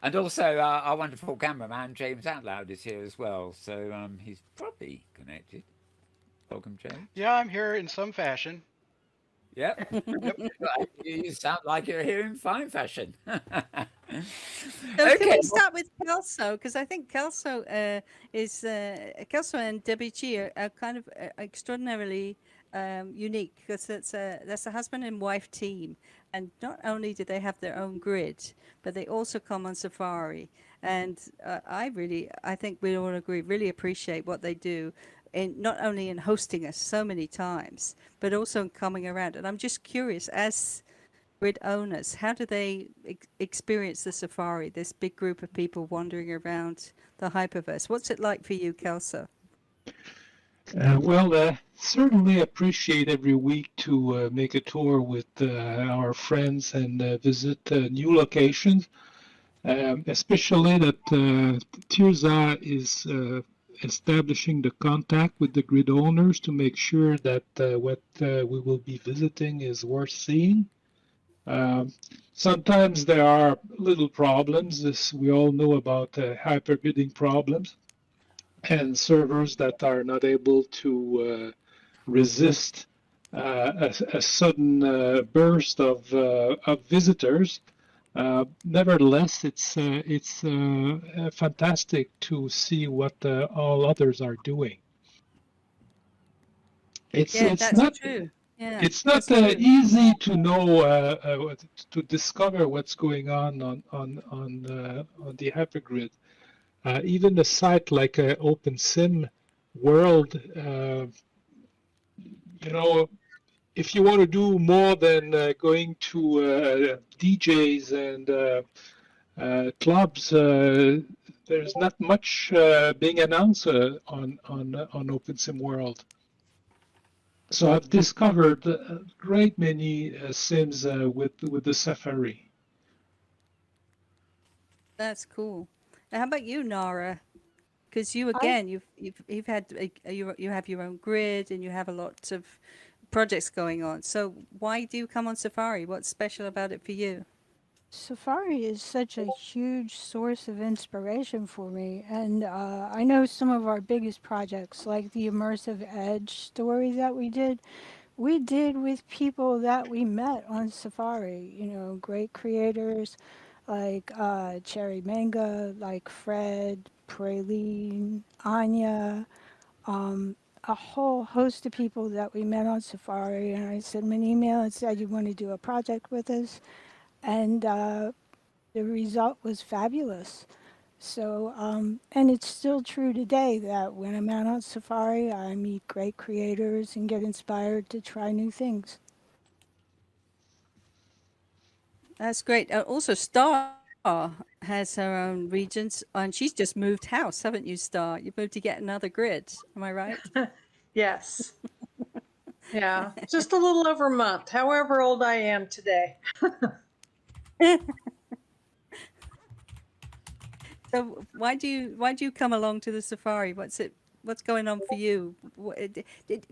L: And also our wonderful cameraman, James Outloud, is here as well. So he's probably connected. Welcome, James.
B: Yeah, I'm here in some fashion.
L: Yep. You sound like you're here in fine fashion.
T: So can we start with Kelso? Because I think Kelso Kelso and Debbie Chi are kind of extraordinarily unique, because that's a husband and wife team, and not only do they have their own grid, but they also come on safari. And I think we all agree, really appreciate what they do. Not only in hosting us so many times, but also in coming around. And I'm just curious, as grid owners, how do they experience the safari, this big group of people wandering around the Hyperverse? What's it like for you, Kelso?
W: Certainly appreciate every week to make a tour with our friends and visit new locations, especially that Tirza is establishing the contact with the grid owners to make sure that what we will be visiting is worth seeing. Sometimes there are little problems, as we all know about hypergridding problems, and servers that are not able to resist a sudden burst of visitors. Nevertheless, it's fantastic to see what all others are doing. It's not
T: true. Yeah,
W: it's not
T: that's true.
W: easy to know to discover what's going on the hypergrid. Even a site like OpenSim World, if you want to do more than going to DJs and clubs, there's not much being announced on OpenSim World. So I've discovered a great many sims with the Safari.
T: That's cool. Now, how about you, Nara? Because you again, you've had you have your own grid and you have a lot of projects going on. So why do you come on Safari? What's special about it for you?
O: Safari is such a huge source of inspiration for me, and I know some of our biggest projects, like the Immersive Edge story that we did with people that we met on Safari. You know, great creators like Cherry Manga, like Fred, Praline, Anya, a whole host of people that we met on Safari. And I sent them an email and said, "You want to do a project with us?" And the result was fabulous. So, and it's still true today that when I'm out on safari, I meet great creators and get inspired to try new things.
T: That's great. Also, Star has her own regions, and she's just moved house, haven't you, Star? You've moved to get another grid. Am I right?
X: Yes. Yeah, just a little over a month, however old I am today.
T: So why do you come along to the safari? What's going on for you?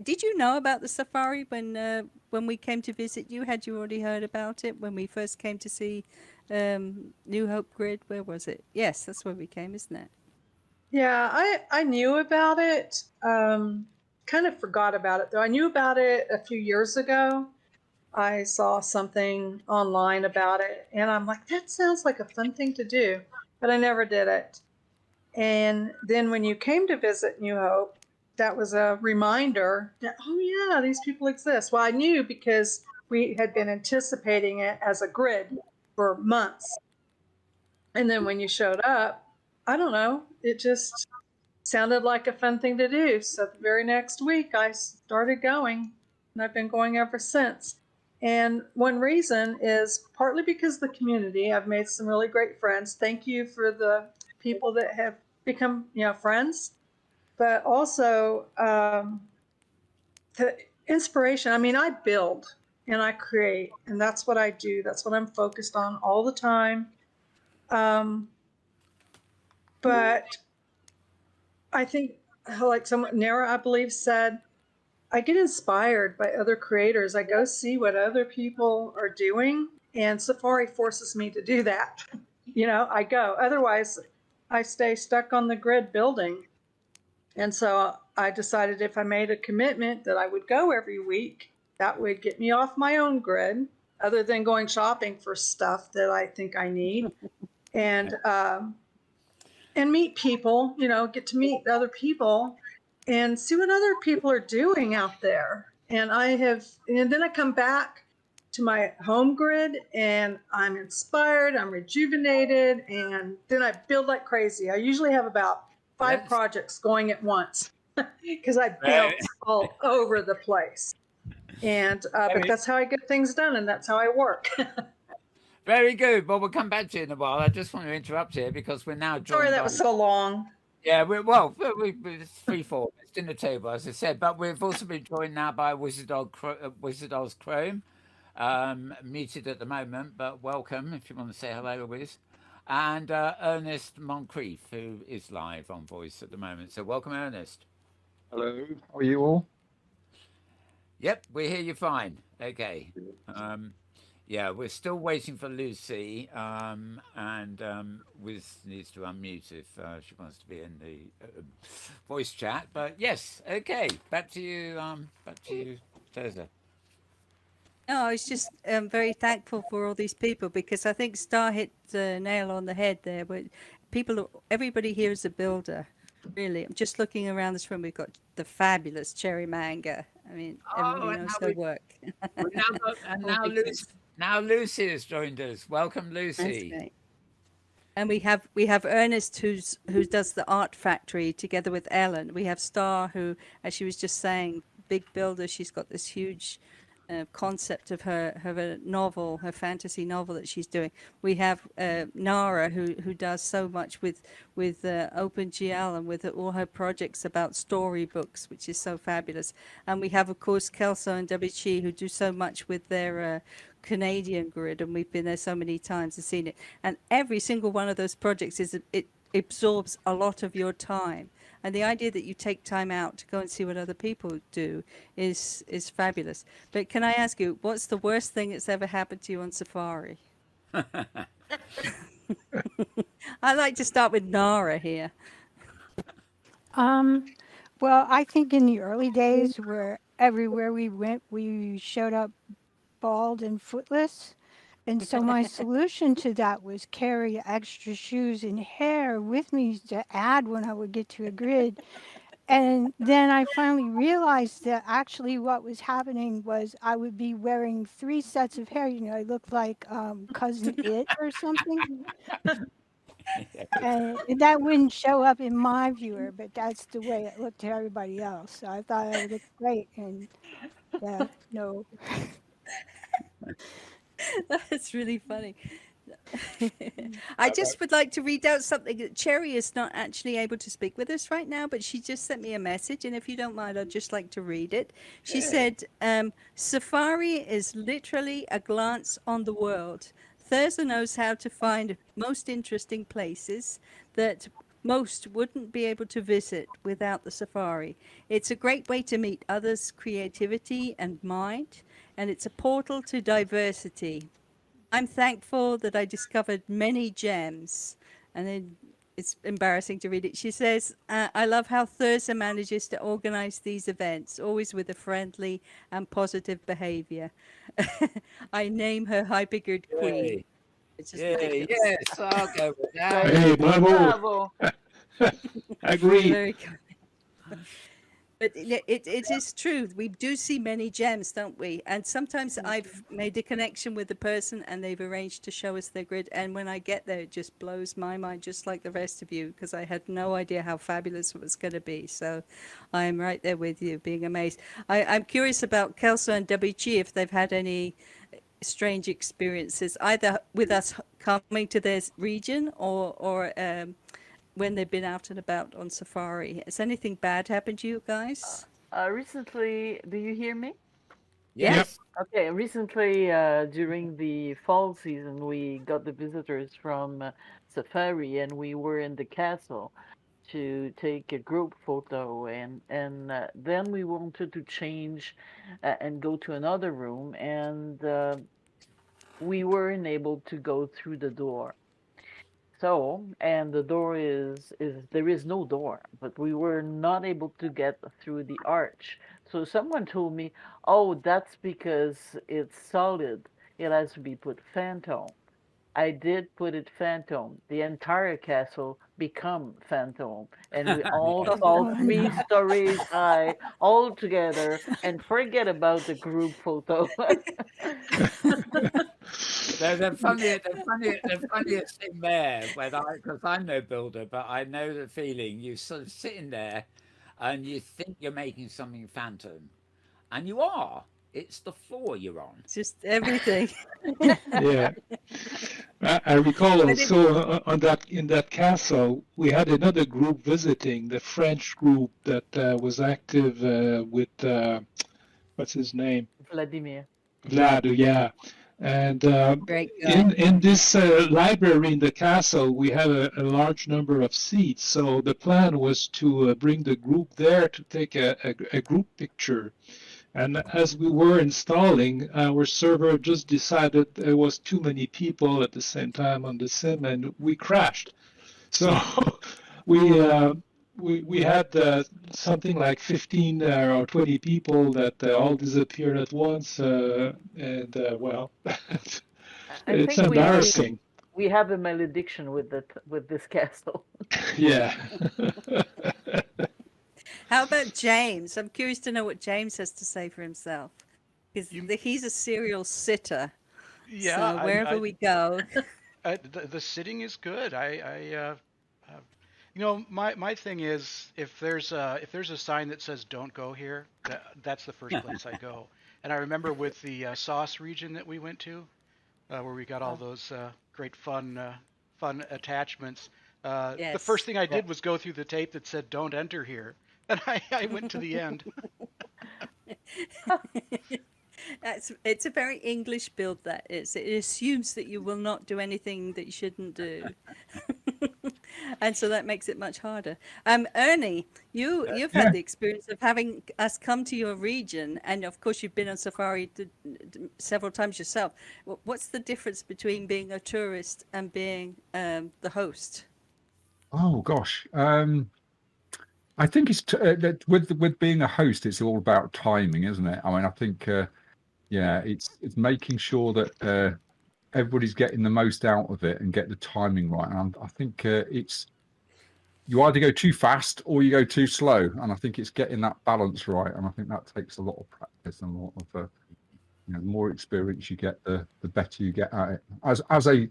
T: Did you know about the safari when we came to visit you? Had you already heard about it when we first came to see New Hope Grid? Where was it? Yes, that's where we came, isn't it?
X: Yeah, I knew about it. Kind of forgot about it though. I knew about it a few years ago. I saw something online about it and I'm like, that sounds like a fun thing to do, but I never did it. And then when you came to visit New Hope, that was a reminder that, oh yeah, these people exist. Well, I knew because we had been anticipating it as a grid for months. And then when you showed up, I don't know, it just sounded like a fun thing to do. So the very next week I started going and I've been going ever since. And one reason is partly because of the community. I've made some really great friends. Thank you for the people that have become, friends, but also the inspiration. I mean, I build and I create, and that's what I do. That's what I'm focused on all the time. But I think, like Nara, I believe, said, I get inspired by other creators. I go see what other people are doing, and Safari forces me to do that. I go. Otherwise, I stay stuck on the grid building. And so I decided if I made a commitment that I would go every week, that would get me off my own grid, other than going shopping for stuff that I think I need. And meet people, get to meet other people and see what other people are doing out there. And then I come back to my home grid and I'm inspired, I'm rejuvenated, and then I build like crazy. I usually have about 5 projects going at once because I bounce all over the place. And but that's how I get things done, and that's how I work.
L: Very good. Well, we'll come back to you in a while. I just want to interrupt here because we're now joined.
X: Sorry that was so long.
L: Yeah, it's free form. It's dinner table, as I said. But we've also been joined now by Wizard Oz Chrome, muted at the moment, but welcome if you want to say hello, Wiz. And Ernest Moncrief, who is live on voice at the moment. So welcome, Ernest.
U: Hello. How are you all?
L: Yep, we hear you fine. Okay. Yeah, we're still waiting for Lucy, and Wiz needs to unmute if she wants to be in the voice chat. But yes, okay, back to you, Teresa.
T: No, I was just very thankful for all these people because I think Star hit the nail on the head there. But everybody here is a builder, really. I'm just looking around this room. We've got the fabulous Cherry Manga. I mean, everybody
L: and
T: knows
L: now
T: her work.
L: we've now got, and
T: All
L: now
T: big
L: Lucy,
T: things.
L: now Lucy has joined us. Welcome,
T: That's
L: Lucy.
T: great. And we have Ernest who does the art factory together with Ellen. We have Star who, as she was just saying, big builder. She's got this huge concept of her novel, her fantasy novel that she's doing. We have Nara who does so much with OpenGL and with all her projects about storybooks, which is so fabulous. And we have, of course, Kelso and WC who do so much with their Canadian grid, and we've been there so many times and seen it. And every single one of those projects it absorbs a lot of your time. And the idea that you take time out to go and see what other people do is fabulous. But can I ask you, what's the worst thing that's ever happened to you on Safari? I like to start with Nara here.
O: Well, I think in the early days where everywhere we went, we showed up bald and footless. And so my solution to that was carry extra shoes and hair with me to add when I would get to a grid. And then I finally realized that actually what was happening was I would be wearing 3 sets of hair. You know, I looked like Cousin It or something. And that wouldn't show up in my viewer, but that's the way it looked to everybody else. So I thought I looked great. And yeah, no.
T: That's really funny. I just would like to read out something that Cherry is not actually able to speak with us right now, but she just sent me a message, and if you don't mind, I'd just like to read it. She said, Safari is literally a glance on the world. Thurza knows how to find most interesting places that most wouldn't be able to visit without the Safari. It's a great way to meet others' creativity and mind, and it's a portal to diversity. I'm thankful that I discovered many gems. And then it's embarrassing to read it. She says, I love how Thurza manages to organize these events, always with a friendly and positive behavior. I name her Hypergrid Queen. It's just ridiculous.
L: Yes, I'll go with that.
W: Hey, bravo. Agreed.
T: Very good. But it is true. We do see many gems, don't we? And sometimes I've made a connection with the person and they've arranged to show us their grid. And when I get there, it just blows my mind, just like the rest of you, because I had no idea how fabulous it was going to be. So I'm right there with you, being amazed. I'm curious about Kelso and WG, if they've had any strange experiences, either with us coming to their region or when they've been out and about on safari. Has anything bad happened to you guys?
E: Recently, do you hear me?
T: Yes.
E: Okay, recently during the fall season, we got the visitors from Safari and we were in the castle to take a group photo and then we wanted to change and go to another room and we weren't able to go through the door. So, and the door is there is no door, but we were not able to get through the arch. So someone told me, oh, that's because it's solid. It has to be put phantom. I did put it phantom. The entire castle become phantom, and we all saw 3 stories high all together, and forget about the group photo.
L: The funniest thing there, because I'm no builder, but I know the feeling. You sort of sitting there, and you think you're making something phantom, and you are. It's the floor you're on.
T: Just everything.
W: Yeah. I recall also in that castle, we had another group visiting, the French group that was active with, what's his name?
E: Vladimir.
W: Vlad, yeah. And
T: Great guy.
W: in this library in the castle, we had a large number of seats. So the plan was to bring the group there to take a group picture. And as we were installing, our server just decided there was too many people at the same time on the sim, and we crashed. So we we had something like 15 or 20 people that all disappeared at once, and well, it's embarrassing.
E: We have a malediction with this castle.
W: Yeah.
T: How about James? I'm curious to know what James has to say for himself, because he's a serial sitter.
B: Yeah,
T: so wherever we go,
B: the sitting is good. You know, my thing is if there's a sign that says "Don't go here," that's the first place I go. And I remember with the sauce region that we went to, where we got all those great fun attachments. The first thing I did was go through the tape that said "Don't enter here," and I went to the end.
T: It's a very English build, that is. It assumes that you will not do anything that you shouldn't do. And so that makes it much harder. Ernie, you've had the experience of having us come to your region, and of course you've been on safari several times yourself. What's the difference between being a tourist and being the host?
U: Oh gosh, I think it's with being a host, it's all about timing, isn't it? I mean, I think it's making sure that everybody's getting the most out of it and get the timing right. And I think it's you either go too fast or you go too slow, and I think it's getting that balance right. And I think that takes a lot of practice and a lot of the more experience you get, the better you get at it. As a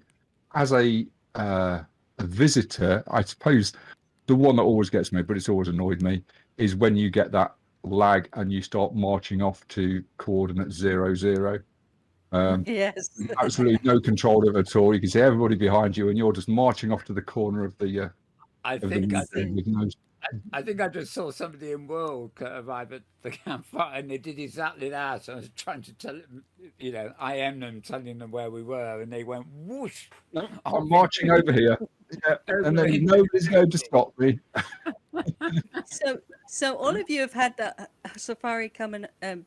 U: visitor, I suppose the one that always gets me, but it's always annoyed me, is when you get that lag and you start marching off to coordinate 00.
T: Yes.
U: Absolutely no control of it at all. You can see everybody behind you, and you're just marching off to the corner of the.
L: I think I just saw somebody in World arrive at the campfire, and they did exactly that. I was trying to tell them, I am them, telling them where we were, and they went whoosh.
U: I'm marching over here, and then nobody's going to stop me.
T: So all of you have had the safari come and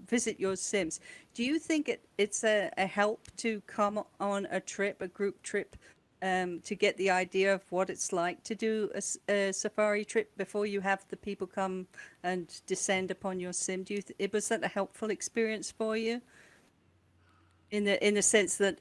T: visit your Sims. Do you think it's a help to come on a group trip, to get the idea of what it's like to do a safari trip before you have the people come and descend upon your Sim? Was that a helpful experience for you? In the sense that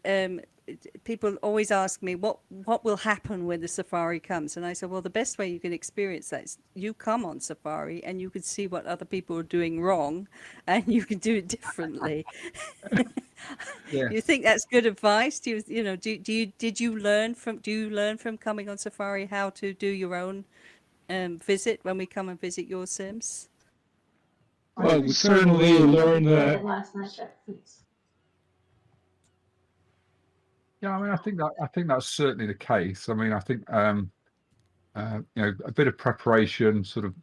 T: people always ask me what will happen when the safari comes, and I said, well, the best way you can experience that is you come on safari and you can see what other people are doing wrong, and you can do it differently. Yeah. You think that's good advice? Do you learn from coming on safari how to do your own visit when we come and visit your Sims?
W: Well, we certainly learn that.
U: Yeah, I mean, I think that's certainly the case. I mean, I think a bit of preparation, sort of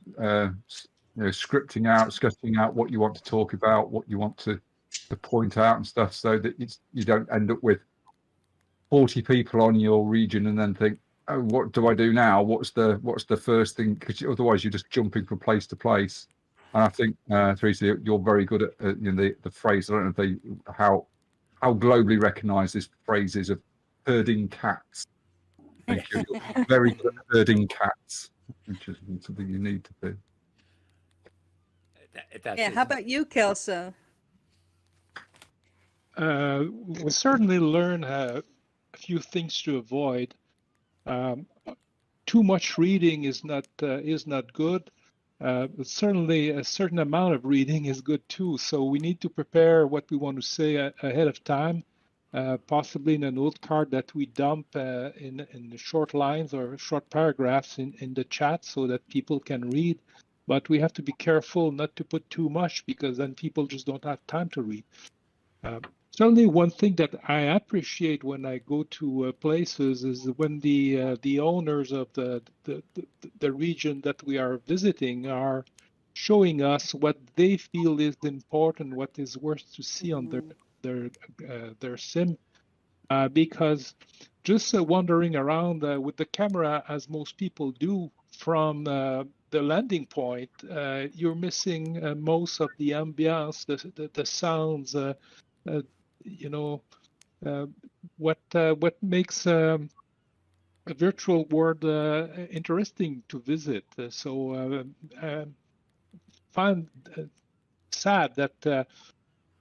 U: scripting out, sketching out what you want to talk about, what you want to point out and stuff, so that you don't end up with 40 people on your region and then think, oh, what do I do now? What's the first thing? Because otherwise you're just jumping from place to place. And I think Teresa, you're very good at the phrase. I don't know how globally recognised this phrase is of herding cats. Thank you. You're very good at herding cats, which is something you need to do.
T: Yeah. How about you, Kelso?
W: We certainly learn a few things to avoid. Too much reading is not good. But certainly a certain amount of reading is good too. So we need to prepare what we want to say ahead of time, possibly in a note card that we dump in the short lines or short paragraphs in the chat so that people can read. But we have to be careful not to put too much, because then people just don't have time to read. Certainly, one thing that I appreciate when I go to places is when the owners of the region that we are visiting are showing us what they feel is important, what is worth to see on their sim, because just wandering around with the camera, as most people do from the landing point, you're missing most of the ambiance, the sounds. What makes a virtual world interesting to visit. Find sad that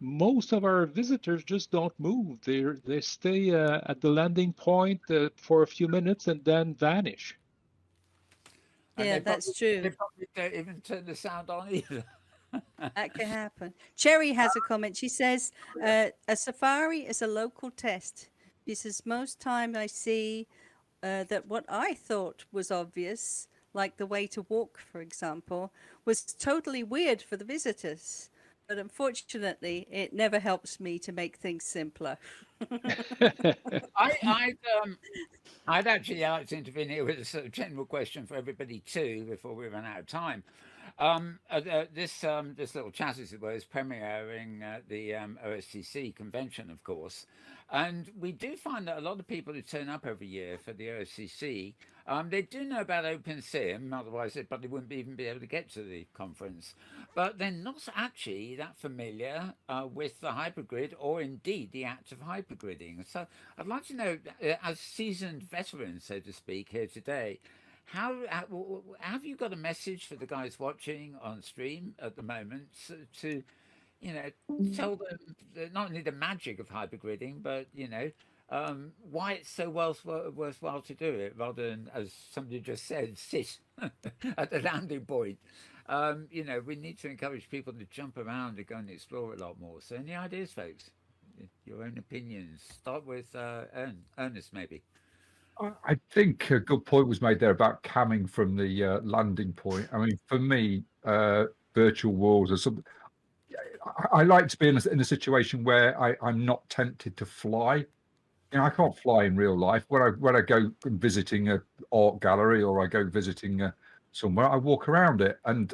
W: most of our visitors just don't move. They stay at the landing point for a few minutes and then vanish.
L: And
T: Yeah, that's true.
L: They probably don't even turn the sound on either.
T: That can happen. Cherry has a comment. She says, a safari is a local test. She says, most time I see that what I thought was obvious, like the way to walk, for example, was totally weird for the visitors. But unfortunately, it never helps me to make things simpler.
L: I'd actually like to intervene here with a sort of general question for everybody too, before we run out of time. This little chat, as it were, is premiering at the OSCC convention, of course, and we do find that a lot of people who turn up every year for the OSCC, they do know about OpenSim, otherwise they probably wouldn't even be able to get to the conference, but they're not actually that familiar with the hypergrid or indeed the act of hypergridding. So I'd like to know, as seasoned veterans, so to speak, here today, how have you got a message for the guys watching on stream at the moment to tell them not only the magic of hypergridding, but why it's so worthwhile to do it, rather than, as somebody just said, sit at the landing point. We need to encourage people to jump around and go and explore a lot more. So, any ideas, folks? Your own opinions. Start with Ernest, maybe.
U: I think a good point was made there about coming from the landing point. I mean, for me, virtual worlds are something. I like to be in a situation where I'm not tempted to fly. I can't fly in real life. When I go visiting an art gallery or I go visiting somewhere, I walk around it, and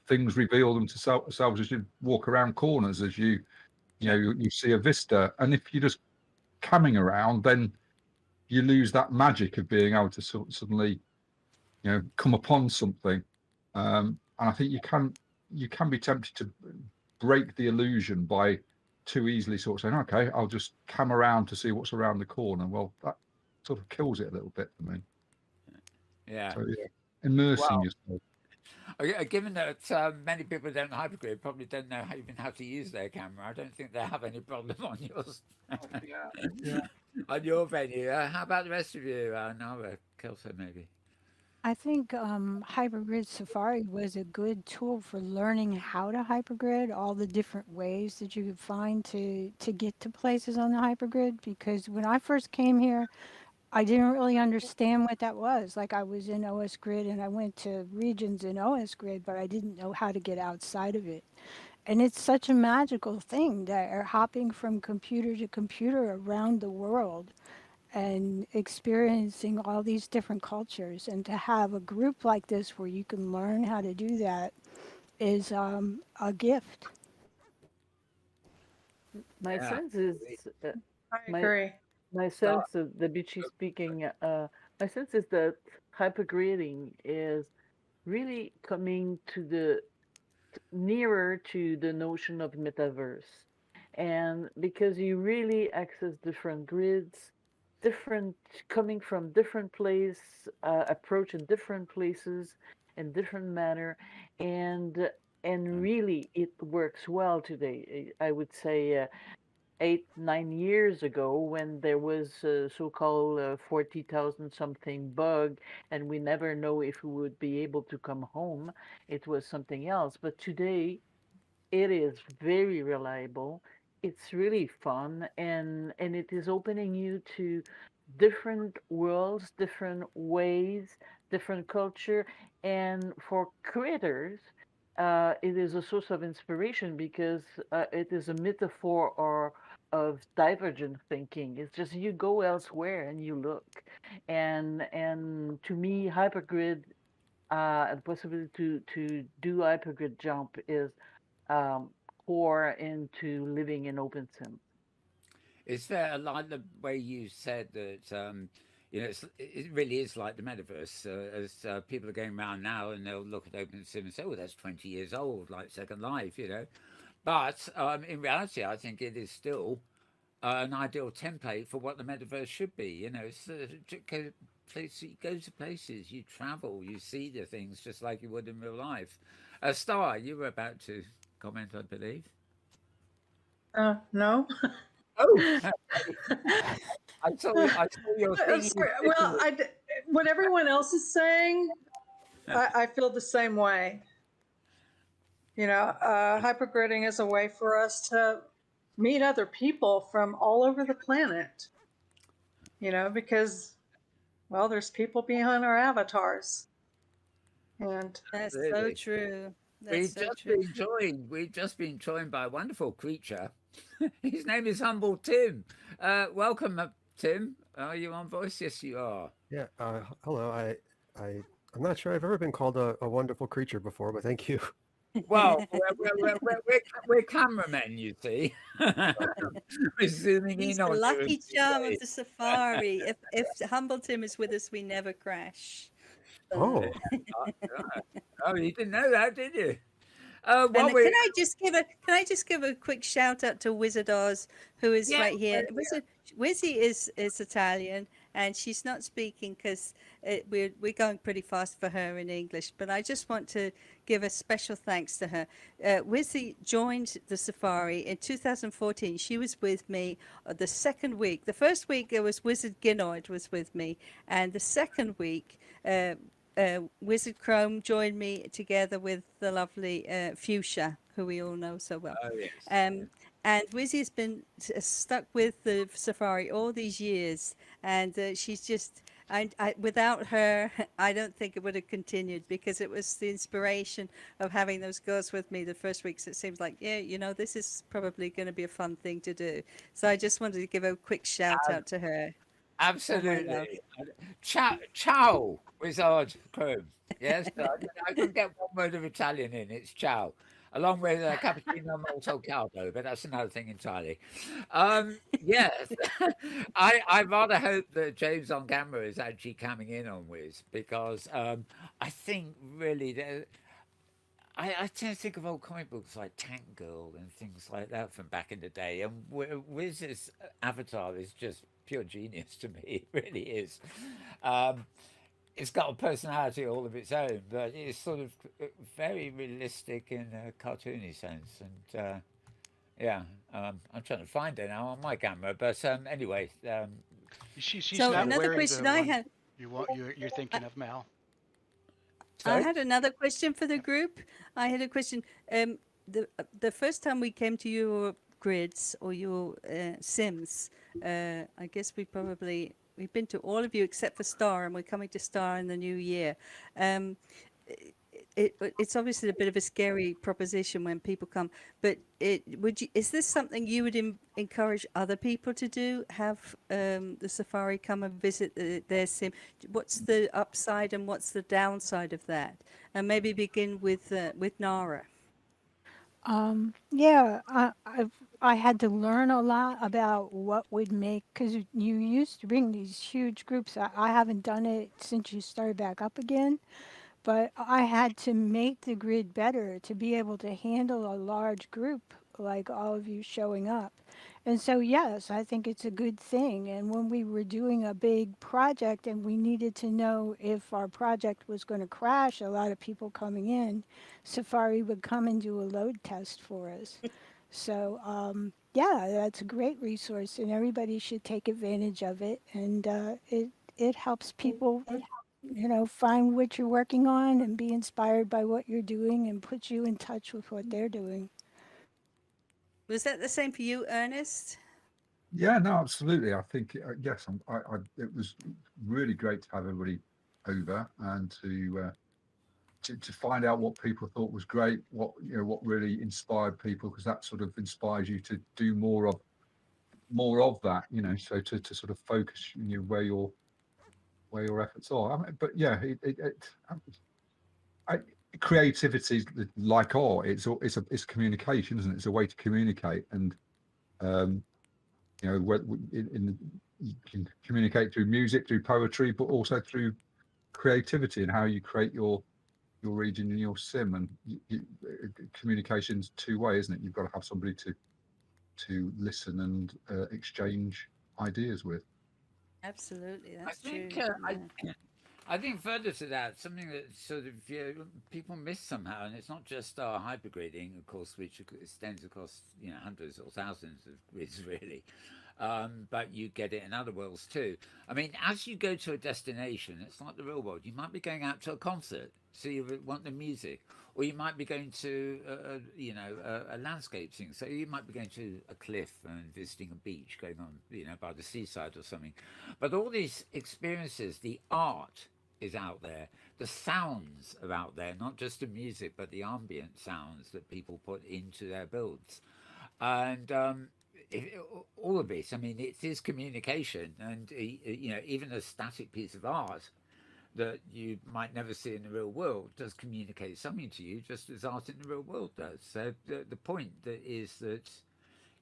U: things reveal themselves as you walk around corners, as you see a vista. And if you're just coming around, then you lose that magic of being able to suddenly, come upon something. And I think you can be tempted to break the illusion by too easily sort of saying, okay, I'll just come around to see what's around the corner. Well, that sort of kills it a little bit for me.
L: Yeah.
U: So immersing yourself.
L: Given that many people don't hypergrid, probably don't know even how to use their camera, I don't think they have any problem on yours.
U: Yeah.
L: On your venue. How about the rest of you? Nara, Kelso, maybe.
O: I think Hypergrid Safari was a good tool for learning how to hypergrid, all the different ways that you could find to get to places on the hypergrid. Because when I first came here, I didn't really understand what that was. Like I was in OS Grid and I went to regions in OS Grid, but I didn't know how to get outside of it. And it's such a magical thing that are hopping from computer to computer around the world and experiencing all these different cultures. And to have a group like this where you can learn how to do that is a gift.
E: My sense is
X: I agree.
E: my sense of the Bichi speaking. My sense is that hypergrading is really coming to the nearer to the notion of metaverse, and because you really access different grids, different coming from different place, approach in different places in different manner, and really it works well today. I would say 8, 9 years ago, when there was a so-called 40,000 something bug, and we never know if we would be able to come home, it was something else. But today, it is very reliable. It's really fun, and it is opening you to different worlds, different ways, different culture, and for creators, it is a source of inspiration because it is a metaphor or of divergent thinking. It's just you go elsewhere and you look, and to me, hypergrid, the possibility to do hypergrid jump is um, core into living in OpenSim.
L: Is there, like the way you said that, it really is like the metaverse, as people are going around now and they'll look at OpenSim and say, oh, that's 20 years old, like Second Life, But in reality, I think it is still an ideal template for what the metaverse should be. You know, it's you go to places, you travel, you see the things just like you would in real life. Star, you were about to comment, I believe.
X: No.
L: Oh, I saw your thing.
X: Sorry. Well, what everyone else is saying, I feel the same way. You know, hypergridding is a way for us to meet other people from all over the planet. You know, because, well, there's people behind our avatars. And
T: that's so true. That's so true.
L: We've just been joined by a wonderful creature. His name is Humble Tim. Welcome, Tim. Are you on voice? Yes, you are.
C: Yeah. Hello. I'm not sure I've ever been called a wonderful creature before, but thank you.
L: Well, we're cameramen, you see. We're zooming
T: He's
L: in
T: the
L: on
T: lucky
L: you.
T: charm of the safari. If Humble Tim is with us, we never crash.
C: Oh.
L: Oh, you didn't know that, did you?
T: And can I just give a quick shout out to Wizard Oz, who is right here. Wizzy is Italian, and she's not speaking because we're going pretty fast for her in English. But I just want to give a special thanks to her. Wizzy joined the safari in 2014. She was with me the second week. The first week it was Wizard Ginoid was with me, and the second week. Wizard Chrome joined me together with the lovely Fuchsia, who we all know so well.
L: Oh, yes.
T: And Wizzy has been stuck with the safari all these years, and she's just. Without her, I don't think it would have continued, because it was the inspiration of having those girls with me the first weeks. It seems like, yeah, you know, this is probably going to be a fun thing to do. So I just wanted to give a quick shout out to her.
L: Absolutely. Ciao, Wizard Chrome. Yes, I can get one word of Italian in. It's ciao, along with cappuccino molto caldo, but that's another thing entirely. Yes, I rather hope that James on camera is actually coming in on Wiz, because I think really I tend to think of old comic books like Tank Girl and things like that from back in the day, and Wiz's avatar is just pure genius to me. It really is. It's got a personality all of its own, but it's sort of very realistic in a cartoony sense. And I'm trying to find it now on my camera. But anyway,
B: she's
T: so
B: not
T: another
B: wearing
T: question
B: the
T: I
B: one
T: had.
B: you're thinking of, Mal.
T: I had another question for the group. I had a question. The first time we came to your grids or your sims, I guess we've been to all of you except for Star, and we're coming to Star in the new year. It's obviously a bit of a scary proposition when people come, but is this something you would encourage other people to do? Have the safari come and visit their sim? What's the upside and what's the downside of that? And maybe begin with Nara.
O: I had to learn a lot about what would make, because you used to bring these huge groups. I haven't done it since you started back up again. But I had to make the grid better to be able to handle a large group like all of you showing up. And so, yes, I think it's a good thing. And when we were doing a big project and we needed to know if our project was going to crash, a lot of people coming in, Safari would come and do a load test for us. So, that's a great resource, and everybody should take advantage of it. And it helps people find what you're working on and be inspired by what you're doing and put you in touch with what they're doing.
T: Was that the same for you, Ernest?
U: Yeah, no, absolutely. I think yes, it was really great to have everybody over and to find out what people thought was great, what really inspired people, because that sort of inspires you to do more of that, so to sort of focus where your efforts are. I mean, but yeah, creativity is like art. It's communication, isn't it? It's a way to communicate, and you can communicate through music, through poetry, but also through creativity and how you create your region and your sim. And communication's two-way, isn't it? You've got to have somebody to to listen and exchange ideas with.
T: Absolutely,
L: I
T: that's
L: think
T: true.
L: I think further to that, something that sort of people miss somehow, and it's not just our hypergridding, of course, which extends across hundreds or thousands of grids really, but you get it in other worlds too. I mean, as you go to a destination, it's like the real world. You might be going out to a concert, so you want the music, or you might be going to a landscape thing. So you might be going to a cliff and visiting a beach, going on by the seaside or something. But all these experiences, the art is out there, the sounds are out there, not just the music, but the ambient sounds that people put into their builds, and all of it. I mean, it is communication, and even a static piece of art that you might never see in the real world does communicate something to you, just as art in the real world does. So the point that is that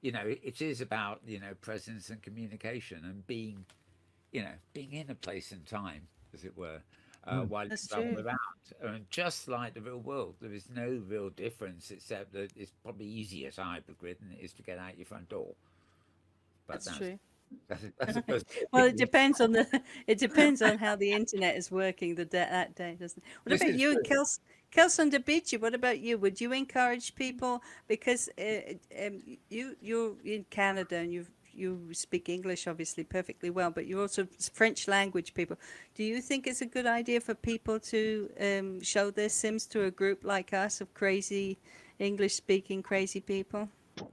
L: it is about presence and communication and being in a place and time, as it were, while
T: That's
L: it's done
T: true.
L: without. And just like the real world, there is no real difference except that it's probably easier to hypergrid than it is to get out your front door. But
T: That's true.
L: That's a personal
T: Well, it
L: opinion.
T: depends on it depends on how the internet is working that day, doesn't it? What
L: This
T: about
L: is
T: you,
L: true.
T: Kelson DeBici? What about you? Would you encourage people, because you're in Canada and you speak English obviously perfectly well, but you're also French language people. Do you think it's a good idea for people to show their Sims to a group like us of crazy English speaking crazy people?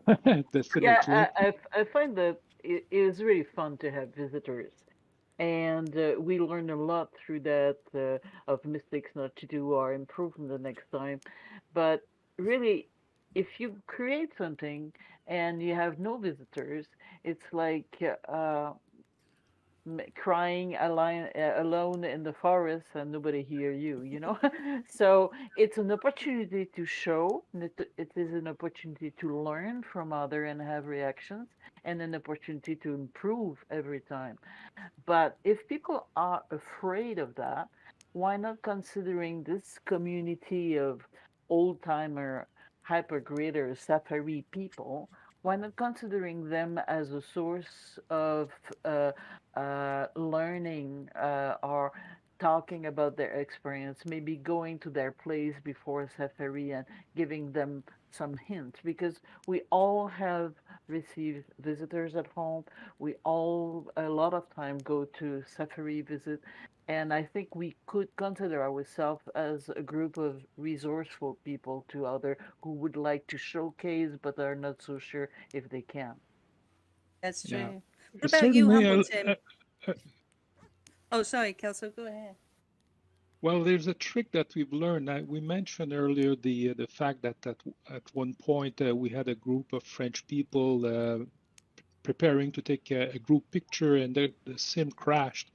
X: Definitely.
E: Yeah, I find that it is really fun to have visitors, and we learn a lot through that of mistakes not to do or improve them the next time. But really, if you create something and you have no visitors, it's like crying alone in the forest and nobody hear you, you know. So it's an opportunity to show, and it is an opportunity to learn from other and have reactions, and an opportunity to improve every time. But if people are afraid of that, why not considering this community of old timer hypergraders, Safari people? Why not considering them as a source of uh, learning or talking about their experience, maybe going to their place before Safari and giving them some hints? Because we all have received visitors at home. We all a lot of time go to Safari visit, and I think we could consider ourselves as a group of resourceful people to other who would like to showcase but are not so sure if they can.
T: That's
W: Yeah.
T: true. What about you,
W: Certainly,
T: Humble Tim? Oh, sorry, Kelso, go ahead.
W: well, there's a trick that we've learned. We mentioned earlier the fact that at one point we had a group of French people preparing to take a group picture, and the sim crashed.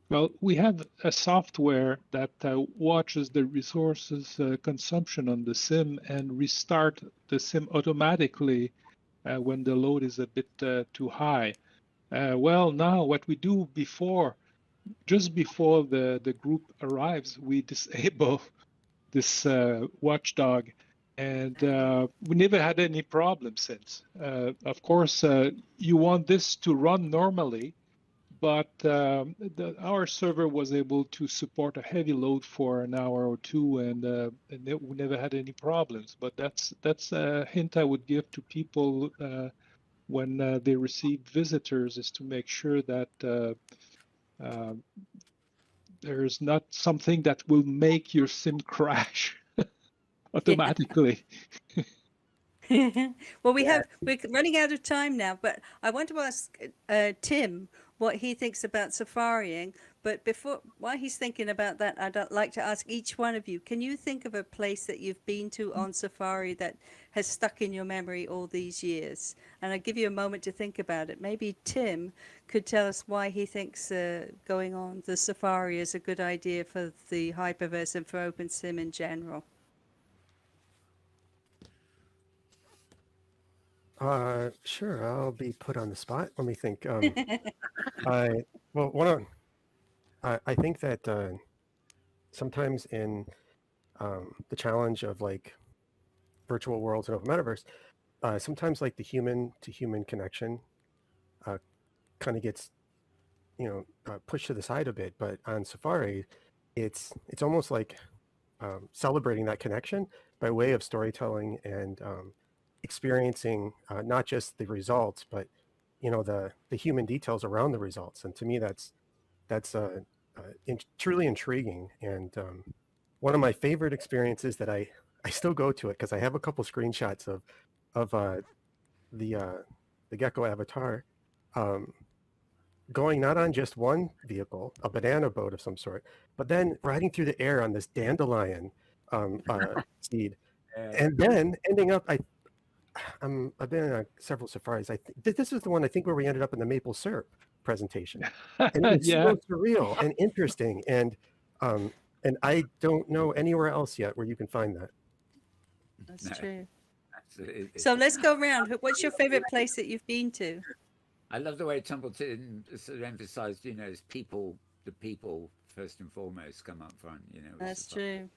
W: Well, we have a software that watches the resources consumption on the sim and restart the sim automatically when the load is a bit too high. Well, now what we do just before the group arrives, we disable this watchdog, and we never had any problems since. Of course, you want this to run normally, but our server was able to support a heavy load for an hour or two, and we never had any problems. But that's a hint I would give to people when they receive visitors, is to make sure that uh, there's not something that will make your sim crash automatically.
T: Well, we're running out of time now, but I want to ask Tim what he thinks about safarying. But while he's thinking about that, I'd like to ask each one of you, can you think of a place that you've been to on safari that has stuck in your memory all these years? And I'll give you a moment to think about it. Maybe Tim could tell us why he thinks going on the safari is a good idea for the Hyperverse and for OpenSim in general.
C: Sure. I'll be put on the spot. Let me think. I think that sometimes in the challenge of like virtual worlds and open metaverse, sometimes like the human to human connection kind of gets pushed to the side a bit. But on Safari, it's almost like celebrating that connection by way of storytelling and experiencing not just the results, but the human details around the results. And to me, that's truly intriguing. And one of my favorite experiences that I still go to it because I have a couple screenshots of the Gecko avatar. Going not on just one vehicle, a banana boat of some sort, but then riding through the air on this dandelion seed, and then ending up. I've been on several safaris. I think this is the one I think where we ended up in the maple syrup presentation, and it was
W: Yeah.
C: so surreal and interesting, and I don't know anywhere else yet where you can find that.
T: That's true.
L: Absolutely.
T: So let's go around. What's your favorite place that you've been to?
L: I love the way Templeton sort of emphasised, as people, the people first and foremost come up front.
T: That's true.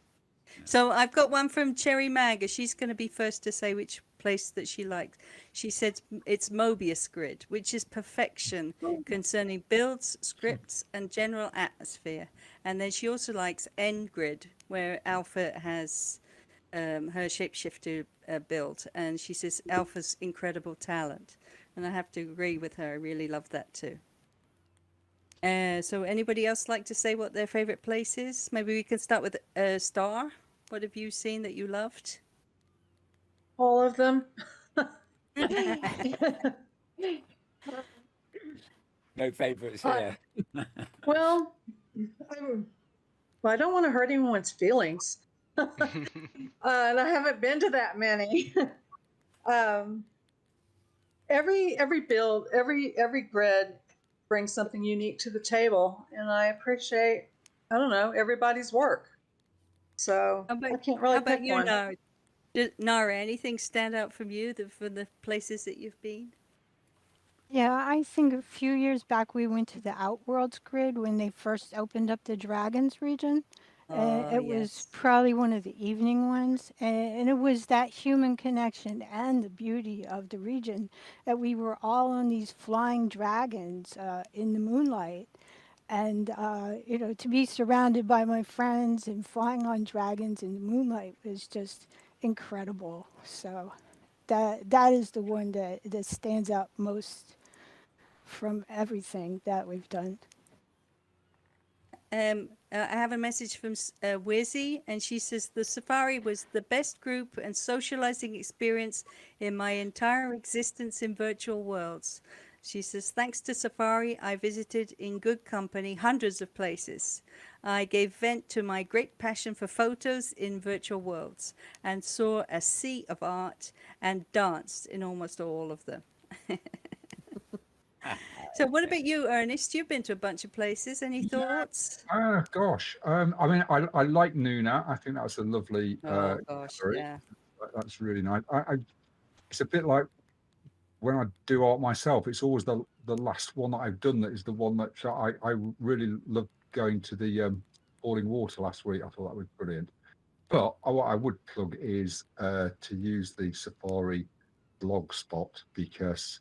T: So I've got one from Cherry Mag. She's going to be first to say which place that she likes. She said it's Mobius Grid, which is perfection concerning builds, scripts, and general atmosphere. And then she also likes N Grid, where Alpha has her shapeshifter build. And she says Alpha's incredible talent. And I have to agree with her. I really love that too. So anybody else like to say what their favorite place is? Maybe we can start with Star. What have you seen that you loved?
X: All of them.
L: No favorites here.
X: Well, I don't want to hurt anyone's feelings. And I haven't been to that many. Every build, every grid brings something unique to the table, and I appreciate, I don't know, everybody's work. So I can't really pick
T: you,
X: one.
T: Nara? Nara, anything stand out from you from the places that you've been?
O: Yeah, I think a few years back we went to the Outworlds grid when they first opened up the Dragons region. It was probably one of the evening ones, and it was that human connection and the beauty of the region that we were all on these flying dragons in the moonlight. And, to be surrounded by my friends and flying on dragons in the moonlight was just incredible. So that is the one that stands out most from everything that we've done.
T: I have a message from Wizzy, and she says the safari was the best group and socializing experience in my entire existence in virtual worlds. She says, thanks to Safari, I visited in good company hundreds of places. I gave vent to my great passion for photos in virtual worlds and saw a sea of art and danced in almost all of them. So what about you, Ernest? You've been to a bunch of places. Any thoughts?
U: Gosh. I mean, I like Nuna. I think that's a lovely.
T: Oh gosh,
U: gallery.
T: yeah.
U: That's really nice. It's a bit like when I do art myself. It's always the last one that I've done that is the one that I really loved going to the Boiling Water last week. I thought that was brilliant. But what I would plug is to use the Safari blog spot, because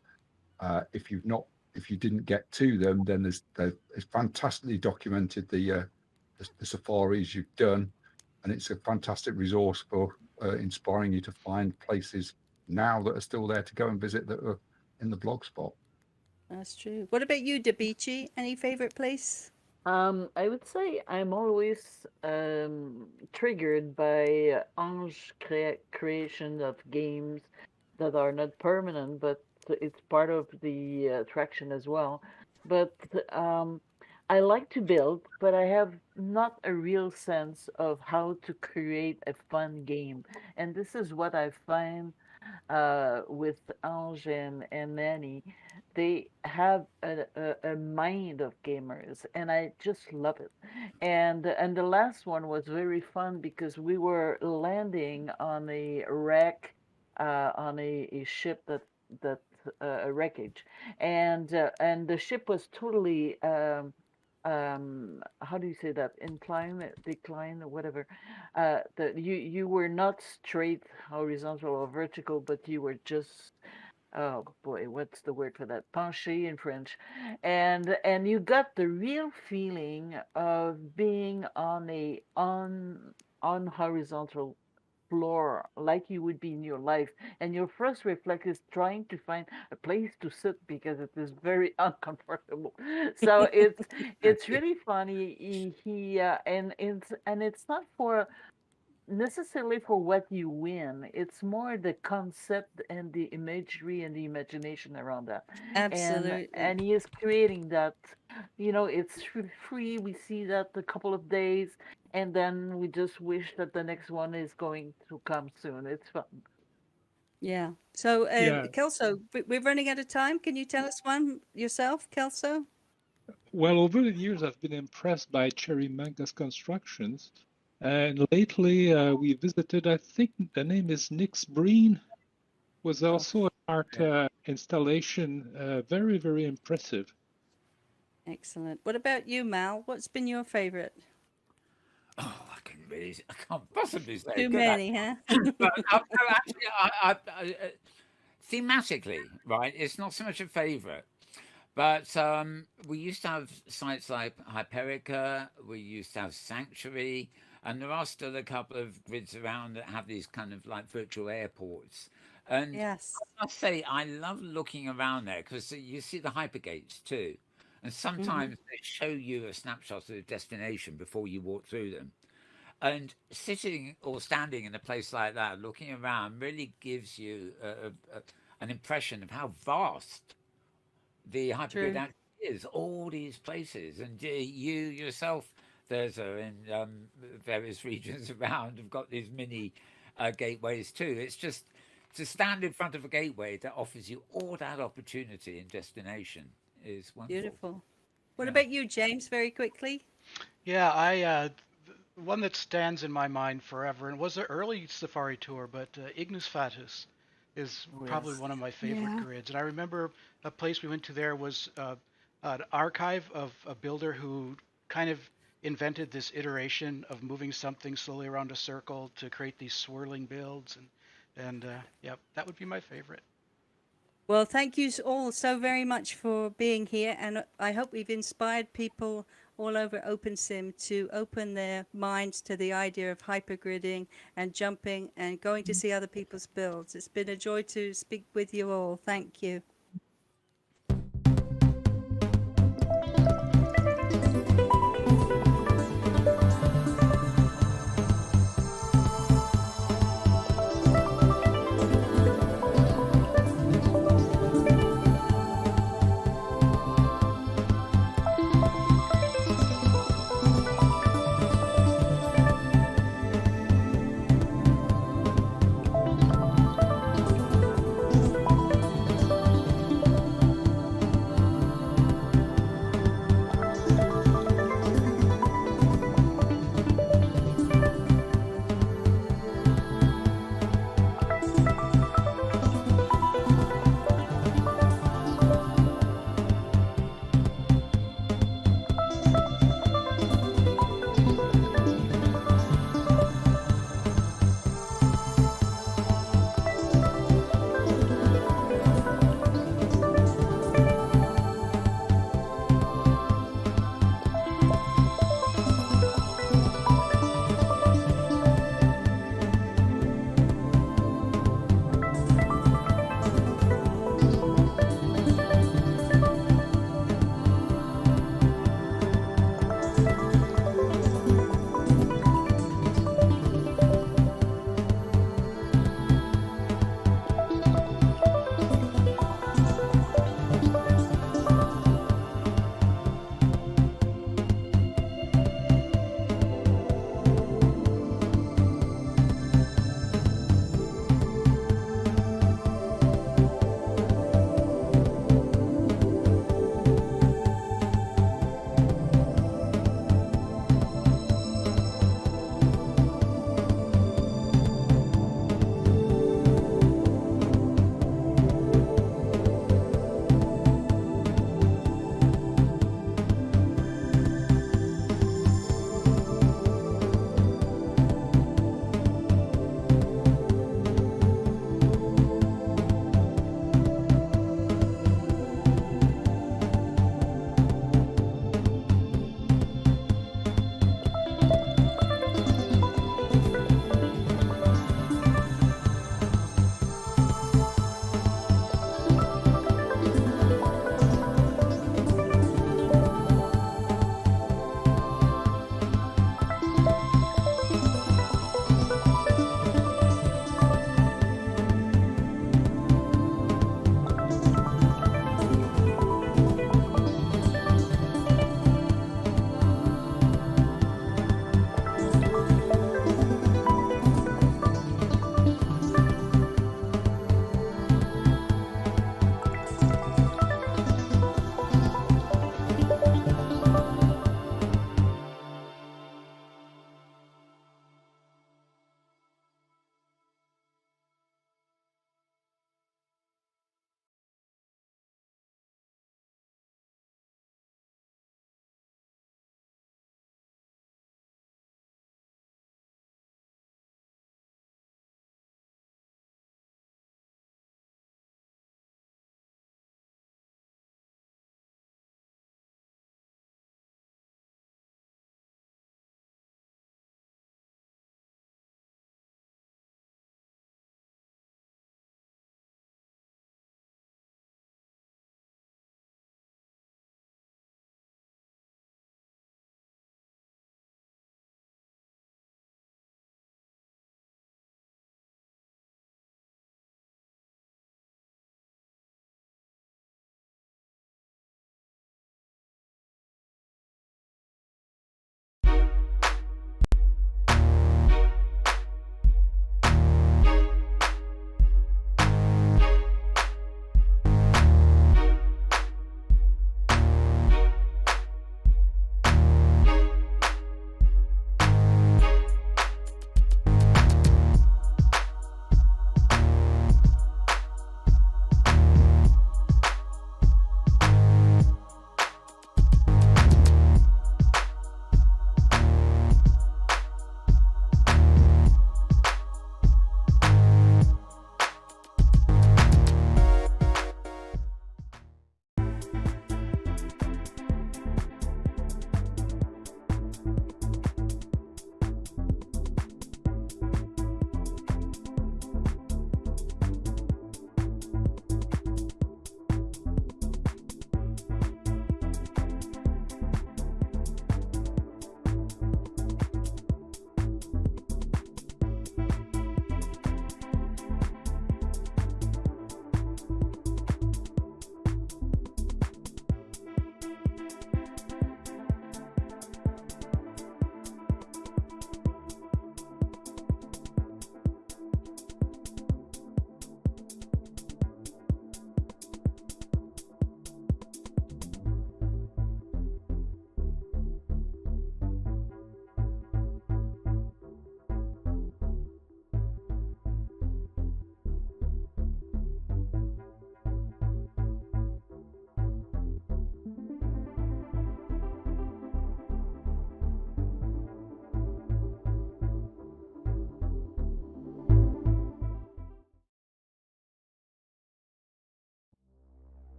U: if you didn't get to them, then it's fantastically documented the safaris you've done, and it's a fantastic resource for inspiring you to find places now that are still there to go and visit that are in the blog spot.
T: That's true. What about you, Dabichi? Any favorite place?
E: I would say I'm always triggered by Ange creation of games that are not permanent, but it's part of the attraction as well. But I like to build, but I have not a real sense of how to create a fun game. And this is what I find with Ange and Nanny. They have a mind of gamers, and I just love it. And the last one was very fun because we were landing on a wreck, on a ship that a wreckage, and the ship was totally how do you say that, incline, decline, or whatever, that you were not straight horizontal or vertical, but you were just, oh boy, what's the word for that, penché in French, and you got the real feeling of being on a on horizontal floor like you would be in your life, and your first reflex is trying to find a place to sit because it is very uncomfortable. So it's really funny. And it's not for necessarily for what you win. It's more the concept and the imagery and the imagination around that.
T: Absolutely.
E: And he is creating that. It's free. We see that a couple of days, and then we just wish that the next one is going to come soon. It's fun.
T: Yeah. So,
W: Yeah.
T: Kelso, we're running out of time. Can you tell us one yourself, Kelso?
W: Well, over the years, I've been impressed by Cherry Mangus Constructions. And lately, we visited, I think the name is Nick's Breen, was also an art installation, very, very impressive.
T: Excellent. What about you, Mal? What's been your favorite?
L: Oh, I can't possibly say.
T: Too many, huh?
L: But no, actually, thematically, right, it's not so much a favorite. But we used to have sites like Hyperica, we used to have Sanctuary, and there are still a couple of grids around that have these kind of like virtual airports. And
T: yes,
L: I must say, I love looking around there because you see the hypergates too. And sometimes they show you a snapshot of the destination before you walk through them. And sitting or standing in a place like that, looking around, really gives you an impression of how vast the hypergrid actually is. All these places, and you yourself, there's in various regions around, have got these mini gateways too. It's just to stand in front of a gateway that offers you all that opportunity and destination is wonderful.
T: Beautiful. What about you, James? Very quickly.
B: Yeah, one that stands in my mind forever, and was an early safari tour, but Ignis Fatuus is probably one of my favorite grids. And I remember a place we went to there was an archive of a builder who kind of invented this iteration of moving something slowly around a circle to create these swirling builds, and yeah, that would be my favorite.
T: Well, thank you all so very much for being here, and I hope we've inspired people all over OpenSim to open their minds to the idea of hypergridding and jumping and going to see other people's builds. It's been a joy to speak with you all. Thank you.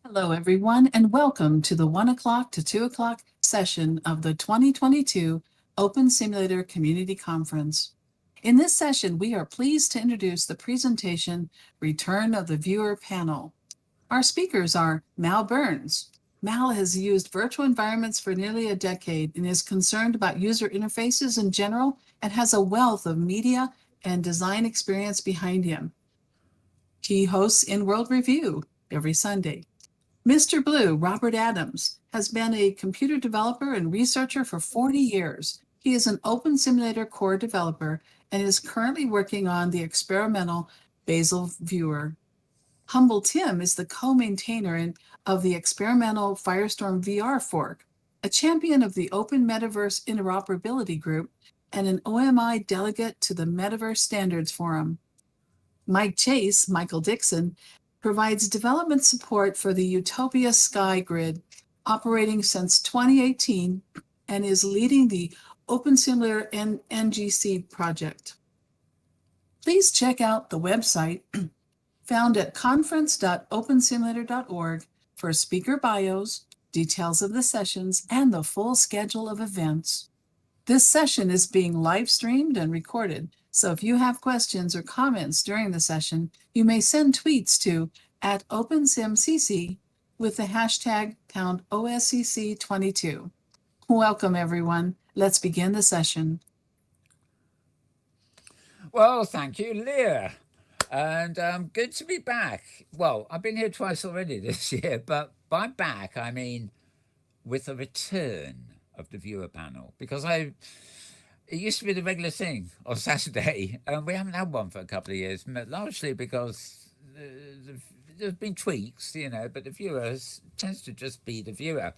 A: Hello, everyone, and welcome to the 1 o'clock to 2 o'clock session of the 2022 Open Simulator Community Conference. In this session, we are pleased to introduce the presentation, Return of the Viewer Panel. Our speakers are Mal Burns. Mal has used virtual environments for nearly a decade and is concerned about user interfaces in general and has a wealth of media and design experience behind him. He hosts In-World Review every Sunday. Mr. Blue, Robert Adams, has been a computer developer and researcher for 40 years. He is an Open Simulator core developer and is currently working on the experimental Basil Viewer. Humble Tim is the co-maintainer of the experimental Firestorm VR fork, a champion of the Open Metaverse Interoperability Group, and an OMI delegate to the Metaverse Standards Forum. Michael Dixon, provides development support for the Utopia Sky Grid, operating since 2018, and is leading the Open Simulator NGC project. Please check out the website found at conference.opensimulator.org for speaker bios, details of the sessions, and the full schedule of events. This session is being live streamed and recorded, so if you have questions or comments during the session, you may send tweets to @OpenSimCC with the hashtag #OSCC22. Welcome, everyone. Let's begin the session.
L: Well, thank you, Leah. And good to be back. Well, I've been here twice already this year, but by back, I mean with a return of the viewer panel, because it used to be the regular thing on Saturday, and we haven't had one for a couple of years, largely because there's been tweaks, but the viewer tends to just be the viewer.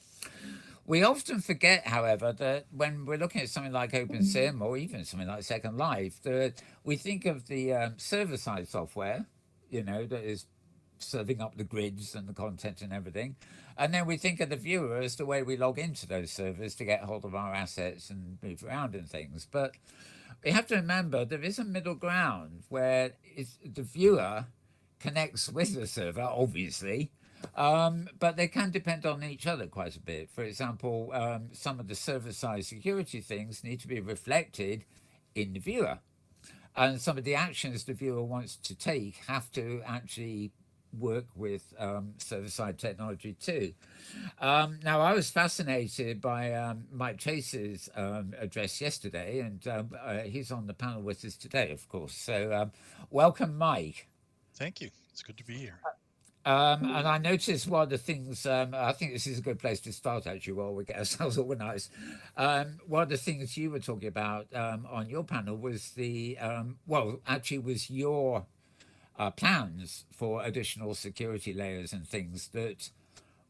L: We often forget, however, that when we're looking at something like OpenSim or even something like Second Life, that we think of the server-side software, that is serving up the grids and the content and everything. And then we think of the viewer as the way we log into those servers to get hold of our assets and move around and things. But we have to remember there is a middle ground where the viewer connects with the server, obviously, but they can depend on each other quite a bit. For example, some of the server-side security things need to be reflected in the viewer. And some of the actions the viewer wants to take have to actually work with server-side technology too. Now, I was fascinated by Mike Chase's address yesterday, and he's on the panel with us today, of course. So welcome, Mike.
D: Thank you. It's good to be here.
L: And I noticed one of the things, I think this is a good place to start actually while we get ourselves organized. One of the things you were talking about on your panel was was your plans for additional security layers and things that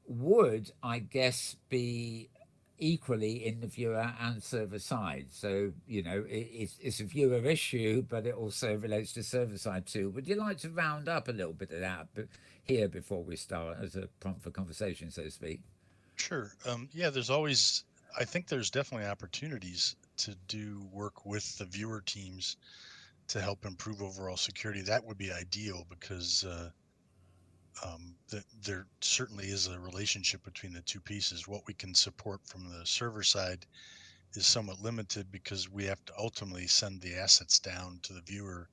L: would, I guess, be equally in the viewer and server side. So, it's a viewer issue, but it also relates to server side too. Would you like to round up a little bit of that here before we start as a prompt for conversation, so to speak?
D: Sure. I think there's definitely opportunities to do work with the viewer teams to help improve overall security. That would be ideal because there certainly is a relationship between the two pieces. What we can support from the server side is somewhat limited because we have to ultimately send the assets down to the viewer,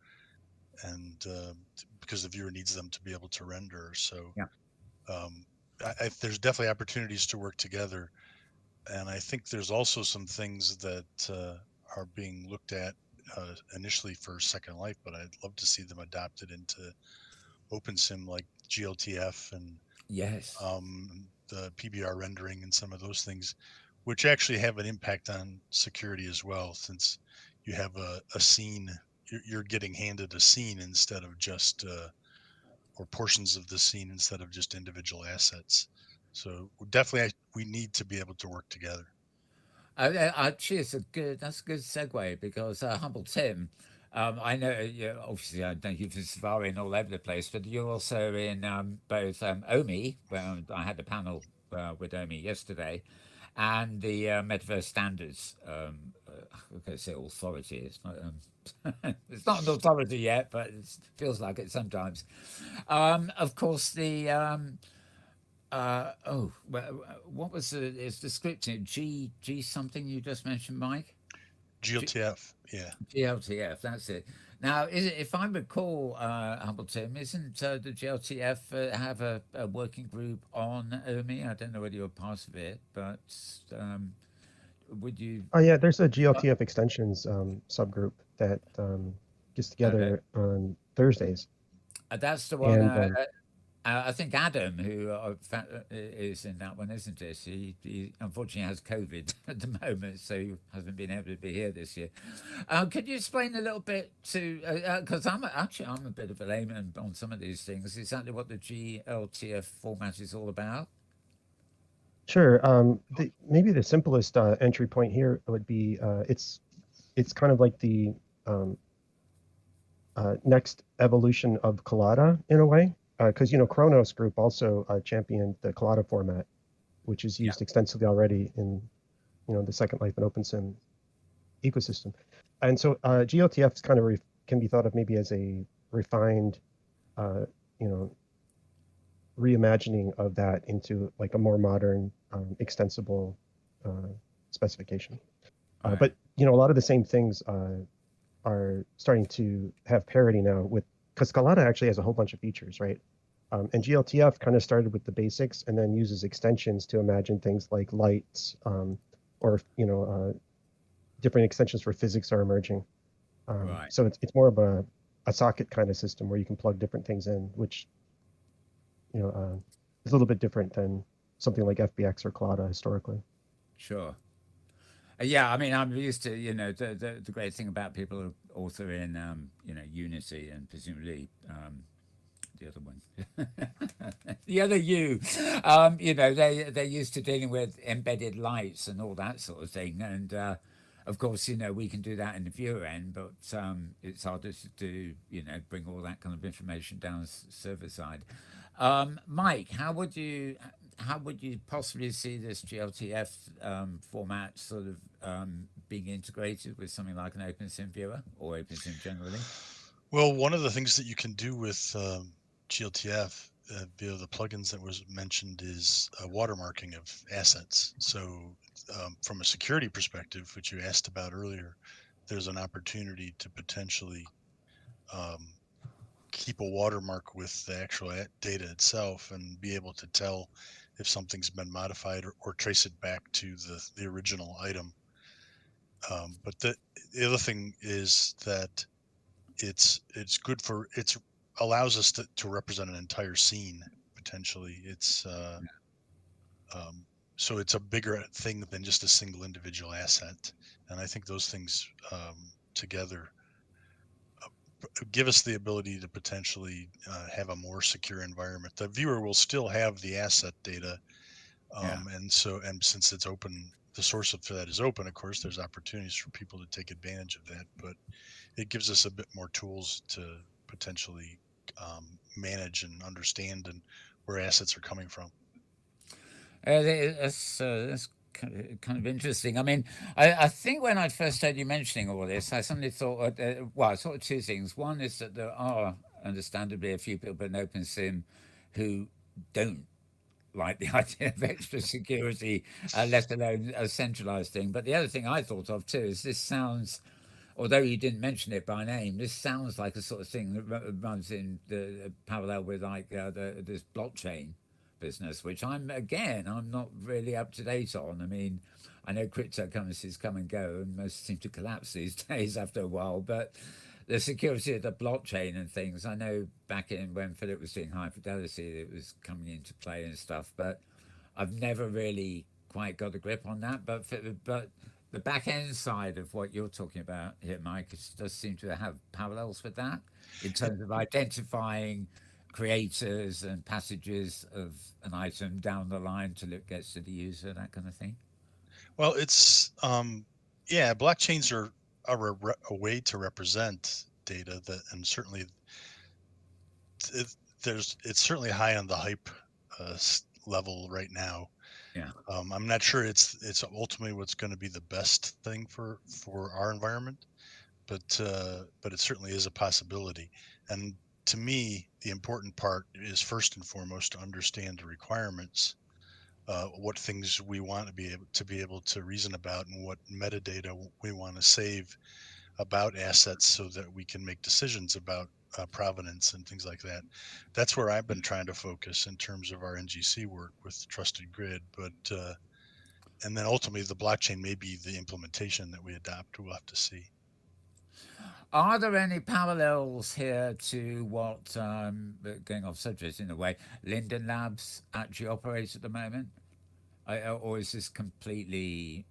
D: and because the viewer needs them to be able to render. So
L: yeah.
D: There's definitely opportunities to work together. And I think there's also some things that are being looked at initially for Second Life, but I'd love to see them adopted into OpenSim, like GLTF and
L: yes,
D: the PBR rendering and some of those things, which actually have an impact on security as well, since you have a scene, you're getting handed a scene instead of just or portions of the scene instead of just individual assets. So definitely we need to be able to work together.
L: Actually, that's a good segue because Humble Tim, I know obviously I know you've been safari all over the place, but you're also in both OMI, where I had a panel with OMI yesterday, and the Metaverse Standards. I'm going to say authority. It's not. It's not an authority yet, but it feels like it sometimes. Of course, the What was it's the script? G something you just mentioned, Mike?
D: GLTF, yeah.
L: GLTF, that's it. Now, if I recall, Hamilton, isn't the GLTF have a working group on OMI? I don't know whether you're part of it, but would you?
C: Oh yeah, there's a GLTF extensions subgroup that gets
L: Okay.
C: together on Thursdays.
L: That's the one.
C: And
L: I think Adam, who is in that one, isn't it? He unfortunately has COVID at the moment, so he hasn't been able to be here this year. Could you explain a little bit to, because I'm a bit of a layman on some of these things, exactly what the GLTF format is all about?
C: sure, maybe the simplest entry point here would be it's kind of like the um, next evolution of Colada in a way, because Kronos Group also championed the Colada format, which is used extensively already in the Second Life and OpenSim ecosystem. And so GLTF is kind of can be thought of maybe as a refined, reimagining of that into like a more modern, extensible specification.
L: Right.
C: But a lot of the same things are starting to have parity now because Scalata actually has a whole bunch of features, right? And GLTF kind of started with the basics and then uses extensions to imagine things like lights, or different extensions for physics are emerging.
L: Right.
C: So it's more of a socket kind of system where you can plug different things in, which is a little bit different than something like FBX or Collada historically.
L: Sure. Yeah, I mean, I'm used to, the great thing about people who author in, Unity and presumably the other one, the other they're used to dealing with embedded lights and all that sort of thing. And of course, we can do that in the viewer end, but it's harder to do, bring all that kind of information down server side. Mike, how would you possibly see this GLTF format sort of being integrated with something like an OpenSim viewer or OpenSim generally?
D: Well, one of the things that you can do with GLTF via the plugins that was mentioned is watermarking of assets. So from a security perspective, which you asked about earlier, there's an opportunity to potentially keep a watermark with the actual data itself and be able to tell if something's been modified or trace it back to the original item. But the other thing is that it's good for allows us to represent an entire scene potentially. It's so it's a bigger thing than just a single individual asset, and I think those things together give us the ability to potentially have a more secure environment. The viewer will still have the asset data, and since it's open, the source for that is open. Of course, there's opportunities for people to take advantage of that, but it gives us a bit more tools to potentially manage and understand and where assets are coming from.
L: That's kind of interesting. I mean, I think when I first heard you mentioning all this, I suddenly thought, I thought two things. One is that there are understandably a few people in OpenSim who don't like the idea of extra security, let alone a centralized thing. But the other thing I thought of too is this sounds, although you didn't mention it by name, this sounds like a sort of thing that runs in the parallel with like this blockchain business, which I'm not really up to date on. I mean, I know cryptocurrencies come and go and most seem to collapse these days after a while, but the security of the blockchain and things, I know back in when Philip was doing high fidelity, it was coming into play and stuff, but I've never really quite got a grip on that. But the back end side of what you're talking about here, Mike, does seem to have parallels with that in terms of identifying creators and passages of an item down the line till it gets to the user, that kind of thing.
D: Well, it's blockchains are a way to represent data that, and certainly it's certainly high on the hype level right now.
L: Yeah.
D: I'm not sure it's ultimately what's going to be the best thing for our environment, but it certainly is a possibility. And to me, the important part is first and foremost to understand the requirements, what things we want to be able to reason about, and what metadata we want to save about assets so that we can make decisions about provenance and things like that. That's where I've been trying to focus in terms of our NGC work with Trusted Grid. But and then ultimately the blockchain may be the implementation that we adopt. We'll have to see.
L: Are there any parallels here to what, going off subject in a way, Linden Labs actually operates at the moment? Or is this completely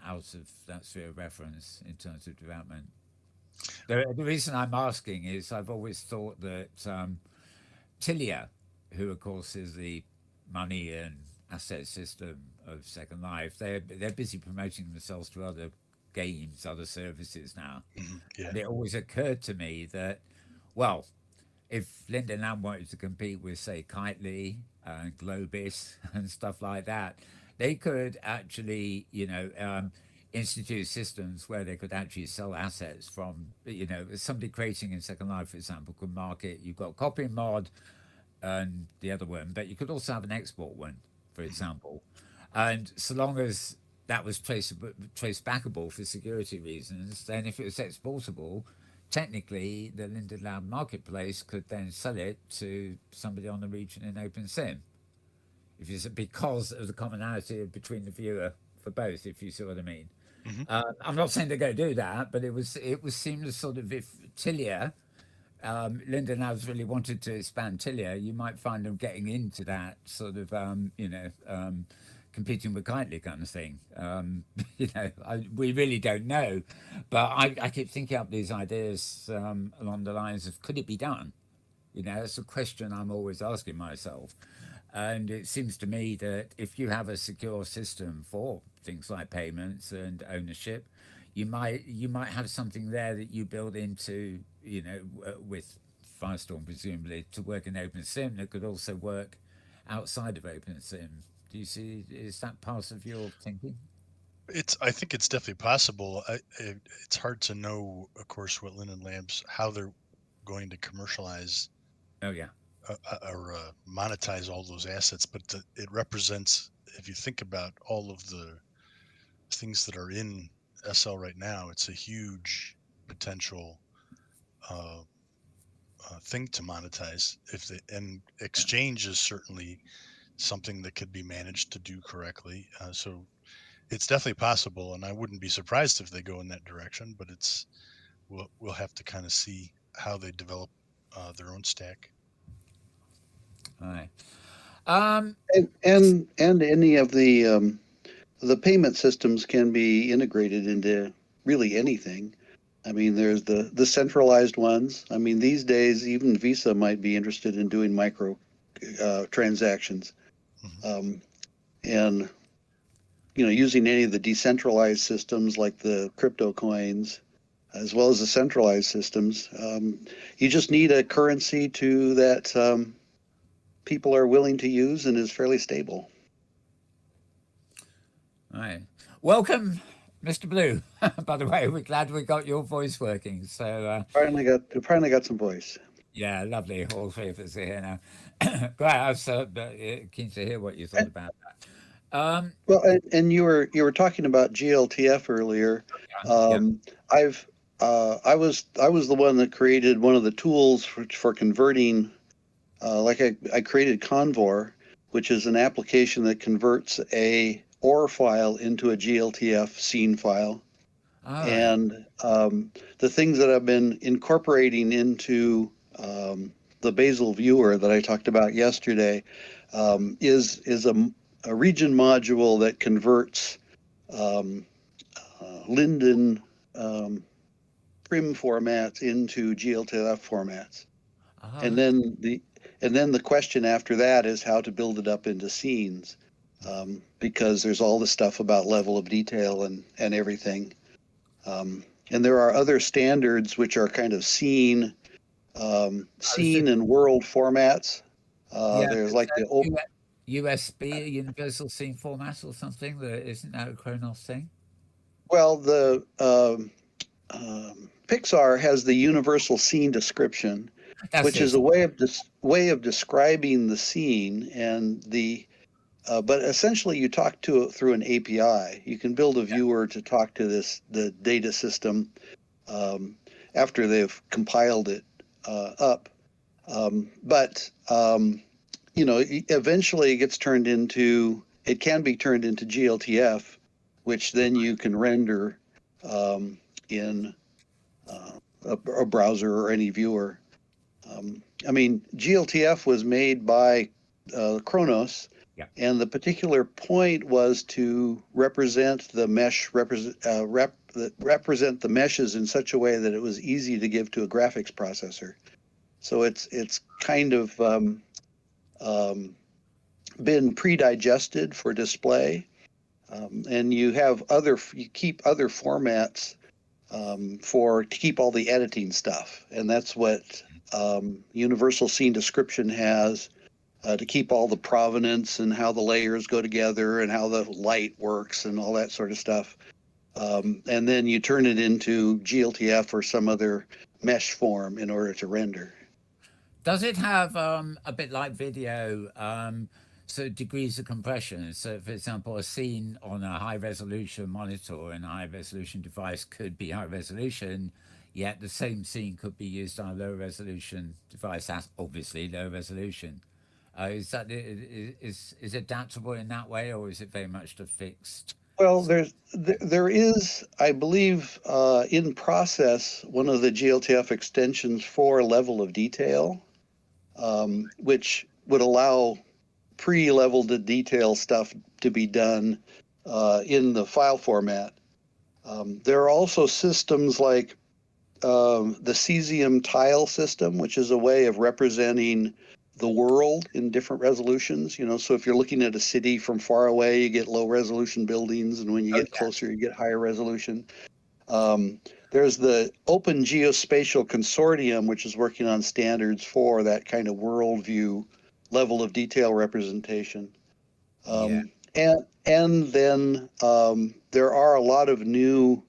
L: out of that sphere of reference in terms of development? The reason I'm asking is I've always thought that Tilia, who of course is the money and asset system of Second Life, they're busy promoting themselves to other games, other services now.
D: Yeah.
L: And it always occurred to me that, well, if Linden Lab wanted to compete with, say, Kitely and Globis and stuff like that, they could actually, institute systems where they could actually sell assets from, somebody creating in Second Life, for example, could market. You've got copying mod and the other one, but you could also have an export one, for example. And so long as that was trace backable for security reasons, then if it was exportable, technically the Linden Lab marketplace could then sell it to somebody on the region in OpenSim. Because of the commonality between the viewer for both, if you see what I mean. I'm not saying they're going to do that, but it was seamless sort of if Tilia, Linden Labs really wanted to expand Tilia, you might find them getting into that sort of, competing with Kitely kind of thing. We really don't know, but I keep thinking up these ideas along the lines of, could it be done? That's a question I'm always asking myself. And it seems to me that if you have a secure system for things like payments and ownership, you might have something there that you build into, with Firestorm presumably, to work in OpenSim that could also work outside of OpenSim. Do you see? Is that part of your thinking?
D: I think it's definitely possible. It's hard to know, of course, what Linden Labs, how they're going to commercialize.
L: Oh yeah.
D: Or monetize all those assets, but it represents, if you think about all of the things that are in SL right now, it's a huge potential thing to monetize. And exchange is certainly something that could be managed to do correctly. So it's definitely possible, and I wouldn't be surprised if they go in that direction. But we'll have to kind of see how they develop their own stack.
L: All right.
F: And any of the payment systems can be integrated into really anything. I mean, there's the centralized ones. I mean, these days, even Visa might be interested in doing micro transactions. And, using any of the decentralized systems like the crypto coins, as well as the centralized systems, you just need a currency that people are willing to use and is fairly stable.
L: All right. Welcome, Mr. Blue. By the way, we're glad we got your voice working. So
F: finally got some voice.
L: Yeah, lovely. All three of us are here now. Great. I was keen to hear what you thought about that.
F: Well, and you were talking about GLTF earlier. I was the one that created one of the tools for converting. I created Convor, which is an application that converts a OR file into a GLTF scene file. And the things that I've been incorporating into the Bazel viewer that I talked about yesterday is a region module that converts Linden prim formats into GLTF formats. And then the question after that is how to build it up into scenes, because there's all the stuff about level of detail and everything. And there are other standards which are kind of scene and world formats. There's like the
L: USB, Universal Scene Format or something. Isn't that a Kronos thing?
F: Well, the Pixar has the Universal Scene Description, which is a way of describing the scene and the. But essentially, you talk to it through an API. You can build a viewer to talk to the data system after they've compiled it up. Eventually, it can be turned into GLTF, which then you can render in a browser or any viewer. GLTF was made by Kronos, and the particular point was to represent the represent the meshes in such a way that it was easy to give to a graphics processor. So it's kind of been pre-digested for display, and you keep other formats to keep all the editing stuff, and that's what Universal Scene Description has to keep all the provenance and how the layers go together and how the light works and all that sort of stuff. And then you turn it into GLTF or some other mesh form in order to render.
L: Does it have a bit like video, so degrees of compression? So, for example, a scene on a high resolution monitor and a high resolution device could be high resolution, yet the same scene could be used on a low resolution device. That's obviously low resolution. Is it adaptable in that way, or is it very much the fixed?
F: Well, there is, I believe, in process, one of the GLTF extensions for level of detail, which would allow pre-level to detail stuff to be done in the file format. There are also systems like the cesium tile system, which is a way of representing the world in different resolutions. So if you're looking at a city from far away, you get low resolution buildings, and when you get closer, you get higher resolution. There's the Open Geospatial Consortium, which is working on standards for that kind of world view level of detail representation. And then there are a lot of new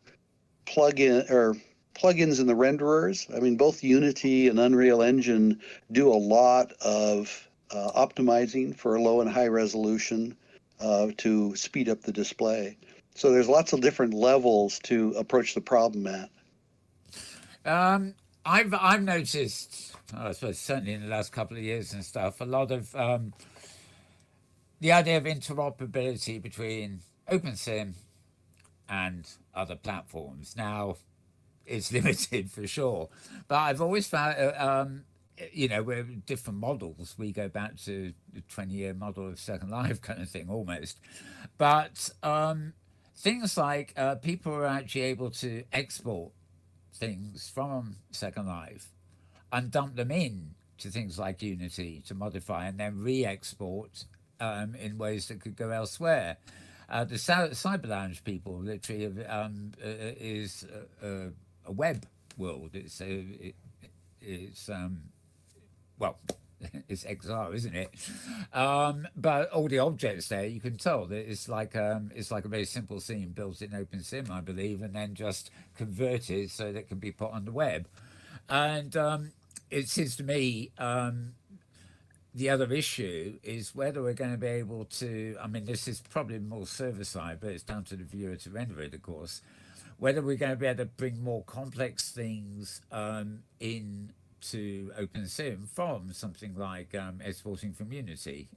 F: plugins in the renderers. Both Unity and Unreal Engine do a lot of optimizing for low and high resolution to speed up the display. So there's lots of different levels to approach the problem at.
L: I've noticed, I suppose certainly in the last couple of years and stuff, a lot of the idea of interoperability between OpenSim and other platforms. Now, it's limited for sure, but I've always found, we're different models. We go back to the 20-year model of Second Life kind of thing, almost. But things like people are actually able to export things from Second Life and dump them in to things like Unity to modify and then re-export in ways that could go elsewhere. The Cyber Lounge people literally is a web world. It's XR, isn't it? But all the objects there, you can tell that it's like a very simple scene built in OpenSim, I believe, and then just converted so that it can be put on the web. And it seems to me the other issue is whether we're going to be able to. This is probably more server side, but it's down to the viewer to render it, of course. Whether we're going to be able to bring more complex things in to OpenSim from something like exporting from Unity.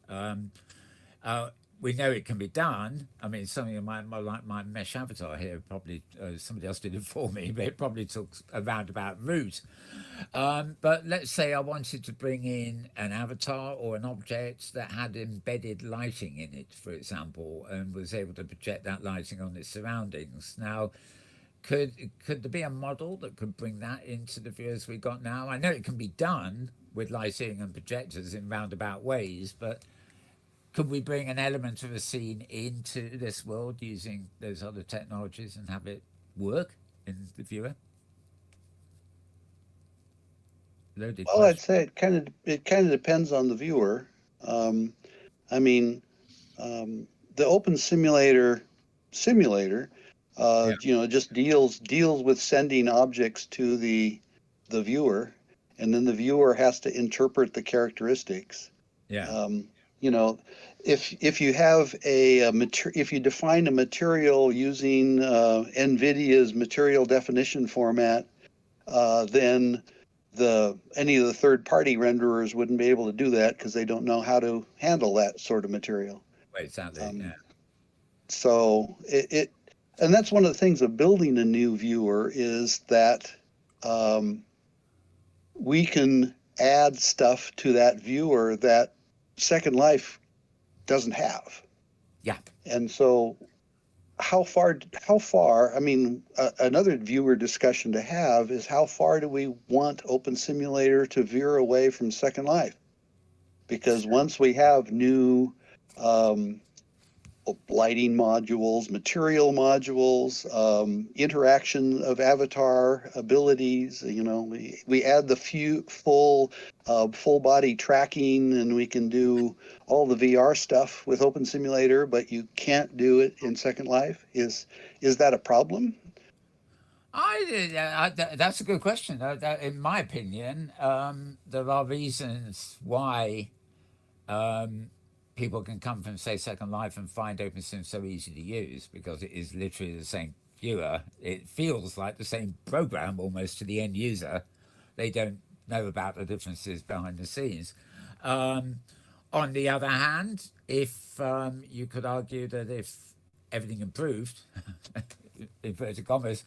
L: We know it can be done. Something like my mesh avatar here, probably somebody else did it for me, but it probably took a roundabout route. But let's say I wanted to bring in an avatar or an object that had embedded lighting in it, for example, and was able to project that lighting on its surroundings. Now, could there be a model that could bring that into the viewers we got now? I know it can be done with lighting and projectors in roundabout ways, but could we bring an element of a scene into this world using those other technologies and have it work in the viewer? Loaded
F: Well, I'd say it kind of depends on the viewer. The Open Simulator just deals with sending objects to the viewer, and then the viewer has to interpret the characteristics.
L: Yeah.
F: You know, if you have if you define a material using NVIDIA's material definition format, then any of the third-party renderers wouldn't be able to do that because they don't know how to handle that sort of material.
L: Right, exactly. Yeah.
F: So and that's one of the things of building a new viewer is that we can add stuff to that viewer that Second Life doesn't have.
L: Yeah.
F: And so how far, I mean, another viewer discussion to have is how far do we want Open Simulator to veer away from Second Life? Because once we have new lighting modules, material modules, interaction of avatar abilities, we add the full body tracking, and we can do all the VR stuff with Open Simulator, but you can't do it in Second Life. Is that a problem?
L: That's a good question. In my opinion, there are reasons why people can come from, say, Second Life and find OpenSim so easy to use, because it is literally the same viewer. It feels like the same program almost to the end user. They don't know about the differences behind the scenes. On the other hand, if you could argue that if everything improved, inverted commas,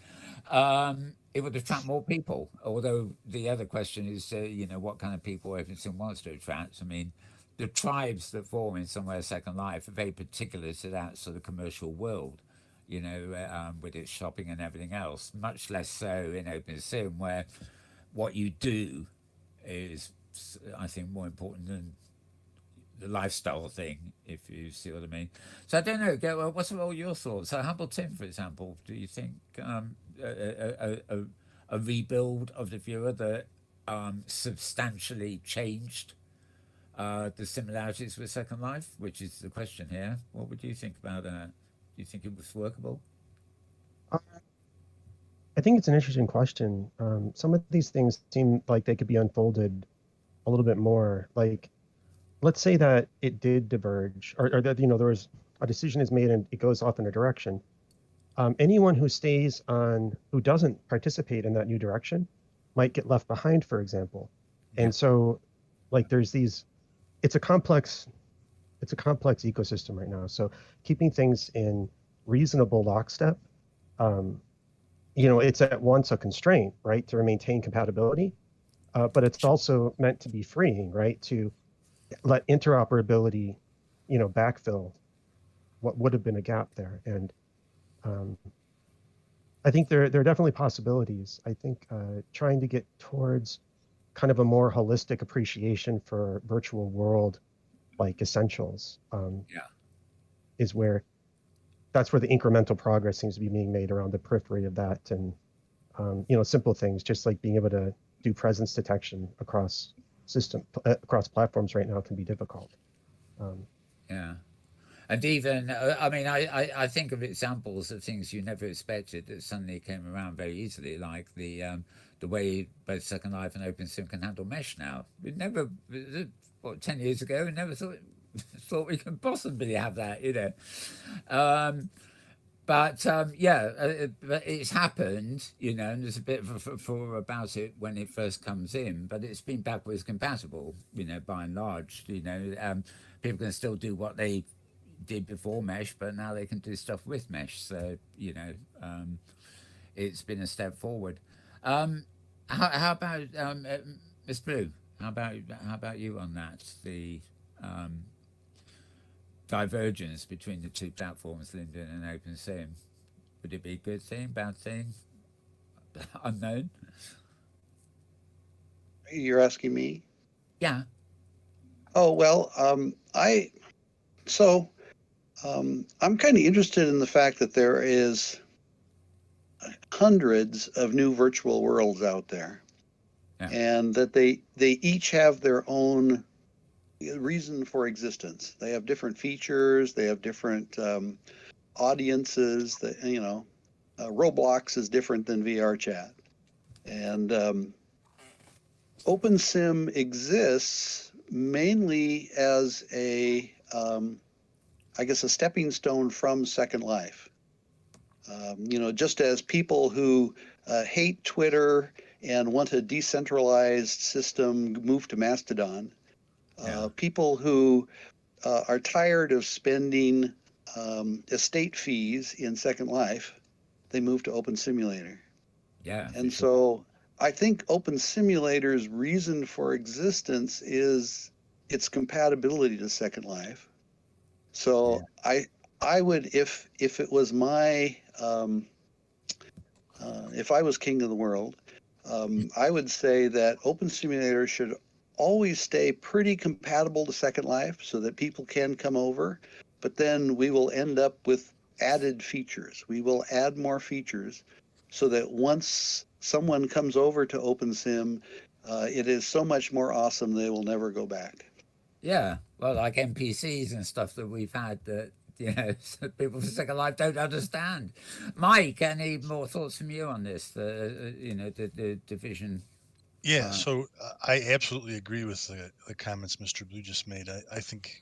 L: it would attract more people. Although the other question is, what kind of people OpenSim wants to attract. I mean, the tribes that form in Somewhere Second Life are very particular to that sort of commercial world, with its shopping and everything else. Much less so in OpenSim, where what you do is, I think, more important than the lifestyle thing, if you see what I mean. So I don't know. What's all your thoughts? So Humble Tim, for example, do you think a rebuild of the viewer that substantially changed the similarities with Second Life, which is the question here? What would you think about that? Do you think it was workable?
C: I think it's an interesting question. Some of these things seem like they could be unfolded a little bit more. Like, let's say that it did diverge, or that there was a decision is made and it goes off in a direction. Anyone who who doesn't participate in that new direction might get left behind, for example.
L: Yeah.
C: And so, like, it's a complex ecosystem right now. So keeping things in reasonable lockstep, it's at once a constraint, right, to maintain compatibility, but it's also meant to be freeing, right, to let interoperability, backfill what would have been a gap there. And I think there are definitely possibilities. I think trying to get towards kind of a more holistic appreciation for virtual world like essentials is that's where the incremental progress seems to be being made around the periphery of that. And simple things just like being able to do presence detection across platforms right now can be difficult.
L: Yeah. And even, I think of examples of things you never expected that suddenly came around very easily, like the way both Second Life and OpenSim can handle mesh now. We never, 10 years ago, we never thought we could possibly have that, But it's happened, and there's a bit of a furore about it when it first comes in, but it's been backwards compatible, by and large. People can still do what they did before mesh, but now they can do stuff with mesh. So it's been a step forward. How about Miss Blue? How about you on that? The divergence between the two platforms, Linden and OpenSim. Would it be a good thing, bad thing, unknown?
F: You're asking me?
L: Yeah.
F: Oh, well, I'm kind of interested in the fact that there is hundreds of new virtual worlds out there, and that they each have their own reason for existence. They have different features. They have different audiences. That Roblox is different than VR chat, and OpenSim exists mainly as a, I guess, a stepping stone from Second Life. Just as people who hate Twitter and want a decentralized system move to Mastodon, people who are tired of spending estate fees in Second Life, they move to Open Simulator.
L: Yeah.
F: And so I think Open Simulator's reason for existence is its compatibility to Second Life. So I would, if it was my, if I was king of the world, I would say that Open Simulator should always stay pretty compatible to Second Life so that people can come over, but then we will end up with added features. We will add more features so that once someone comes over to OpenSim, it is so much more awesome they will never go back.
L: Yeah, well, like NPCs and stuff that we've had that people for Second Life don't understand. Mike, any more thoughts from you on this? The division.
D: Yeah, so I absolutely agree with the comments Mr. Blue just made. I think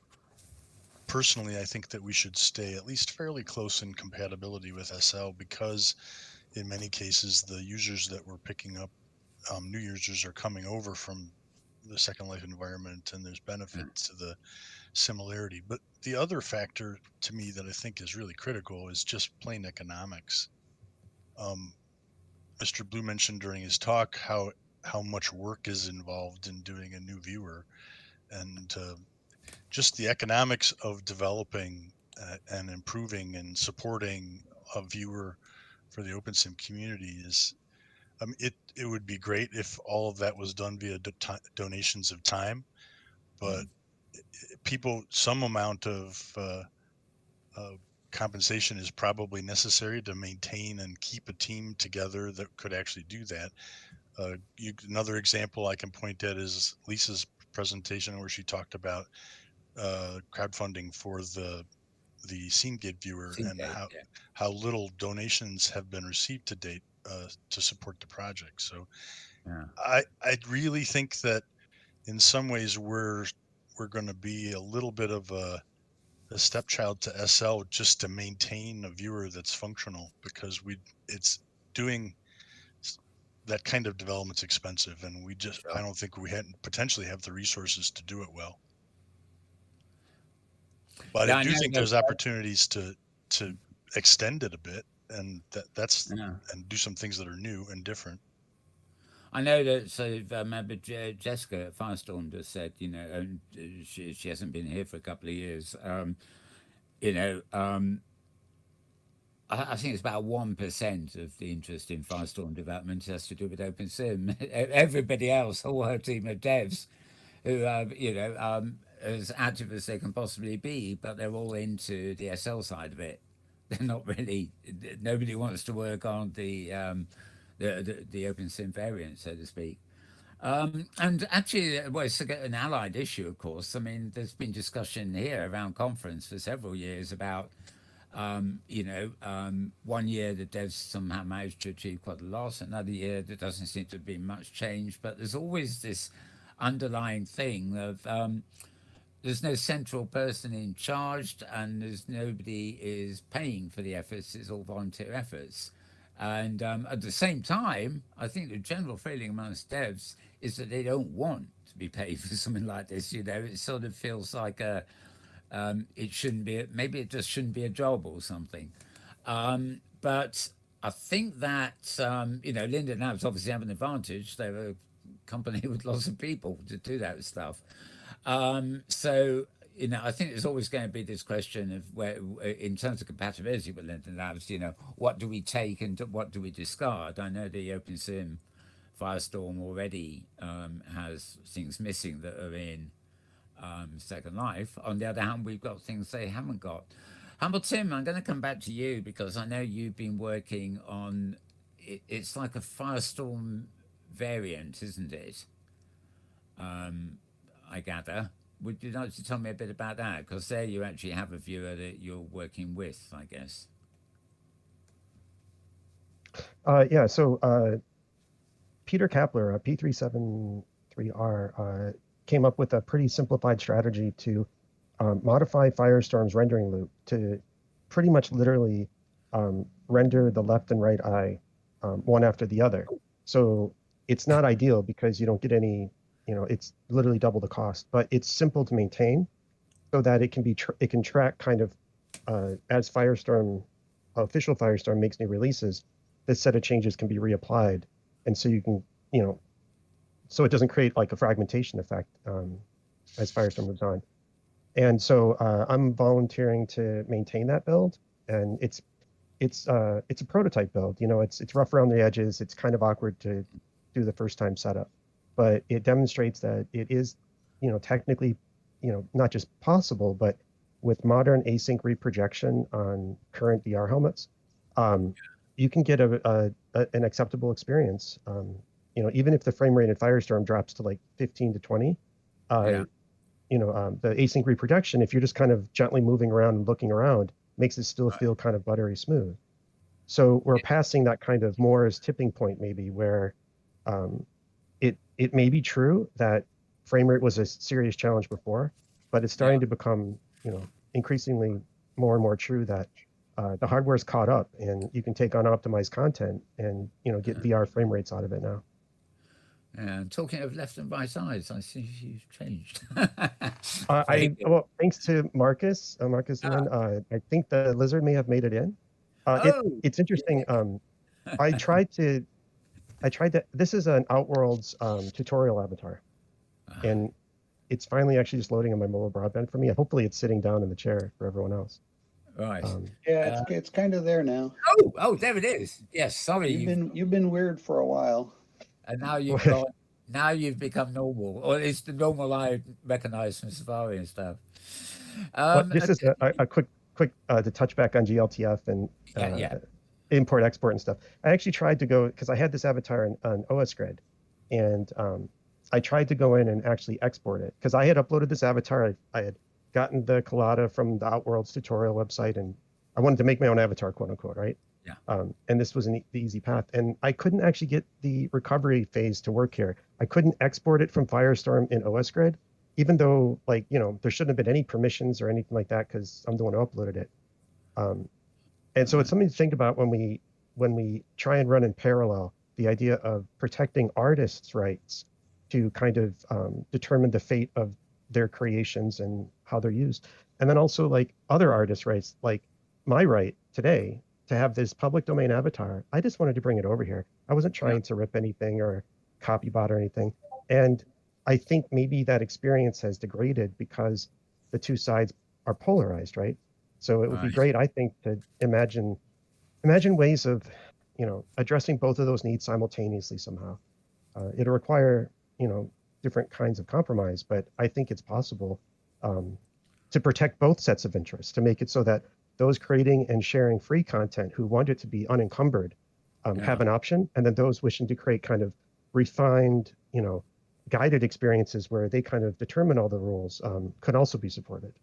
D: personally, I think that we should stay at least fairly close in compatibility with SL because in many cases the users that we're picking up, new users are coming over from the Second Life environment, and there's benefit to the similarity. But the other factor to me that I think is really critical is just plain economics. Mr. Blue mentioned during his talk how much work is involved in doing a new viewer, and just the economics of developing and improving and supporting a viewer for the OpenSim community is, it would be great if all of that was done via donations of time, but some amount of compensation is probably necessary to maintain and keep a team together that could actually do that. Another example I can point at is Lisa's presentation where she talked about crowdfunding for the SceneGate viewer and how little donations have been received to date to support the project. So I really think that in some ways we're going to be a little bit of a stepchild to SL just to maintain a viewer that's functional, because it's doing that kind of development's expensive, and I don't think we potentially have the resources to do it well. But I do think there's opportunities to extend it a bit, and and do some things that are new and different.
L: I know that. So I remember Jessica at Firestorm just said, she hasn't been here for a couple of years. I think it's about 1% of the interest in Firestorm development has to do with OpenSim. Everybody else, all her team of devs, who are, as active as they can possibly be, but they're all into the SL side of it. They're not really. Nobody wants to work on the OpenSim variant, so to speak. And actually, well, it's an allied issue, of course. I mean, there's been discussion here around conference for several years about, 1 year the devs somehow managed to achieve quite a lot. Another year there doesn't seem to be much change, but there's always this underlying thing of there's no central person in charge, and there's nobody is paying for the efforts. It's all volunteer efforts. And at the same time, I think the general feeling amongst devs is that they don't want to be paid for something like this. It sort of feels like it shouldn't be. Maybe it just shouldn't be a job or something. But I think that Linden Labs obviously have an advantage. They're a company with lots of people to do that stuff. So I think there's always going to be this question of where, in terms of compatibility with Linden Labs, what do we take and what do we discard? I know the OpenSim Firestorm already has things missing that are in Second Life. On the other hand, we've got things they haven't got. Humble Tim, I'm going to come back to you because I know you've been working on it's like a Firestorm variant, isn't it? I gather. Would you like to tell me a bit about that? Because there you actually have a viewer that you're working with, I guess.
C: Yeah, so Peter Kapler, P373 3R, came up with a pretty simplified strategy to modify Firestorm's rendering loop to pretty much literally render the left and right eye one after the other. So it's not ideal because you don't get any, it's literally double the cost, but it's simple to maintain so that it can be it can track kind of as Firestorm, official Firestorm makes new releases, this set of changes can be reapplied, and so you can, so it doesn't create like a fragmentation effect as Firestorm moves on. And so I'm volunteering to maintain that build, and it's a prototype build. It's rough around the edges. It's kind of awkward to do the first time setup, but it demonstrates that it is, technically, not just possible, but with modern async reprojection on current VR helmets, you can get an acceptable experience. Even if the frame rate in Firestorm drops to like 15 to 20, the async reprojection, if you're just kind of gently moving around and looking around, makes it still feel kind of buttery smooth. So we're passing that kind of Moore's tipping point, maybe, where it may be true that frame rate was a serious challenge before, but it's starting to become, increasingly more and more true that the hardware's caught up, and you can take unoptimized content and get VR frame rates out of it now.
L: And talking of left and right eyes, I see you've changed.
C: Well, thanks to Marcus, I think the lizard may have made it in. It's interesting. I tried to. This is an Outworlds tutorial avatar, and it's finally actually just loading on my mobile broadband for me. Hopefully, it's sitting down in the chair for everyone else.
L: Right.
F: Yeah, it's kind of there now.
L: Oh, there it is. Yes, sorry.
F: You've been weird for a while.
L: And now you've become normal, or at least the normal I recognize from Safari and stuff.
C: This is a quick to touch back on GLTF and import export and stuff. I actually tried to go, because I had this avatar on OSGrid, and I tried to go in and actually export it because I had uploaded this avatar. I had gotten the collada from the Outworlds tutorial website, and I wanted to make my own avatar, quote unquote, right?
L: Yeah.
C: And this was the easy path, and I couldn't actually get the recovery phase to work here. I couldn't export it from Firestorm in OSGrid, even though, like, there shouldn't have been any permissions or anything like that because I'm the one who uploaded it. And so it's something to think about when we try and run in parallel the idea of protecting artists' rights to kind of determine the fate of their creations and how they're used, and then also like other artists' rights, like my right today to have this public domain avatar. I just wanted to bring it over here. I wasn't trying to rip anything or copy bot or anything. And I think maybe that experience has degraded because the two sides are polarized, right? So it would be great, I think, to imagine ways of, addressing both of those needs simultaneously somehow. It'll require, different kinds of compromise, but I think it's possible to protect both sets of interests, to make it so that those creating and sharing free content who want it to be unencumbered have an option, and then those wishing to create kind of refined, guided experiences where they kind of determine all the rules could also be supported.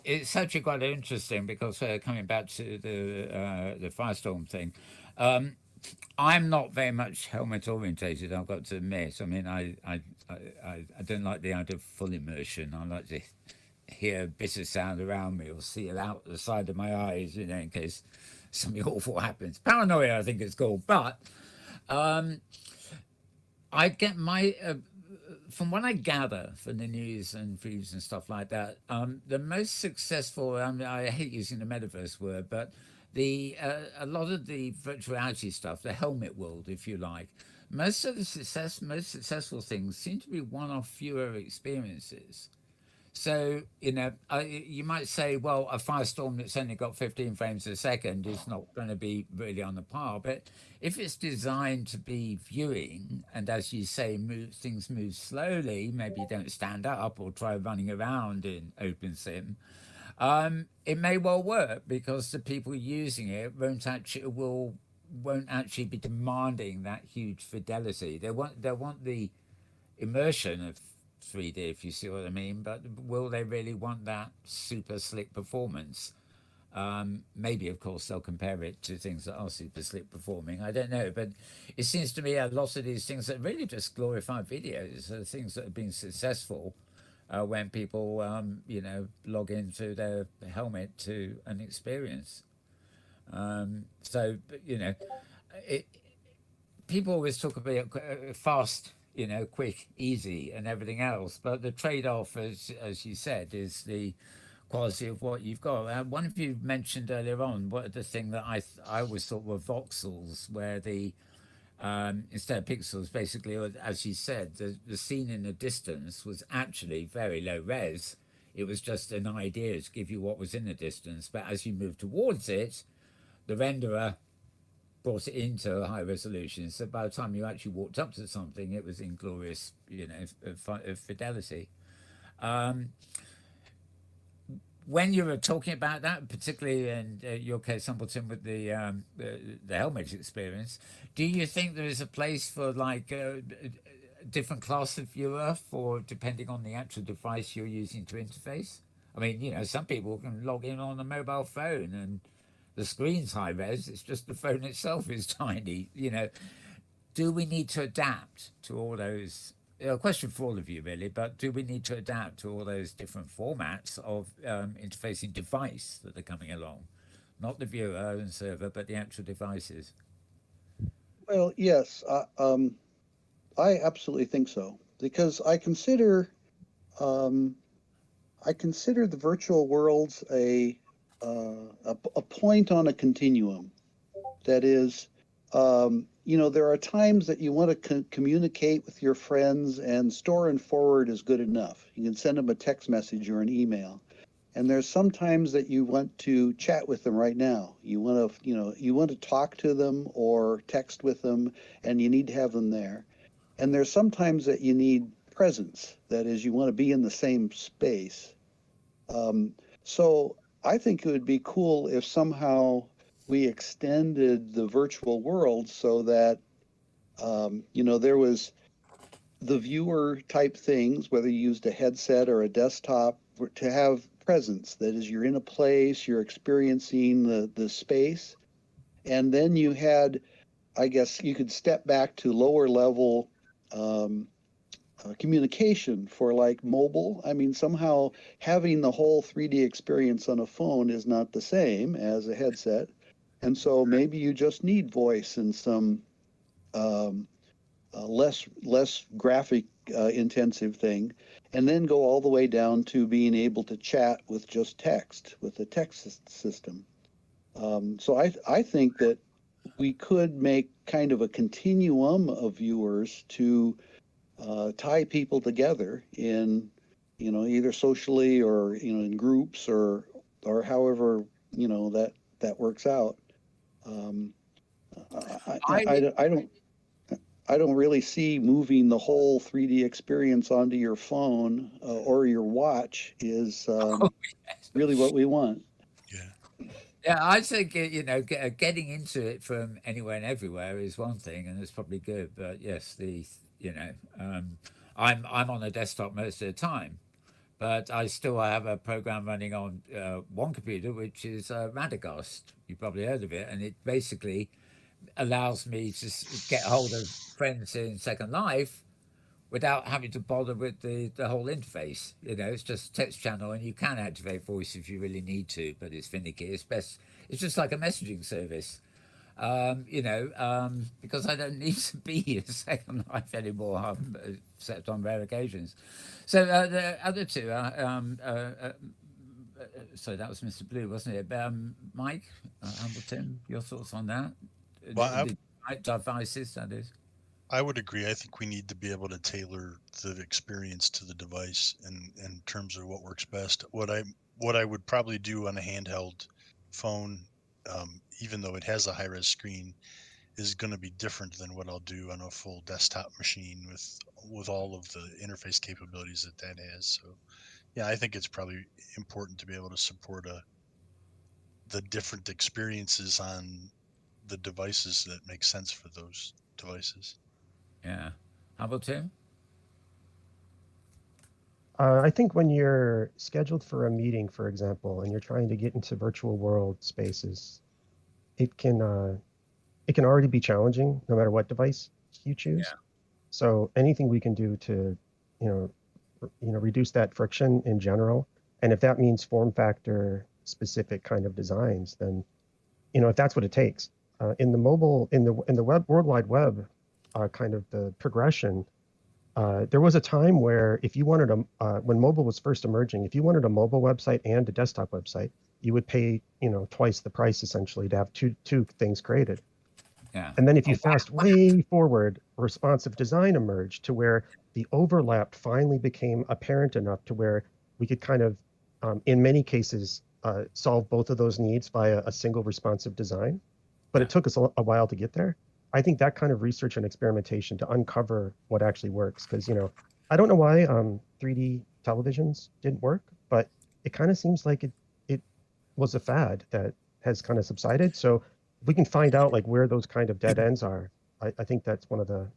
L: It's actually quite interesting because coming back to the Firestorm thing, I'm not very much helmet orientated, I've got to admit. I mean, I don't like the idea of full immersion. I like to hear a bit of sound around me or see it out the side of my eyes, in case something awful happens. Paranoia, I think it's called. But I get my from what I gather from the news and views and stuff like that, the most successful, I hate using the metaverse word, but a lot of the virtual reality stuff, the helmet world, if you like, most successful things seem to be one-off fewer experiences. So, you might say, well, a Firestorm that's only got 15 frames a second is not going to be really on the par. But if it's designed to be viewing, and as you say, things move slowly, maybe you don't stand up or try running around in OpenSim, it may well work because the people using it won't actually be demanding that huge fidelity. They want the immersion of 3D, if you see what I mean, but will they really want that super slick performance? Maybe, of course, they'll compare it to things that are super slick performing. I don't know, but it seems to me a lot of these things that really just glorify videos are things that have been successful when people, log into their helmet to an experience. So, it, people always talk about fast, quick, easy, and everything else, but the trade-off, as you said, is the quality of what you've got. One of you mentioned earlier on what the thing that I always thought were voxels, where the instead of pixels, basically, as you said, the scene in the distance was actually very low res. It was just an idea to give you what was in the distance, but as you move towards it, the renderer brought it into a high resolution. So by the time you actually walked up to something, it was in glorious, of fidelity. When you were talking about that, particularly in your case, Humbleton, with the helmet experience, do you think there is a place for like a different class of viewer for depending on the actual device you're using to interface? I mean, some people can log in on a mobile phone and the screen's high res. It's just the phone itself is tiny. Do we need to adapt to all those? A question for all of you, really, but do we need to adapt to all those different formats of interfacing device that are coming along? Not the viewer and server, but the actual devices.
F: Well, yes, I absolutely think so because I consider the virtual worlds a point on a continuum. That is, there are times that you want to communicate with your friends, and store and forward is good enough. You can send them a text message or an email. And there's some times that you want to chat with them right now. You want to talk to them or text with them, and you need to have them there. And there's sometimes that you need presence. That is, you want to be in the same space. So I think it would be cool if somehow we extended the virtual world so that there was the viewer type things, whether you used a headset or a desktop, to have presence. That is, you're in a place, you're experiencing the space, and then you had, I guess, you could step back to lower level communication for like mobile. I mean, somehow having the whole 3D experience on a phone is not the same as a headset. And so maybe you just need voice and some less graphic intensive thing, and then go all the way down to being able to chat with just text, with the text system. So I think that we could make kind of a continuum of viewers to tie people together in, either socially or, in groups or however, that works out. I don't really see moving the whole 3D experience onto your phone or your watch is really what we want.
L: Yeah, I think getting into it from anywhere and everywhere is one thing, and it's probably good. But yes, I'm on a desktop most of the time, but I still have a program running on one computer, which is Radagast. You probably heard of it, and it basically allows me to get hold of friends in Second Life without having to bother with the whole interface. It's just text channel, and you can activate voice if you really need to, but it's finicky. It's best. It's just like a messaging service, because I don't need to be in Second Life anymore, except on rare occasions. So the other two, so that was Mr. Blue, wasn't it? Mike, Hamilton, your thoughts on that?
D: Well,
L: The devices, that is.
D: I would agree. I think we need to be able to tailor the experience to the device in terms of what works best. What I would probably do on a handheld phone, even though it has a high res screen, is going to be different than what I'll do on a full desktop machine with all of the interface capabilities that has. So, yeah, I think it's probably important to be able to support the different experiences on the devices that make sense for those devices.
L: Yeah. How about Tim?
C: I think when you're scheduled for a meeting, for example, and you're trying to get into virtual world spaces, it can already be challenging no matter what device you choose.
L: Yeah.
C: So anything we can do to, you know, reduce that friction in general, and if that means form factor specific kind of designs, then, if that's what it takes. In the mobile, in the web, World Wide Web, kind of the progression. There was a time where if you wanted when mobile was first emerging, if you wanted a mobile website and a desktop website, you would pay, twice the price essentially to have two things created.
L: Yeah.
C: And then if you fast way forward, responsive design emerged to where the overlap finally became apparent enough to where we could kind of, in many cases, solve both of those needs via a single responsive design. But it took us a while to get there. I think that kind of research and experimentation to uncover what actually works, because I don't know why 3D televisions didn't work, but it kind of seems like it was a fad that has kind of subsided. So if we can find out like where those kind of dead ends are, I think that's one of the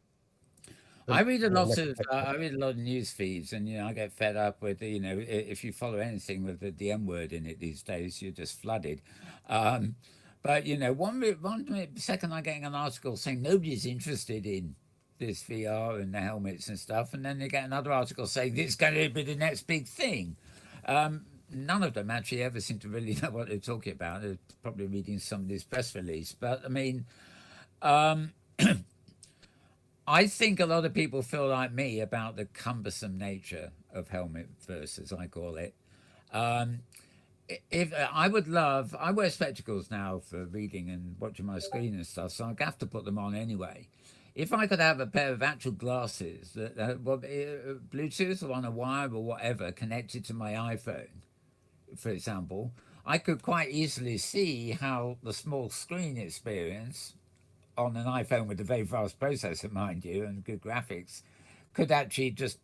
L: I read a lot
C: next
L: of news feeds, and I get fed up with if you follow anything with the M word in it these days, you're just flooded. Um, but second I'm getting an article saying nobody's interested in this VR and the helmets and stuff, and then they get another article saying this is going to be the next big thing. None of them actually ever seem to really know what they're talking about. They're probably reading somebody's press release, but I mean. Um, I think a lot of people feel like me about the cumbersome nature of helmet verse, as I call it. Um, if I would love, I wear spectacles now for reading and watching my screen and stuff, so I have to put them on anyway. If I could have a pair of actual glasses that Bluetooth or on a wire or whatever connected to my iPhone, for example, I could quite easily see how the small screen experience on an iPhone with a very fast processor, mind you, and good graphics, could actually just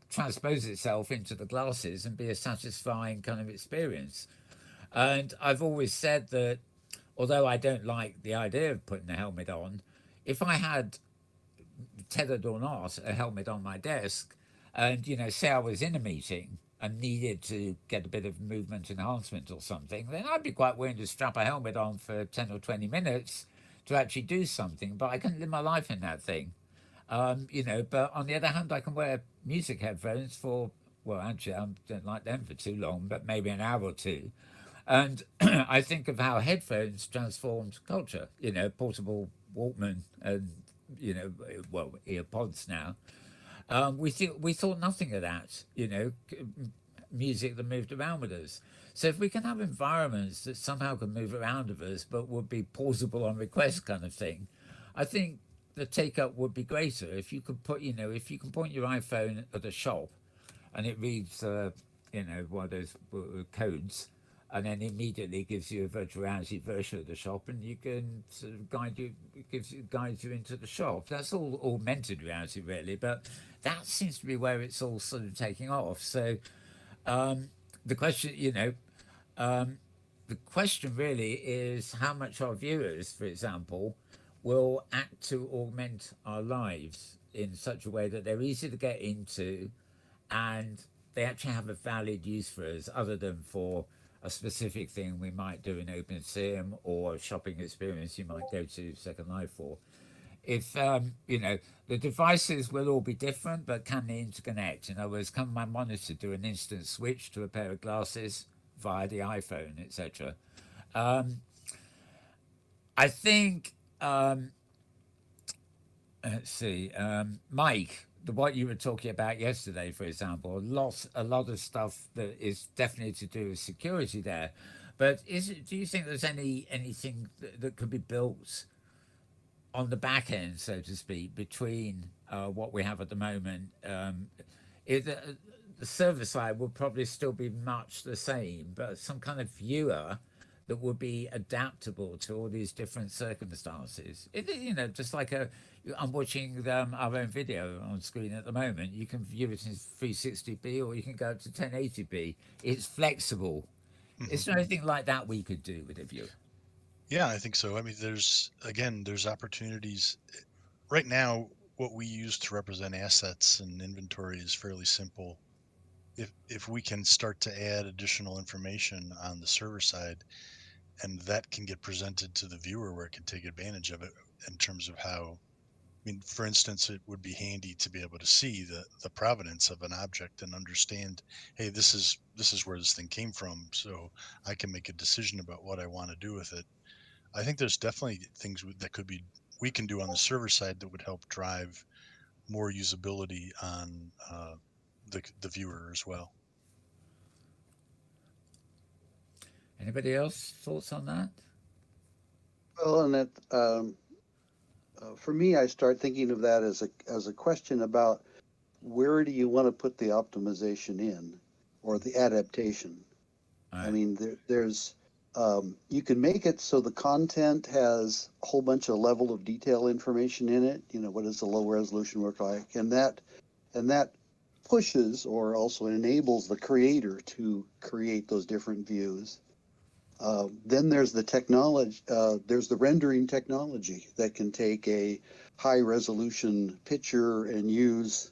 L: transpose itself into the glasses and be a satisfying kind of experience. And I've always said that although I don't like the idea of putting a helmet on, if I had, tethered or not, a helmet on my desk, and say I was in a meeting and needed to get a bit of movement enhancement or something, then I'd be quite willing to strap a helmet on for 10 or 20 minutes to actually do something. But I can live my life in that thing. But on the other hand, I can wear music headphones for, well, actually, I don't like them for too long, but maybe an hour or two. And I think of how headphones transformed culture, portable Walkman and, earpods now. We thought nothing of that, music that moved around with us. So if we can have environments that somehow can move around with us, but would be pausable on request kind of thing, I think the take up would be greater. If you could if you can point your iPhone at a shop and it reads, one of those codes, and then immediately gives you a virtual reality version of the shop, and you can sort of guides you into the shop. That's all augmented reality, really, but that seems to be where it's all sort of taking off. So the question, the question really is how much our viewers, for example, will act to augment our lives in such a way that they're easy to get into and they actually have a valid use for us other than for a specific thing we might do in OpenSim or a shopping experience you might go to Second Life for. If the devices will all be different, but can they interconnect? In other words, can my monitor do an instant switch to a pair of glasses via the iPhone, etc.? I think let's see, Mike, what you were talking about yesterday, for example, a lot of stuff that is definitely to do with security there. But do you think there's anything that could be built on the back end, so to speak, between what we have at the moment? The server side will probably still be much the same, but some kind of viewer that would be adaptable to all these different circumstances. Just like I'm watching our own video on screen at the moment. You can view it in 360p or you can go up to 1080p. It's flexible.
D: Mhm.
L: Is there anything like that we could do with a viewer?
D: Yeah, I think so. I mean, there's opportunities. Right now, what we use to represent assets and inventory is fairly simple. if we can start to add additional information on the server side, and that can get presented to the viewer where it can take advantage of it in terms of how, I mean, for instance, it would be handy to be able to see the provenance of an object and understand, hey, this is where this thing came from, so I can make a decision about what I want to do with it. I think there's definitely things that we can do on the server side that would help drive more usability on the viewer as well.
L: Anybody else thoughts on that?
F: Well, and that for me, I start thinking of that as a question about where do you want to put the optimization in or the adaptation. I mean, there's you can make it so the content has a whole bunch of level of detail information in it. You know, what does the low resolution look like, and that pushes or also enables the creator to create those different views. Then there's the technology, there's the rendering technology that can take a high resolution picture and use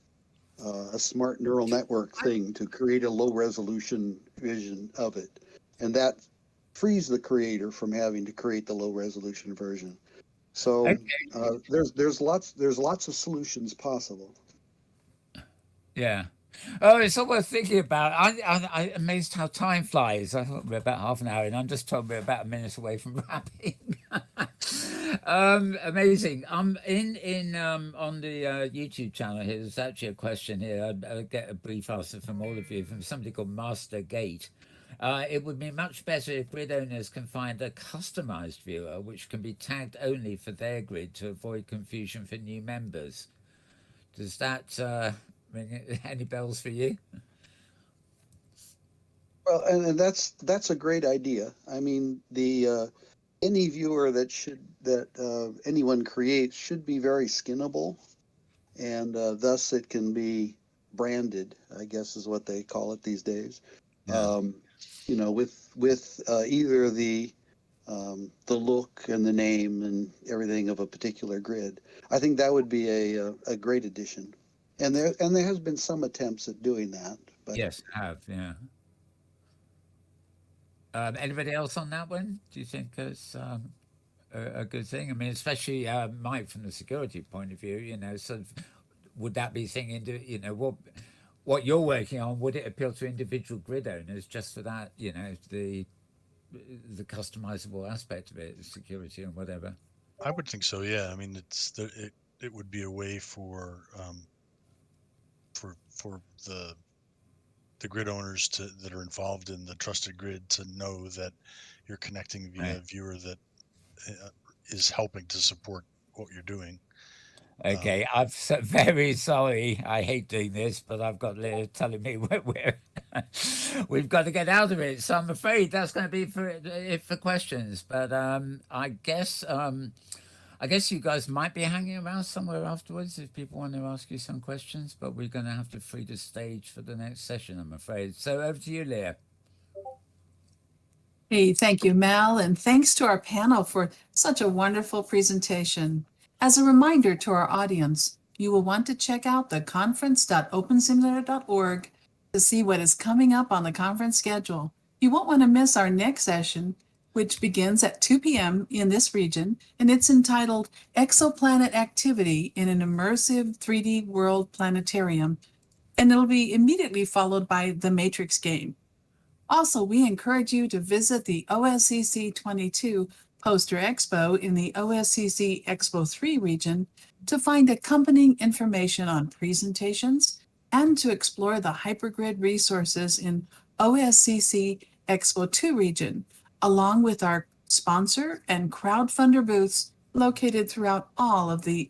F: a smart neural network thing to create a low resolution vision of it. And that frees the creator from having to create the low resolution version. So there's lots of solutions possible.
L: Yeah. Oh, it's all worth thinking about. I'm amazed how time flies. I thought we're about half an hour, and I'm just told we're about a minute away from wrapping. Amazing. In on the YouTube channel here, there's actually a question here. I'll get a brief answer from all of you from somebody called Master Gate. It would be much better if grid owners can find a customized viewer which can be tagged only for their grid to avoid confusion for new members. Does that ring any bells for you?
F: Well, and that's a great idea. I mean, the any viewer that anyone creates should be very skinnable, and thus it can be branded, I guess is what they call it these days.
L: Yeah.
F: You know, with either the look and the name and everything of a particular grid. I think that would be a great addition. And there has been some attempts at doing that. But
L: Yes, I have, yeah. Anybody else on that one? Do you think it's a good thing? I mean, especially Mike, from the security point of view, you know, sort of, would that be thinking, you know, what you're working on, would it appeal to individual grid owners just for that, you know, the customizable aspect of it, security and whatever?
D: I would think so. Yeah. I mean, it would be a way for the grid owners that are involved in the trusted grid to know that you're connecting via a viewer that is helping to support what you're doing.
L: Okay, I'm very sorry. I hate doing this, but I've got Leah telling me we've got to get out of it. So I'm afraid that's going to be for questions. But I guess you guys might be hanging around somewhere afterwards if people want to ask you some questions. But we're going to have to free the stage for the next session, I'm afraid. So over to you, Leah.
A: Hey, thank you, Mel, and thanks to our panel for such a wonderful presentation. As a reminder to our audience, you will want to check out the conference.opensimulator.org to see what is coming up on the conference schedule. You won't want to miss our next session, which begins at 2 p.m. in this region, and it's entitled Exoplanet Activity in an Immersive 3D World Planetarium, and it'll be immediately followed by the Matrix game. Also, we encourage you to visit the OSCC 22 Poster Expo in the OSCC Expo 3 region to find accompanying information on presentations and to explore the hypergrid resources in OSCC Expo 2 region, along with our sponsor and crowdfunder booths located throughout all of the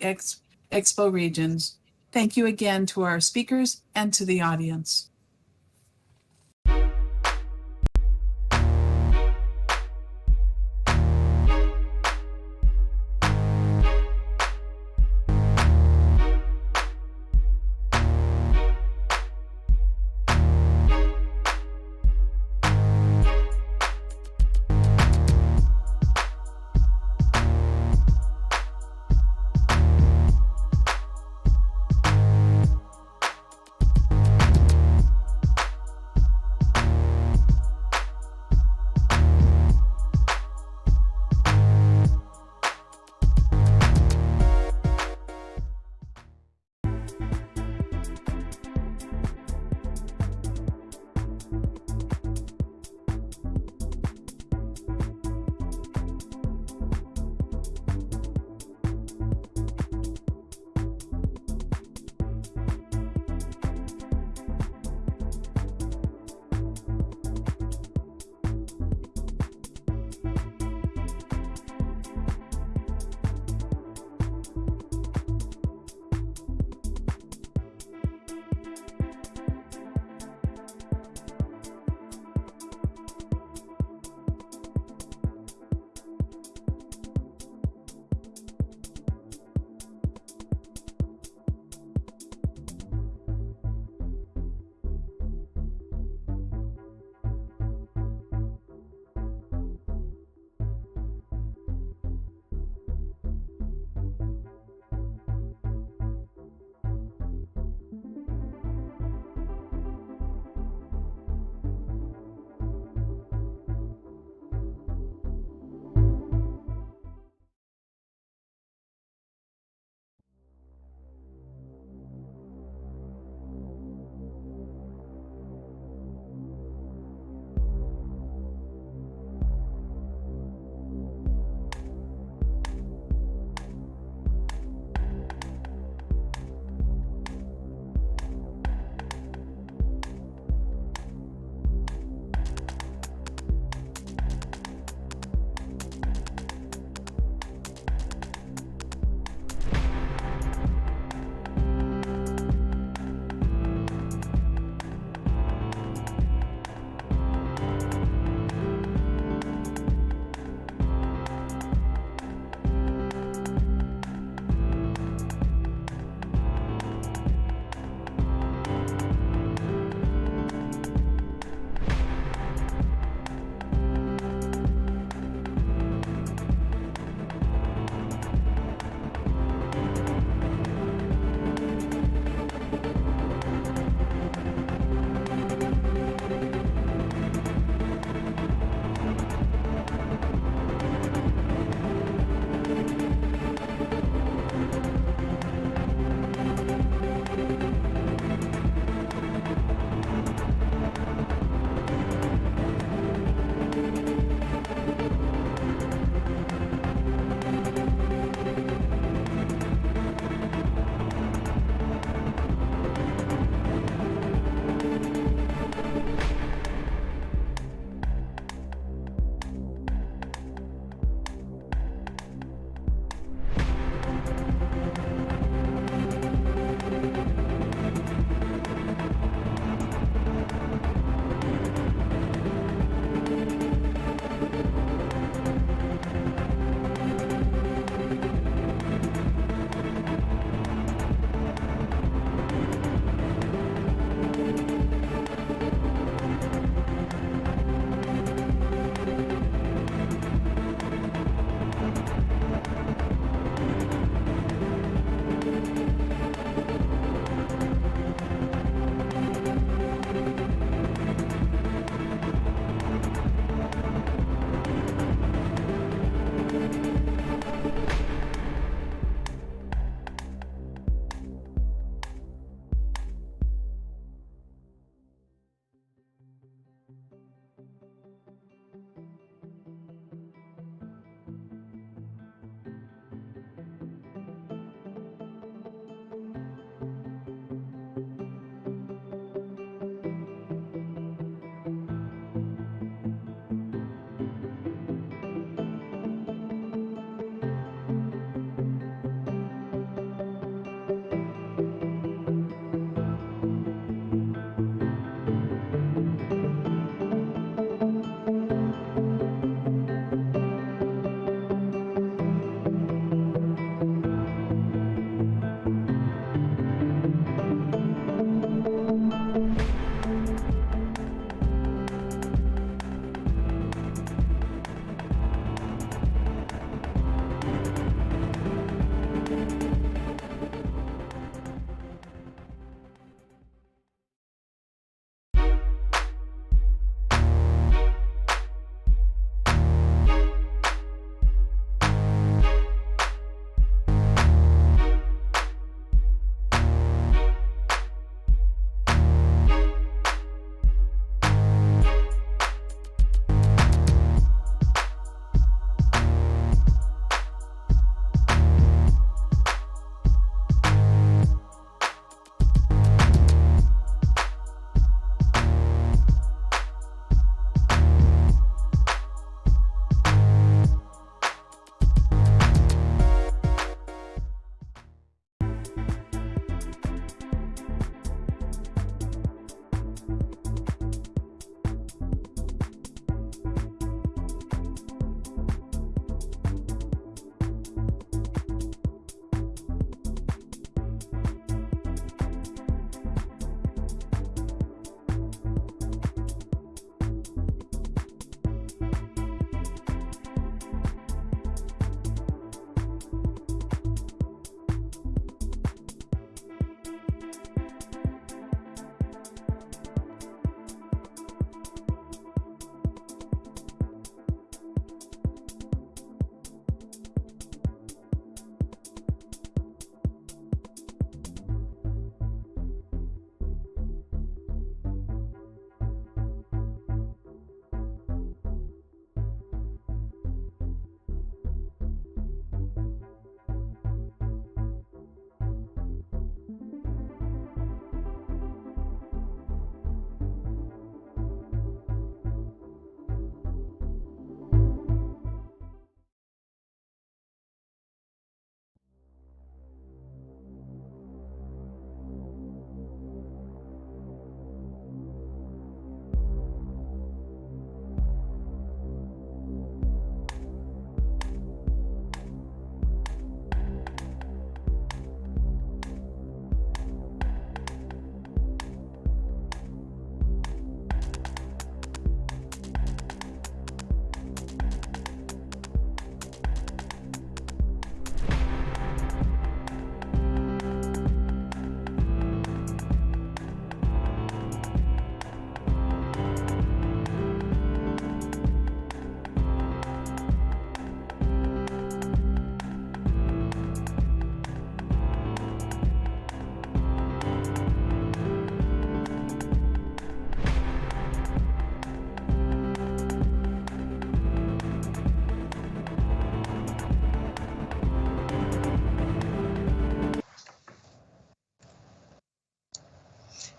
A: Expo regions. Thank you again to our speakers and to the audience.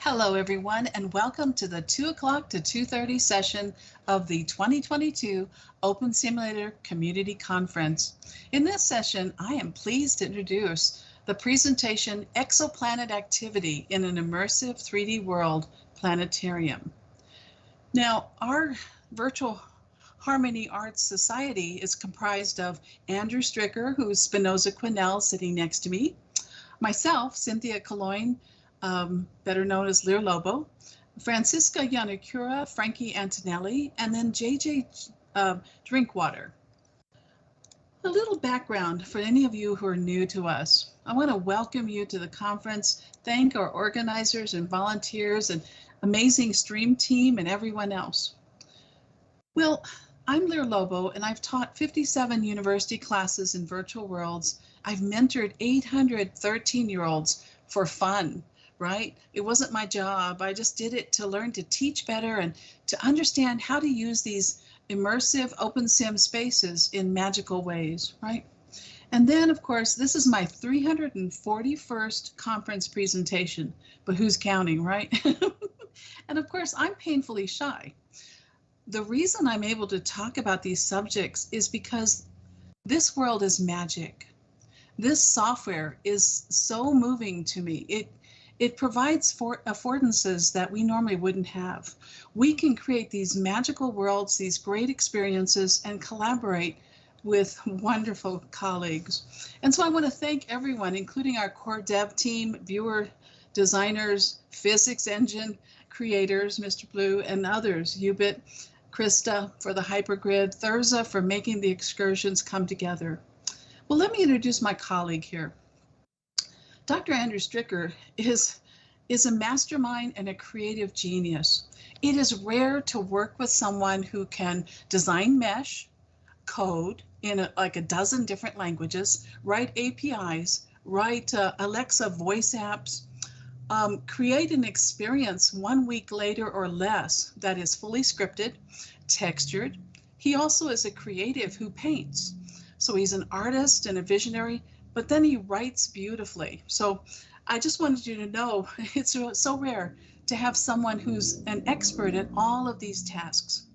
A: Hello, everyone, and welcome to the 2 o'clock to 2:30 session of the 2022 Open Simulator Community Conference. In this session, I am pleased to introduce the presentation Exoplanet Activity in an Immersive 3D World Planetarium. Now, our virtual Harmony Arts Society is comprised of Andrew Stricker, who's Spinoza Quinnell, sitting next to me, myself, Cynthia Cologne, better known as Lear Lobo, Francisca Yanakura, Frankie Antonelli, and then JJ Drinkwater. A little background for any of you who are new to us. I want to welcome you to the conference, thank our organizers and volunteers and amazing stream team and everyone else. Well, I'm Lear Lobo, and I've taught 57 university classes in virtual worlds. I've mentored 800 13-year-olds for fun, right? It wasn't my job. I just did it to learn to teach better and to understand how to use these immersive open sim spaces in magical ways, right? And then, of course, this is my 341st conference presentation, but who's counting, right? And of course, I'm painfully shy. The reason I'm able to talk about these subjects is because this world is magic. This software is so moving to me. It provides affordances that we normally wouldn't have. We can create these magical worlds, these great experiences, and collaborate with wonderful colleagues. And so I want to thank everyone, including our core dev team, viewer designers, physics engine creators, Mr. Blue, and others, Ubit, Krista for the hypergrid, Thurza for making the excursions come together. Well, let me introduce my colleague here. Dr. Andrew Stricker is a mastermind and a creative genius. It is rare to work with someone who can design mesh, code in like a dozen different languages, write APIs, write Alexa voice apps, create an experience 1 week later or less that is fully scripted, textured. He also is a creative who paints. So he's an artist and a visionary, but then he writes beautifully. So I just wanted you to know it's so rare to have someone who's an expert at all of these tasks.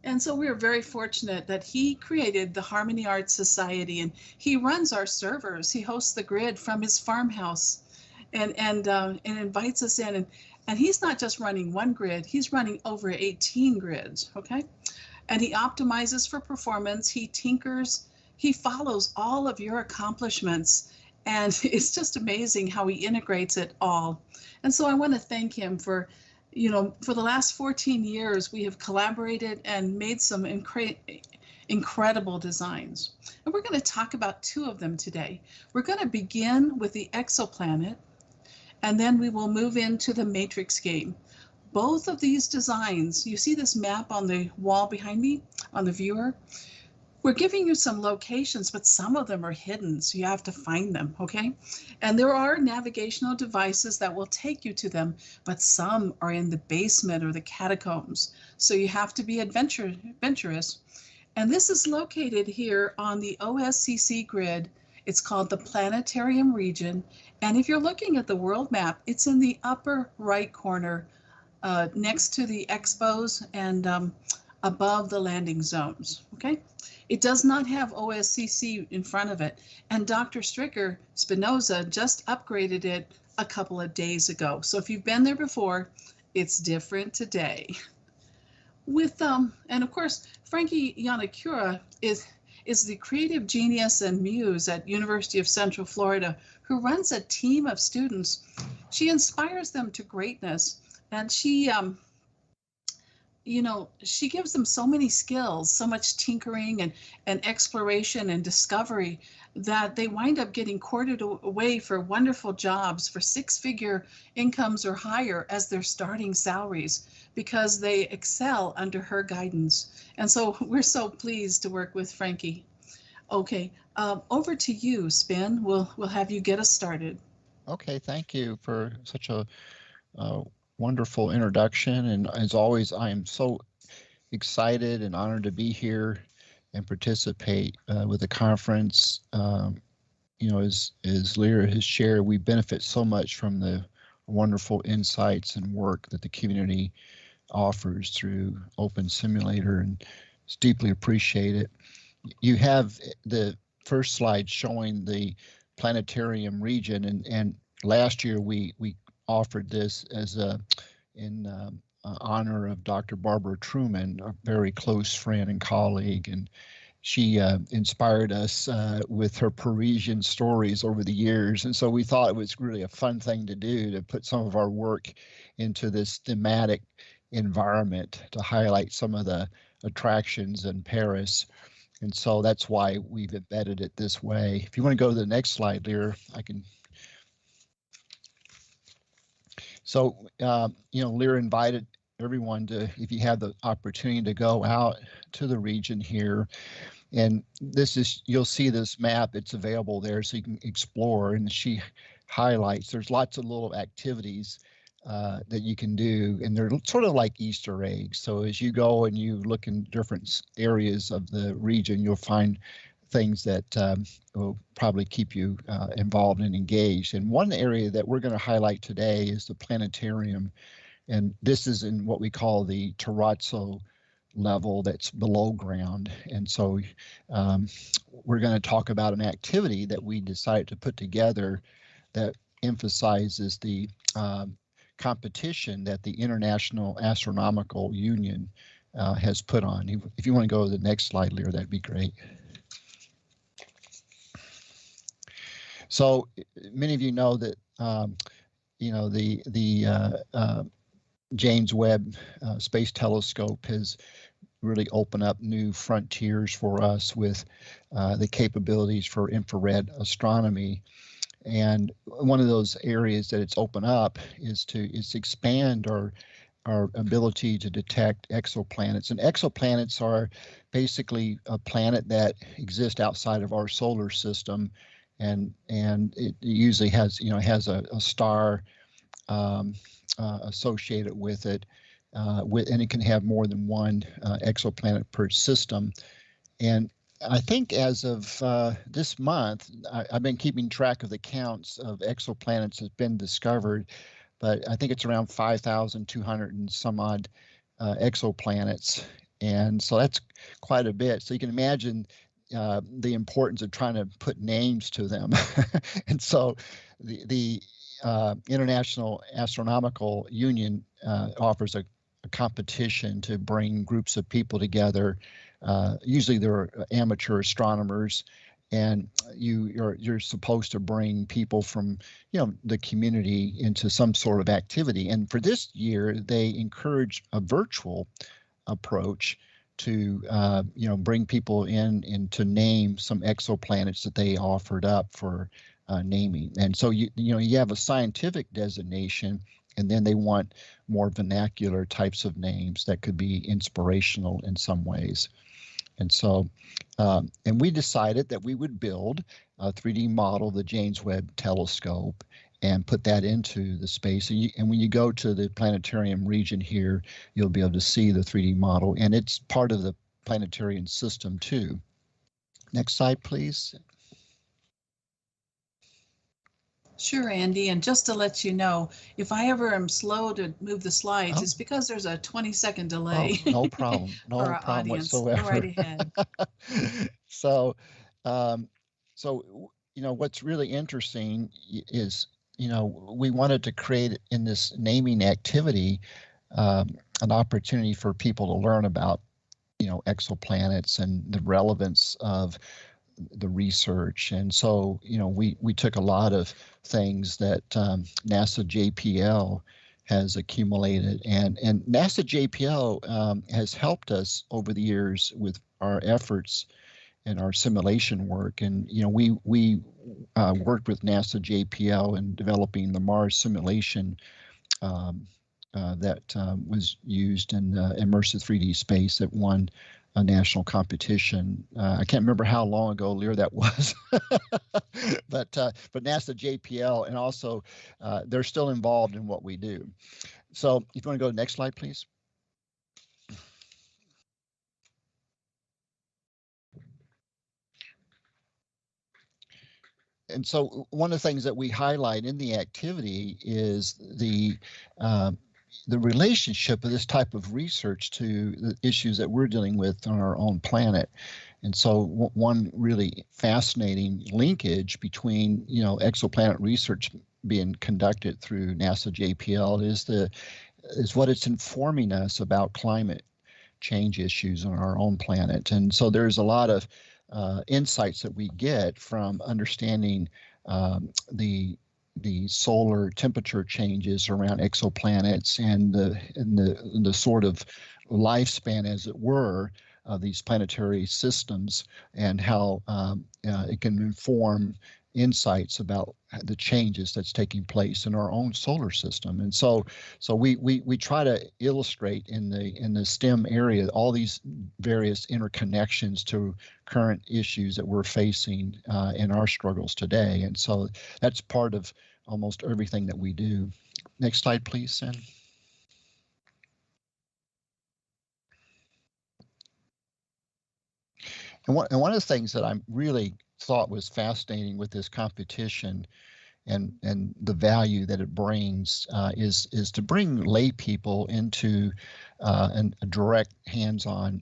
A: And so we are very fortunate that he created the Harmony Arts Society, and he runs our servers. He hosts the grid from his farmhouse and invites us in. And he's not just running one grid, he's running over 18 grids, okay? And he optimizes for performance, he tinkers, he follows all of your accomplishments, and it's just amazing how he integrates it all. And so I want to thank him for, for the last 14 years, we have collaborated and made some incredible designs. And we're going to talk about two of them today. We're going to begin with the exoplanet, and then we will move into the matrix game. Both of these designs, you see this map on the wall behind me, on the viewer? We're giving you some locations, but some of them are hidden, so you have to find them, okay? And there are navigational devices that will take you to them, but some are in the basement or the catacombs, so you have to be adventurous. And this is located here on the OSCC grid. It's called the Planetarium region, and if you're looking at the world map, it's in the upper right corner next to the expos and above the landing zones, okay? It does not have OSCC in front of it, and Dr. Stricker Spinoza just upgraded it a couple of days ago. So if you've been there before, it's different today. And of course, Frankie Yanakura is the creative genius and muse at University of Central Florida who runs a team of students. She inspires them to greatness, and she gives them so many skills, so much tinkering and exploration and discovery that they wind up getting courted away for wonderful jobs for six-figure incomes or higher as their starting salaries because they excel under her guidance. And so we're so pleased to work with Frankie. Okay, over to you, Spin. We'll have you get us started.
G: Okay, thank you for such a wonderful introduction. And as always, I am so excited and honored to be here and participate with the conference. As Lear has shared, we benefit so much from the wonderful insights and work that the community offers through Open Simulator, and it's deeply appreciated. You have the first slide showing the planetarium region, and last year we offered this as in honor of Dr. Barbara Truman, a very close friend and colleague, and she inspired us with her Parisian stories over the years. And so we thought it was really a fun thing to do, to put some of our work into this thematic environment to highlight some of the attractions in Paris. And so that's why we've embedded it this way. If you want to go to the next slide, Lear, I can. So, Lear invited everyone to, if you have the opportunity to go out to the region here, and this is, you'll see this map, it's available there so you can explore, and she highlights, there's lots of little activities that you can do, and they're sort of like Easter eggs. So as you go and you look in different areas of the region, you'll find things that will probably keep you involved and engaged. And one area that we're going to highlight today is the planetarium. And this is in what we call the terrazzo level that's below ground. And so we're going to talk about an activity that we decided to put together that emphasizes the competition that the International Astronomical Union has put on. If you want to go to the next slide, Lear, that'd be great. So many of you know that the James Webb Space Telescope has really opened up new frontiers for us with the capabilities for infrared astronomy. And one of those areas that it's opened up is to expand our ability to detect exoplanets. And exoplanets are basically a planet that exists outside of our solar system, and it usually has a star associated with it, and it can have more than one exoplanet per system. And I think as of this month, I've been keeping track of the counts of exoplanets that's been discovered, but I think it's around 5,200 and some odd exoplanets. And so that's quite a bit. So you can imagine the importance of trying to put names to them. And so the International Astronomical Union offers a competition to bring groups of people together. Usually they're amateur astronomers, and you're supposed to bring people from the community into some sort of activity. And for this year, they encourage a virtual approach to bring people in and to name some exoplanets that they offered up for naming. And so you have a scientific designation, and then they want more vernacular types of names that could be inspirational in some ways. And so, and we decided that we would build a 3D model of the James Webb Telescope and put that into the space. And when you go to the planetarium region here, you'll be able to see the 3D model, and it's part of the planetarium system too. Next slide, please.
A: Sure, Andy. And just to let you know, if I ever am slow to move the slides, it's because there's a 20-second delay.
G: Oh, no problem. No
A: for our
G: problem
A: audience.
G: whatsoever.
A: Go right ahead.
G: So, what's really interesting is, we wanted to create in this naming activity an opportunity for people to learn about, exoplanets and the relevance of the research. And so, we took a lot of things that NASA JPL has accumulated, and NASA JPL has helped us over the years with our efforts and our simulation work. And we worked with NASA JPL in developing the Mars simulation that was used in immersive 3D space that won a national competition. I can't remember how long ago, Lear, that was, but NASA JPL, and also they're still involved in what we do. So if you want to go to the next slide, please. and so one of the things that we highlight in the activity is the relationship of this type of research to the issues that we're dealing with on our own planet. And so one really fascinating linkage between, exoplanet research being conducted through NASA JPL is what it's informing us about climate change issues on our own planet. And so there's a lot of insights that we get from understanding the solar temperature changes around exoplanets and the sort of lifespan, as it were, of these planetary systems, and how it can inform insights about the changes that's taking place in our own solar system. And so we try to illustrate in the STEM area all these various interconnections to current issues that we're facing in our struggles today. And so that's part of almost everything that we do. Next slide, please, Sam. And one of the things that I really thought was fascinating with this competition and the value that it brings is to bring lay people into a direct hands-on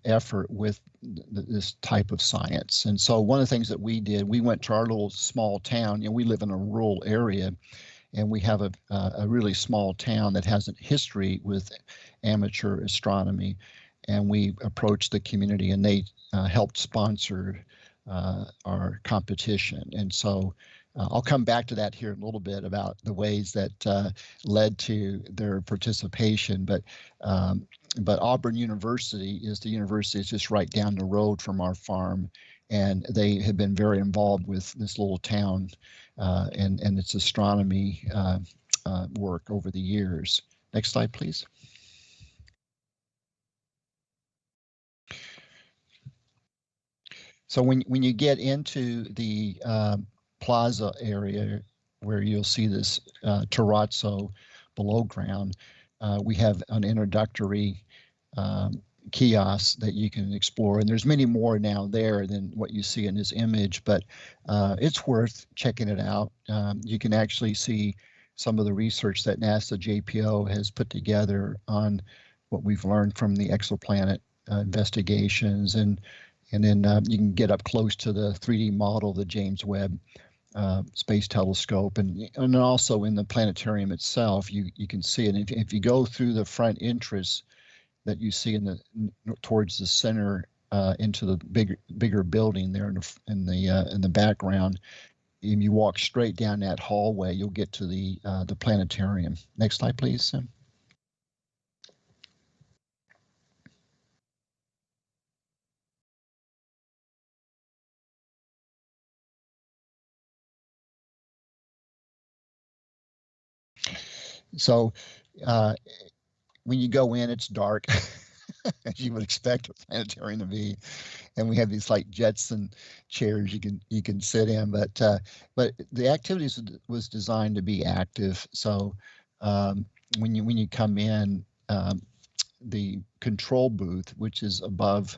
G: effort with this type of science. And so one of the things that we did, we went to our little small town, we live in a rural area, and we have a really small town that has a history with amateur astronomy. And we approached the community, and they helped sponsor our competition. And so I'll come back to that here in a little bit about the ways that led to their participation. But Auburn University is the university that's just right down the road from our farm, and they have been very involved with this little town and its astronomy work over the years. Next slide, please. So when you get into the plaza area where you'll see this terrazzo below ground, we have an introductory kiosk that you can explore. And there's many more now there than what you see in this image, but it's worth checking it out. You can actually see some of the research that NASA JPO has put together on what we've learned from the exoplanet investigations, and then you can get up close to the 3D model of the James Webb Space Telescope, and also in the planetarium itself, you can see it. If you go through the front entrance that you see towards the center into the bigger building there in the background, and you walk straight down that hallway, you'll get to the planetarium. Next slide, please, Sim. So when you go in, it's dark, as you would expect a planetarium to be, and we have these like Jetson chairs you can sit in, but the activities was designed to be active. So when you come in, the control booth, which is above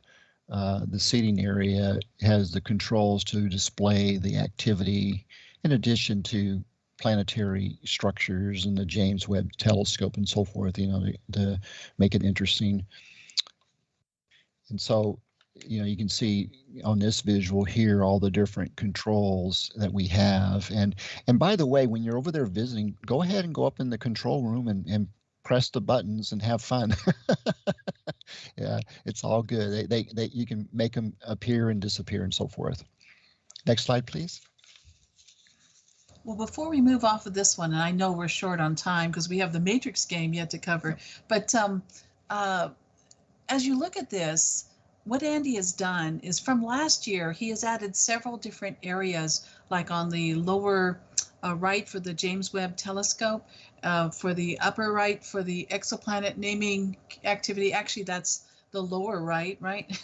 G: the seating area, has the controls to display the activity, in addition to planetary structures and the James Webb Telescope and so forth, to make it interesting. And so, you can see on this visual here all the different controls that we have. And by the way, when you're over there visiting, go ahead and go up in the control room and press the buttons and have fun. Yeah, it's all good. They you can make them appear and disappear and so forth. Next slide, please.
A: Well, before we move off of this one, and I know we're short on time because we have the Matrix game yet to cover, but as you look at this, what Andy has done is from last year, he has added several different areas, like on the lower right for the James Webb Telescope, for the upper right for the exoplanet naming activity. Actually, that's the lower right?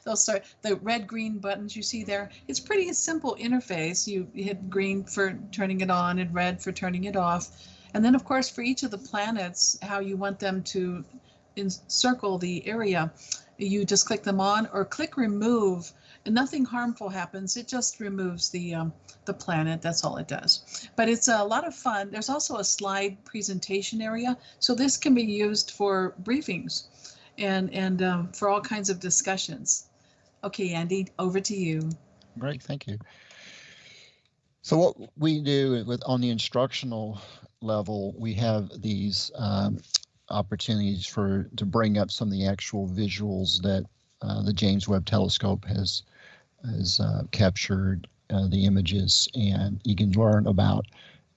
A: Those are the red-green buttons you see there. It's pretty simple interface. You hit green for turning it on and red for turning it off. And then, of course, for each of the planets, how you want them to encircle the area, you just click them on or click remove, nothing harmful happens. It just removes the planet. That's all it does. But it's a lot of fun. There's also a slide presentation area, so this can be used for briefings and for all kinds of discussions. Okay, Andy, over to you.
G: Great, thank you. So what we do on the instructional level, we have these opportunities to bring up some of the actual visuals that the James Webb Telescope has captured, the images, and you can learn about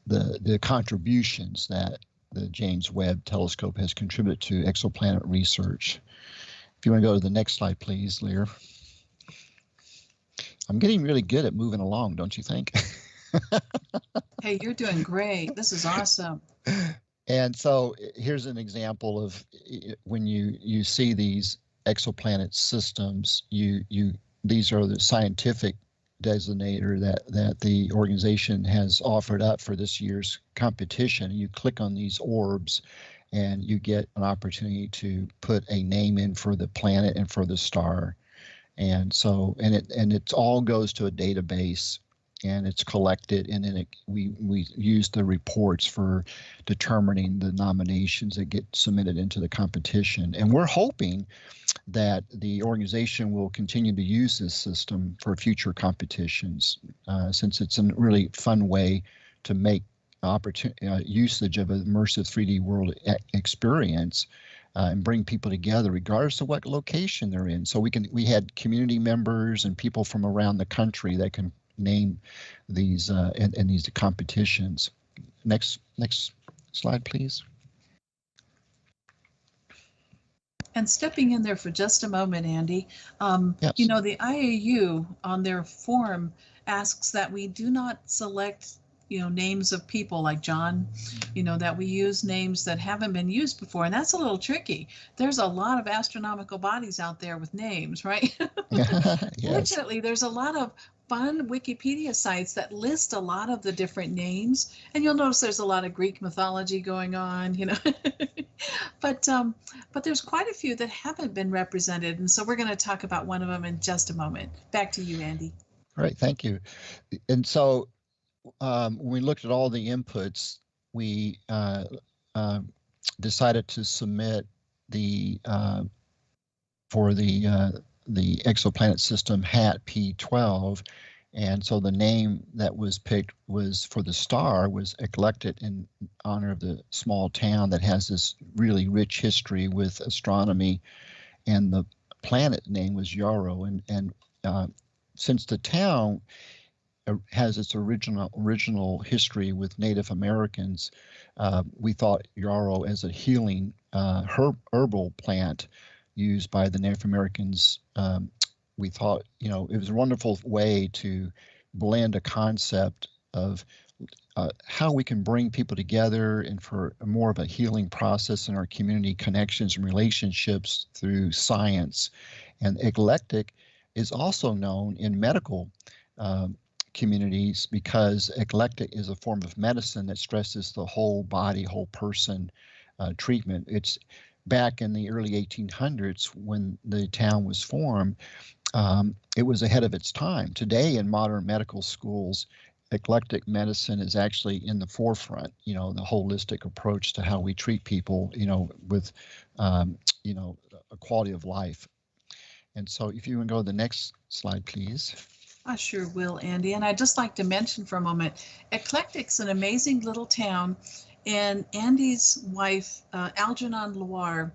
G: the contributions that the James Webb Telescope has contributed to exoplanet research. If you want to go to the next slide, please, Lear. I'm getting really good at moving along, don't you think?
A: Hey, you're doing great. This is awesome.
G: And so here's an example of when you see these exoplanet systems, these are the scientific designator that the organization has offered up for this year's competition. You click on these orbs and you get an opportunity to put a name in for the planet and for the star. And so, and it all goes to a database and it's collected, and then we use the reports for determining the nominations that get submitted into the competition. And we're hoping that the organization will continue to use this system for future competitions, since it's a really fun way to make usage of an immersive 3D world experience and bring people together regardless of what location they're in. So we had community members and people from around the country that can name these in these competitions. Next slide, please.
A: And stepping in there for just a moment, Andy,
G: Yes.
A: you know, the IAU on their form asks that we do not select, you know, names of people like John, you know, that we use names that haven't been used before. And that's a little tricky. There's a lot of astronomical bodies out there with names, right?
G: Yes.
A: Fortunately, there's a lot of fun Wikipedia sites that list a lot of the different names. And you'll notice there's a lot of Greek mythology going on, you know. But there's quite a few that haven't been represented. And so we're going to talk about one of them in just a moment. Back to you, Andy.
G: All right, thank you. And so when we looked at all the inputs, we decided to submit for the exoplanet system HAT P12. And so the name that was picked was for the star was Eclectic, in honor of the small town that has this really rich history with astronomy. And the planet name was Yarrow. And since the town has its original history with Native Americans, we thought yarrow as a healing herbal plant used by the Native Americans. We thought, you know, it was a wonderful way to blend a concept of how we can bring people together and for more of a healing process in our community connections and relationships through science. And eclectic is also known in medical communities because eclectic is a form of medicine that stresses the whole body, whole person treatment. It's back in the early 1800s when the town was formed. It was ahead of its time. Today in modern medical schools, eclectic medicine is actually in the forefront, you know, the holistic approach to how we treat people, you know, with, you know, a quality of life. And so if you want to go to the next slide, please.
A: I sure will, Andy. And I'd just like to mention for a moment, Eclectic's an amazing little town. And Andy's wife, Algernon Loire,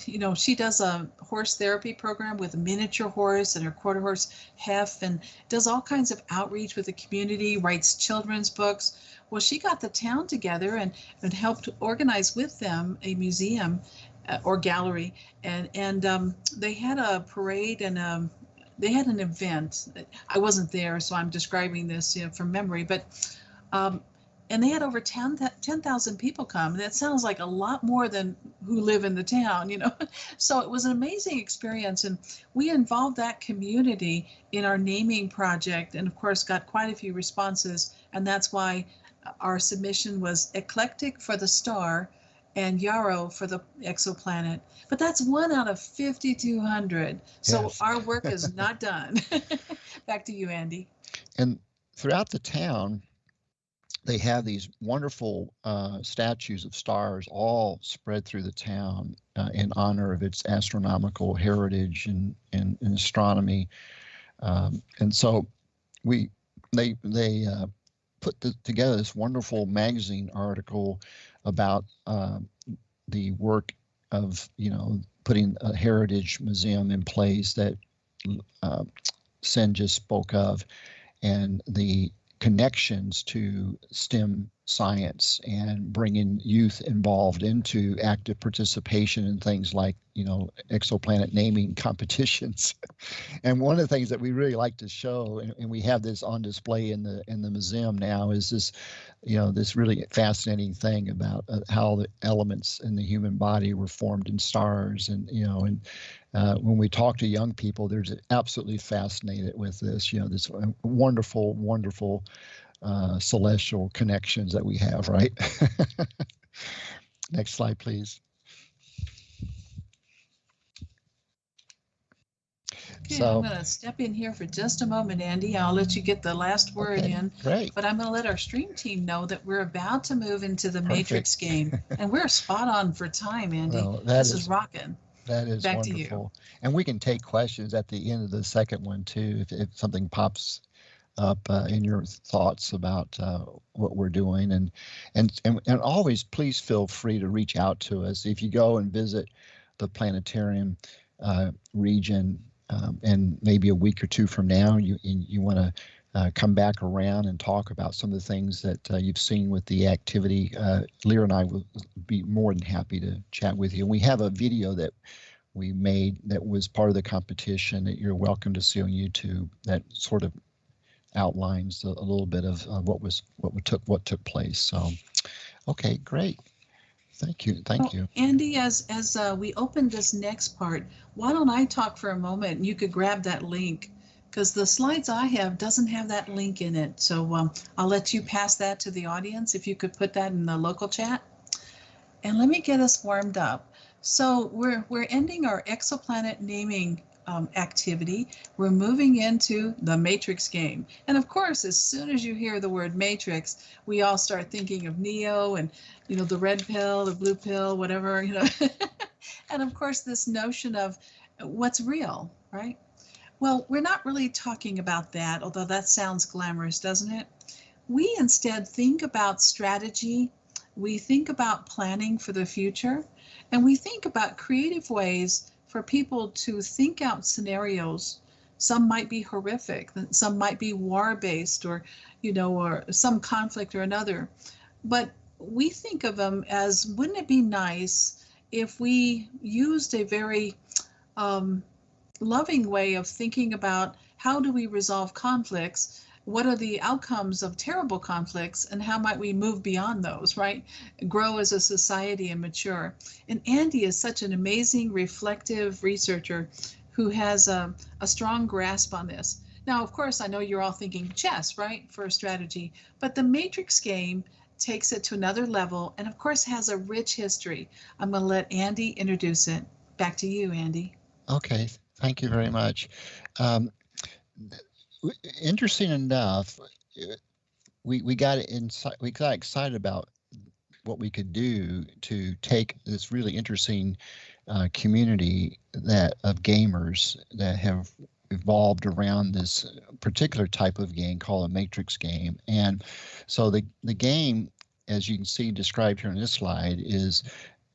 A: you know, she does a horse therapy program with a miniature horse and her quarter horse Hef, and does all kinds of outreach with the community, writes children's books. Well, she got the town together and helped organize with them a museum or gallery, and they had a parade and they had an event. I wasn't there, so I'm describing this, you know, from memory, but and they had over 10,000 people come. That sounds like a lot more than who live in the town, you know. So it was an amazing experience, and we involved that community in our naming project, and of course got quite a few responses, and that's why our submission was Eclectic for the star and Yarrow for the exoplanet. But that's 1 out of 5,200. So
G: Yes.
A: our work is not done. Back to you, Andy.
G: And throughout the town, they have these wonderful statues of stars all spread through the town in honor of its astronomical heritage and astronomy. And so they put together this wonderful magazine article about the work of, putting a heritage museum in place that Sen just spoke of, and the connections to STEM science and bringing youth involved into active participation in things like, exoplanet naming competitions. And one of the things that we really like to show, and we have this on display in the museum now, is this, this really fascinating thing about how the elements in the human body were formed in stars. And, when we talk to young people, they're absolutely fascinated with this, this wonderful, wonderful celestial connections that we have, right? Next slide, please.
A: Okay, I'm going to step in here for just a moment, Andy. I'll let you get the last word in.
G: Great.
A: But I'm going to let our stream team know that we're about to move into the
G: Perfect.
A: Matrix game. And we're spot on for time, Andy.
G: Well,
A: this is rocking.
G: That is
A: Back
G: wonderful.
A: to you.
G: And we can take questions at the end of the second one, too, if something pops up in your thoughts about what we're doing. And always, please feel free to reach out to us. If you go and visit the planetarium region, and maybe a week or two from now, you want to come back around and talk about some of the things that you've seen with the activity, Lear and I will be more than happy to chat with you. And we have a video that we made that was part of the competition that you're welcome to see on YouTube that sort of outlines a little bit of what took place. So, okay, great. Thank you.
A: Andy, as we open this next part, why don't I talk for a moment and you could grab that link, because the slides I have doesn't have that link in it. So I'll let you pass that to the audience if you could put that in the local chat. And let me get us warmed up. So we're ending our exoplanet naming activity. We're moving into the Matrix game. And of course, as soon as you hear the word Matrix, we all start thinking of Neo and, the red pill, the blue pill, whatever, And of course, this notion of what's real, right? Well, we're not really talking about that, although that sounds glamorous, doesn't it? We instead think about strategy. We think about planning for the future, and we think about creative ways for people to think out scenarios. Some might be horrific, some might be war-based, or some conflict or another. But we think of them as, wouldn't it be nice if we used a very loving way of thinking about how do we resolve conflicts? What are the outcomes of terrible conflicts, and how might we move beyond those, right? Grow as a society and mature. And Andy is such an amazing, reflective researcher who has a strong grasp on this. Now, of course, I know you're all thinking chess, right, for a strategy, but the Matrix game takes it to another level and, of course, has a rich history. I'm going to let Andy introduce it. Back to you, Andy.
G: Okay, thank you very much. Interesting enough, we got excited about what we could do to take this really interesting community of gamers that have evolved around this particular type of game called a Matrix game. And so the game, as you can see described here on this slide, is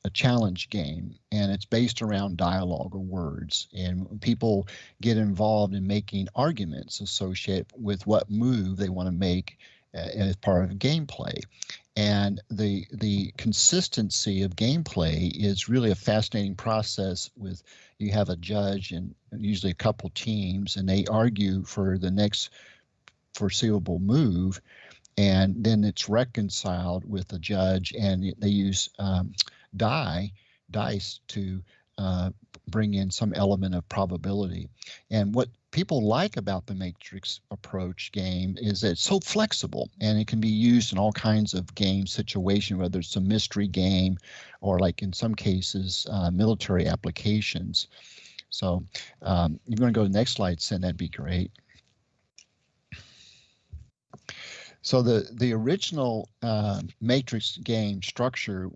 G: a challenge game, and it's based around dialogue or words, and people get involved in making arguments associated with what move they want to make as part of gameplay. And the consistency of gameplay is really a fascinating process. With you have a judge and usually a couple teams, and they argue for the next foreseeable move, and then it's reconciled with the judge, and they use dice to bring in some element of probability. And what people like about the matrix approach game is that it's so flexible and it can be used in all kinds of game situations, whether it's a mystery game or, like in some cases, military applications. So you're going to go to the next slide, Sin, that'd be great. So the original matrix game structure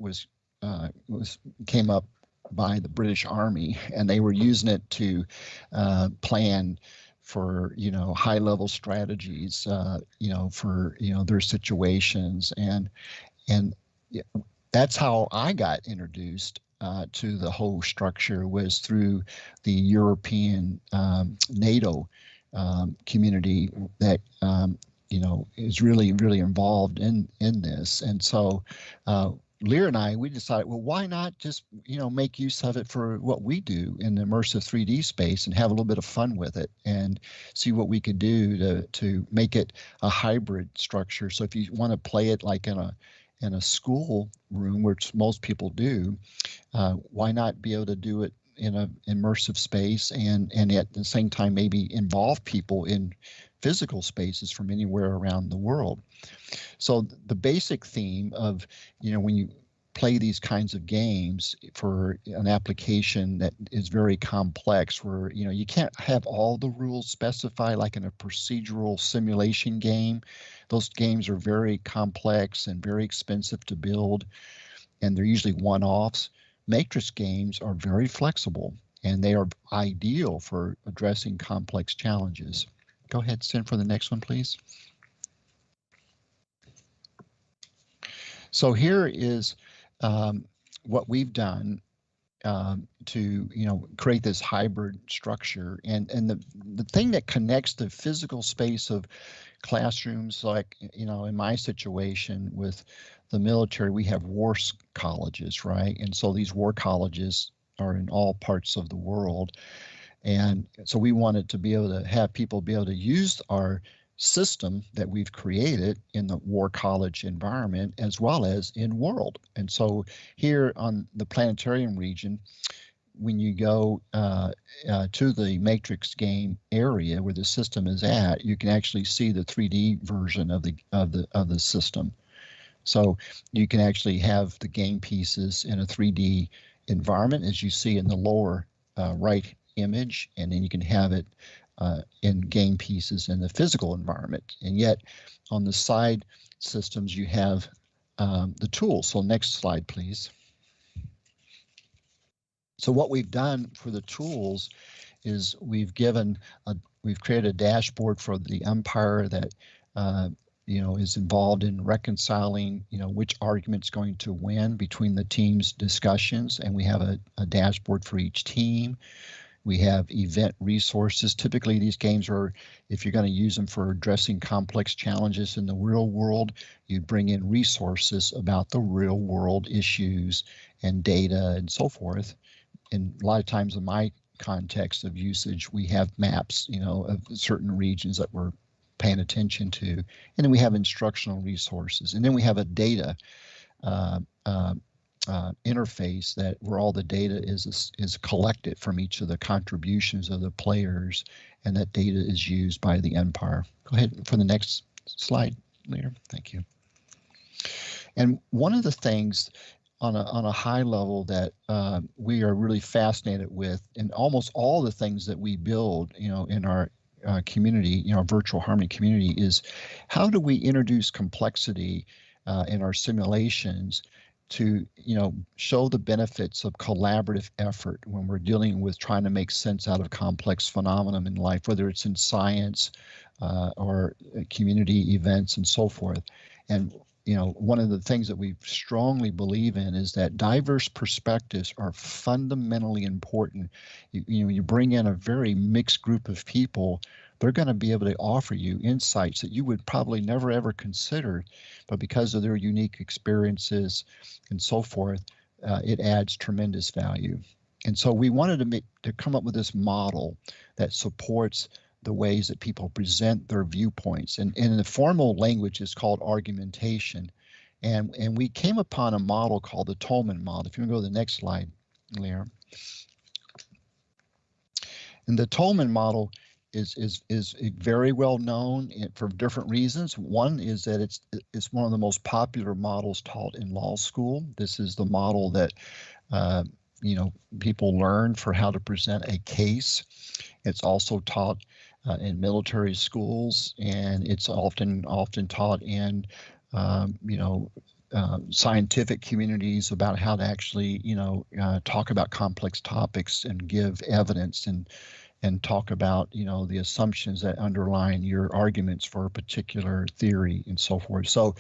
G: came up by the British Army, and they were using it to plan for high level strategies for their situations, and that's how I got introduced to the whole structure, was through the European NATO community that is really involved in this. And so Lear and I, we decided, well, why not just make use of it for what we do in the immersive 3D space and have a little bit of fun with it and see what we could do to make it a hybrid structure. So if you want to play it like in a school room, which most people do, why not be able to do it in an immersive space and at the same time maybe involve people in physical spaces from anywhere around the world. So the basic theme of, when you play these kinds of games for an application that is very complex, where, you can't have all the rules specified like in a procedural simulation game. Those games are very complex and very expensive to build, and they're usually one-offs. Matrix games are very flexible, and they are ideal for addressing complex challenges. Go ahead, send for the next one, please. So here is what we've done to create this hybrid structure, and the thing that connects the physical space of classrooms, like in my situation with the military, we have war colleges, right? And so these war colleges are in all parts of the world. And so we wanted to be able to have people be able to use our system that we've created in the war college environment as well as in world. And so here on the planetarium region, when you go to the matrix game area where the system is at, you can actually see the 3D version of the system. So you can actually have the game pieces in a 3D environment, as you see in the lower right image, and then you can have it in game pieces in the physical environment. And yet on the side systems, you have the tools. So next slide, please. So what we've done for the tools is we've created a dashboard for the umpire that is involved in reconciling which argument's going to win between the team's discussions, and we have a dashboard for each team. We have event resources. Typically, these games are, if you're going to use them for addressing complex challenges in the real world, you bring in resources about the real world issues and data and so forth. And a lot of times in my context of usage, we have maps, of certain regions that we're paying attention to. And then we have instructional resources. And then we have a data interface that where all the data is collected from each of the contributions of the players, and that data is used by the umpire. Go ahead for the next slide, Lear. Thank you. And one of the things on a high level that we are really fascinated with, and almost all the things that we build, in our community, our virtual harmony community, is how do we introduce complexity in our simulations to show the benefits of collaborative effort when we're dealing with trying to make sense out of complex phenomena in life, whether it's in science or community events and so forth. And one of the things that we strongly believe in is that diverse perspectives are fundamentally important. You bring in a very mixed group of people, they're going to be able to offer you insights that you would probably never ever consider, but because of their unique experiences and so forth, it adds tremendous value. And so we wanted to come up with this model that supports the ways that people present their viewpoints. And in the formal language, it's called argumentation. And we came upon a model called the Tolman model. If you want to go to the next slide, Lear. And the Tolman model is very well known for different reasons. One is that it's one of the most popular models taught in law school. This is the model that people learn for how to present a case. It's also taught in military schools, and it's often taught in scientific communities about how to actually talk about complex topics and give evidence and talk about the assumptions that underline your arguments for a particular theory and so forth. So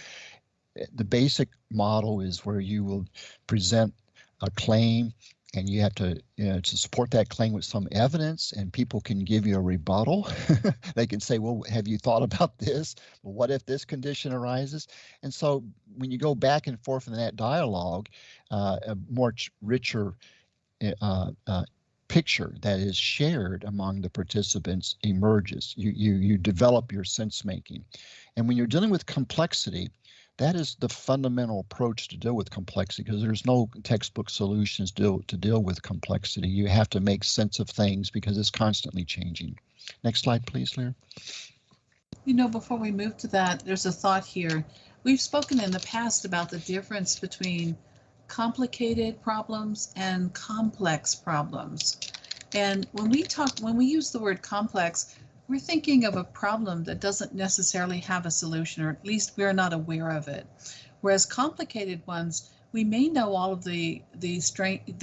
G: the basic model is where you will present a claim, and you have to support that claim with some evidence, and people can give you a rebuttal. They can say, well, have you thought about this? Well, what if this condition arises? And so when you go back and forth in that dialogue, a more richer picture that is shared among the participants emerges. You develop your sense making. And when you're dealing with complexity, that is the fundamental approach to deal with complexity, because there's no textbook solutions to deal with complexity. You have to make sense of things because it's constantly changing. Next slide, please, Lear.
A: Before we move to that, there's a thought here. We've spoken in the past about the difference between complicated problems and complex problems. And when we use the word complex, we're thinking of a problem that doesn't necessarily have a solution, or at least we're not aware of it. Whereas complicated ones, we may know all of the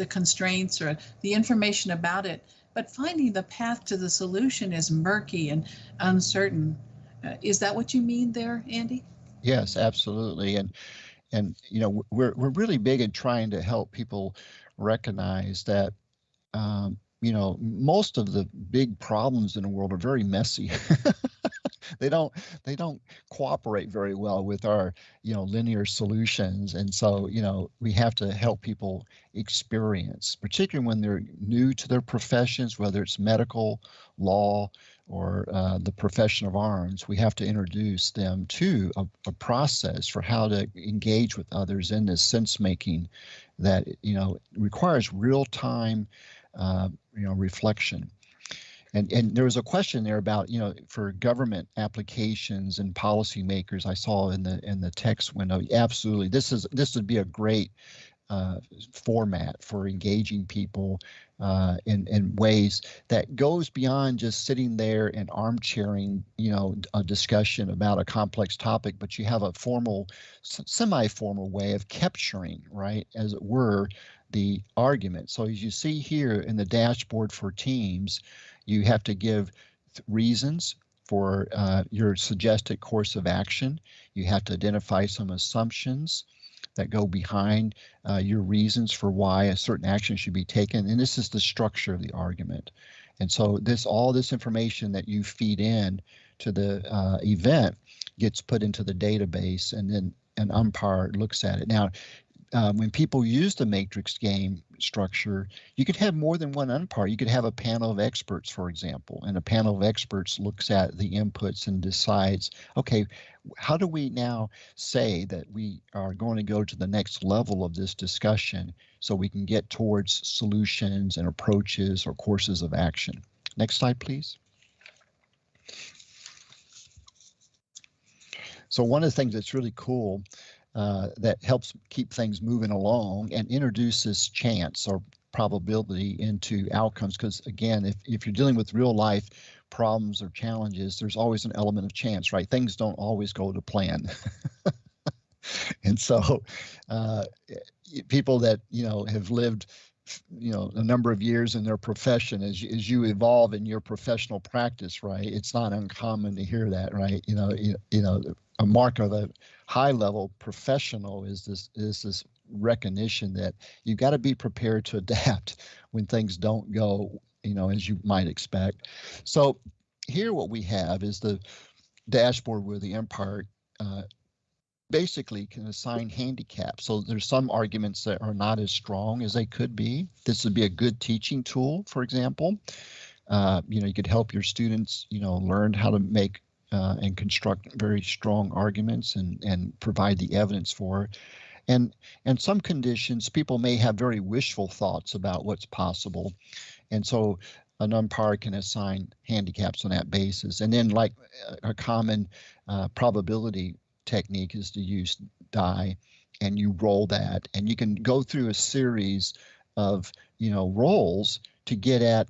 A: constraints or the information about it, but finding the path to the solution is murky and uncertain. Is that what you mean there, Andy?
G: Yes, absolutely. And we're really big at trying to help people recognize that most of the big problems in the world are very messy. They don't cooperate very well with our linear solutions, and so we have to help people experience, particularly when they're new to their professions, whether it's medical, law, or the profession of arms. We have to introduce them to a process for how to engage with others in this sense making that requires real time reflection. And there was a question there about, for government applications and policymakers. I saw in the text window. Absolutely, this would be a great format for engaging people in ways that goes beyond just sitting there and armchairing, a discussion about a complex topic, but you have a formal, semi-formal way of capturing, right, as it were, the argument. So as you see here in the dashboard for teams, you have to give reasons for your suggested course of action. You have to identify some assumptions that go behind your reasons for why a certain action should be taken. And this is the structure of the argument. And so all this information that you feed in to the event gets put into the database, and then an umpire looks at it. Now, when people use the matrix game structure, you could have more than one umpire. You could have a panel of experts, for example, and a panel of experts looks at the inputs and decides, okay, how do we now say that we are going to go to the next level of this discussion so we can get towards solutions and approaches or courses of action? Next slide, please. So one of the things that's really cool that helps keep things moving along and introduces chance or probability into outcomes. Because again, if you're dealing with real life problems or challenges, there's always an element of chance, right? Things don't always go to plan. And so people that, have lived, a number of years in their profession, as you evolve in your professional practice, right? It's not uncommon to hear that, right? A mark of a high-level professional is this recognition that you've got to be prepared to adapt when things don't go, as you might expect. So here what we have is the dashboard where the umpire basically can assign handicaps. So there's some arguments that are not as strong as they could be. This would be a good teaching tool, for example. You could help your students, learn how to make and construct very strong arguments and provide the evidence for. And some conditions, people may have very wishful thoughts about what's possible. And so an umpire can assign handicaps on that basis. And then like a common probability technique is to use die, and you roll that, and you can go through a series of, rolls to get at,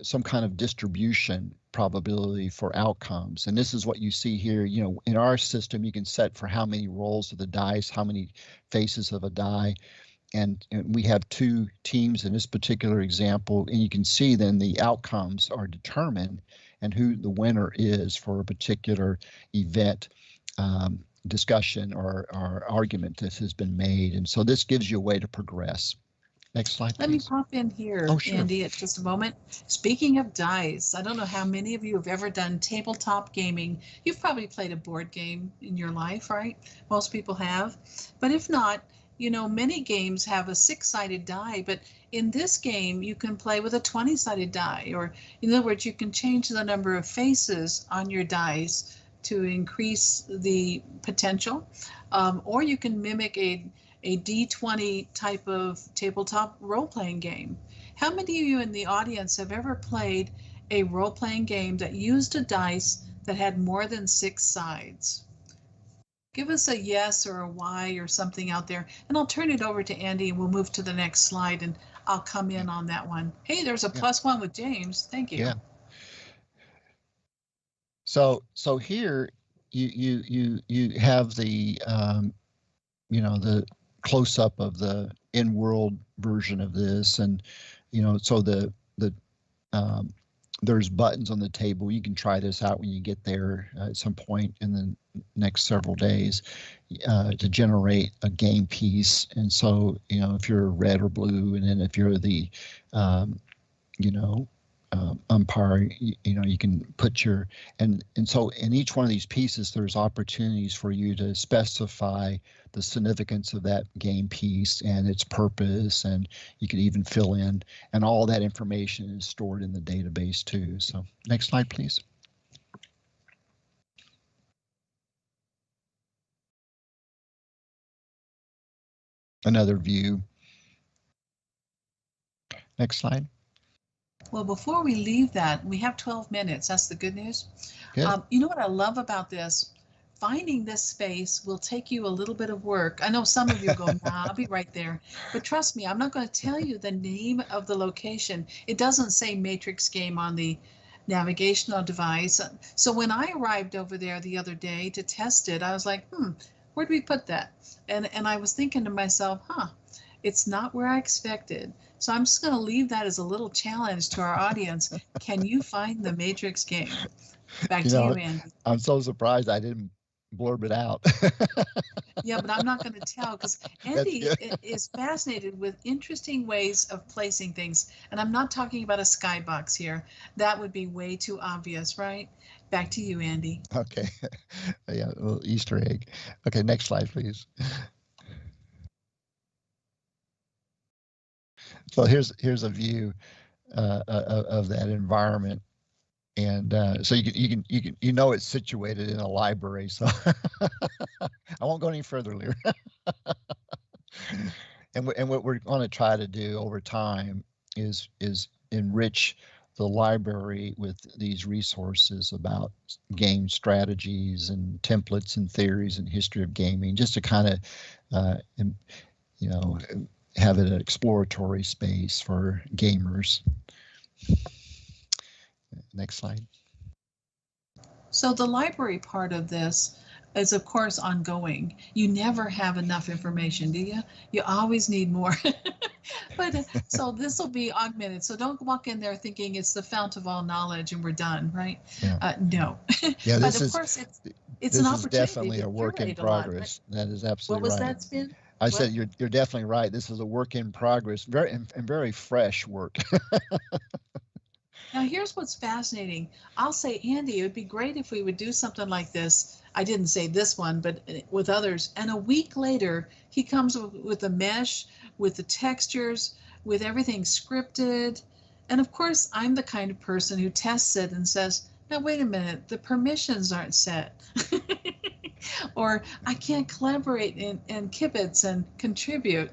G: some kind of distribution probability for outcomes. And this is what you see here. In our system, you can set for how many rolls of the dice, how many faces of a die. And we have two teams in this particular example, and you can see then the outcomes are determined and who the winner is for a particular event, discussion or argument that has been made. And so this gives you a way to progress. Next slide,
A: Let me
G: please.
A: pop in here,
G: Oh, sure.
A: Andy, at just a moment. Speaking of dice, I don't know how many of you have ever done tabletop gaming. You've probably played a board game in your life, right? Most people have. But if not, many games have a 6-sided die, but in this game, you can play with a 20-sided die, or in other words, you can change the number of faces on your dice to increase the potential, or you can mimic a D20 type of tabletop role-playing game. How many of you in the audience have ever played a role-playing game that used a dice that had more than 6 sides? Give us a yes or a Y or something out there, and I'll turn it over to Andy, and we'll move to the next slide, and I'll come in on that one. Hey, there's a +1 with James. Thank you.
G: Yeah. So here you have the the close up of the in-world version of this, and so the there's buttons on the table. You can try this out when you get there at some point in the next several days to generate a game piece. And so if you're red or blue, and then if you're the umpire, you can put your, and so in each one of these pieces, there's opportunities for you to specify the significance of that game piece and its purpose, and you can even fill in, and all that information is stored in the database too. So next slide, please. Another view. Next slide.
A: Well, before we leave that, we have 12 minutes. That's the good news.
G: Good.
A: You know what I love about this? Finding this space will take you a little bit of work. I know some of you go, nah, I'll be right there. But trust me, I'm not going to tell you the name of the location. It doesn't say Matrix Game on the navigational device. So when I arrived over there the other day to test it, I was like, where'd we put that? And I was thinking to myself, it's not where I expected. So I'm just going to leave that as a little challenge to our audience. Can you find the Matrix Game? Back to you, Andy.
G: I'm so surprised I didn't blurb it out.
A: Yeah, but I'm not going to tell, because Andy is fascinated with interesting ways of placing things. And I'm not talking about a skybox here. That would be way too obvious, right? Back to you, Andy.
G: Okay. Yeah, a little Easter egg. Okay, next slide, please. So here's a view of that environment. And so you know it's situated in a library. So I won't go any further, Lear. And what we're going to try to do over time is enrich the library with these resources about game strategies and templates and theories and history of gaming, just to kind of have an exploratory space for gamers. Next slide.
A: So the library part of this is, of course, ongoing. You never have enough information, do you? You always need more. But so this will be augmented. So don't walk in there thinking it's the fount of all knowledge and we're done, right?
G: Yeah.
A: No.
G: Yeah,
A: but of course, it's an opportunity.
G: Definitely a work in progress. Right? That is absolutely right.
A: What was that, Spin?
G: I said you're definitely right. This is a work in progress, very fresh work.
A: Now, here's what's fascinating. I'll say, Andy, it would be great if we would do something like this. I didn't say this one, but with others. And a week later, he comes with the mesh, with the textures, with everything scripted. And of course, I'm the kind of person who tests it and says, now, wait a minute, the permissions aren't set. Or I can't collaborate and kibitz and contribute,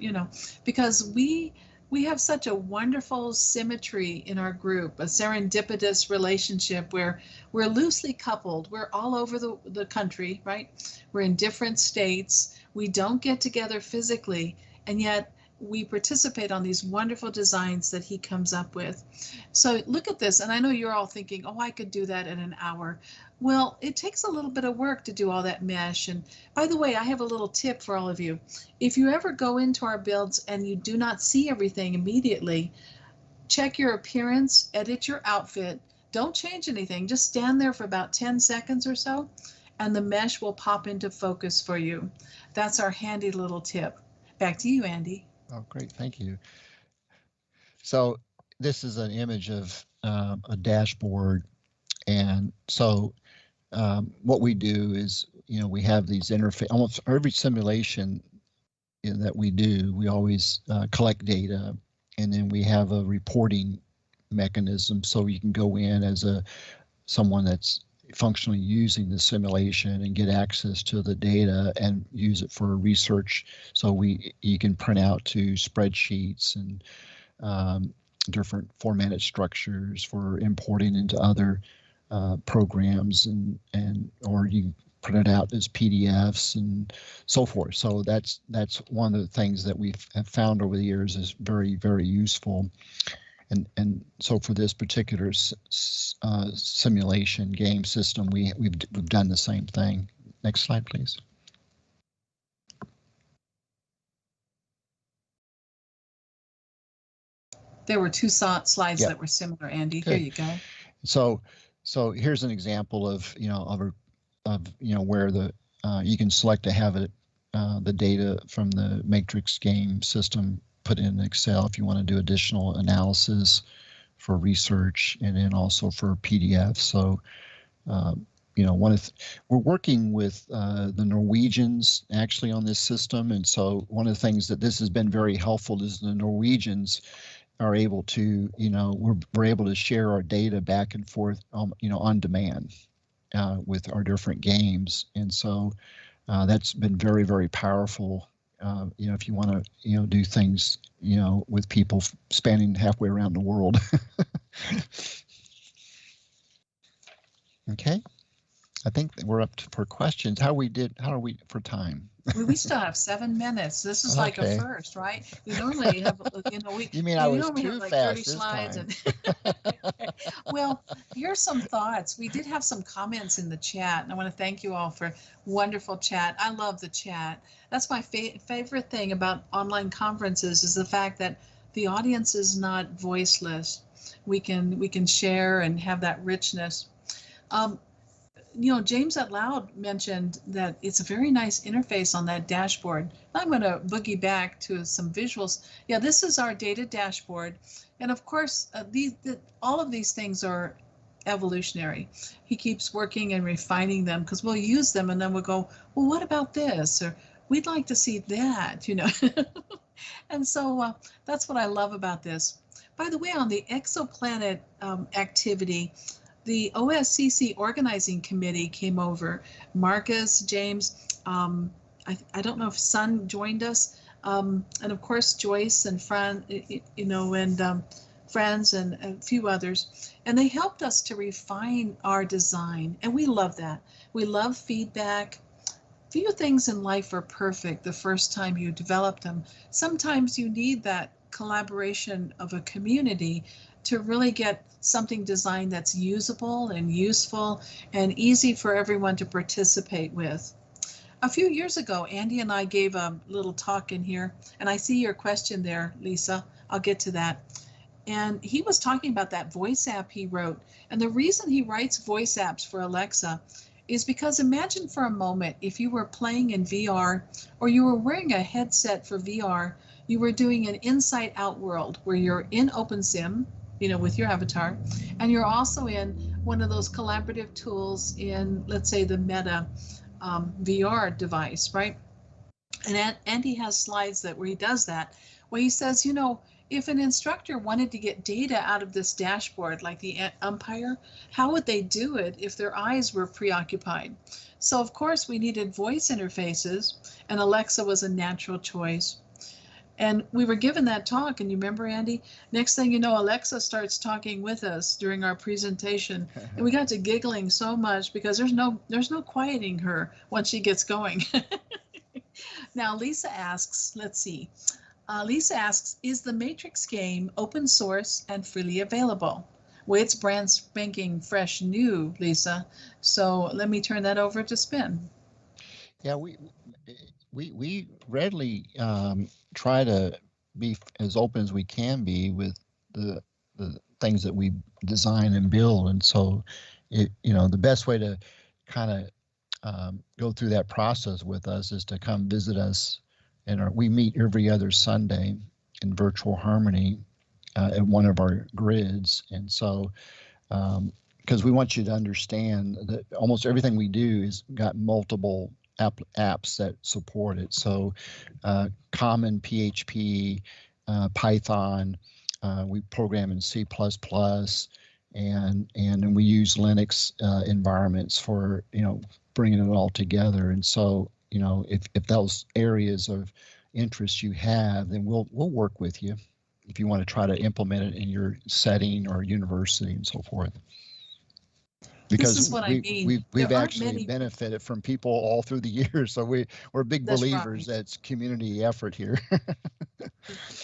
A: because we we have such a wonderful symmetry in our group, a serendipitous relationship where we're loosely coupled. We're all over the country, right? We're in different states. We don't get together physically, and yet we participate on these wonderful designs that he comes up with. So look at this, and I know you're all thinking, oh, I could do that in an hour. Well, it takes a little bit of work to do all that mesh. And by the way, I have a little tip for all of you. If you ever go into our builds and you do not see everything immediately, check your appearance, edit your outfit. Don't change anything. Just stand there for about 10 seconds or so, and the mesh will pop into focus for you. That's our handy little tip. Back to you, Andy.
G: Oh, great. Thank you. So this is an image of a dashboard. And so what we do is, we have these interface, almost every simulation that we do, we always collect data, and then we have a reporting mechanism. So you can go in as someone that's functionally using the simulation and get access to the data and use it for research. So you can print out to spreadsheets and different formatted structures for importing into other programs, or you print it out as PDFs and so forth. So that's one of the things that we've found over the years is very, very useful. And so for this particular simulation game system, we've done the same thing. Next slide, please.
A: There were two slides
G: Yeah.
A: that were similar, Andy.
G: Okay.
A: Here you go.
G: So here's an example of where you can select to have the data from the matrix game system put in Excel if you want to do additional analysis for research, and then also for PDF. So we're working with the Norwegians actually on this system, and so one of the things that this has been very helpful is the Norwegians are able to, we're able to share our data back and forth, on demand with our different games. And so that's been very, very powerful. If you want to, do things, with people spanning halfway around the world. Okay. I think we're up for questions. How are we for time?
A: We still have 7 minutes. This is like a
G: Okay.
A: first, right? We normally have,
G: You mean I was
A: normally
G: too
A: have like
G: fast
A: 30
G: this
A: slides.
G: time?
A: Well, here's some thoughts. We did have some comments in the chat, and I want to thank you all for wonderful chat. I love the chat. That's my favorite thing about online conferences is the fact that the audience is not voiceless. We can share and have that richness. James Out Loud mentioned that it's a very nice interface on that dashboard. I'm going to boogie back to some visuals. Yeah, this is our data dashboard. And of course, all of these things are evolutionary. He keeps working and refining them because we'll use them and then we'll go, well, what about this? Or we'd like to see that, And so that's what I love about this. By the way, on the exoplanet activity, the OSCC organizing committee came over. Marcus, James, I don't know if Sun joined us, and of course Joyce and Fran, and friends and a few others, and they helped us to refine our design, and we love that. We love feedback. Few things in life are perfect the first time you develop them. Sometimes you need that collaboration of a community to really get something designed that's usable and useful and easy for everyone to participate with. A few years ago, Andy and I gave a little talk in here, and I see your question there, Lisa. I'll get to that. And he was talking about that voice app he wrote. And the reason he writes voice apps for Alexa is because imagine for a moment if you were playing in VR or you were wearing a headset for VR, you were doing an inside out world where you're in OpenSim, with your avatar, and you're also in one of those collaborative tools in, let's say, the Meta VR device, right? And Andy has slides where he does that, where he says, if an instructor wanted to get data out of this dashboard, like the umpire, how would they do it if their eyes were preoccupied? So of course we needed voice interfaces, and Alexa was a natural choice. And we were given that talk, and you remember, Andy? Next thing you know, Alexa starts talking with us during our presentation, and we got to giggling so much because there's no quieting her once she gets going. Now, Lisa asks, let's see. Lisa asks, is the Matrix game open source and freely available? Well, it's brand spanking fresh new, Lisa. So let me turn that over to Spin.
G: Yeah, we readily try to be as open as we can be with the things that we design and build, and so the best way to kind of go through that process with us is to come visit us, and we meet every other Sunday in virtual harmony at one of our grids, and so. Because we want you to understand that almost everything we do is got multiple apps that support it. So common PHP, Python, we program in C++, and then we use Linux environments for bringing it all together. And so if those areas of interest you have, then we'll work with you if you want to try to implement it in your setting or university and so forth. Because
A: this is what I mean.
G: We've actually benefited from people all through the years, so we're big believers that it's community effort here.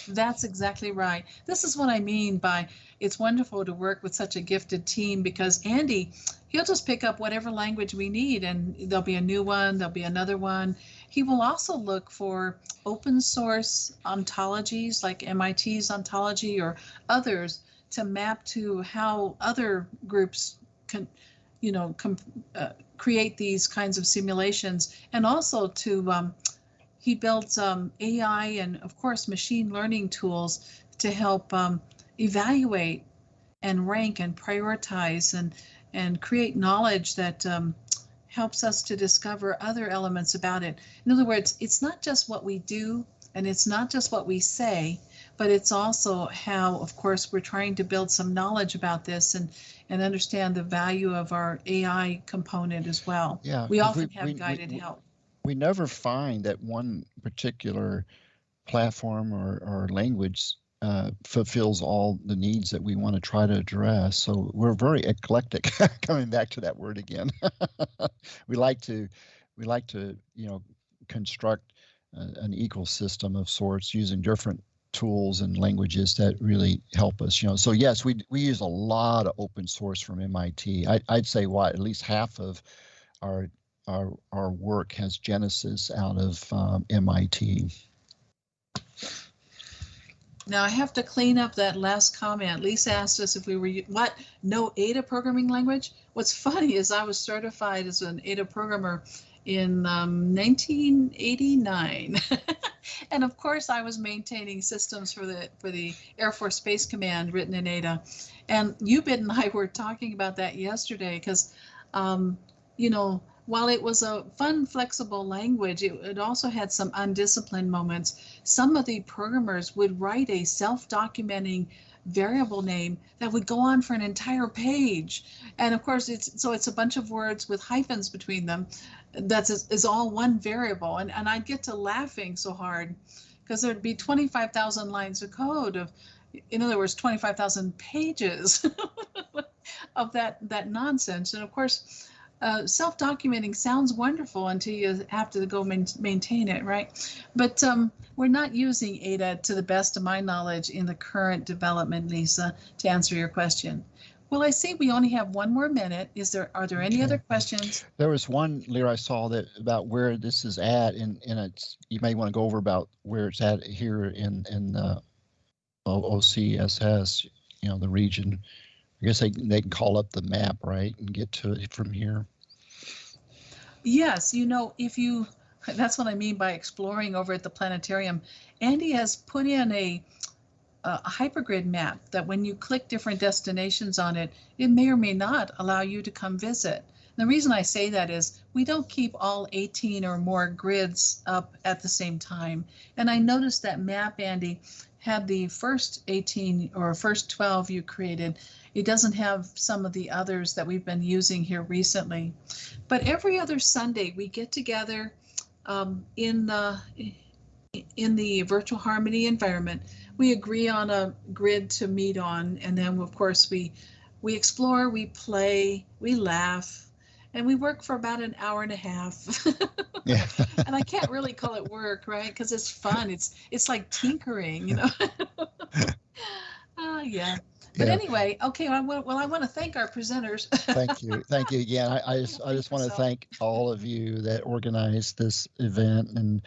A: That's exactly right. This is what I mean by it's wonderful to work with such a gifted team, because Andy, he'll just pick up whatever language we need, and there'll be a new one, there'll be another one. He will also look for open source ontologies like MIT's ontology or others to map to how other groups can create these kinds of simulations, and also to he builds AI and of course machine learning tools to help evaluate and rank and prioritize and create knowledge that helps us to discover other elements about it. In other words, it's not just what we do and it's not just what we say, but it's also how, of course, we're trying to build some knowledge about this and understand the value of our AI component as well.
G: Yeah,
A: we often have guided help.
G: We never find that one particular platform or language fulfills all the needs that we want to try to address. So we're very eclectic, coming back to that word again. we like to construct an ecosystem of sorts using different tools and languages that really help us. So yes, we use a lot of open source from MIT. I'd say at least half of our work has genesis out of MIT.
A: Now I have to clean up that last comment. Lisa asked us if we were no Ada programming language. What's funny is I was certified as an Ada programmer in 1989. And of course I was maintaining systems for the Air Force Space Command written in Ada. And Ubid and I were talking about that yesterday because, while it was a fun, flexible language, it also had some undisciplined moments. Some of the programmers would write a self-documenting variable name that would go on for an entire page. And of course, it's a bunch of words with hyphens between them. Is all one variable. And I'd get to laughing so hard because there'd be 25,000 lines of code in other words, 25,000 pages of that nonsense. And of course, self-documenting sounds wonderful until you have to go maintain it, right? But we're not using Ada to the best of my knowledge in the current development, Lisa, to answer your question. Well, I see we only have one more minute. Are there any other questions?
G: There was one, Lear, I saw about where this is at, and you may want to go over about where it's at here in OCSS, the region. I guess they can call up the map, right, and get to it from here.
A: Yes, that's what I mean by exploring over at the planetarium. Andy has put in a hypergrid map that when you click different destinations on it, it may or may not allow you to come visit. And the reason I say that is we don't keep all 18 or more grids up at the same time. And I noticed that map, Andy, had the first 18 or first 12 you created. It doesn't have some of the others that we've been using here recently. But every other Sunday we get together in in the virtual harmony environment, we agree on a grid to meet on, and then of course we explore, we play, we laugh, and we work for about an hour and a half.
G: Yeah.
A: And I can't really call it work, right? Because it's fun. It's like tinkering, you know. Yeah. But
G: Yeah.
A: anyway, okay. I want to thank our presenters.
G: Thank you again. I just want to thank all of you that organized this event and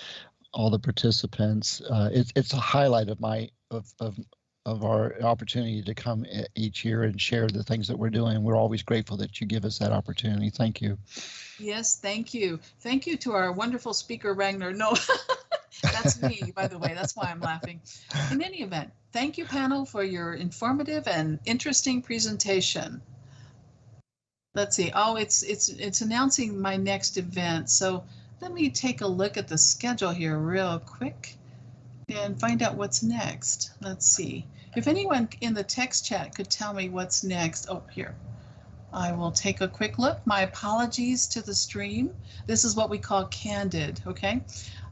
G: all the participants. It's a highlight of our opportunity to come each year and share the things that we're doing. We're always grateful that you give us that opportunity. Thank you.
A: Yes, thank you. Thank you to our wonderful speaker, Ragnar. No, that's me, by the way. That's why I'm laughing. In any event, thank you, panel, for your informative and interesting presentation. Let's see. Oh, it's announcing my next event. So let me take a look at the schedule here real quick and find out what's next. Let's see. If anyone in the text chat could tell me what's next. Oh, here. I will take a quick look. My apologies to the stream. This is what we call candid, okay?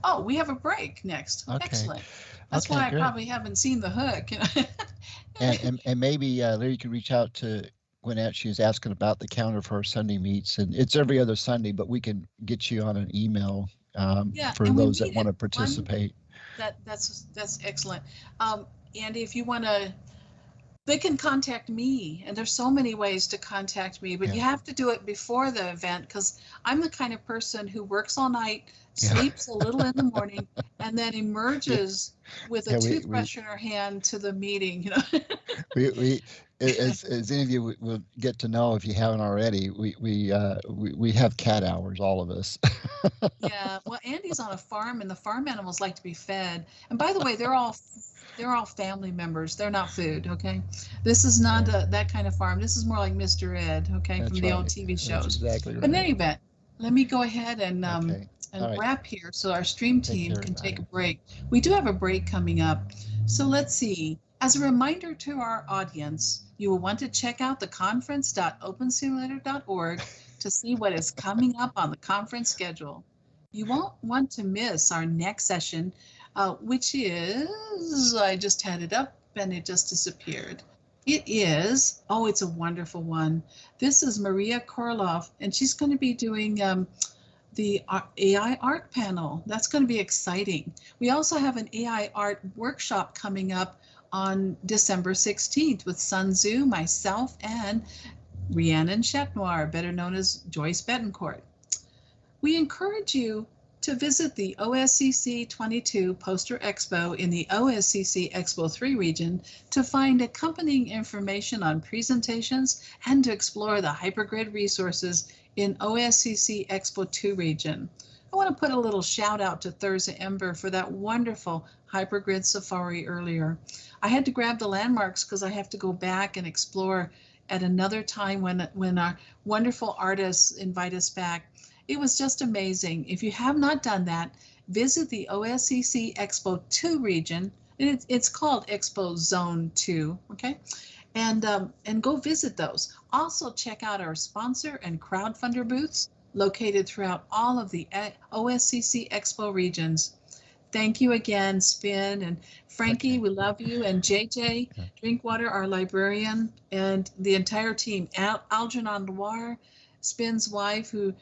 A: Oh, we have a break next.
G: Okay.
A: Excellent. That's
G: Okay,
A: why
G: good.
A: I probably haven't seen the hook. You know?
G: And maybe Larry could reach out to Gwinnett. She was asking about the calendar for our Sunday meets, and it's every other Sunday, but we can get you on an email
A: Yeah,
G: for
A: and we
G: those that
A: meet
G: want to
A: at 1.
G: participate.
A: That's excellent. Andy, if you want to, they can contact me, and there's so many ways to contact me, but you have to do it before the event, because I'm the kind of person who works all night, sleeps a little in the morning, and then emerges with a toothbrush in her hand to the meeting. You know.
G: As any of you will get to know, if you haven't already, we have cat hours, all of us.
A: Yeah, well, Andy's on a farm, and the farm animals like to be fed. And by the way, they're all family members. They're not food, okay? This is not that kind of farm. This is more like Mr. Ed, okay,
G: That's
A: from the old
G: right.
A: TV
G: That's
A: shows.
G: exactly
A: But in
G: right.
A: any event, let me go ahead and
G: All right.
A: wrap here so our stream
G: Take
A: team
G: care,
A: can take a
G: everybody.
A: break. We do have a break coming up. So let's see. As a reminder to our audience, you will want to check out the conference.opensimulator.org to see what is coming up on the conference schedule. You won't want to miss our next session, which is, I just had it up and it just disappeared. It is, oh, it's a wonderful one. This is Maria Korloff, and she's going to be doing the AI art panel. That's going to be exciting. We also have an AI art workshop coming up on December 16th with Sun Tzu, myself, and Rhiannon Chetnoir, better known as Joyce Betancourt. We encourage you to visit the OSCC 22 Poster Expo in the OSCC Expo 3 region to find accompanying information on presentations and to explore the hypergrid resources in OSCC Expo 2 region. I want to put a little shout out to Thurza Ember for that wonderful hypergrid safari earlier. I had to grab the landmarks because I have to go back and explore at another time when our wonderful artists invite us back. It was just amazing. If you have not done that, visit the OSCC Expo 2 region. It's called Expo Zone 2, okay? And go visit those. Also check out our sponsor and crowdfunder booths located throughout all of the OSCC Expo regions. Thank you again, Spin and Frankie, we love you, and JJ Drinkwater, our librarian, and the entire team, Algernon Loire, Spin's wife, who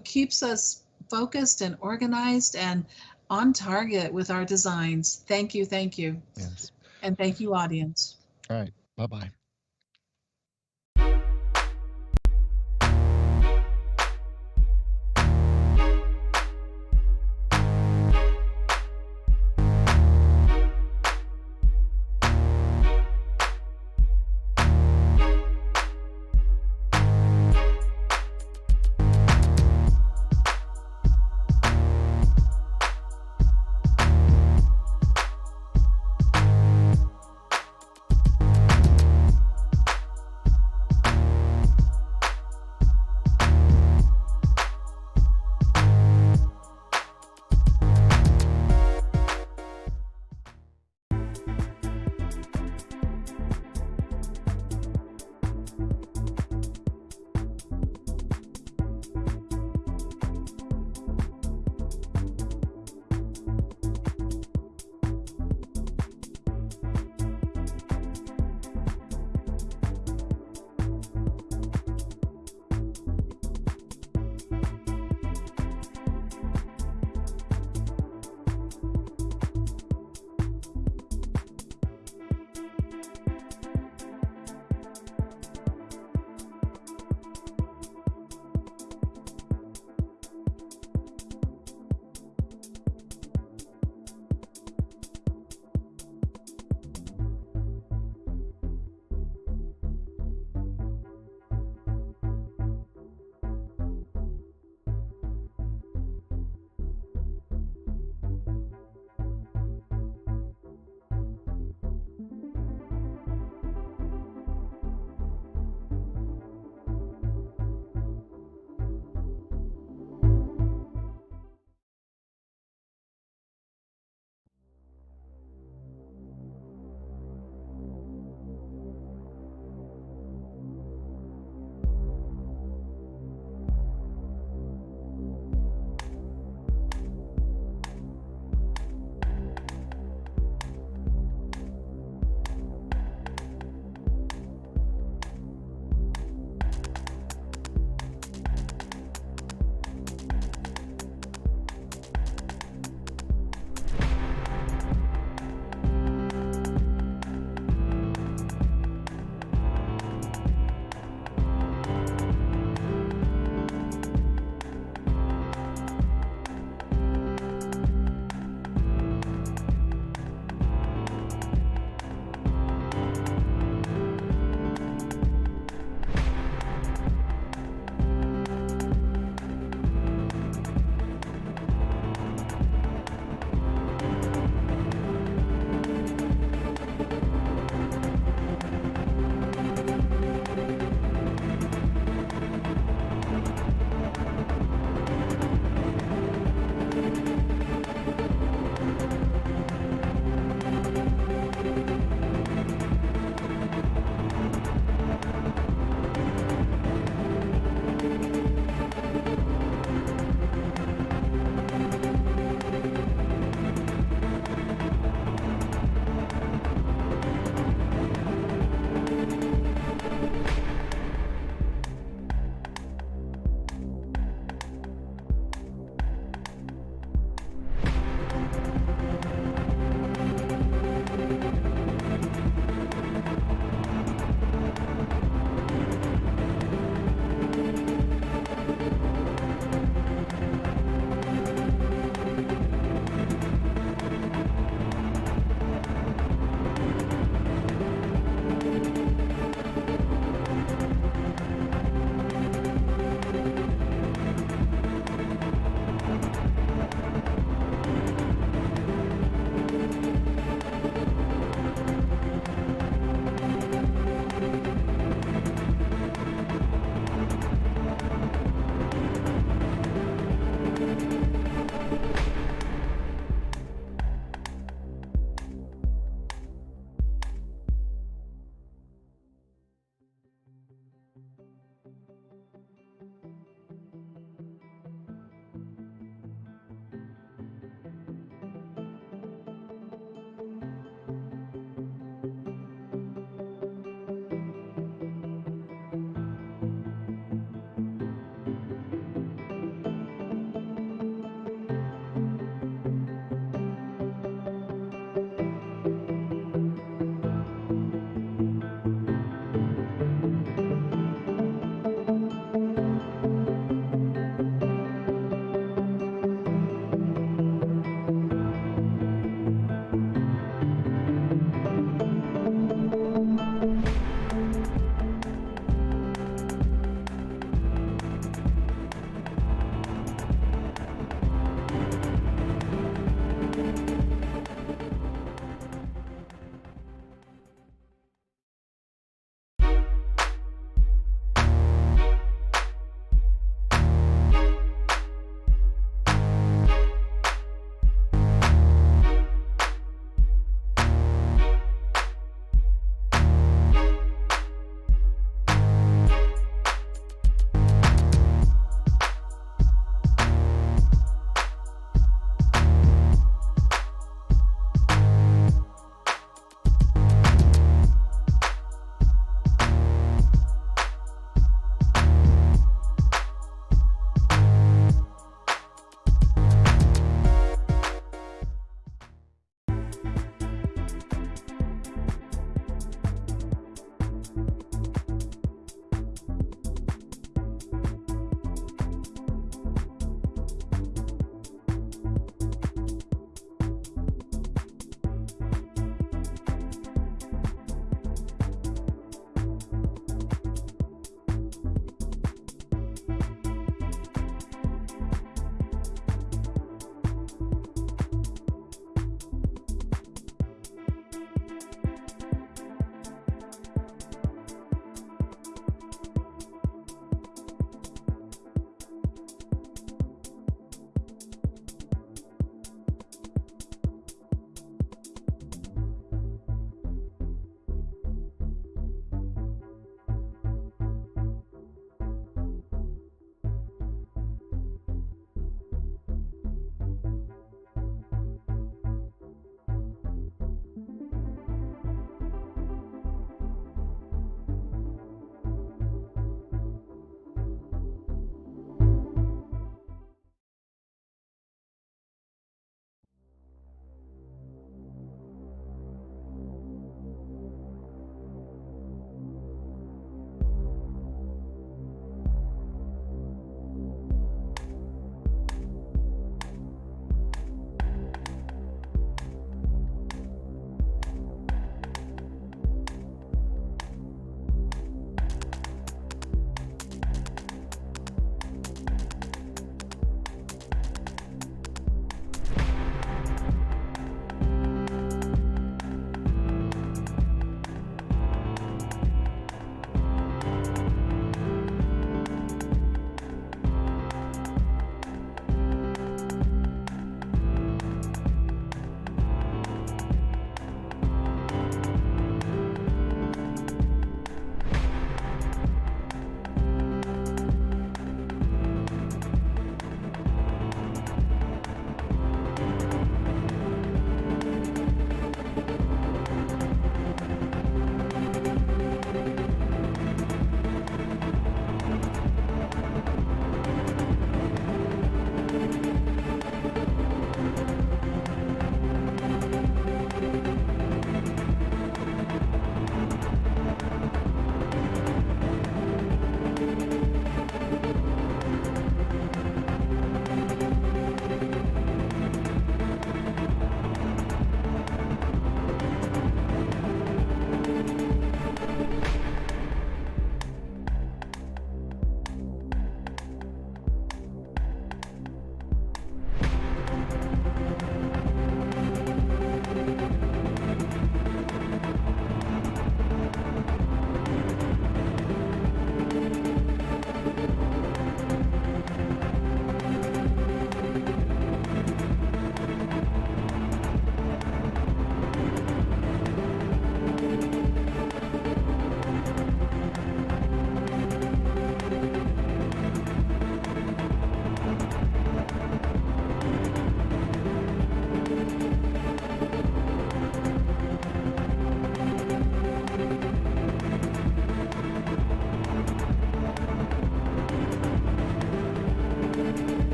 A: keeps us focused and organized and on target with our designs. Thank you, thank you.
G: Yes.
A: And thank you, audience.
G: All right. Bye-bye.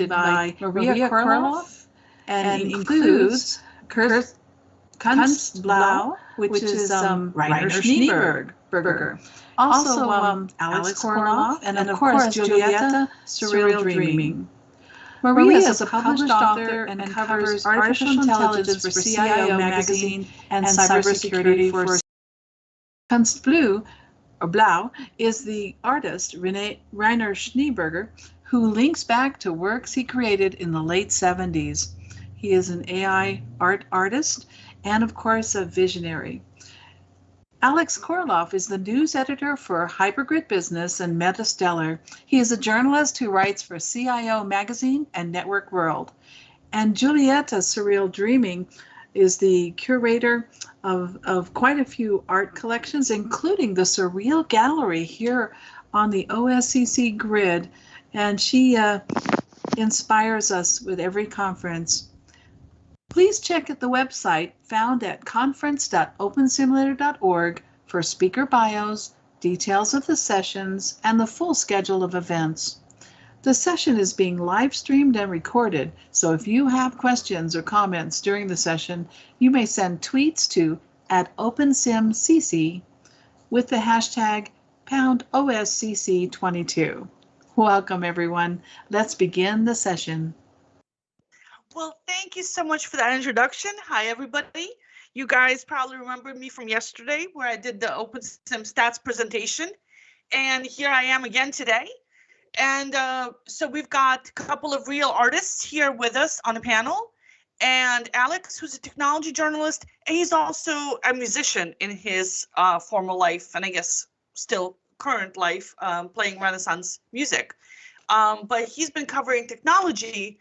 A: by Maria Korloff and includes Kunstblau, which is Rainer Schneeberger. Also Alex Korloff, and of course Julieta, Surreal Dreaming. Maria is a published author and covers artificial intelligence for CIO magazine and cybersecurity for Kunstblau, or Blau, is the artist Rainer Schneeberger, who links back to works he created in the late 70s. He is an AI art artist and, of course, a visionary. Alex Korloff is the news editor for Hypergrid Business and Metastellar. He is a journalist who writes for CIO Magazine and Network World. And Julieta Surreal Dreaming is the curator of quite a few art collections, including the Surreal Gallery here on the OSCC grid. And she inspires us with every conference. Please check out the website found at conference.opensimulator.org for speaker bios, details of the sessions, and the full schedule of events. The session is being live streamed and recorded, so if you have questions or comments during the session, you may send tweets to @OpenSimCC with the hashtag #OSCC22. Welcome, everyone. Let's begin the session.
I: Well, thank you so much for that introduction. Hi, everybody. You guys probably remember me from yesterday where I did the OpenSim stats presentation. And here I am again today. And so we've got a couple of real artists here with us on the panel. And Alex, who's a technology journalist, and he's also a musician in his former life, and I guess still current life, playing Renaissance music. But he's been covering technology,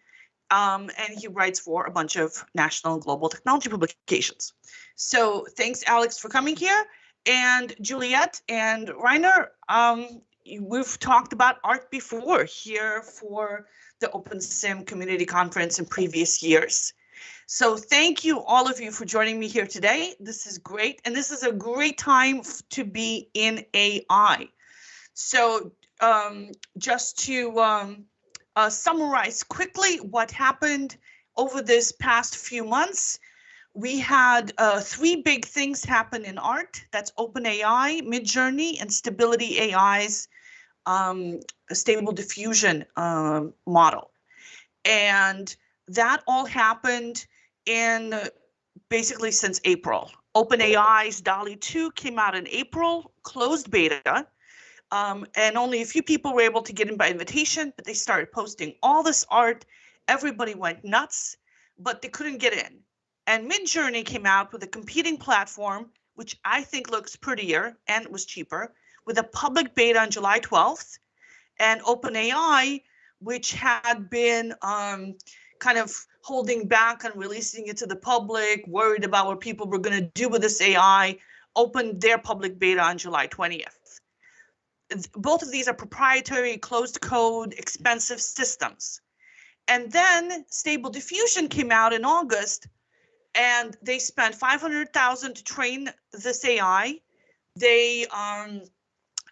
I: and he writes for a bunch of national and global technology publications. So thanks, Alex, for coming here. And Juliet and Rainer, we've talked about art before here for the OpenSim Community Conference in previous years. So thank you, all of you, for joining me here today. This is great. And this is a great time to be in AI. So just to summarize quickly what happened over this past few months, we had 3 big things happen in art. That's OpenAI, Midjourney, and Stability AI's Stable Diffusion model. And that all happened in basically since April. OpenAI's DALL-E 2 came out in April, closed beta, and only a few people were able to get in by invitation, but they started posting all this art. Everybody went nuts, but they couldn't get in. And Midjourney came out with a competing platform, which I think looks prettier and was cheaper, with a public beta on July 12th. And OpenAI, which had been kind of holding back on releasing it to the public, worried about what people were going to do with this AI, opened their public beta on July 20th. Both of these are proprietary, closed code, expensive systems. And then Stable Diffusion came out in August, and they spent $500,000 to train this AI. They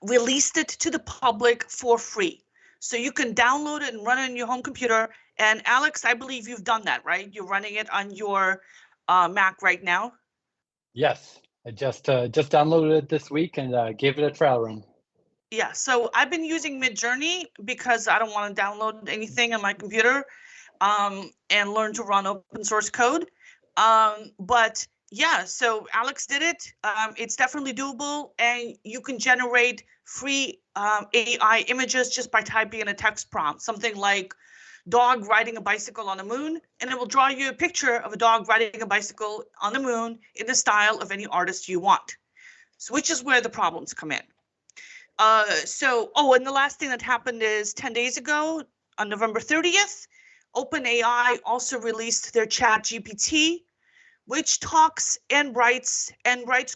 I: released it to the public for free. So you can download it and run it on your home computer. And Alex, I believe you've done that, right? You're running it on your Mac right now?
J: Yes, I just downloaded it this week and gave it a trial run.
I: Yeah, so I've been using Midjourney because I don't want to download anything on my computer and learn to run open source code. But yeah, so Alex did it. It's definitely doable, and you can generate free AI images just by typing in a text prompt, something like dog riding a bicycle on the moon, and it will draw you a picture of a dog riding a bicycle on the moon in the style of any artist you want. So which is where the problems come in. And the last thing that happened is 10 days ago, on November 30th, OpenAI also released their ChatGPT, which talks and writes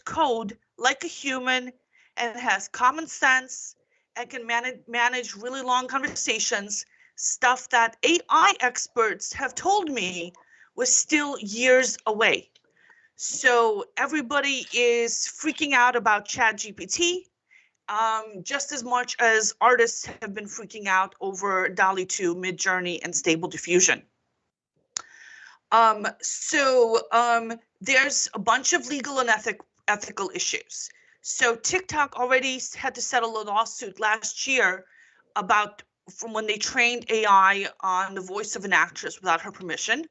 I: code like a human and has common sense and can manage really long conversations, stuff that AI experts have told me was still years away. So everybody is freaking out about ChatGPT. just as much as artists have been freaking out over DALL-E 2, Midjourney, and Stable Diffusion. There's a bunch of legal and ethical issues. So TikTok already had to settle a lawsuit last year about from when they trained AI on the voice of an actress without her permission.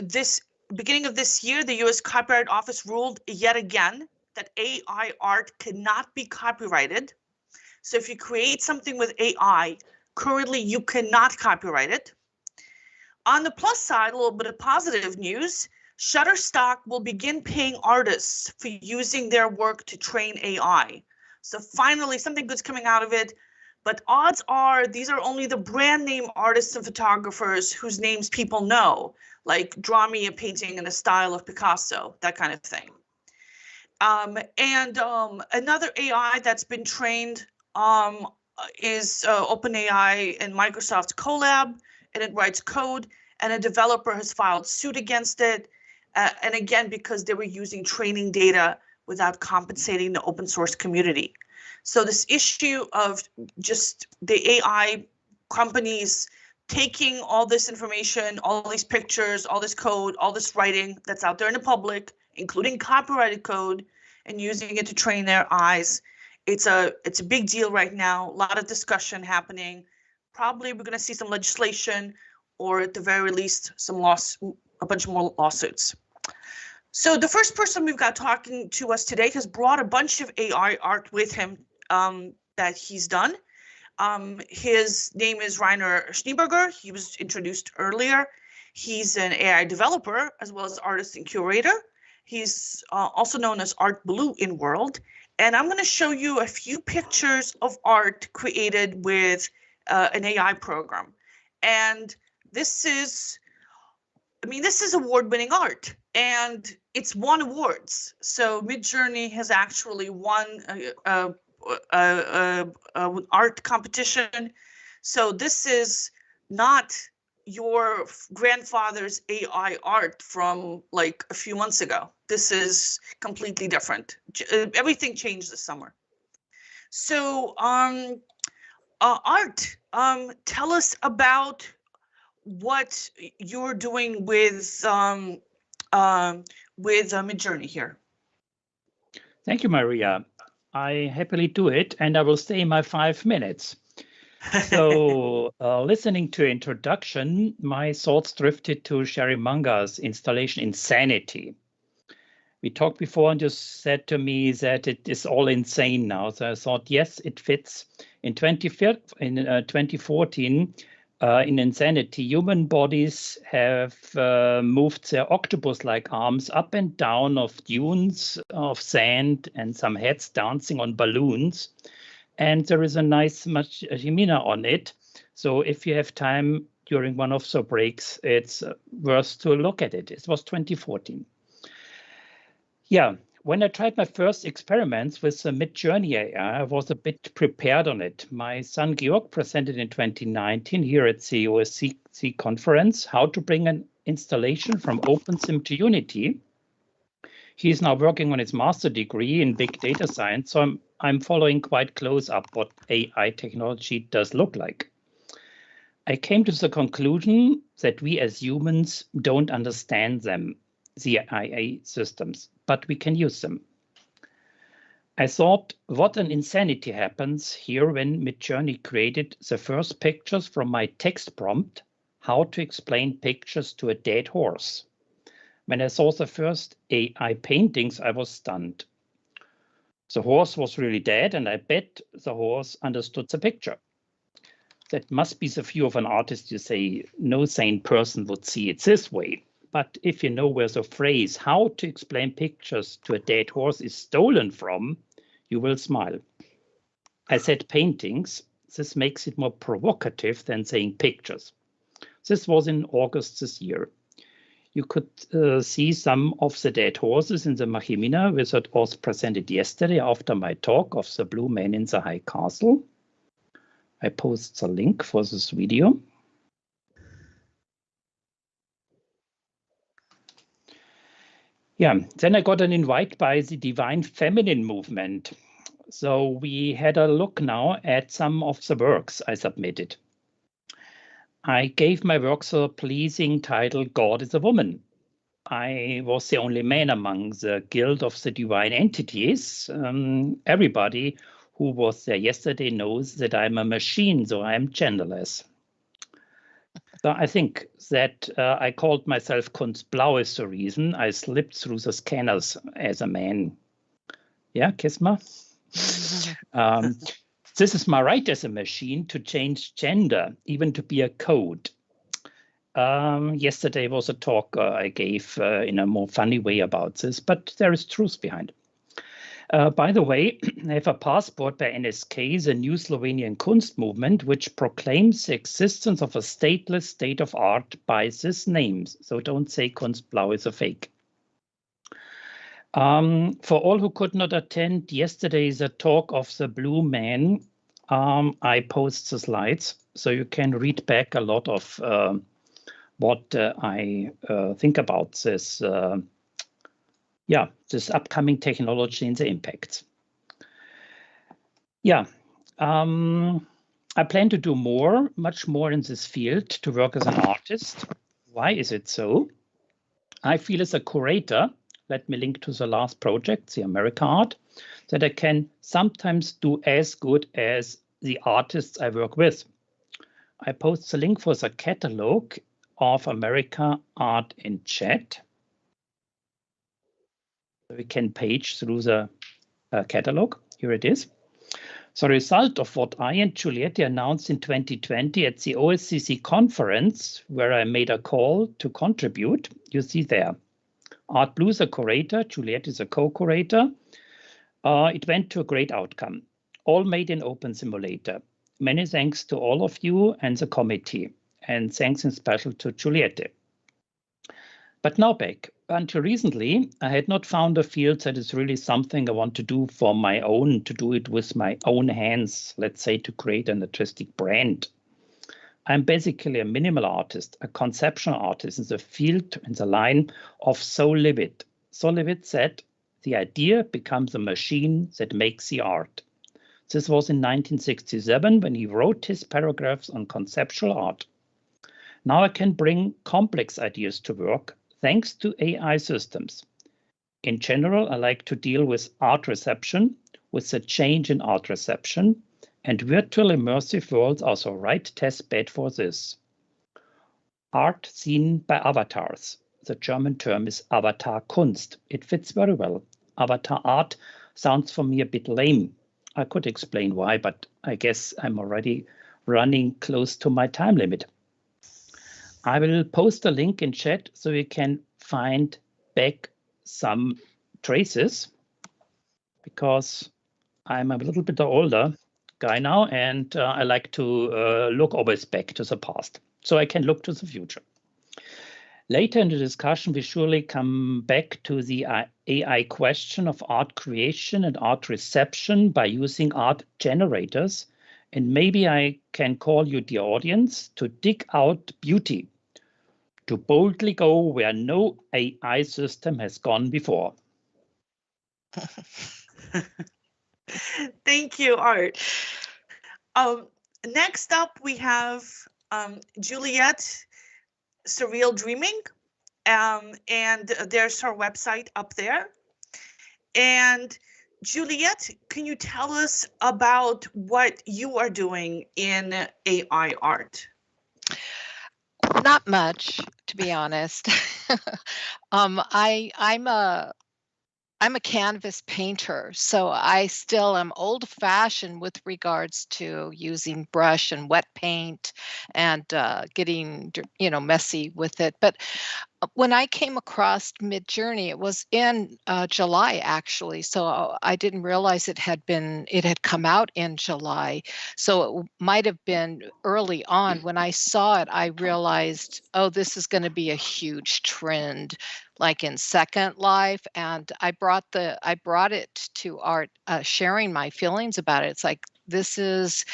I: This beginning of this year, the U.S. Copyright Office ruled yet again that AI art cannot be copyrighted. So if you create something with AI, currently you cannot copyright it. On the plus side, a little bit of positive news, Shutterstock will begin paying artists for using their work to train AI. So finally, something good's coming out of it. But odds are these are only the brand name artists and photographers whose names people know, like draw me a painting in the style of Picasso, that kind of thing. Another AI that's been trained is OpenAI and Microsoft's Colab, and it writes code, and a developer has filed suit against it. And again, because they were using training data without compensating the open source community. So this issue of just the AI companies taking all this information, all these pictures, all this code, all this writing that's out there in the public, including copyrighted code, and using it to train their eyes. It's a big deal right now. A lot of discussion happening. Probably we're going to see some legislation, or at the very least, a bunch more lawsuits. So the first person we've got talking to us today has brought a bunch of AI art with him that he's done. His name is Rainer Schneeberger. He was introduced earlier. He's an AI developer as well as artist and curator. He's also known as Art Blue in World. And I'm going to show you a few pictures of art created with an AI program. And this is award-winning art, and it's won awards. So Midjourney has actually won an art competition. So this is not your grandfather's AI art from like a few months ago. This is completely different. Everything changed this summer. So Art, tell us about what you're doing with Midjourney here.
H: Thank you, Maria. I happily do it, and I will stay in my 5 minutes. So, listening to introduction, my thoughts drifted to Sherry Munga's installation Insanity. We talked before, and you said to me that it is all insane now. So I thought, yes, it fits. In 2014, in Insanity, human bodies have moved their octopus-like arms up and down of dunes of sand and some heads dancing on balloons. And there is a nice machimina on it. So if you have time during one of the breaks, it's worth to look at it. It was 2014. Yeah, when I tried my first experiments with the Midjourney AI, I was a bit prepared on it. My son Georg presented in 2019 here at the OSCC conference how to bring an installation from OpenSim to Unity. He's now working on his master degree in big data science, so I'm following quite close up what AI technology does look like. I came to the conclusion that we as humans don't understand them, the AI systems, but we can use them. I thought, what an insanity happens here when Midjourney created the first pictures from my text prompt, how to explain pictures to a dead horse. When I saw the first AI paintings, I was stunned. The horse was really dead, and I bet the horse understood the picture. That must be the view of an artist. You say, no sane person would see it this way. But if you know where the phrase, how to explain pictures to a dead horse is stolen from, you will smile. I said paintings. This makes it more provocative than saying pictures. This was in August this year. You could see some of the dead horses in the Machimina, which was presented yesterday after my talk of the Blue Man in the High Castle. I post the link for this video. Yeah, then I got an invite by the Divine Feminine movement. So we had a look now at some of the works I submitted. I gave my works a pleasing title, God is a Woman. I was the only man among the Guild of the Divine Entities. Everybody who was there yesterday knows that I'm a machine, so I'm genderless. So I think that I called myself Kunstblau is the reason I slipped through the scanners as a man. Yeah, Kisma? This is my right as a machine to change gender, even to be a code. Yesterday was a talk I gave in a more funny way about this, but there is truth behind. By the way, I have a passport by NSK, the new Slovenian Kunst movement, which proclaims the existence of a stateless state of art by this name. So don't say Kunstblau is a fake. For all who could not attend yesterday's talk of the Blue Man, I post the slides, so you can read back a lot of what I think about this, this upcoming technology and the impacts. Yeah, I plan to do much more in this field, to work as an artist. Why is it so? I feel as a curator, let me link to the last project, the America Art, that I can sometimes do as good as the artists I work with. I post the link for the catalog of America Art in chat. So we can page through the catalog. Here it is. The result of what I and Giulietta announced in 2020 at the OSCC conference, where I made a call to contribute, you see there. Art Blue is a curator, Giulietta is a co-curator. It went to a great outcome, all made in Open Simulator. Many thanks to all of you and the committee, and thanks in special to Giulietta. But now back. Until recently, I had not found a field that is really something I want to do for my own, to do it with my own hands, let's say to create an artistic brand. I'm basically a minimal artist, a conceptual artist in the field, in the line of So Live It. So Live It said, the idea becomes a machine that makes the art. This was in 1967 when he wrote his paragraphs on conceptual art. Now I can bring complex ideas to work, thanks to AI systems. In general, I like to deal with art reception, with the change in art reception, and virtual immersive worlds are the right test bed for this. Art seen by avatars. The German term is Avatar Kunst. It fits very well. Avatar art sounds for me a bit lame. I could explain why, but I guess I'm already running close to my time limit. I will post a link in chat so you can find back some traces, because I'm a little bit older guy now, and I like to look always back to the past, so I can look to the future. Later in the discussion, we surely come back to the AI question of art creation and art reception by using art generators, and maybe I can call you, the audience, to dig out beauty, to boldly go where no AI system has gone before.
I: Thank you, Art. Next up, we have Juliette, Surreal Dreaming, and there's her website up there. And Juliette, can you tell us about what you are doing in AI art?
K: Not much, to be honest. I'm a canvas painter, so I still am old-fashioned with regards to using brush and wet paint and getting, messy with it. But when I came across Midjourney, it was in July actually, so I didn't realize it had come out in July. So it might have been early on. When I saw it, I realized, oh, this is going to be a huge trend, like in Second Life. And I brought it to Art, sharing my feelings about it. It's like, This is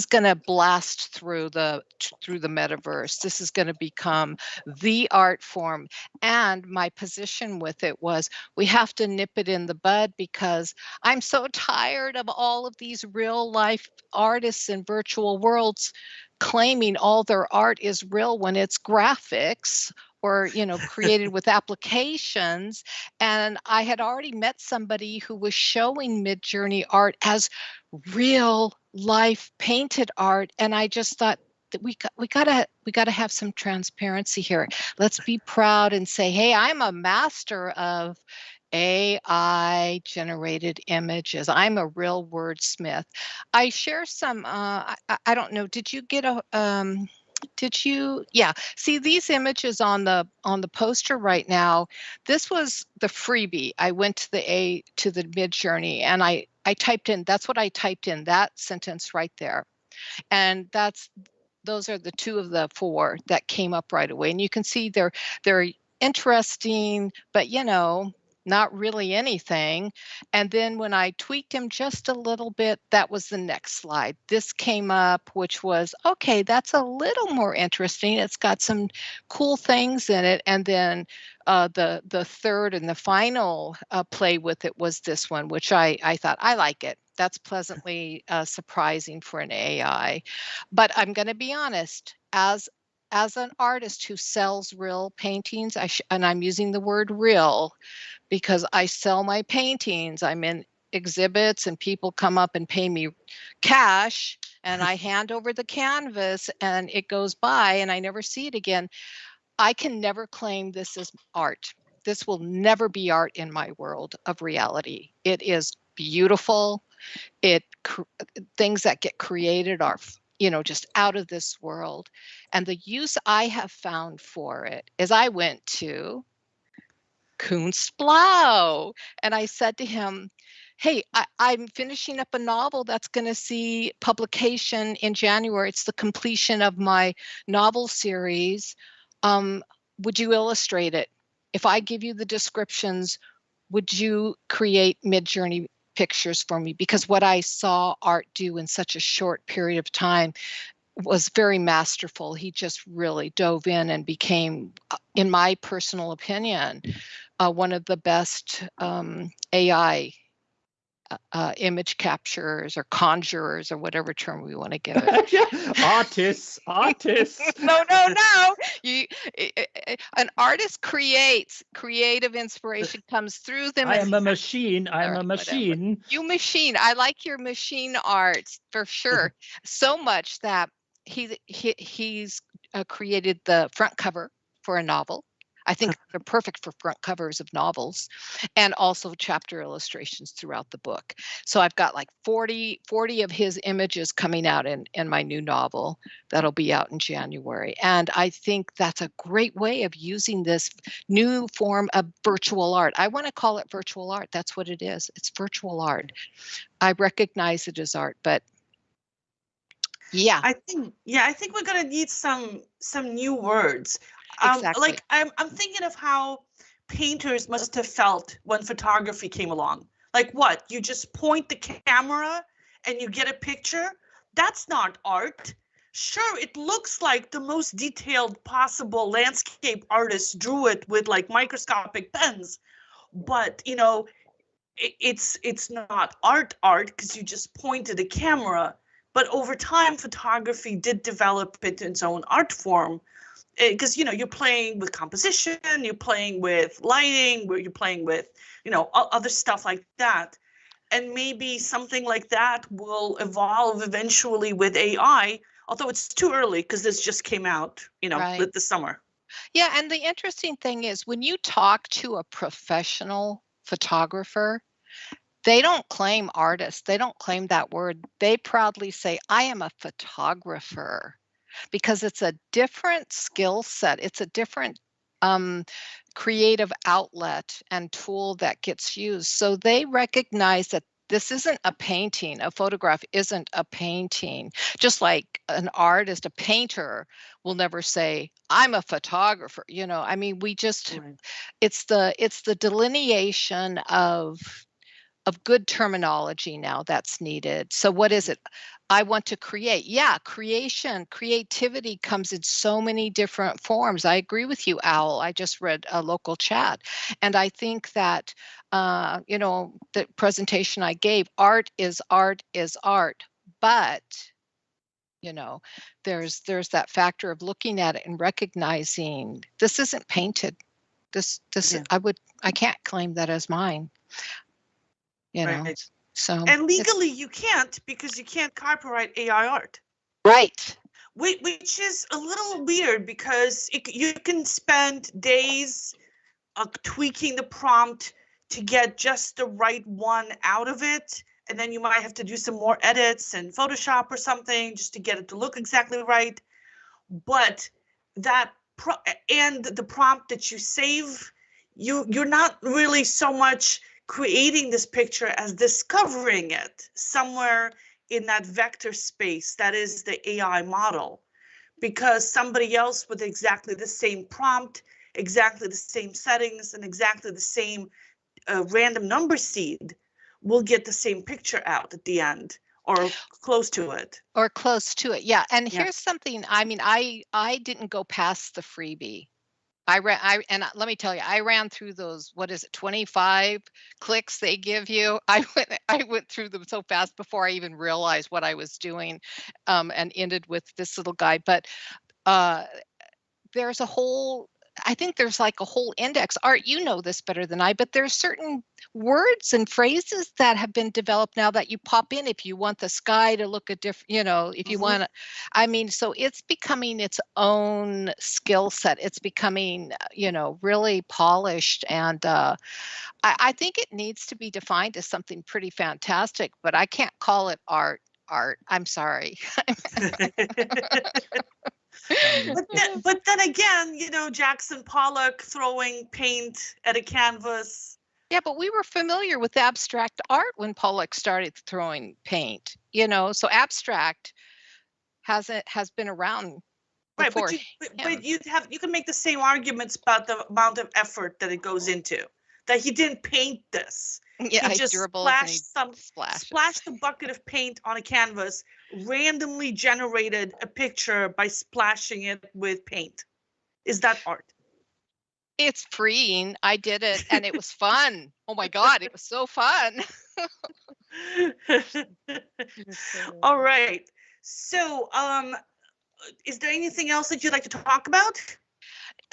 K: going to blast through the metaverse. This is going to become the art form. And my position with it was, we have to nip it in the bud, because I'm so tired of all of these real life artists in virtual worlds claiming all their art is real when it's graphics or, created with applications. And I had already met somebody who was showing Midjourney art as real life painted art, and I just thought that we gotta have some transparency here. Let's be proud and say, hey, I'm a master of AI generated images. I'm a real wordsmith. I share some. I don't know. Did you get a? Did you? Yeah. See these images on the poster right now. This was the freebie. I went to the Midjourney, and I typed in. That's what I typed in. That sentence right there, and those are the two of the four that came up right away. And you can see they're interesting, but not really anything. And then when I tweaked them just a little bit, that was the next slide. This came up, which was, okay, that's a little more interesting. It's got some cool things in it. And then the third and the final play with it was this one, which I thought, I like it. That's pleasantly surprising for an AI. But I'm going to be honest, as an artist who sells real paintings, and I'm using the word real because I sell my paintings. I'm in exhibits and people come up and pay me cash, and I hand over the canvas and it goes by and I never see it again. I can never claim this is art. This will never be art in my world of reality. It is beautiful. Things that get created are just out of this world. And the use I have found for it is, I went to Kunstblau and I said to him, hey, I'm finishing up a novel that's going to see publication in January. It's the completion of my novel series. Would you illustrate it? If I give you the descriptions, would you create Midjourney pictures for me? Because what I saw art do in such a short period of time was very masterful. He just really dove in and became, in my personal opinion, one of the best AI image capturers or conjurers or whatever term we want to give it.
H: Artists.
K: No. An artist creates. Creative inspiration comes through them.
H: I am a machine. I'm a machine.
K: Whatever. You machine. I like your machine art for sure. So much that he's created the front cover for a novel. I think they're perfect for front covers of novels, and also chapter illustrations throughout the book. So I've got like 40 of his images coming out in my new novel that'll be out in January. And I think that's a great way of using this new form of virtual art. I want to call it virtual art. That's what it is. It's virtual art. I recognize it as art, but yeah.
I: I think we're gonna need some new words.
K: Exactly.
I: Like I'm thinking of how painters must have felt when photography came along. Like what? You just point the camera and you get a picture? That's not art. Sure, it looks like the most detailed possible landscape artist drew it with like microscopic pens, but it's not art because you just pointed a camera. But over time, photography did develop it in its own art form, because you're playing with composition, you're playing with lighting, you're playing with other stuff like that. And maybe something like that will evolve eventually with AI, although it's too early because this just came out
K: Right.
I: this summer.
K: Yeah, and the interesting thing is, when you talk to a professional photographer, they don't claim artist. They don't claim that word. They proudly say, I am a photographer, because it's a different skill set. It's a different creative outlet and tool that gets used. So they recognize that this isn't a painting. A photograph isn't a painting. Just like an artist, a painter will never say, I'm a photographer. I mean, we just, it's the delineation of of good terminology now that's needed. So what is it? I want to create. Yeah, creativity comes in so many different forms. I agree with you, Owl. I just read a local chat. And I think that, the presentation I gave, art is art is art. But, there's that factor of looking at it and recognizing this isn't painted. This
I: Yeah.
K: I can't claim that as mine.
I: Right.
K: So
I: And legally you can't, because you can't copyright AI art.
K: Right.
I: Which is a little weird, because you can spend days tweaking the prompt to get just the right one out of it. And then you might have to do some more edits in Photoshop or something just to get it to look exactly right. But that and the prompt that you save, you're not really so much creating this picture as discovering it somewhere in that vector space that is the AI model, because somebody else with exactly the same prompt, exactly the same settings, and exactly the same random number seed will get the same picture out at the end, or close to it.
K: Or close to it. Yeah. And
I: Yeah.
K: here's something, I didn't go past the freebie. Let me tell you, I ran through those, 25 clicks they give you. I went through them so fast before I even realized what I was doing, and ended with this little guy. But there's I think there's like a whole index. Art, you know this better than I, but there's certain words and phrases that have been developed now that you pop in if you want the sky to look a different, if you want to, so it's becoming its own skill set. It's becoming, really polished. And I think it needs to be defined as something pretty fantastic, but I can't call it art. I'm sorry.
I: But then again, Jackson Pollock throwing paint at a canvas.
K: Yeah, but we were familiar with abstract art when Pollock started throwing paint, so abstract has been around
I: Right,
K: before.
I: but you can make the same arguments about the amount of effort that it goes into. That he didn't paint this.
K: Yeah,
I: he just splashed a bucket of paint on a canvas, randomly generated a picture by splashing it with paint. Is that art?
K: It's freeing. I did it and it was fun. Oh my God, it was so fun.
I: All right. So, is there anything else that you'd like to talk about?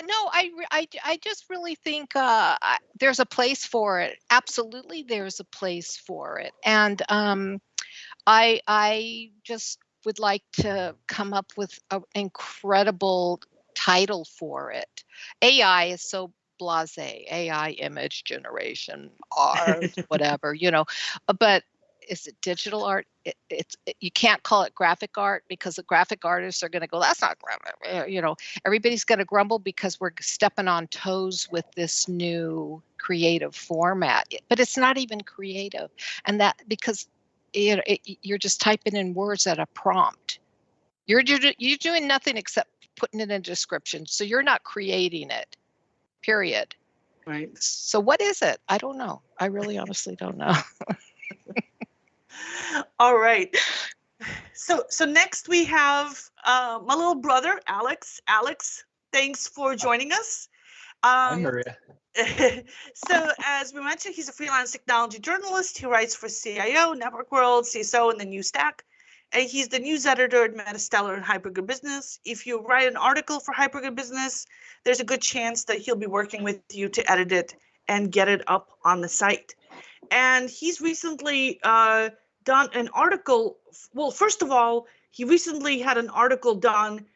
K: No, I just really think there's a place for it. Absolutely, there's a place for it. And I just would like to come up with an incredible title for it. AI is so blasé. AI image generation, art, whatever, but is it digital art? You can't call it graphic art, because the graphic artists are going to go, that's not graphic. Everybody's going to grumble because we're stepping on toes with this new creative format, but it's not even creative. And that because you're just typing in words at a prompt. You're doing nothing except putting it in a description. So you're not creating it, period.
I: Right.
K: So what is it? I don't know. I really honestly don't know.
I: All right. So next we have my little brother, Alex. Alex, thanks for joining us.
J: Hi, Maria.
I: So as we mentioned, he's a freelance technology journalist. He writes for CIO, Network World, CSO, and the New Stack. And he's the news editor at Metastellar and Hypergood Business. If you write an article for Hypergood Business, there's a good chance that he'll be working with you to edit it and get it up on the site. And he's recently done an article. Well, first of all, he recently had an article done,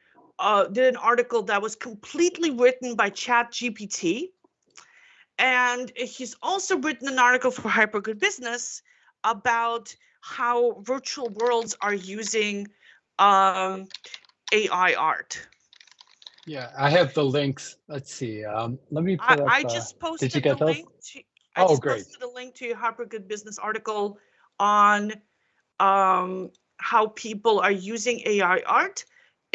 I: did an article that was completely written by ChatGPT. And he's also written an article for Hypergood Business about how virtual worlds are using AI art.
J: Yeah, I have the links. Let's see. Let me pull up.
I: I just posted
J: did you get
I: the
J: those?
I: link.
J: Great.
I: Posted a link to your Hypergood Business article on how people are using AI art.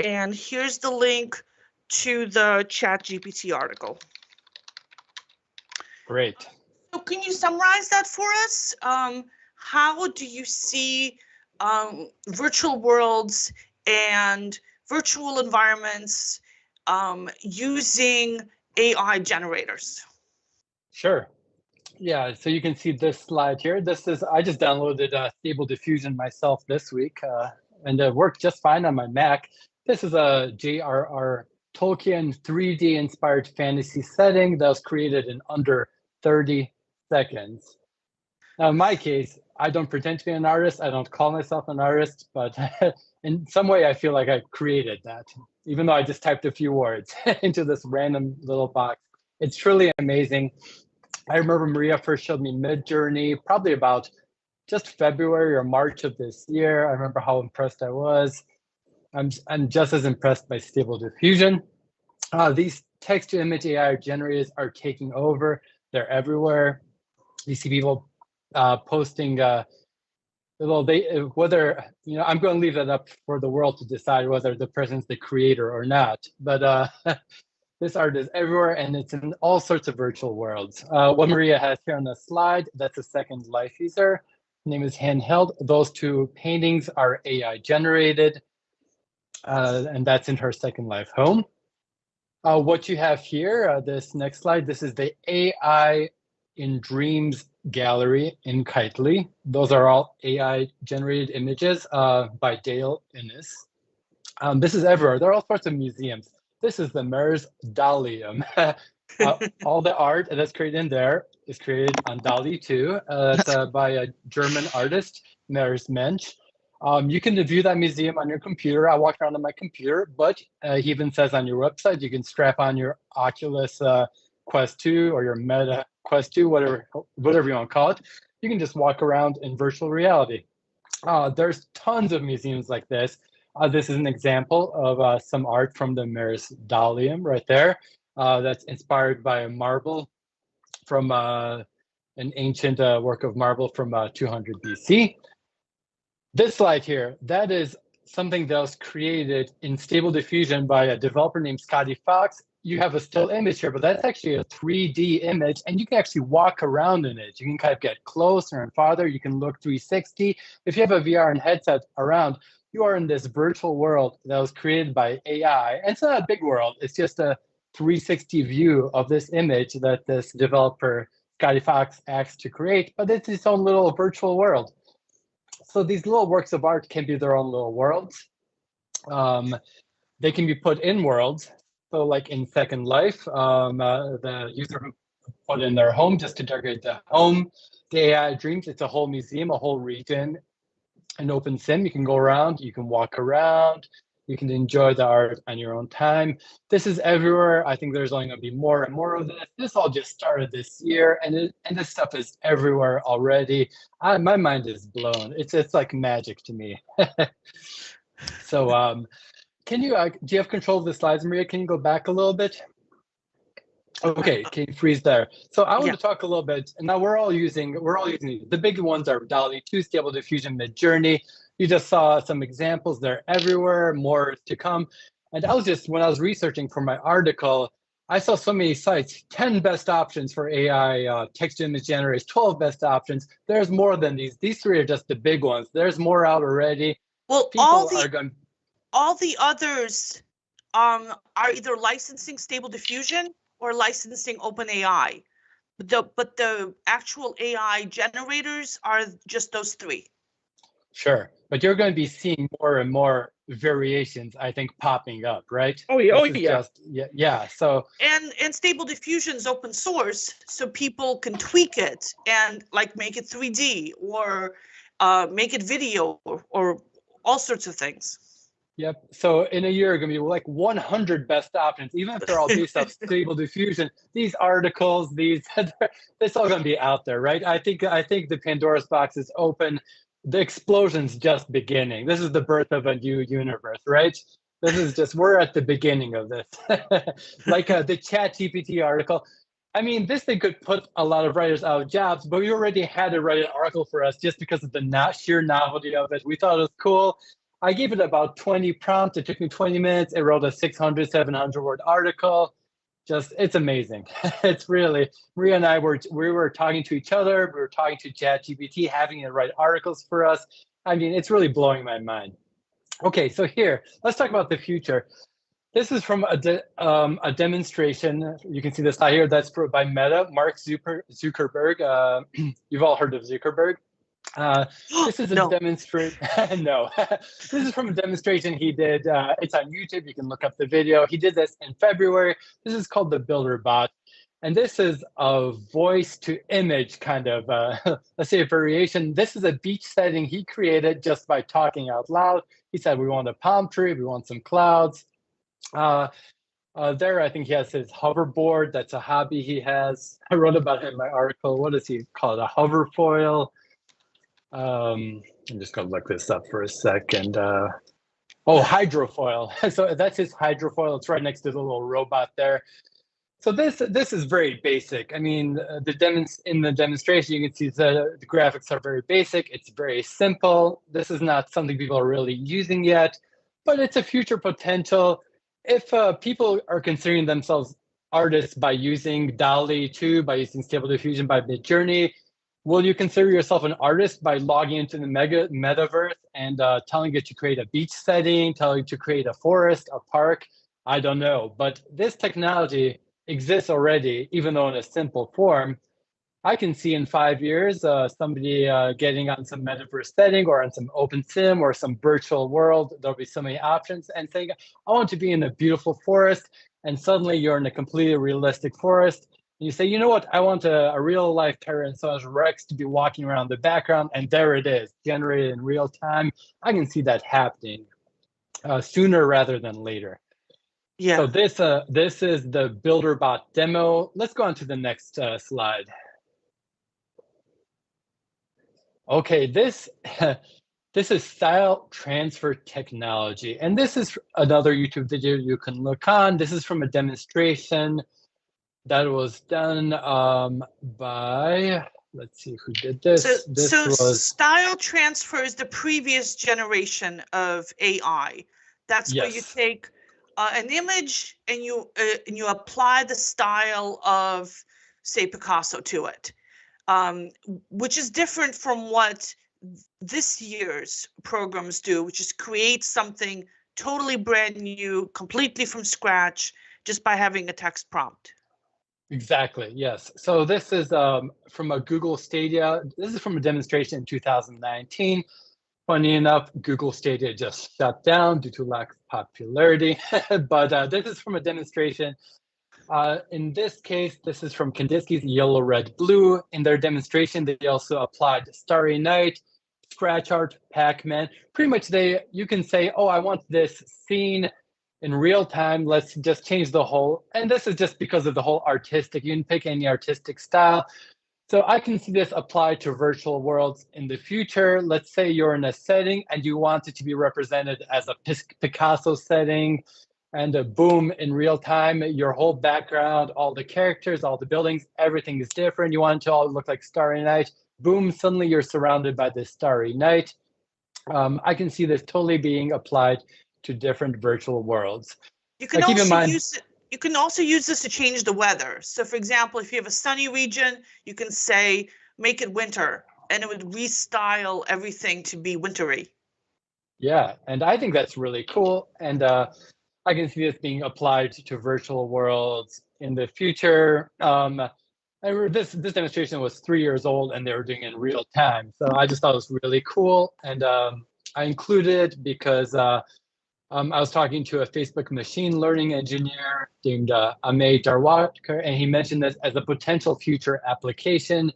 I: And here's the link to the ChatGPT article.
J: Great.
I: So can you summarize that for us? How do you see virtual worlds and virtual environments using AI generators?
J: Sure. Yeah, so you can see this slide here. I just downloaded Stable Diffusion myself this week, and it worked just fine on my Mac. This is a J.R.R. Tolkien 3D inspired fantasy setting that was created in under 30 seconds. Now, in my case, I don't pretend to be an artist. I don't call myself an artist, but in some way, I feel like I created that, even though I just typed a few words into this random little box. It's truly amazing. I remember Maria first showed me Midjourney, probably about just February or March of this year. I remember how impressed I was. I'm just as impressed by Stable Diffusion. These text-to-image AI generators are taking over. They're everywhere. You see people posting whether, I'm going to leave that up for the world to decide whether the person's the creator or not. But this art is everywhere, and it's in all sorts of virtual worlds. What Maria has here on the slide, that's a Second Life user. Her name is Handheld. Those two paintings are AI generated, and that's in her Second Life home. What you have here, this next slide, this is the AI in Dreams gallery in Kitely. Those are all AI generated images by Dale Innes. This is everywhere. There are all sorts of museums. This is the Mers Dalium. All the art that's created in there is created on DALI 2. It's by a German artist, Mers Mensch. You can view that museum on your computer. I walked around on my computer, but he even says on your website, you can strap on your Oculus Quest 2 or your Meta Quest 2, whatever you want to call it. You can just walk around in virtual reality. There's tons of museums like this. This is an example of some art from the Mers Dalium right there. That's inspired by a marble from an ancient work of marble from 200 BC. This slide here, that is something that was created in Stable Diffusion by a developer named Scotty Fox. You have a still image here, but that's actually a 3D image, and you can actually walk around in it. You can kind of get closer and farther. You can look 360. If you have a VR and headset around, you are in this virtual world that was created by AI. And it's not a big world. It's just a 360 view of this image that this developer, Scotty Fox, asked to create, but it's its own little virtual world. So these little works of art can be their own little worlds. They can be put in worlds. So like in Second Life, the user who put in their home just to decorate the home. The AI Dreams, it's a whole museum, a whole region. An open sim, you can go around, you can walk around, you can enjoy the art on your own time. This is everywhere. I think there's only going to be more and more of this. This all just started this year, and this stuff is everywhere already. My mind is blown. It's like magic to me. So can you do you have control of the slides, Maria? Can you go back a little bit? Okay, can you freeze there? So I want to talk a little bit, and now we're all using the big ones are DALI 2, Stable Diffusion, Midjourney. You just saw some examples. They're everywhere, more to come. And when I was researching for my article, I saw so many sites, 10 best options for AI text to image generators, 12 best options. There's more than these. These three are just the big ones. There's more out already.
I: Well, all the others are either licensing Stable Diffusion or licensing OpenAI. But the actual AI generators are just those three.
J: Sure, but you're going to be seeing more and more variations, I think, popping up, right?
I: Oh yeah.
J: Yeah. So
I: and Stable Diffusion is open source, so people can tweak it and like make it 3D or make it video or all sorts of things.
J: Yep. So in a year, going to be like 100 best options, even if they're all based off Stable Diffusion. These articles, it's all going to be out there, right? I think the Pandora's box is open. The explosion's just beginning. This is the birth of a new universe, right? This is just, we're at the beginning of this. Like the ChatGPT article. I mean, this thing could put a lot of writers out of jobs, but we already had to write an article for us just because of the sheer novelty of it. We thought it was cool. I gave it about 20 prompts. It took me 20 minutes. It wrote a 600, 700 word article. just, it's amazing. It's really, Maria and I we were talking to each other, we were talking to ChatGPT, having it write articles for us. I mean, it's really blowing my mind. Okay, so here, let's talk about the future. This is from a demonstration. You can see this slide here. That's by Meta, Mark Zuckerberg. You've all heard of Zuckerberg. This is a demonstration. No, this is from a demonstration he did. It's on YouTube. You can look up the video. He did this in February. This is called the Builder Bot. And this is a voice to image kind of, let's say a variation. This is a beach setting he created just by talking out loud. He said, we want a palm tree, we want some clouds. There, I think he has his hoverboard. That's a hobby he has. I wrote about it in my article. What does he call it? A hoverfoil. I'm just gonna look this up for a second. Oh, hydrofoil. So that's his hydrofoil. It's right next to the little robot there. So this is very basic. I mean, in the demonstration, you can see the graphics are very basic. It's very simple. This is not something people are really using yet, but it's a future potential. If people are considering themselves artists by using DALL-E 2, by using Stable Diffusion, by Midjourney, will you consider yourself an artist by logging into the metaverse and telling it to create a beach setting, telling it to create a forest, a park? I don't know, but this technology exists already, even though in a simple form. I can see in 5 years somebody getting on some metaverse setting or on some open sim or some virtual world. There'll be so many options and saying, I want to be in a beautiful forest. And suddenly you're in a completely realistic forest. And you say, you know what? I want a real life Tyrannosaurus Rex to be walking around the background. And there it is, generated in real time. I can see that happening sooner rather than later.
I: Yeah.
J: So this is the BuilderBot demo. Let's go on to the next slide. Okay, this is style transfer technology, and this is another YouTube video you can look on. This is from a demonstration that was done by, let's see who did this.
I: So style transfer is the previous generation of AI. That's where you take an image and you apply the style of, say, Picasso to it. Which is different from what this year's programs do, which is create something totally brand new, completely from scratch, just by having a text prompt.
J: Exactly, yes. So this is from a Google Stadia. This is from a demonstration in 2019. Funny enough, Google Stadia just shut down due to lack of popularity. But this is from a demonstration. In this case, this is from Kandinsky's Yellow, Red, Blue. In their demonstration, they also applied Starry Night, Scratch Art, Pac-Man. Pretty much you can say, oh, I want this scene in real time. Let's just change the whole. And this is just because of the whole artistic. You can pick any artistic style. So I can see this applied to virtual worlds in the future. Let's say you're in a setting and you want it to be represented as a Picasso setting. And boom, in real time, your whole background, all the characters, all the buildings, everything is different. You want it to all look like Starry Night. Boom, suddenly you're surrounded by this Starry Night. I can see this totally being applied to different virtual worlds.
I: You can also use this to change the weather. So for example, if you have a sunny region, you can say, make it winter, and it would restyle everything to be wintry.
J: Yeah, and I think that's really cool. And I can see this being applied to virtual worlds in the future. This demonstration was 3 years old and they were doing it in real time. So I just thought it was really cool. And I included it because I was talking to a Facebook machine learning engineer named Amey Darwatkar, and he mentioned this as a potential future application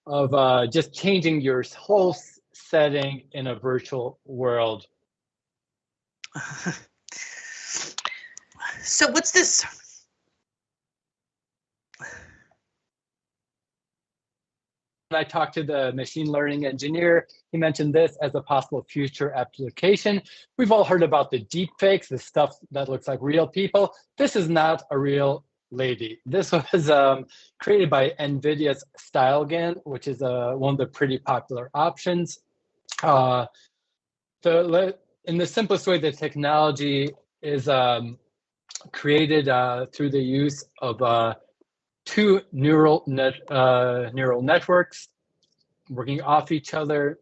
J: of just changing your whole setting in a virtual world.
I: So what's this?
J: When I talked to the machine learning engineer, he mentioned this as a possible future application. We've all heard about the deep fakes, the stuff that looks like real people. This is not a real lady. This was created by NVIDIA's StyleGAN, which is one of the pretty popular options. In the simplest way, the technology is created through the use of two neural networks working off each other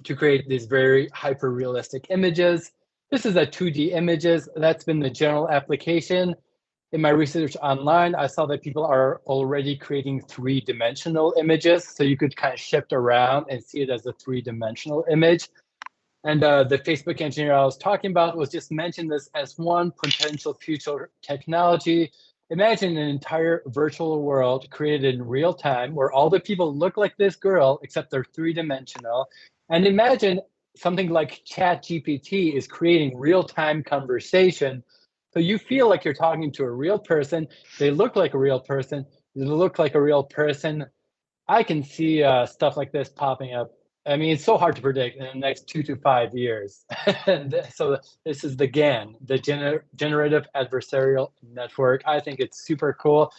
J: to create these very hyper-realistic images. This is a 2D images. That's been the general application. In my research online, I saw that people are already creating 3-dimensional images. So you could kind of shift around and see it as a 3-dimensional image. And the Facebook engineer I was talking about was just mentioned this as one potential future technology. Imagine an entire virtual world created in real time where all the people look like this girl, except they're 3-dimensional. And imagine something like ChatGPT is creating real-time conversation. So you feel like you're talking to a real person. They look like a real person. They look like a real person. I can see stuff like this popping up. I mean, it's so hard to predict in the next 2 to 5 years. So this is the GAN, the Generative Adversarial Network. I think it's super cool.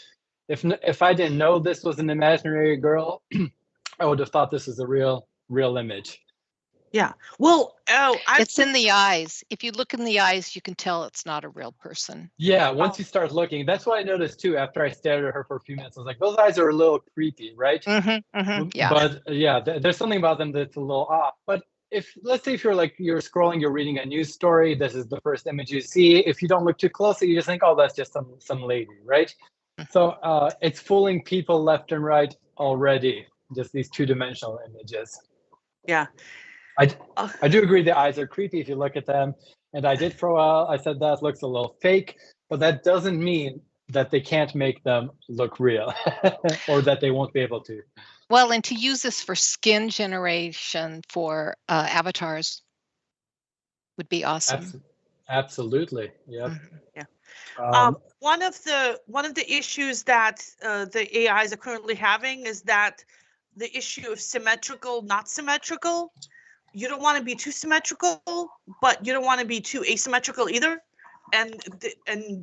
J: If I didn't know this was an imaginary girl, I would have thought this is a real image.
I: Yeah. Well,
K: it's in the eyes. If you look in the eyes, you can tell it's not a real person.
J: Yeah, once you start looking, that's what I noticed too. After I stared at her for a few minutes, I was like, those eyes are a little creepy, right?
K: Yeah.
J: But yeah, there's something about them that's a little off. But let's say if you're scrolling, you're reading a news story, this is the first image you see. If you don't look too closely, you just think, oh, that's just some lady, right? So it's fooling people left and right already. Just these 2-dimensional images.
I: Yeah.
J: I do agree the eyes are creepy if you look at them. And I did for a while, I said that looks a little fake, but that doesn't mean that they can't make them look real or that they won't be able to.
K: Well, and to use this for skin generation for avatars would be awesome.
J: Absolutely. Yep.
I: Yeah. One of the issues that the AIs are currently having is that the issue of symmetrical, not symmetrical. You don't want to be too symmetrical, but you don't want to be too asymmetrical either. And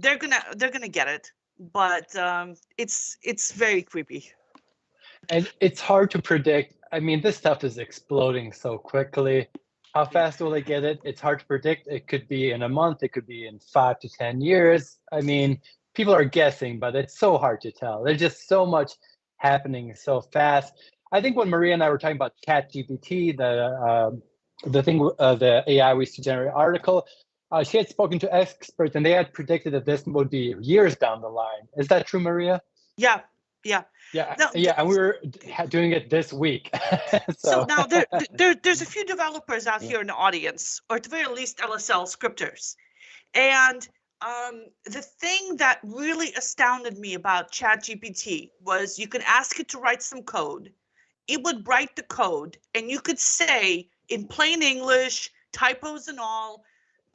I: they're gonna get it, but it's very creepy.
J: And it's hard to predict. I mean, this stuff is exploding so quickly. How fast will they get it? It's hard to predict. It could be in a month. It could be in 5 to 10 years. I mean, people are guessing, but it's so hard to tell. There's just so much happening so fast. I think when Maria and I were talking about ChatGPT, the AI we used to generate article, she had spoken to experts and they had predicted that this would be years down the line. Is that true, Maria?
I: Yeah.
J: And we were doing it this week.
I: So now there's a few developers out here in the audience, or at the very least LSL scripters. And the thing that really astounded me about ChatGPT was you could ask it to write some code. It would write the code and you could say in plain English, typos and all,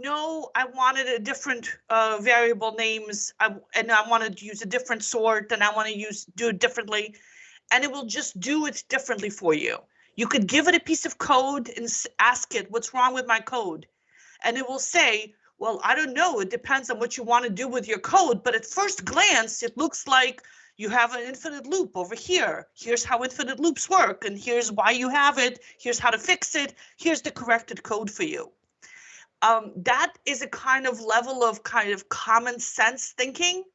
I: no, I wanted a different variable names, and I wanted to use a different sort, and I want to do it differently, and it will just do it differently for you. You could give it a piece of code and ask it, what's wrong with my code? And it will say, well, I don't know, it depends on what you want to do with your code, but at first glance, it looks like you have an infinite loop over here. Here's how infinite loops work, and here's why you have it. Here's how to fix it. Here's the corrected code for you. That is a kind of level of common sense thinking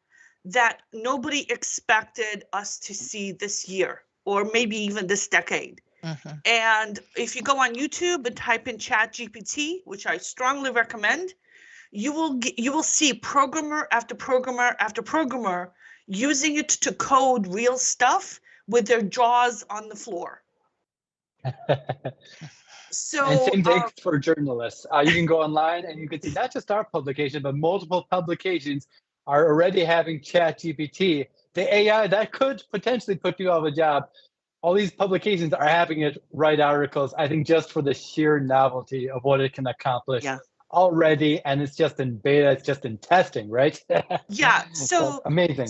I: that nobody expected us to see this year, or maybe even this decade. And if you go on YouTube and type in ChatGPT, which I strongly recommend, you will see programmer after programmer after programmer using it to code real stuff with their jaws on the floor. So,
J: and same thing for journalists. You can go online and you can see not just our publication, but multiple publications are already having ChatGPT. The AI that could potentially put you out of a job. All these publications are having it write articles, I think, just for the sheer novelty of what it can accomplish already. And it's just in beta, it's just in testing, right?
I: Yeah, so
J: amazing.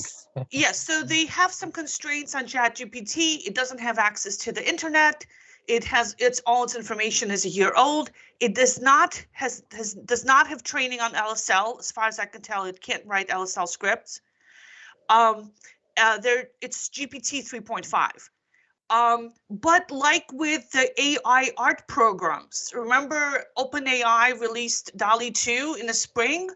I: Yeah, so they have some constraints on ChatGPT. It doesn't have access to the internet. All its information is a year old. It does not have training on LSL. As far as I can tell, it can't write LSL scripts. It's GPT 3.5. But like with the AI art programs, remember OpenAI released DALL-E 2 in the spring?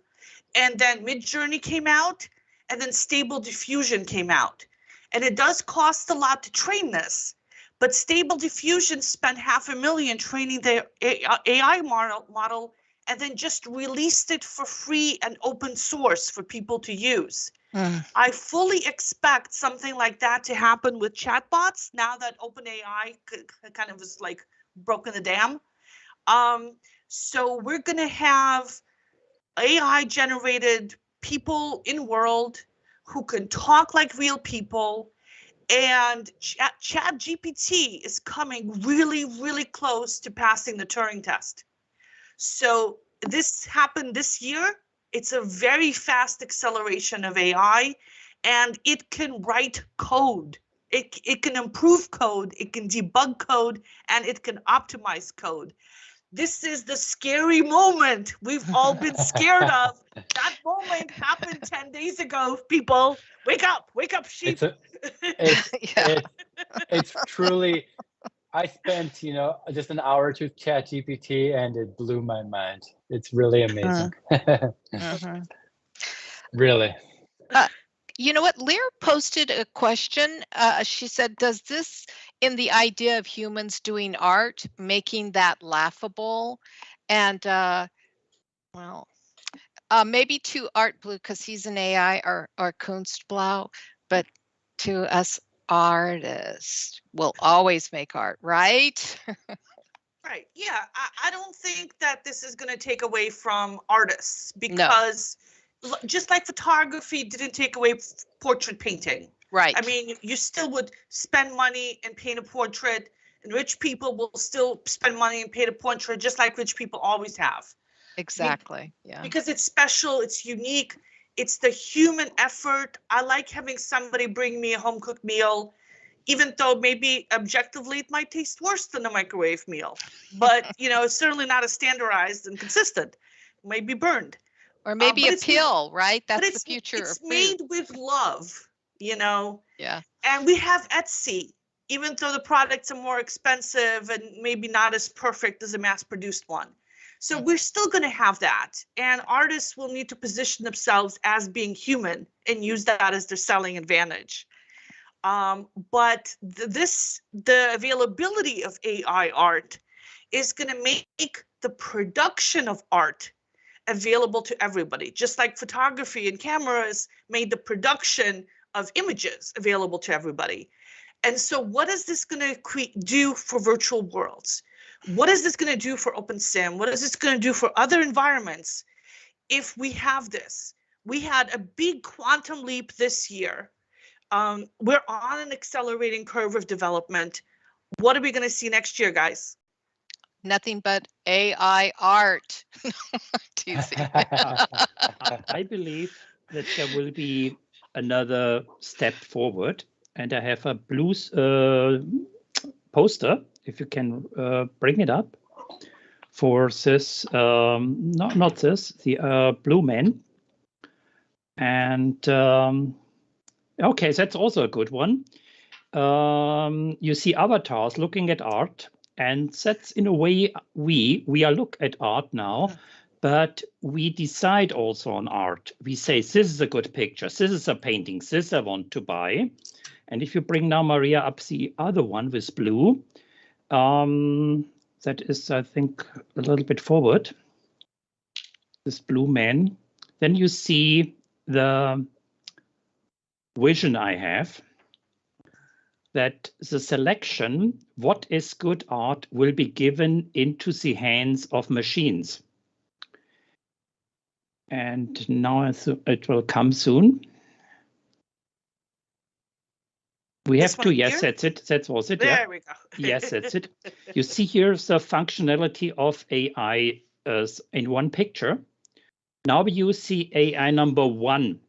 I: and then Midjourney came out, and then Stable Diffusion came out. And it does cost a lot to train this, but Stable Diffusion spent $500,000 training their AI model and then just released it for free and open source for people to use. I fully expect something like that to happen with chatbots now that OpenAI kind of is like broken the dam. So we're going to have AI generated people in world who can talk like real people, and Chat GPT is coming really, really close to passing the Turing test. So this happened this year. It's a very fast acceleration of AI, and it can write code. It can improve code, it can debug code, and it can optimize code. This is the scary moment we've all been scared of. That moment happened 10 days ago, people. Wake up, sheep.
J: It's truly, I spent, just an hour or two with ChatGPT, and it blew my mind. It's really amazing. Really.
K: You know what? Lear posted a question. She said, does this, in the idea of humans doing art, making that laughable? And, maybe to Art Blue, because he's an AI, or Kunstblau, but to us artists, we'll always make art, right?
I: Right. Yeah. I don't think that this is going to take away from artists, because just like photography didn't take away portrait painting.
K: Right.
I: I mean, you still would spend money and paint a portrait, and rich people will still spend money and paint a portrait, just like rich people always have.
K: Exactly. Yeah.
I: Because it's special, it's unique, it's the human effort. I like having somebody bring me a home cooked meal, even though maybe objectively it might taste worse than a microwave meal. But, it's certainly not as standardized and consistent. It may be burned.
K: Or maybe a pill, right? That's the future.
I: It's made with love,
K: Yeah.
I: And we have Etsy, even though the products are more expensive and maybe not as perfect as a mass-produced one. So we're still going to have that. And artists will need to position themselves as being human and use that as their selling advantage. But the availability of AI art is going to make the production of art available to everybody, just like photography and cameras made the production of images available to everybody. And so what is this going to do for virtual worlds? What is this going to do for OpenSim? What is this going to do for other environments if we have this? We had a big quantum leap this year. We're on an accelerating curve of development. What are we going to see next year, guys?
K: Nothing but AI art.
H: I believe that there will be another step forward, and I have a blue poster, if you can bring it up, for this, not this, the blue man. And okay, that's also a good one. You see avatars looking at art, and that's in a way we are look at art now, but we decide also on art. We say, this is a good picture, this is a painting, this I want to buy. And if you bring now, Maria, up the other one with blue, that is, I think, a little bit forward, this blue man, then you see the vision I have, that the selection, what is good art, will be given into the hands of machines. And now it will come soon. We have to, yes, that's it. That was it.
I: There we go.
H: Yes, that's it. You see here the functionality of AI in one picture. Now you see AI number 1.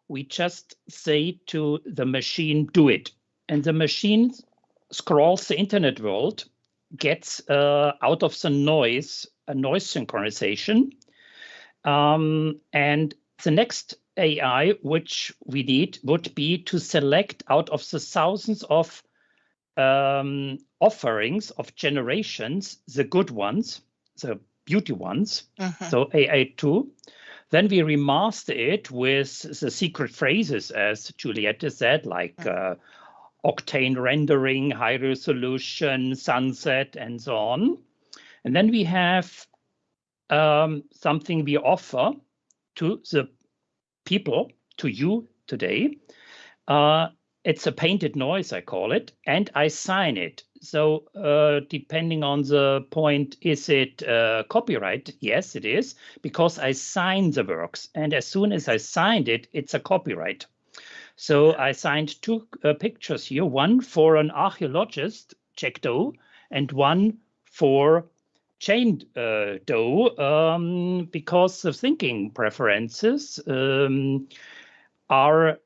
H: We just say to the machine, do it. And the machine scrolls the internet world, gets out of the noise, a noise synchronization. And the next AI which we need would be to select out of the thousands of offerings of generations, the good ones, the beauty ones. So AI2. Then we remaster it with the secret phrases, as Juliette said, like octane rendering, high resolution, sunset, and so on. And then we have something we offer to the people, to you today. It's a painted noise, I call it, and I sign it. So depending on the point, is it copyright? Yes, it is, because I signed the works. And as soon as I signed it, it's a copyright. So I signed two pictures here, one for an archaeologist, Jack Doe, and one for Jane Doe, because the thinking preferences are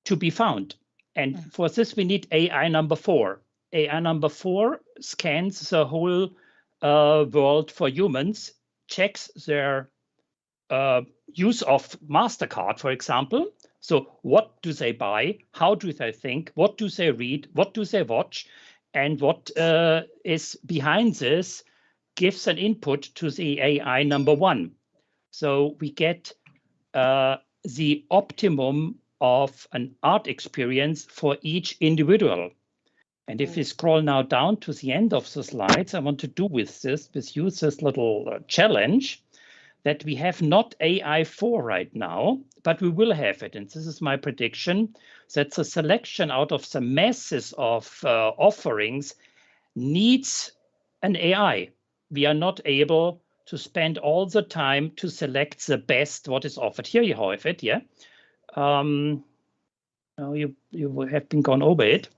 H: to be found. And for this, we need AI number 4. AI number 4 scans the whole world for humans, checks their use of MasterCard, for example. So what do they buy? How do they think? What do they read? What do they watch? And what is behind this gives an input to the AI number 1. So we get the optimum of an art experience for each individual. And if we scroll now down to the end of the slides, I want to do with you this little challenge that we have not AI 4 right now, but we will have it. And this is my prediction, that the selection out of the masses of offerings needs an AI. We are not able to spend all the time to select the best what is offered. Here you have it, yeah. You have been gone over it.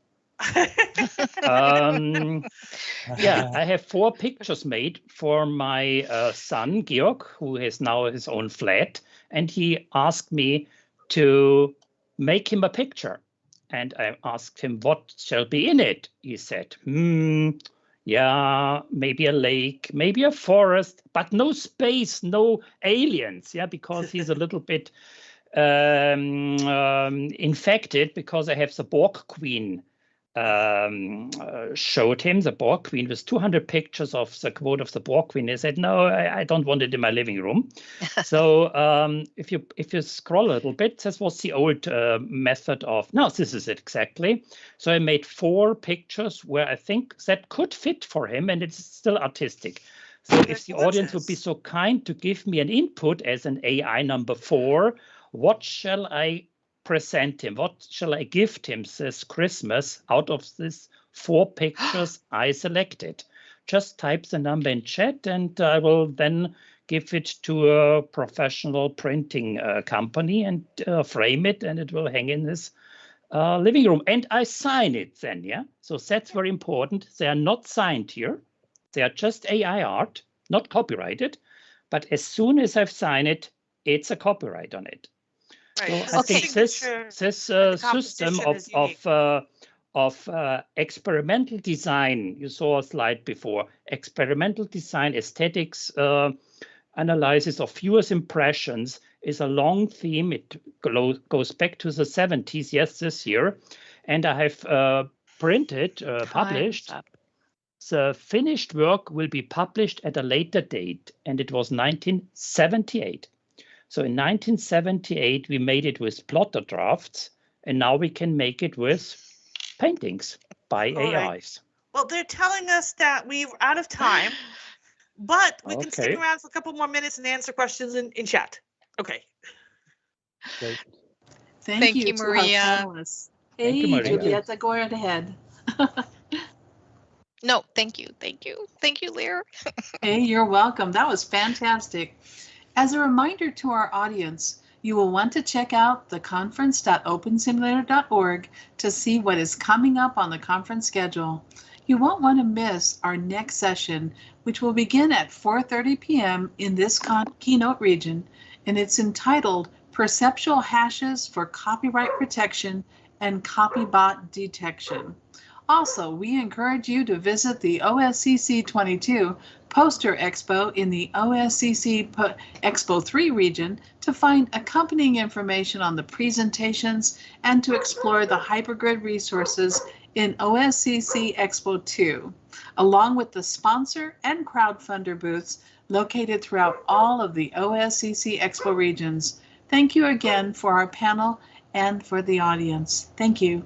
H: Yeah, I have 4 pictures made for my son, Georg, who has now his own flat. And he asked me to make him a picture. And I asked him, what shall be in it? He said, yeah, maybe a lake, maybe a forest, but no space, no aliens. Yeah, because he's a little bit infected, because I have the Borg Queen showed him, the Borg Queen, with 200 pictures of the quote of the Borg Queen. He said, no, I don't want it in my living room. So if you scroll a little bit, this was the old method of, no, this is it exactly. So I made 4 pictures where I think that could fit for him, and it's still artistic. So if the audience would be so kind to give me an input as an AI number 4, what shall I present him? What shall I gift him this Christmas out of these 4 pictures I selected? Just type the number in chat, and I will then give it to a professional printing company and frame it, and it will hang in this living room. And I sign it then, yeah? So that's very important. They are not signed here. They are just AI art, not copyrighted. But as soon as I've signed it, it's a copyright on it.
I: Right.
H: So I think this system of experimental design, you saw a slide before, experimental design, aesthetics, analysis of viewers' impressions is a long theme. It goes back to the 70s, yes, this year. And I have printed, published. The finished work will be published at a later date, and it was 1978. So in 1978, we made it with plotter drafts, and now we can make it with paintings by AIs.
I: Well, they're telling us that we're out of time, but we can stick around for a couple more minutes and answer questions in chat. Okay.
A: Great. Thank you, Maria. Hey, Julieta, go right ahead.
K: No, thank you. Thank you. Thank you, Lear.
A: Hey, you're welcome. That was fantastic. As a reminder to our audience, you will want to check out the conference.opensimulator.org to see what is coming up on the conference schedule. You won't want to miss our next session, which will begin at 4:30 p.m. in this keynote region, and it's entitled Perceptual Hashes for Copyright Protection and Copybot Detection. Also, we encourage you to visit the OSCC 22 Poster Expo in the OSCC Expo 3 region to find accompanying information on the presentations and to explore the hypergrid resources in OSCC Expo 2, along with the sponsor and crowdfunder booths located throughout all of the OSCC Expo regions. Thank you again for our panel and for the audience. Thank you.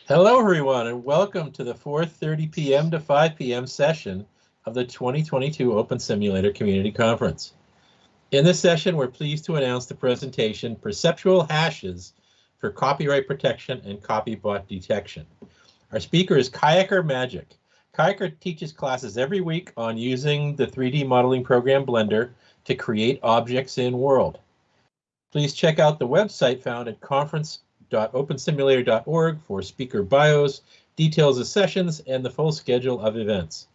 M: Hello, everyone, and welcome to the 4:30 p.m. to 5 p.m. session of the 2022 Open Simulator Community Conference. In this session, we're pleased to announce the presentation, Perceptual Hashes for Copyright Protection and Copybot Detection. Our speaker is Kayaker Magic. Kayaker teaches classes every week on using the 3D modeling program Blender to create objects in World. Please check out the website found at conference.opensimulator.org for speaker bios, details of sessions, and the full schedule of events.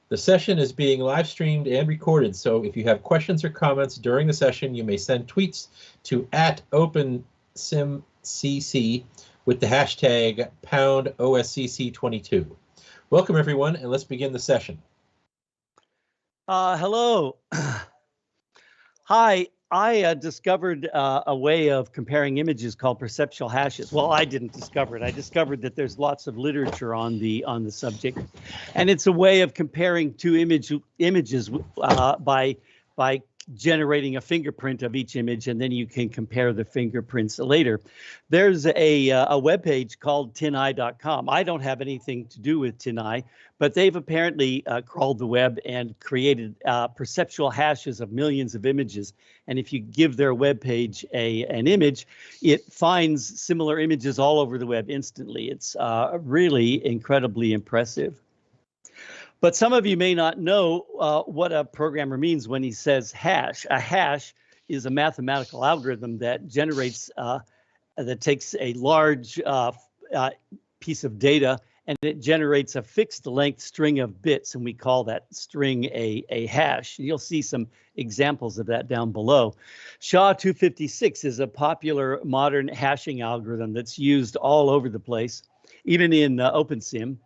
M: The session is being live streamed and recorded, so if you have questions or comments during the session, you may send tweets to @OpenSimCC with the hashtag #OSCC22. Welcome, everyone, and let's begin the session.
N: Hello. Hi, I discovered a way of comparing images called perceptual hashes. Well, I didn't discover it. I discovered that there's lots of literature on the subject, and it's a way of comparing two images by generating a fingerprint of each image, and then you can compare the fingerprints later. There's a web page called tineye.com. I don't have anything to do with Tineye, but they've apparently crawled the web and created perceptual hashes of millions of images. And if you give their web page an image, it finds similar images all over the web instantly. It's really incredibly impressive. But some of you may not know what a programmer means when he says hash. A hash is a mathematical algorithm that generates, that takes a large piece of data and it generates a fixed length string of bits, and we call that string a hash. You'll see some examples of that down below. SHA-256 is a popular modern hashing algorithm that's used all over the place, even in OpenSim.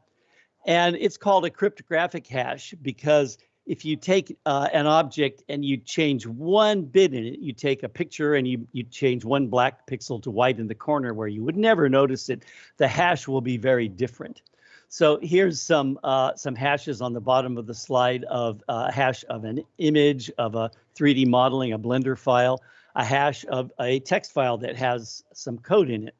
N: And it's called a cryptographic hash because if you take an object and you change one bit in it, you take a picture and you change one black pixel to white in the corner where you would never notice it, the hash will be very different. So here's some hashes on the bottom of the slide of a hash of an image, of a 3D modeling, a Blender file, a hash of a text file that has some code in it.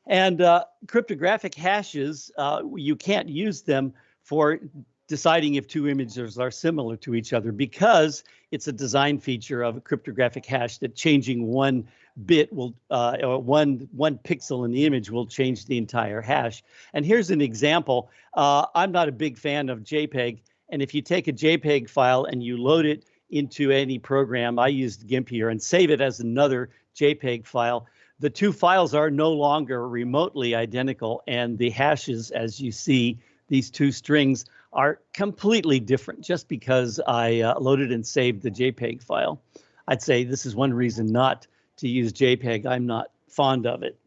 N: And cryptographic hashes, you can't use them for deciding if two images are similar to each other because it's a design feature of a cryptographic hash that changing one bit will, or one pixel in the image will change the entire hash. And here's an example. I'm not a big fan of JPEG. And if you take a JPEG file and you load it into any program, I used GIMP here, and save it as another JPEG file, the two files are no longer remotely identical, and the hashes, as you see, these two strings are completely different just because I loaded and saved the JPEG file. I'd say this is one reason not to use JPEG. I'm not fond of it.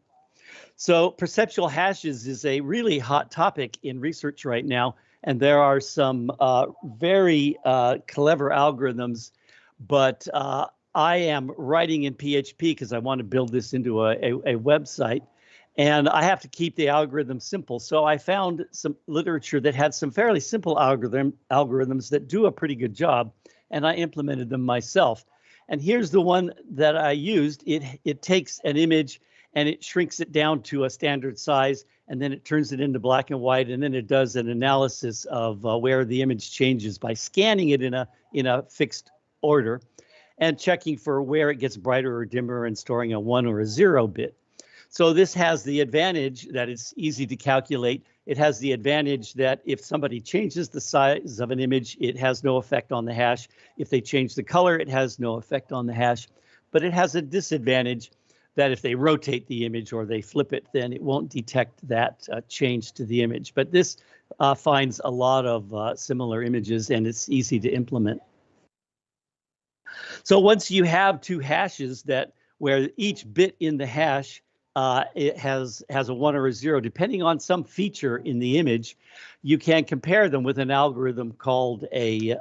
N: So perceptual hashes is a really hot topic in research right now, and there are some very clever algorithms, but I am writing in PHP because I want to build this into a website, and I have to keep the algorithm simple. So I found some literature that had some fairly simple algorithms that do a pretty good job, and I implemented them myself. And here's the one that I used. It takes an image and it shrinks it down to a standard size, and then it turns it into black and white, and then it does an analysis of where the image changes by scanning it in a fixed order and checking for where it gets brighter or dimmer and storing a 1 or a 0 bit. So this has the advantage that it's easy to calculate. It has the advantage that if somebody changes the size of an image, it has no effect on the hash. If they change the color, it has no effect on the hash. But it has a disadvantage that if they rotate the image or they flip it, then it won't detect that change to the image. But this finds a lot of similar images, and it's easy to implement. So once you have two hashes where each bit in the hash it has a 1 or a 0, depending on some feature in the image, you can compare them with an algorithm called the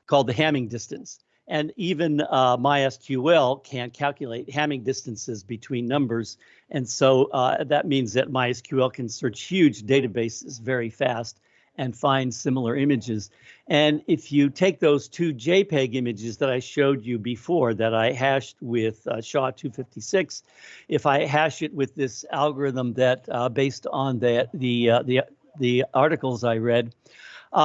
N: Hamming distance. And even MySQL can calculate Hamming distances between numbers. And so that means that MySQL can search huge databases very fast and find similar images. And if you take those two JPEG images that I showed you before that I hashed with SHA-256, if I hash it with this algorithm that based on the articles I read,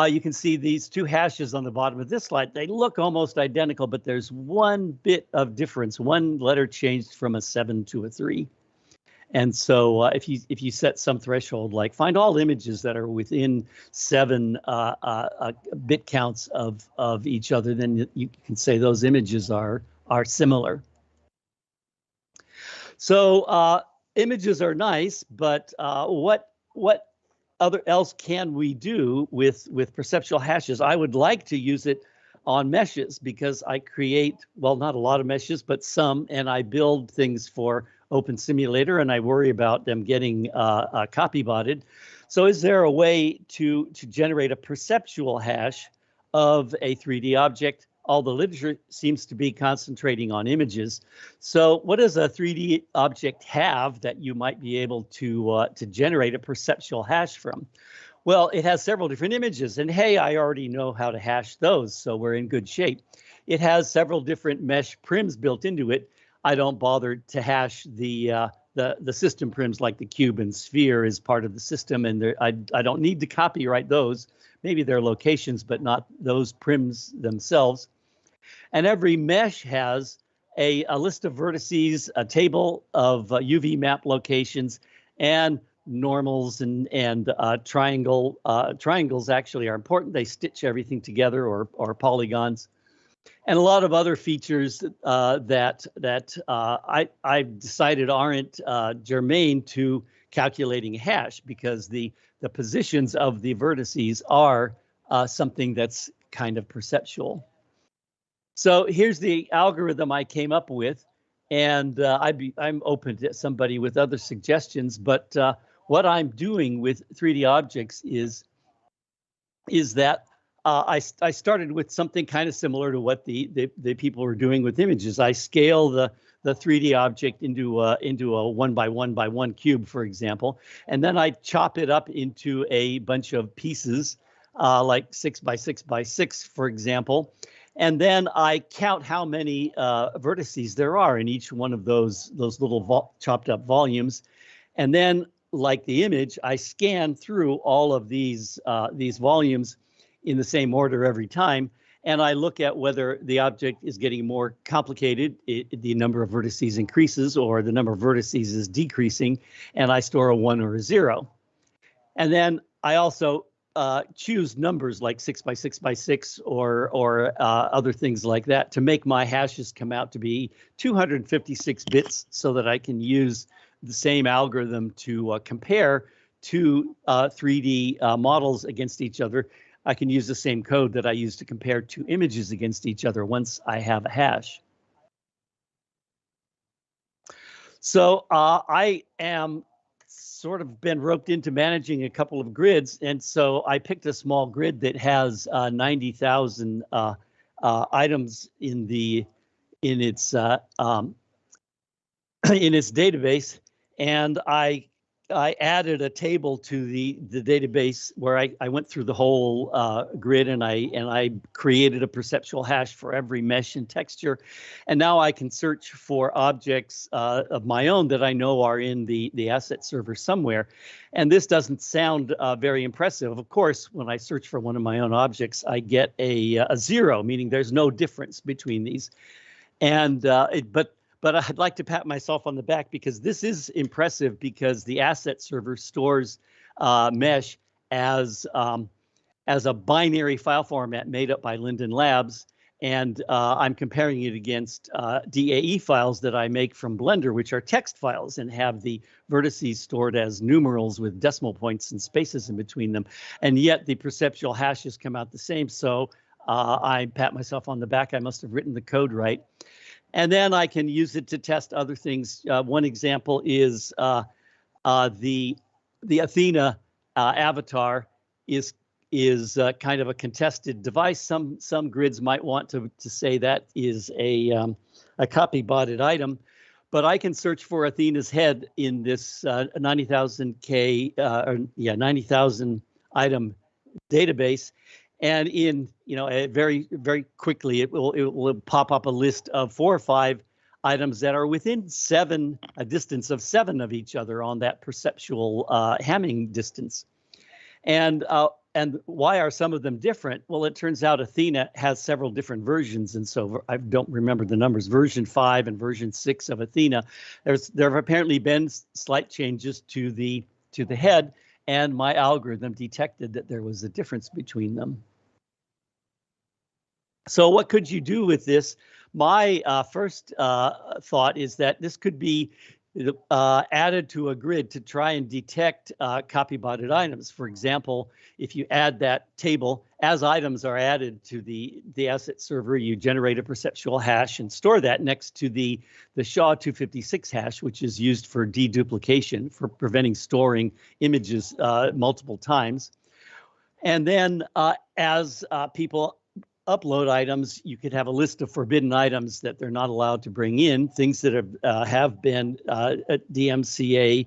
N: you can see these two hashes on the bottom of this slide. They look almost identical, but there's one bit of difference. One letter changed from a 7 to a 3. And so if you set some threshold, like find all images that are within 7 bit counts of each other, then you can say those images are similar. So images are nice, but what else can we do with perceptual hashes? I would like to use it on meshes because I create, well, not a lot of meshes, but some, and I build things for Open Simulator, and I worry about them getting copybotted. So is there a way to generate a perceptual hash of a 3D object? All the literature seems to be concentrating on images. So what does a 3D object have that you might be able to generate a perceptual hash from? Well, it has several different images, and hey, I already know how to hash those, so we're in good shape. It has several different mesh prims built into it. I don't bother to hash the system prims like the cube and sphere is part of the system, and I don't need to copyright those. Maybe their locations, but not those prims themselves. And every mesh has a list of vertices, a table of UV map locations, and normals and triangles actually are important. They stitch everything together, or polygons. And a lot of other features that I've decided aren't germane to calculating a hash, because the positions of the vertices are something that's kind of perceptual. So here's the algorithm I came up with, and I'm open to somebody with other suggestions. But what I'm doing with 3D objects is that I started with something kind of similar to what the people were doing with images. I scale the 3D object into a 1 by 1 by 1 cube, for example, and then I chop it up into a bunch of pieces, like 6 by 6 by 6, for example. And then I count how many vertices there are in each one of those little chopped up volumes. And then, like the image, I scan through all of these volumes in the same order every time. And I look at whether the object is getting more complicated, the number of vertices increases, or the number of vertices is decreasing, and I store a 1 or a 0. And then I also choose numbers like 6 by 6 by 6 or other things like that to make my hashes come out to be 256 bits, so that I can use the same algorithm to compare two 3D models against each other. I can use the same code that I use to compare two images against each other once I have a hash. So I am sort of been roped into managing a couple of grids, and so I picked a small grid that has 90,000 items in its database, and I added a table to the database where I went through the whole grid, and I created a perceptual hash for every mesh and texture. And now I can search for objects of my own that I know are in the asset server somewhere. And this doesn't sound very impressive. Of course, when I search for one of my own objects, I get a 0, meaning there's no difference between these. And but I'd like to pat myself on the back, because this is impressive, because the asset server stores mesh as a binary file format made up by Linden Labs. And I'm comparing it against DAE files that I make from Blender, which are text files and have the vertices stored as numerals with decimal points and spaces in between them. And yet the perceptual hashes come out the same. So I pat myself on the back. I must have written the code right. And then I can use it to test other things. One example is the Athena avatar is kind of a contested device. Some grids might want to say that is a copy-botted item, but I can search for Athena's head in this 90,000 item database, and in very quickly it will pop up a list of 4 or 5 items that are within a distance of 7 of each other on that perceptual Hamming distance. And why are some of them different? Well, it turns out Athena has several different versions, and so I don't remember the numbers. Version 5 and version 6 of Athena, there have apparently been slight changes to the head, and my algorithm detected that there was a difference between them. So what could you do with this? My first thought is that this could be added to a grid to try and detect copy-botted items. For example, if you add that table, as items are added to the asset server, you generate a perceptual hash and store that next to the SHA-256 hash, which is used for deduplication, for preventing storing images multiple times. And then as people upload items, you could have a list of forbidden items that they're not allowed to bring in, things that have been DMCA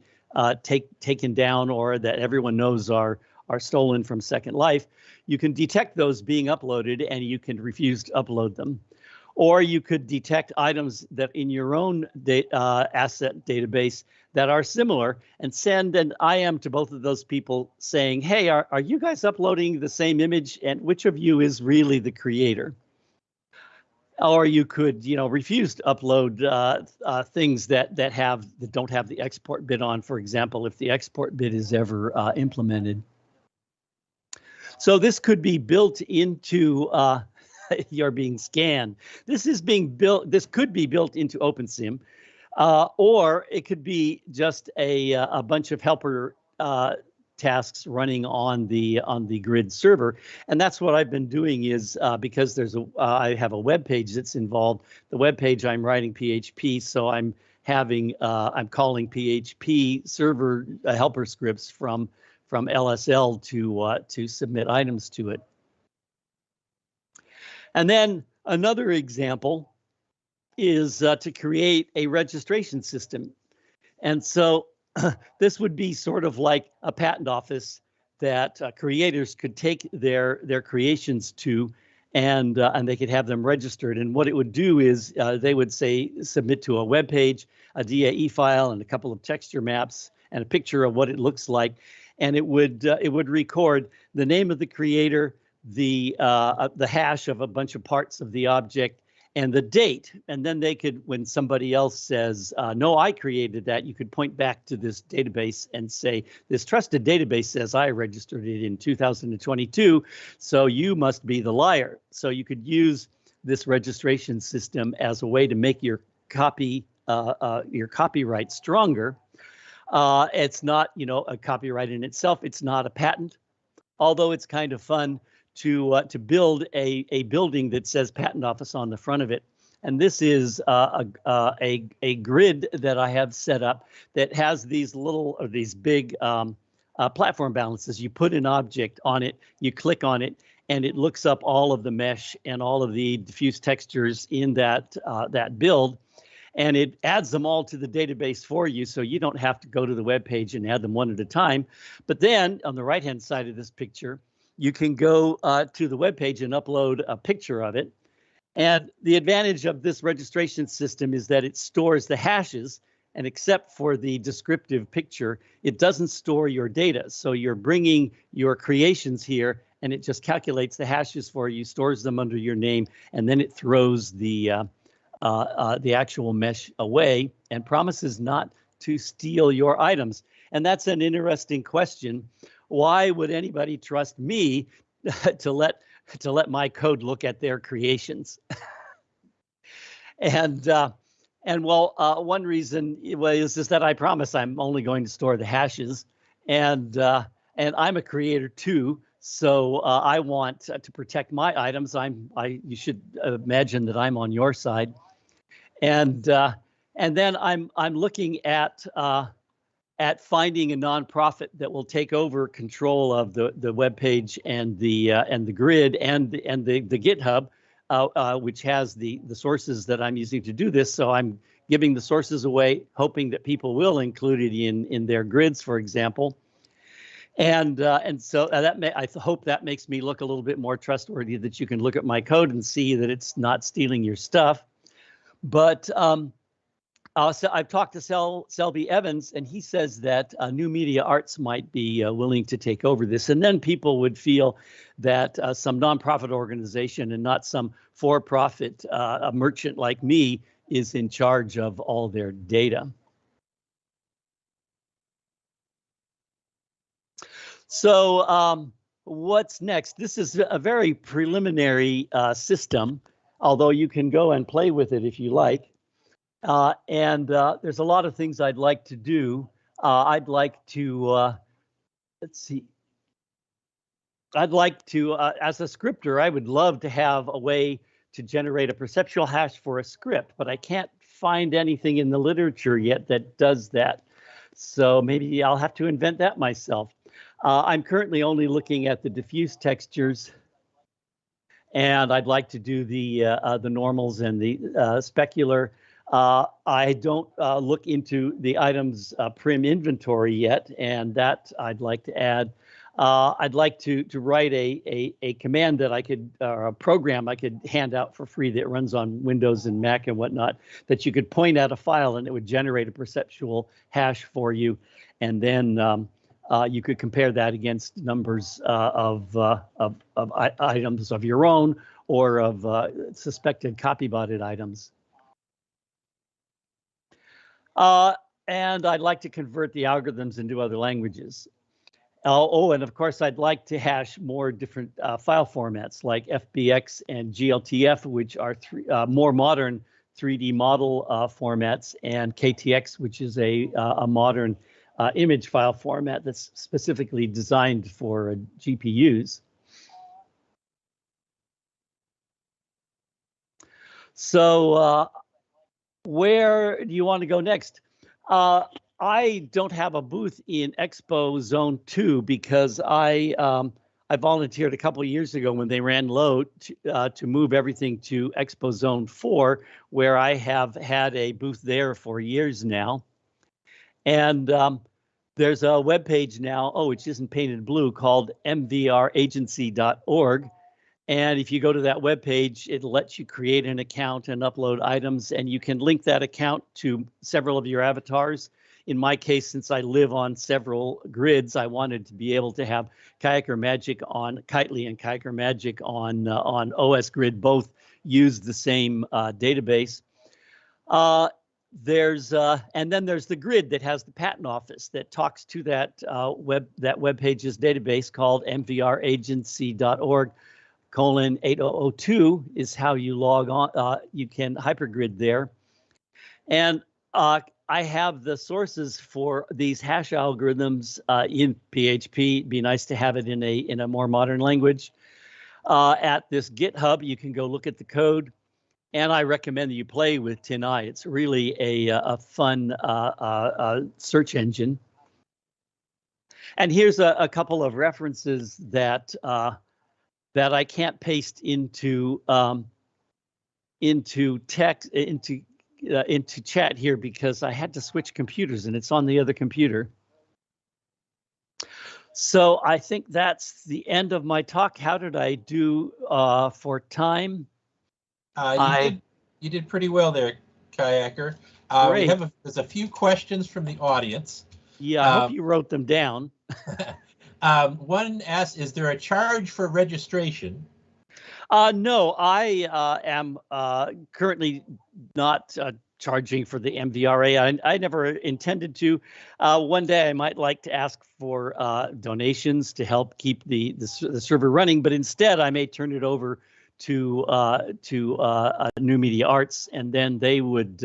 N: taken down or that everyone knows are stolen from Second Life. You can detect those being uploaded and you can refuse to upload them. Or you could detect items that in your own asset database that are similar and send an IM to both of those people saying, hey, are you guys uploading the same image, and which of you is really the creator? Or you could, refuse to upload things that don't have the export bit on, for example, if the export bit is ever implemented. So this could be built into you're being scanned. This could be built into OpenSim, or it could be just a bunch of helper tasks running on the grid server. And that's what I've been doing is because I have a web page that's involved. The web page I'm writing PHP, so I'm calling PHP server helper scripts from LSL to submit items to it. And then another example is to create a registration system. And so this would be sort of like a patent office that creators could take their creations to, and they could have them registered. And what it would do is they would say submit to a web page, a DAE file, and a couple of texture maps and a picture of what it looks like. And it would record the name of the creator, the hash of a bunch of parts of the object, and the date. And then they could, when somebody else says, no, I created that, you could point back to this database and say, this trusted database says I registered it in 2022, so you must be the liar. So you could use this registration system as a way to make your copyright stronger. It's not, a copyright in itself. It's not a patent, although it's kind of fun to build a building that says patent office on the front of it. And this is a grid that I have set up that has these big platform balances. You put an object on it, you click on it, and it looks up all of the mesh and all of the diffuse textures in that build. And it adds them all to the database for you, so you don't have to go to the web page and add them one at a time. But then on the right-hand side of this picture, you can go to the web page and upload a picture of it. And the advantage of this registration system is that it stores the hashes, and except for the descriptive picture, it doesn't store your data. So you're bringing your creations here, and it just calculates the hashes for you, stores them under your name, and then it throws the actual mesh away and promises not to steal your items. And that's an interesting question. Why would anybody trust me to let my code look at their creations? And one reason is that I promise I'm only going to store the hashes, and I'm a creator too. So I want to protect my items. You should imagine that I'm on your side. And then I'm looking at finding a nonprofit that will take over control of the web page and the grid and the GitHub, which has the sources that I'm using to do this. So I'm giving the sources away, hoping that people will include it in their grids, for example. And so I hope that makes me look a little bit more trustworthy, that you can look at my code and see that it's not stealing your stuff. But so I've talked to Selby Evans, and he says that New Media Arts might be willing to take over this. And then people would feel that some nonprofit organization and not some for-profit a merchant like me is in charge of all their data. So what's next? This is a very preliminary system, although you can go and play with it if you like. And there's a lot of things I'd like to do. I'd like to, let's see. I'd like to, as a scripter, I would love to have a way to generate a perceptual hash for a script, but I can't find anything in the literature yet that does that. So maybe I'll have to invent that myself. I'm currently only looking at the diffuse textures, and I'd like to do the normals and the specular. I don't look into the items prim inventory yet, and that I'd like to add. I'd like to write a command that I could, or a program I could hand out for free that runs on Windows and Mac and whatnot, that you could point at a file and it would generate a perceptual hash for you, and then you could compare that against numbers of items of your own or of suspected copybotted items. And I'd like to convert the algorithms into other languages. And of course, I'd like to hash more different file formats like FBX and GLTF, which are more modern 3D model formats, and KTX, which is a modern image file format that's specifically designed for GPUs. So where do you want to go next? I don't have a booth in Expo Zone 2 because I volunteered a couple of years ago when they ran low to move everything to Expo Zone 4, where I have had a booth there for years now. And there's a web page now, which isn't painted blue, called mvragency.org. And if you go to that web page, it lets you create an account and upload items, and you can link that account to several of your avatars. In my case, since I live on several grids, I wanted to be able to have Kayaker Magic on Kitely and Kayaker Magic on OS Grid both use the same database. And then there's the grid that has the patent office that talks to that web page's database called mvragency.org:8002 is how you log on. You can hypergrid there. And I have the sources for these hash algorithms in PHP. It'd be nice to have it in a more modern language. At this GitHub, you can go look at the code. And I recommend that you play with TinEye. It's really a fun search engine. And here's a couple of references that I can't paste into text into chat here because I had to switch computers and it's on the other computer. So I think that's the end of my talk. How did I do for time?
M: You did pretty well there, Kayaker. There's a few questions from the audience.
N: Yeah, I hope you wrote them down.
M: One asks, is there a charge for registration?
N: No, I am currently not charging for the MVRA. I never intended to. One day I might like to ask for donations to help keep the server running, but instead I may turn it over to New Media Arts, and then they would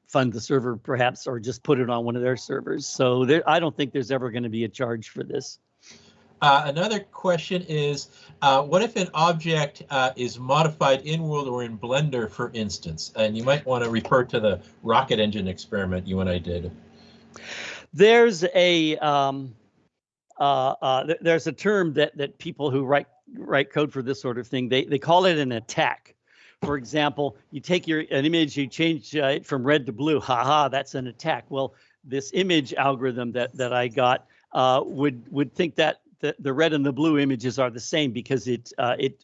N: fund the server perhaps, or just put it on one of their servers. So I don't think there's ever going to be a charge for this.
M: Another question is, what if an object is modified in World or in Blender, for instance? And you might want to refer to the rocket engine experiment you and I did.
N: There's a term that people who write code for this sort of thing, they call it an attack. For example, you take an image, you change it from red to blue. Haha, that's an attack. Well, this image algorithm that I got would think that the red and the blue images are the same because it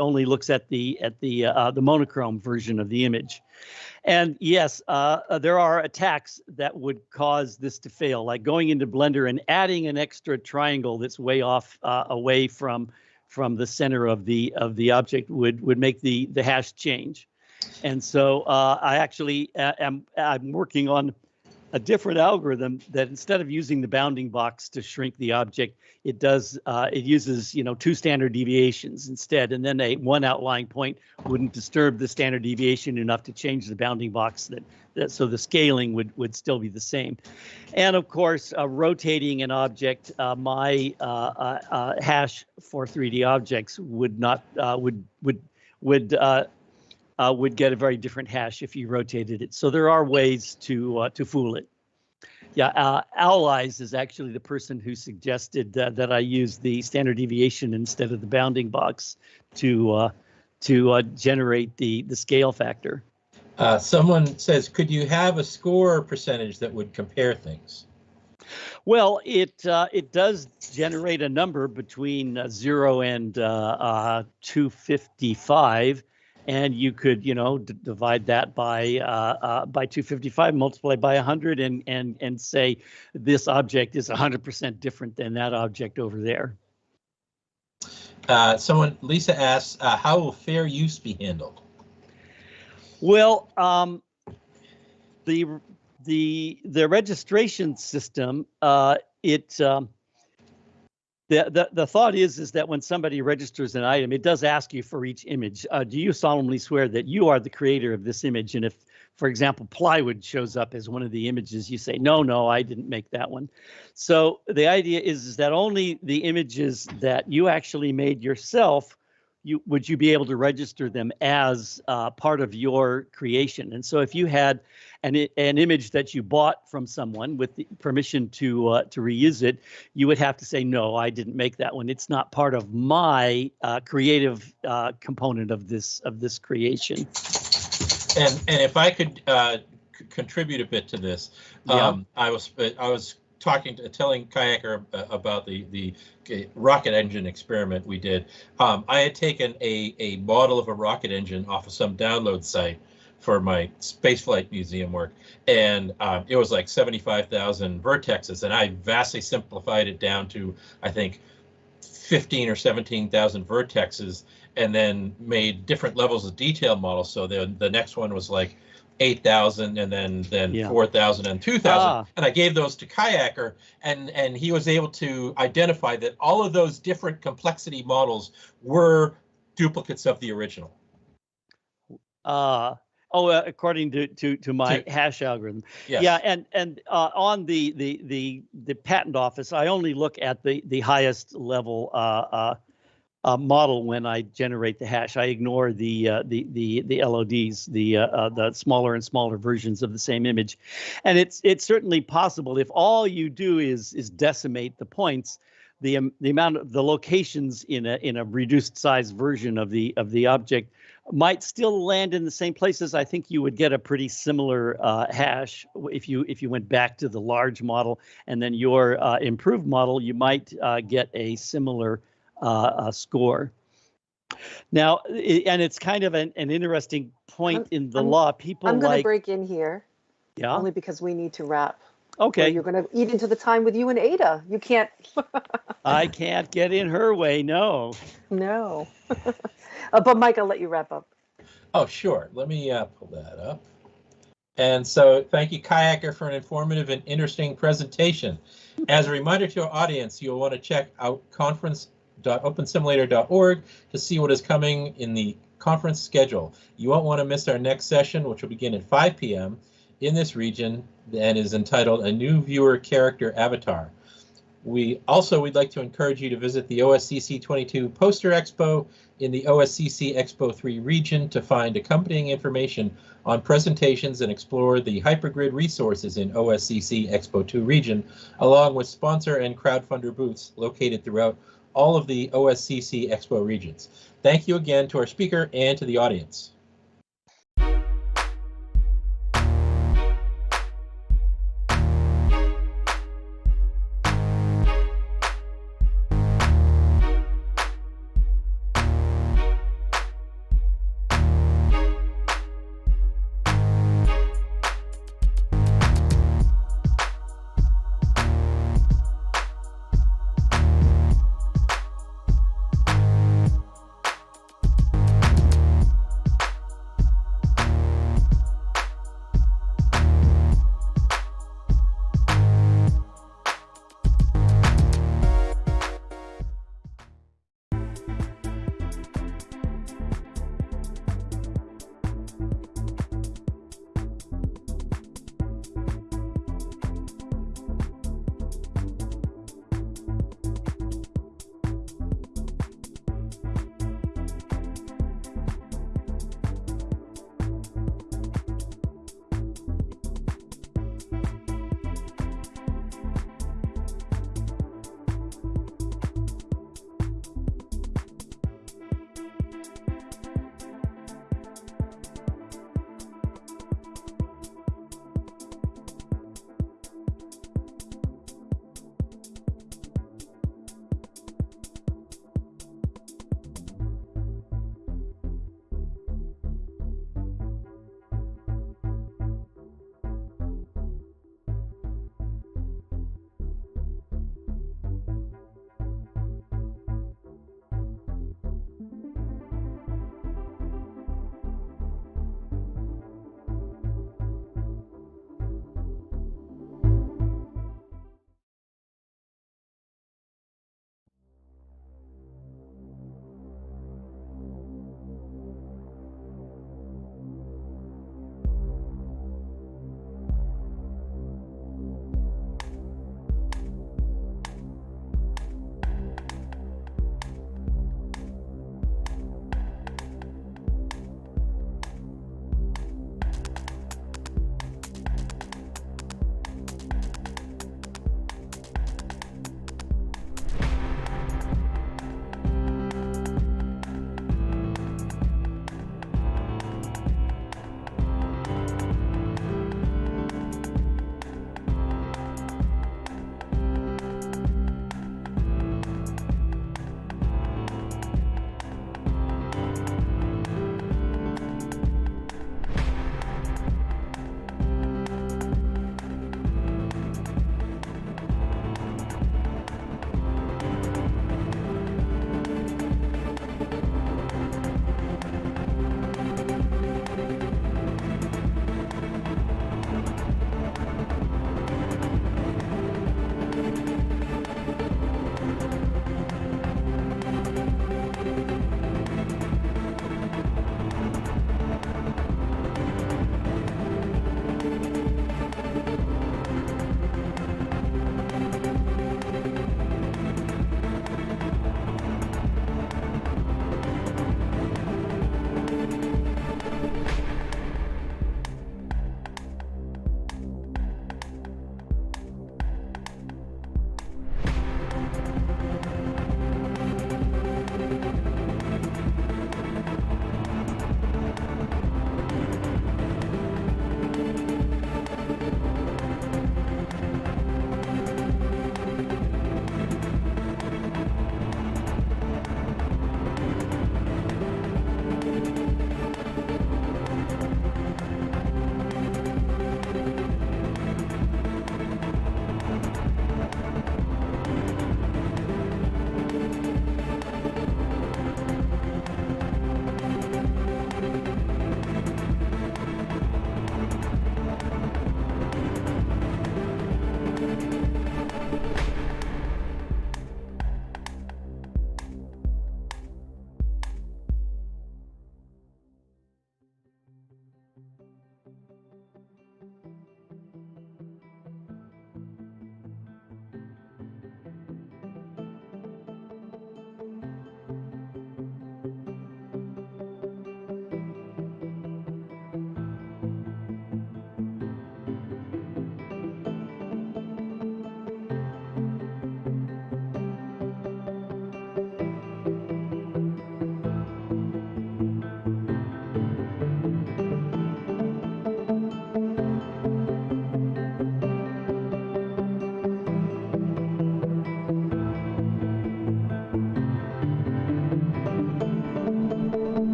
N: only looks at the monochrome version of the image. And yes, there are attacks that would cause this to fail, like going into Blender and adding an extra triangle that's way off away from the center of the object would make the hash change. And so I actually I'm working on a different algorithm that instead of using the bounding box to shrink the object, it uses 2 standard deviations instead, and then one outlying point wouldn't disturb the standard deviation enough to change the bounding box so the scaling would still be the same. And of course, rotating an object, my hash for 3D objects would get a very different hash if you rotated it. So there are ways to fool it. Yeah, Owleyes is actually the person who suggested that I use the standard deviation instead of the bounding box to generate the scale factor.
M: Someone says, could you have a score percentage that would compare things?
N: Well, it does generate a number between 0 and 255. And you could, divide that by 255, multiply by 100, and say this object is 100% different than that object over there.
M: Lisa asks, how will fair use be handled?
N: Well, the registration system, The thought is that when somebody registers an item, it does ask you for each image. Do you solemnly swear that you are the creator of this image? And if, for example, plywood shows up as one of the images, you say, no, I didn't make that one. So the idea is that only the images that you actually made yourself, would you be able to register them as part of your creation. And so if you had an image that you bought from someone with the permission to reuse it, you would have to say, no, I didn't make that one. It's not part of my creative component of this creation.
M: And if I could contribute a bit to this, I was telling Kayaker about the rocket engine experiment we did. I had taken a model of a rocket engine off of some download site for my spaceflight museum work, and it was like 75,000 vertexes, and I vastly simplified it down to, I think, 15 or 17,000 vertexes, and then made different levels of detail models. So the next one was like 8,000, and then 4,000 and 2,000, and I gave those to Kayaker, and he was able to identify that all of those different complexity models were duplicates of the original.
N: According to my hash algorithm. Yes. Yeah, and on the patent office, I only look at the highest level model when I generate the hash. I ignore the LODs, the smaller and smaller versions of the same image. And it's certainly possible if all you do is decimate the points, the amount of the locations in a reduced size version of the object might still land in the same places. I think you would get a pretty similar hash if you went back to the large model, and then your improved model, you might get a similar score. Now, and it's kind of an interesting point in the law.
P: I'm going to break in here, only because we need to wrap.
N: Okay.
P: You're going to eat into the time with you and Ada. You can't.
N: I can't get in her way. No.
P: No. But Mike, I'll let you wrap up.
M: Oh, sure. Let me pull that up. And so thank you, Kayaker, for an informative and interesting presentation. As a reminder to our audience, you'll want to check out conference.opensimulator.org to see what is coming in the conference schedule. You won't want to miss our next session, which will begin at 5 p.m. in this region and is entitled A New Viewer Character Avatar. We'd like to encourage you to visit the OSCC 22 Poster Expo in the OSCC Expo 3 region to find accompanying information on presentations and explore the hypergrid resources in OSCC Expo 2 region, along with sponsor and crowdfunder booths located throughout all of the OSCC Expo regions. Thank you again to our speaker and to the audience.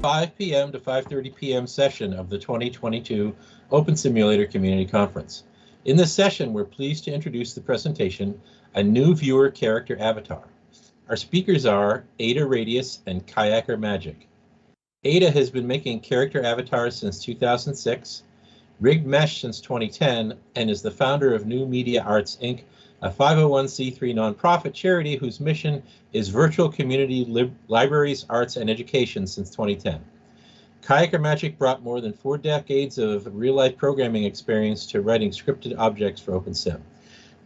M: 5 p.m. to 5:30 p.m. session of the 2022 Open Simulator Community Conference. In this session, we're pleased to introduce the presentation, A New Viewer Character Avatar. Our speakers are Ada Radius and Kayaker Magic. Ada has been making character avatars since 2006, rigged mesh since 2010, and is the founder of New Media Arts, Inc., a 501c3 nonprofit charity whose mission is virtual community libraries, arts, and education since 2010. Kayaker Magic brought more than 4 decades of real-life programming experience to writing scripted objects for OpenSim.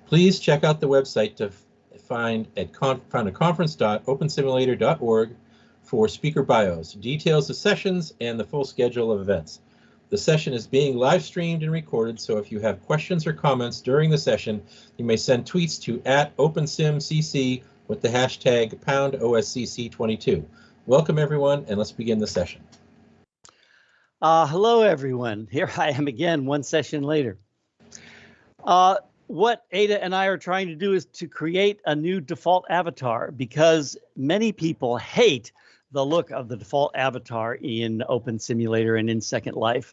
M: Please check out the website to find a conference.opensimulator.org for speaker bios, details of sessions, and the full schedule of events. The session is being live streamed and recorded, so if you have questions or comments during the session, you may send tweets to @OpenSimCC with the hashtag #OSCC22. Welcome everyone, and let's begin the session.
N: Hello, everyone. Here I am again, one session later. What Ada and I are trying to do is to create a new default avatar because many people hate the look of the default avatar in Open Simulator and in Second Life.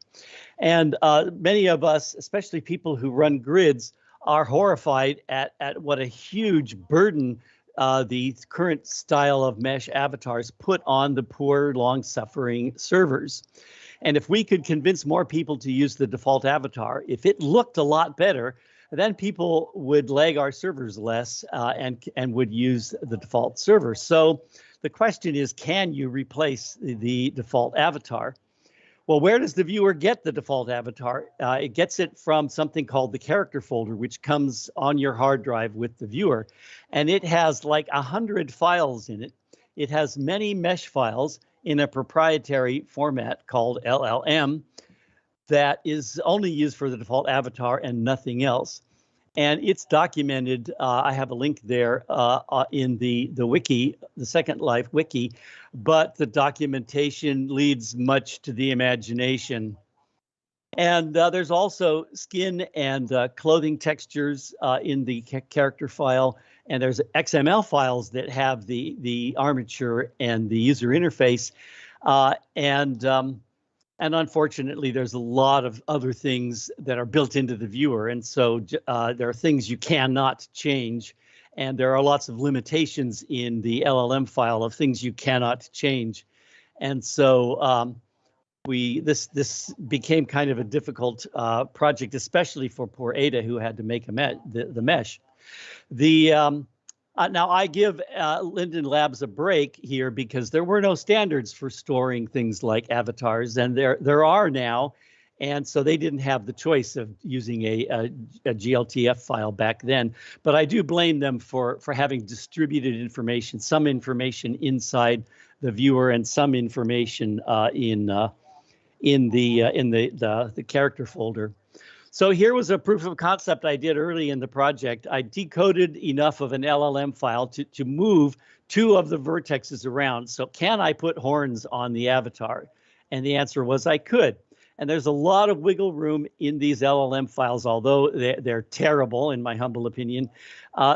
N: And many of us, especially people who run grids, are horrified at what a huge burden the current style of mesh avatars put on the poor, long-suffering servers. And if we could convince more people to use the default avatar, if it looked a lot better, then people would lag our servers less and would use the default server. So the question is, can you replace the default avatar? Well, where does the viewer get the default avatar? It gets it from something called the character folder, which comes on your hard drive with the viewer. And it has like 100 files in it. It has many mesh files in a proprietary format called LLM that is only used for the default avatar and nothing else. And it's documented. I have a link there in the wiki, the Second Life wiki, but the documentation leads much to the imagination. And there's also skin and clothing textures in the character file. And there's XML files that have the armature and the user interface. And unfortunately, there's a lot of other things that are built into the viewer. And so there are things you cannot change. And there are lots of limitations in the LLM file of things you cannot change. And so this became kind of a difficult project, especially for poor Ada, who had to make the mesh. Now I give Linden Labs a break here because there were no standards for storing things like avatars, and there are now, and so they didn't have the choice of using a GLTF file back then. But I do blame them for having distributed information, some information inside the viewer and some information in the character folder. So here was a proof of concept I did early in the project. I decoded enough of an LLM file to move 2 of the vertexes around. So can I put horns on the avatar? And the answer was I could. And there's a lot of wiggle room in these LLM files, although they're terrible, in my humble opinion.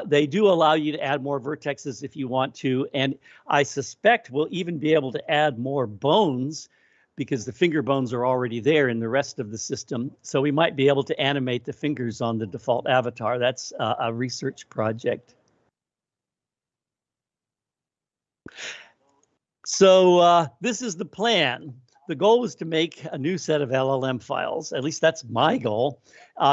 N: They do allow you to add more vertexes if you want to. And I suspect we'll even be able to add more bones because the finger bones are already there in the rest of the system. So we might be able to animate the fingers on the default avatar. That's a research project. So this is the plan. The goal was to make a new set of LLM files. At least that's my goal.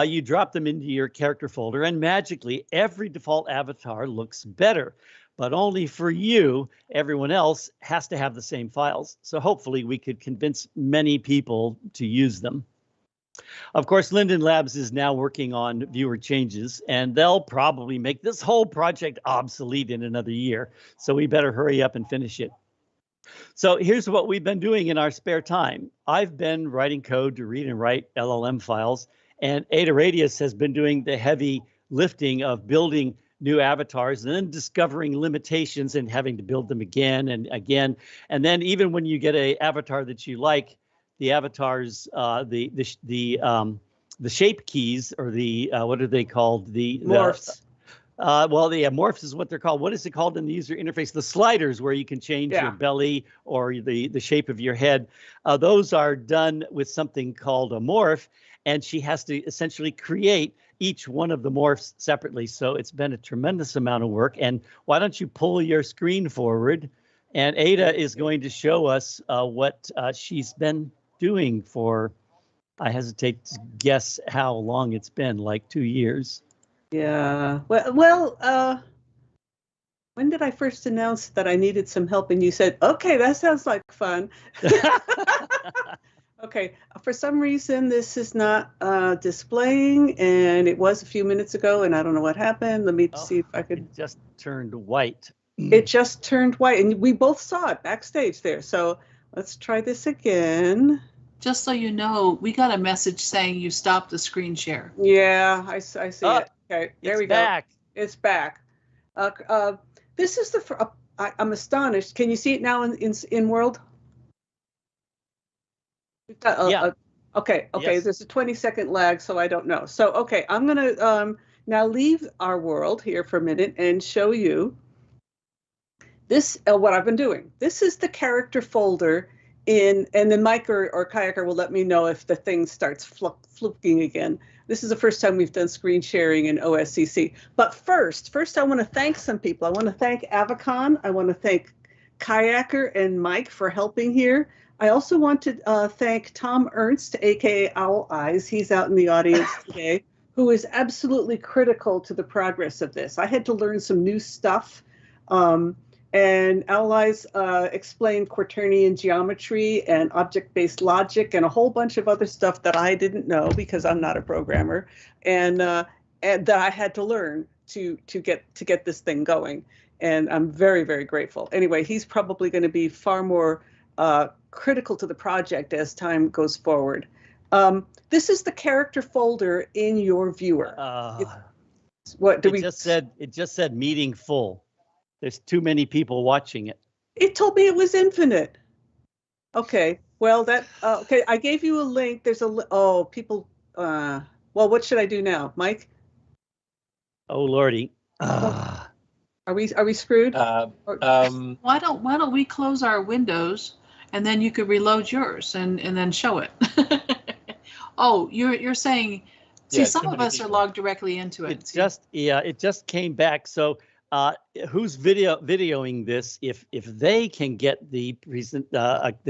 N: You drop them into your character folder and magically every default avatar looks better. But only for you. Everyone else has to have the same files. So hopefully we could convince many people to use them. Of course, Linden Labs is now working on viewer changes, and they'll probably make this whole project obsolete in another year. So we better hurry up and finish it. So here's what we've been doing in our spare time. I've been writing code to read and write LLM files, and Ada Radius has been doing the heavy lifting of building new avatars and then discovering limitations and having to build them again and again. And then even when you get an avatar that you like, the avatars, the shape keys, or the what are they called? The
P: morphs.
N: Well, the morphs is what they're called. What is it called in the user interface? The sliders, where you can change your belly or the shape of your head. Those are done with something called a morph, and she has to essentially create each one of the morphs separately. So it's been a tremendous amount of work. And why don't you pull your screen forward? And Ada is going to show us what she's been doing for, I hesitate to guess how long it's been, like 2 years.
Q: Yeah. Well, when did I first announce that I needed some help? And you said, okay, that sounds like fun. Okay. For some reason, this is not displaying, and it was a few minutes ago, and I don't know what happened. Let me see if I could.
N: It just turned white.
Q: It just turned white, and we both saw it backstage there. So let's try this again.
A: Just so you know, we got a message saying you stopped the screen share.
Q: Yeah, I see it. Okay, there we go.
N: Back.
Q: It's back. This is the. I'm astonished. Can you see it now in World?
N: Yeah.
Q: Okay.
N: Yes.
Q: There's a 20-second lag, so I don't know. So okay, I'm gonna now leave our World here for a minute and show you this. What I've been doing. This is the character folder and then Mike or Kayaker will let me know if the thing starts fluking again. This is the first time we've done screen sharing in OSCC. But first I want to thank some people. I want to thank Avicon. I want to thank Kayaker and Mike for helping here. I also want to thank Tom Ernst, aka Owl Eyes. He's out in the audience today, who is absolutely critical to the progress of this. I had to learn some new stuff. And Owl Eyes explained quaternion geometry and object-based logic and a whole bunch of other stuff that I didn't know because I'm not a programmer, and that I had to learn to get this thing going. And I'm very, very grateful. Anyway, he's probably going to be far more critical to the project as time goes forward. This is the character folder in your viewer.
N: It just said meeting full. There's too many people watching it.
Q: It told me it was infinite. Okay. Well, okay. I gave you a link. There's people. Well, what should I do now, Mike?
N: Oh Lordy.
Q: Are we screwed?
A: Why don't we close our windows and then you could reload yours and then show it. Oh, you're saying. See, some of us are logged directly into it.
N: It just came back. So. Who's videoing this? If they can get the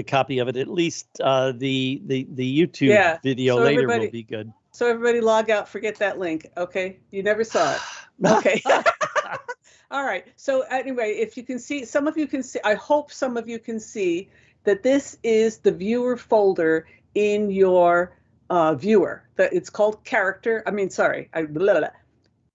N: copy of it, at least the YouTube video
Q: so
N: later will be good.
Q: So everybody log out. Forget that link. Okay, you never saw it. Okay. All right. So anyway, if you can see, some of you can see. I hope some of you can see that this is the viewer folder in your viewer. That it's called character.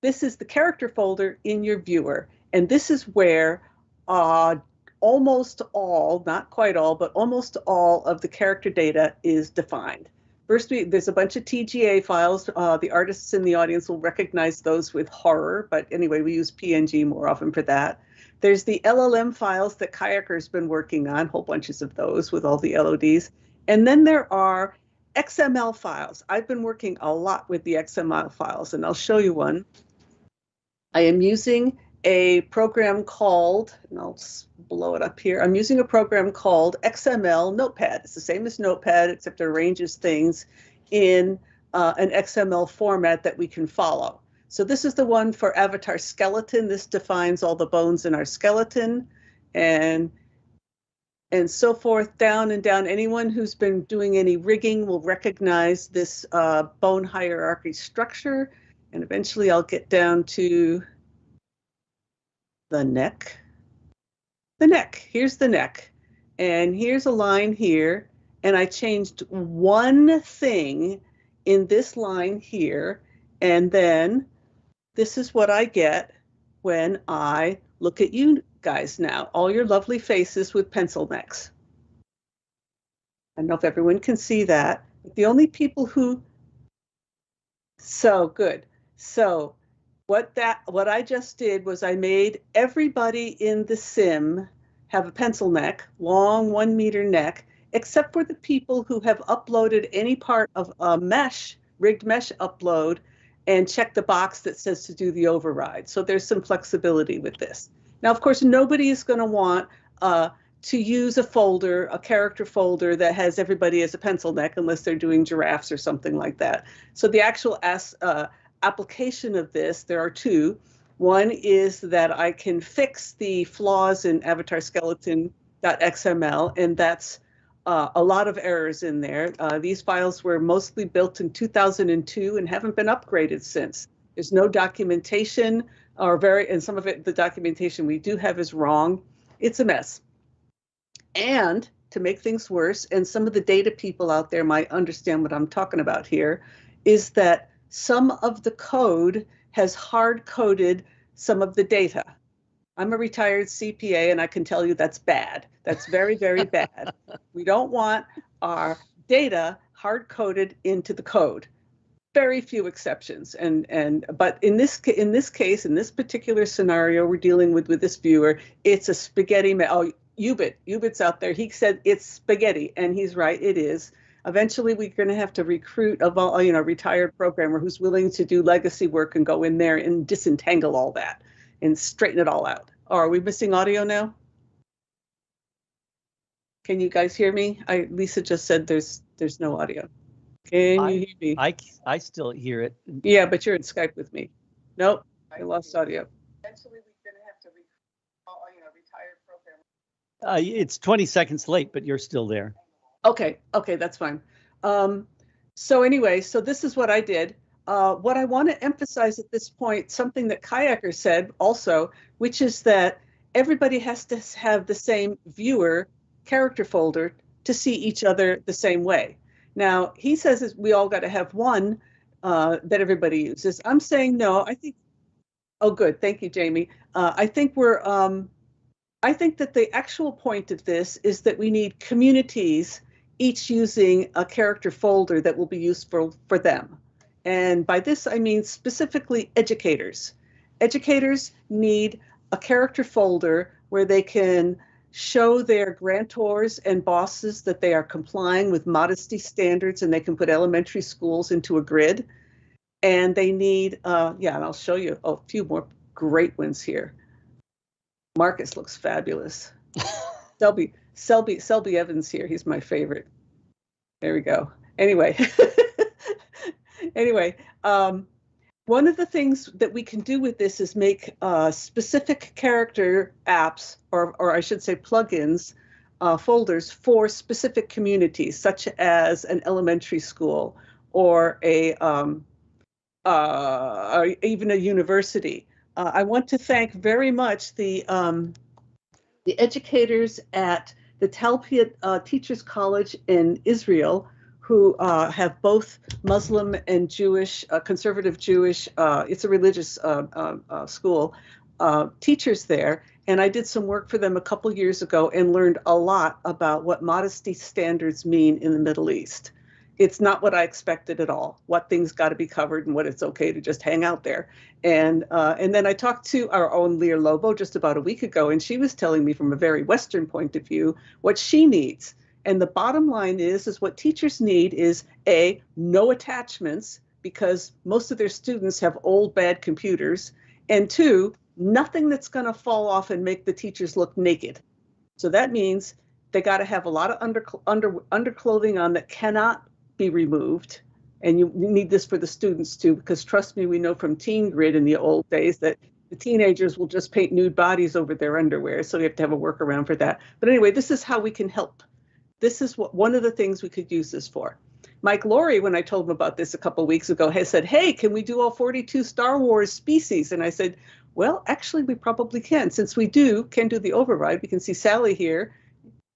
Q: This is the character folder in your viewer, and this is where almost all, not quite all, but almost all of the character data is defined. First, there's a bunch of TGA files. The artists in the audience will recognize those with horror, but anyway, we use PNG more often for that. There's the LLM files that Kayaker's been working on, whole bunches of those with all the LODs. And then there are XML files. I've been working a lot with the XML files, and I'll show you one. I am using a program called, and I'll blow it up here. I'm using a program called XML Notepad. It's the same as Notepad, except it arranges things in an XML format that we can follow. So this is the one for avatar skeleton. This defines all the bones in our skeleton, and so forth, down and down. Anyone who's been doing any rigging will recognize this bone hierarchy structure. And eventually I'll get down to the neck. The neck, here's the neck. And here's a line here. And I changed one thing in this line here. And then this is what I get when I look at you guys now. All your lovely faces with pencil necks. I don't know if everyone can see that. But the only people who, so good. So what I just did was I made everybody in the sim have a pencil neck, long 1 meter neck, except for the people who have uploaded any part of a mesh, rigged mesh upload and check the box that says to do the override. So there's some flexibility with this. Now, of course, nobody is going to want to use a folder, a character folder that has everybody as a pencil neck unless they're doing giraffes or something like that. So the actual application of this, there are two. One is that I can fix the flaws in avatar skeleton.xml, and that's a lot of errors in there. These files were mostly built in 2002 and haven't been upgraded since. There's no documentation, and some of it, the documentation we do have is wrong. It's a mess. And to make things worse, and some of the data people out there might understand what I'm talking about here, is that some of the code has hard-coded some of the data. I'm a retired CPA, and I can tell you that's bad. That's very, very bad. We don't want our data hard-coded into the code. Very few exceptions, but in this case, in this particular scenario we're dealing with this viewer, it's a spaghetti. Ubit's out there. He said it's spaghetti, and he's right. It is. Eventually, we're going to have to recruit a retired programmer who's willing to do legacy work and go in there and disentangle all that and straighten it all out. Oh, are we missing audio now? Can you guys hear me? Lisa just said there's no audio. Can you hear me?
N: I still hear it.
Q: Yeah, but you're in Skype with me. Nope, I lost audio. Eventually, we're going to have to recruit retired programmer.
N: It's 20 seconds late, but you're still there.
Q: Okay, that's fine. So anyway, so this is what I did. What I want to emphasize at this point, something that Kayaker said also, which is that everybody has to have the same viewer character folder to see each other the same way. Now, he says we all got to have one that everybody uses. I'm saying no. I think, oh, good. Thank you, Jamie. I think that the actual point of this is that we need communities each using a character folder that will be useful for them. And by this, I mean specifically educators. Educators need a character folder where they can show their grantors and bosses that they are complying with modesty standards, and they can put elementary schools into a grid. And they need, and I'll show you a few more great ones here. Marcus looks fabulous. Selby Evans here. He's my favorite. There we go. Anyway, one of the things that we can do with this is make specific character apps, or I should say plugins, folders for specific communities, such as an elementary school or even a university. I want to thank very much the educators at the Talpiot Teachers College in Israel, who have both Muslim and Jewish, conservative Jewish, it's a religious school, teachers there. And I did some work for them a couple years ago and learned a lot about what modesty standards mean in the Middle East. It's not what I expected at all, what things got to be covered and what it's okay to just hang out there. And then I talked to our own Lear Lobo just about a week ago, and she was telling me from a very Western point of view what she needs. And the bottom line is what teachers need is A, no attachments, because most of their students have old, bad computers, and two, nothing that's going to fall off and make the teachers look naked. So that means they got to have a lot of underclothing on that cannot be removed. And you need this for the students too, because trust me, we know from Teen Grid in the old days that the teenagers will just paint nude bodies over their underwear. So we have to have a workaround for that. But anyway, this is how we can help. This is one of the things we could use this for. Mike Laurie, when I told him about this a couple of weeks ago, has said, hey, can we do all 42 Star Wars species? And I said, well, actually, we probably can. Since we can do the override, we can see Sally here.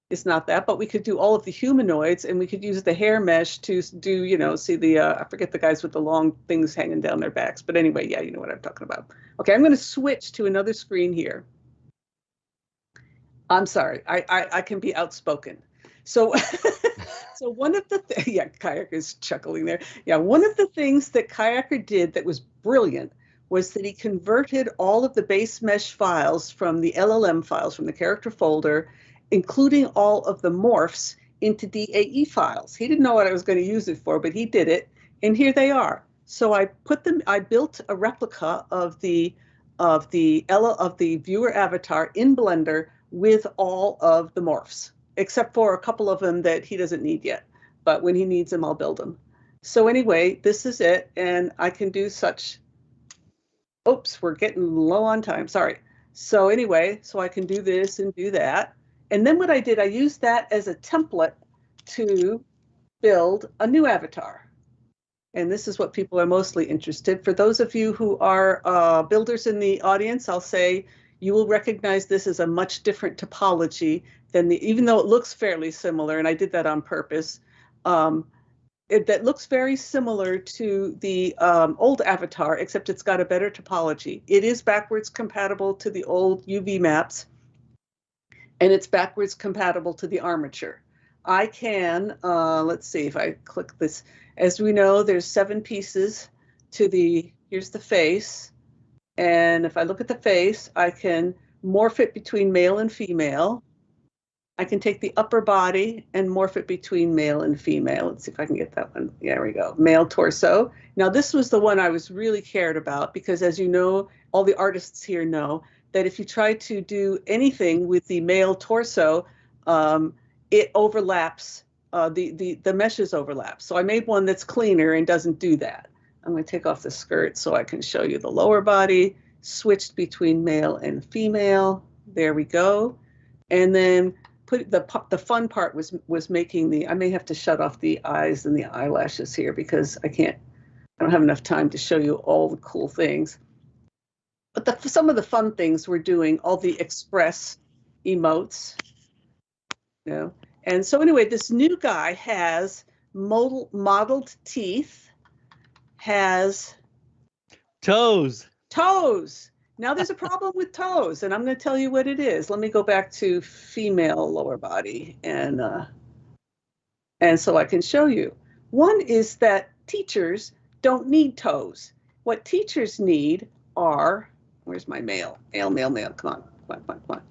Q: It's not that, but we could do all of the humanoids, and we could use the hair mesh to do, see the, I forget the guys with the long things hanging down their backs. But anyway, yeah, you know what I'm talking about. Okay, I'm going to switch to another screen here. I'm sorry, I can be outspoken. So, so one of the, Kayaker is chuckling there. Yeah, one of the things that Kayaker did that was brilliant was that he converted all of the base mesh files from the LLM files, from the character folder, including all of the morphs, into DAE files. He didn't know what I was going to use it for, but he did it. And here they are. So I built a replica of the viewer avatar in Blender with all of the morphs, except for a couple of them that he doesn't need yet. But when he needs them, I'll build them. So anyway, this is it, and I can do such. Oops, we're getting low on time. Sorry. So anyway, so I can do this and do that. And then what I did, I used that as a template to build a new avatar. And this is what people are mostly interested. For those of you who are builders in the audience, I'll say you will recognize this as a much different topology than even though it looks fairly similar, and I did that on purpose. That looks very similar to the old avatar, except it's got a better topology. It is backwards compatible to the old UV maps, and it's backwards compatible to the armature. I can, let's see if I click this. As we know, there's 7 pieces to here's the face. And if I look at the face, I can morph it between male and female. I can take the upper body and morph it between male and female. Let's see if I can get that one. Yeah, there we go. Male torso. Now, this was the one I was really cared about because, as you know, all the artists here know that if you try to do anything with the male torso, it overlaps, the meshes overlap. So I made one that's cleaner and doesn't do that. I'm going to take off the skirt so I can show you the lower body, switched between male and female. There we go. And then the fun part was making I may have to shut off the eyes and the eyelashes here because I don't have enough time to show you all the cool things. But some of the fun things we're doing, all the express emotes, you know. And so anyway, this new guy has modeled teeth, has
N: toes.
Q: Now there's a problem with toes, and I'm going to tell you what it is. Let me go back to female lower body, and so I can show you. One is that teachers don't need toes. What teachers need are, where's my male? Male. Come on.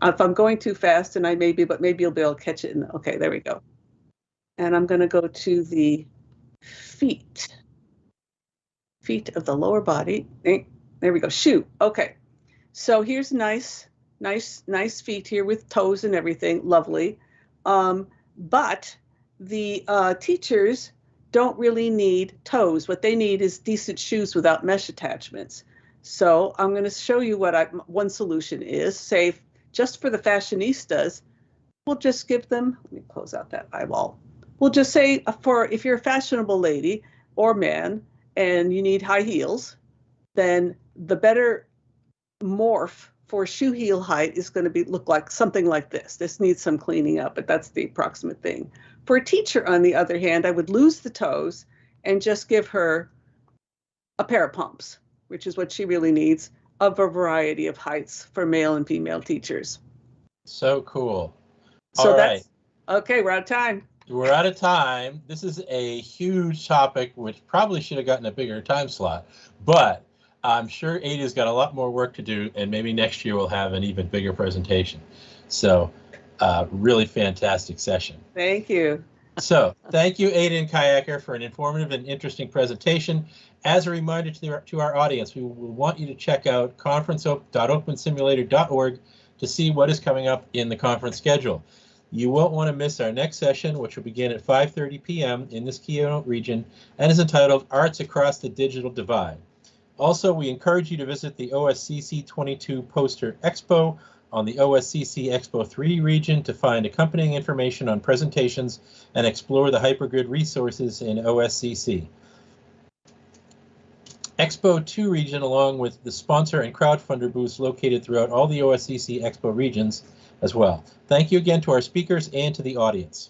Q: If I'm going too fast, and but maybe you'll be able to catch it. Okay, there we go. And I'm going to go to the feet of the lower body. There we go. Shoe. Okay. So here's nice feet here with toes and everything. Lovely. But the teachers don't really need toes. What they need is decent shoes without mesh attachments. So I'm going to show you what one solution is. Say, just for the fashionistas, we'll just give them, let me close out that eyeball. We'll just say, if you're a fashionable lady or man and you need high heels, then the better morph for shoe heel height is going to look like something like this. This needs some cleaning up, but that's the approximate thing. For a teacher, on the other hand, I would lose the toes and just give her a pair of pumps, which is what she really needs, of a variety of heights for male and female teachers.
M: So cool.
Q: So
M: all
Q: that's
M: right.
Q: Okay, we're out of time.
M: We're out of time. This is a huge topic, which probably should have gotten a bigger time slot, but I'm sure Ada's got a lot more work to do, and maybe next year we'll have an even bigger presentation. So really fantastic session.
Q: Thank you.
M: So thank you, Ada and Kayaker, for an informative and interesting presentation. As a reminder to our audience, we will want you to check out conference.opensimulator.org to see what is coming up in the conference schedule. You won't want to miss our next session, which will begin at 5:30 p.m. in this keynote region and is entitled Arts Across the Digital Divide. Also, we encourage you to visit the OSCC 22 Poster Expo on the OSCC Expo 3 region to find accompanying information on presentations and explore the hypergrid resources in OSCC. Expo 2 region, along with the sponsor and crowdfunder booths located throughout all the OSCC Expo regions as well. Thank you again to our speakers and to the audience.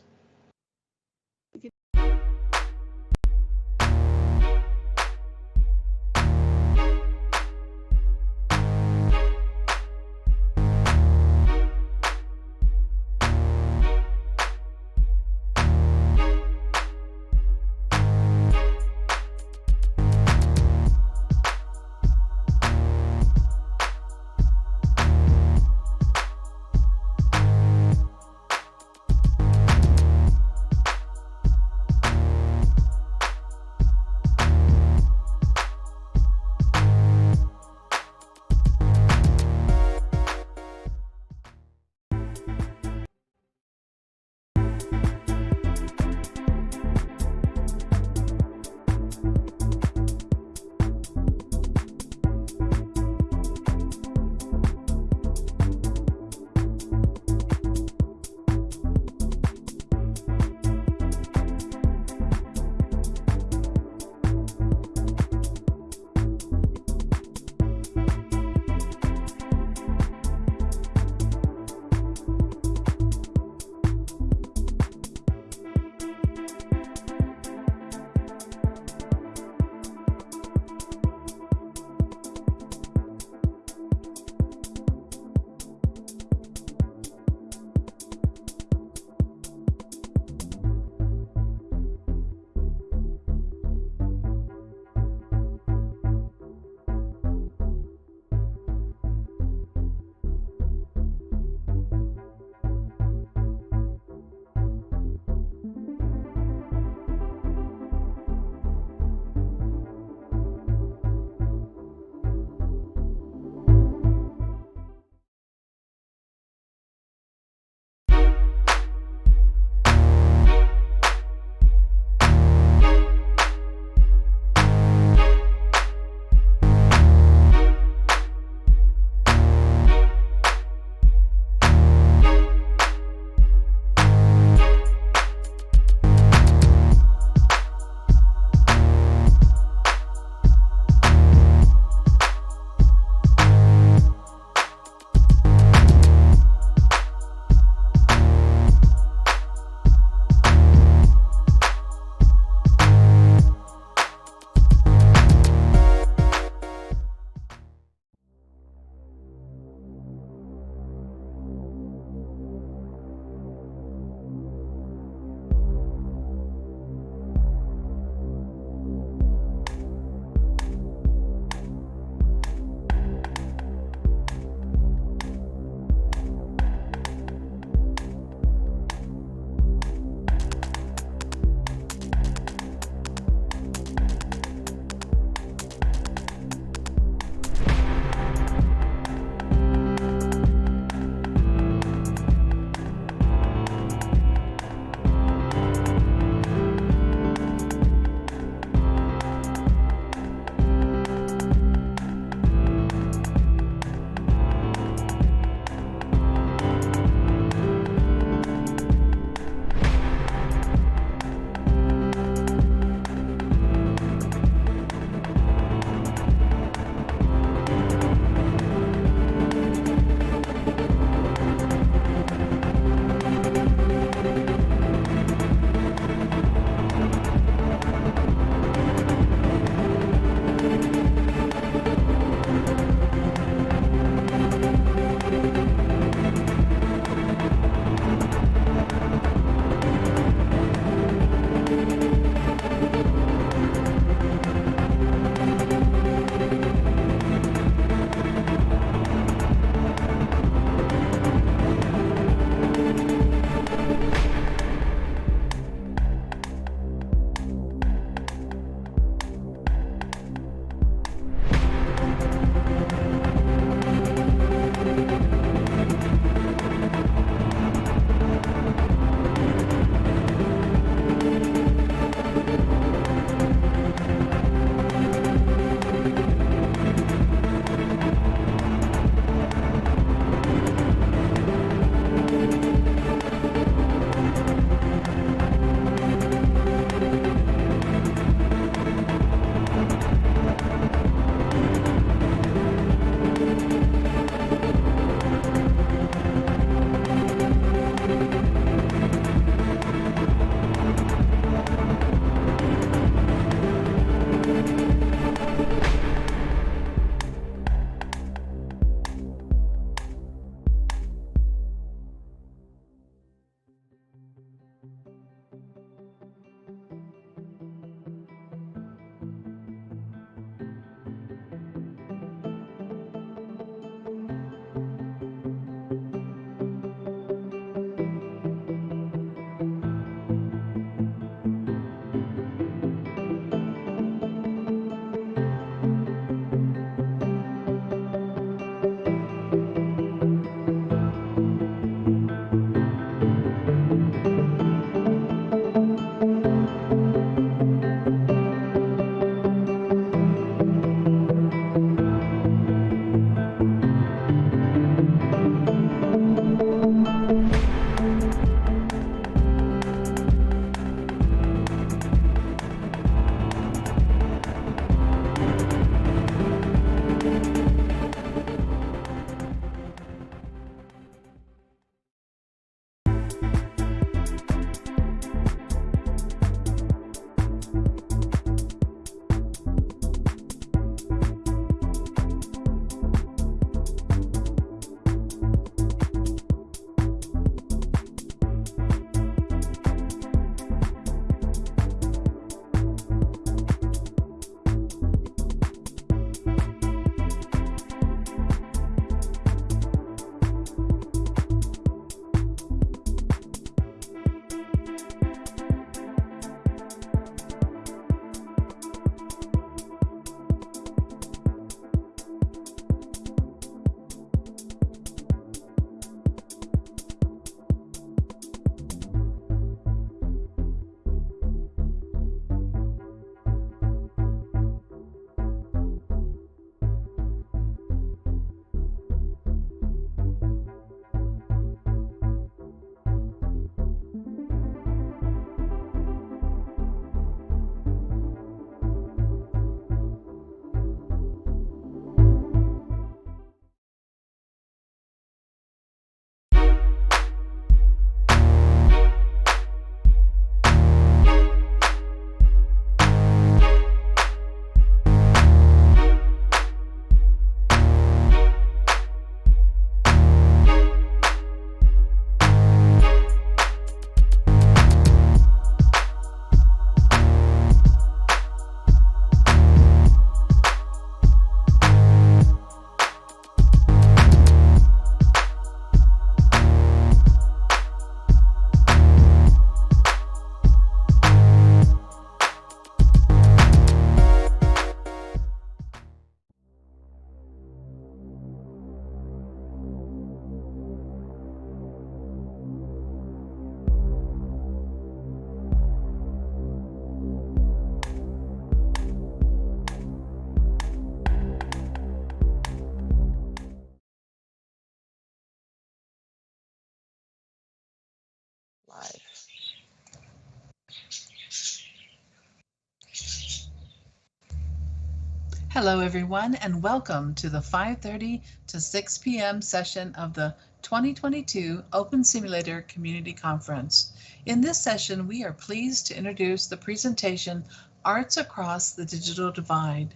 A: Hello, everyone, and welcome to the 5:30 to 6 p.m. session of the 2022 Open Simulator Community Conference. In this session, we are pleased to introduce the presentation Arts Across the Digital Divide.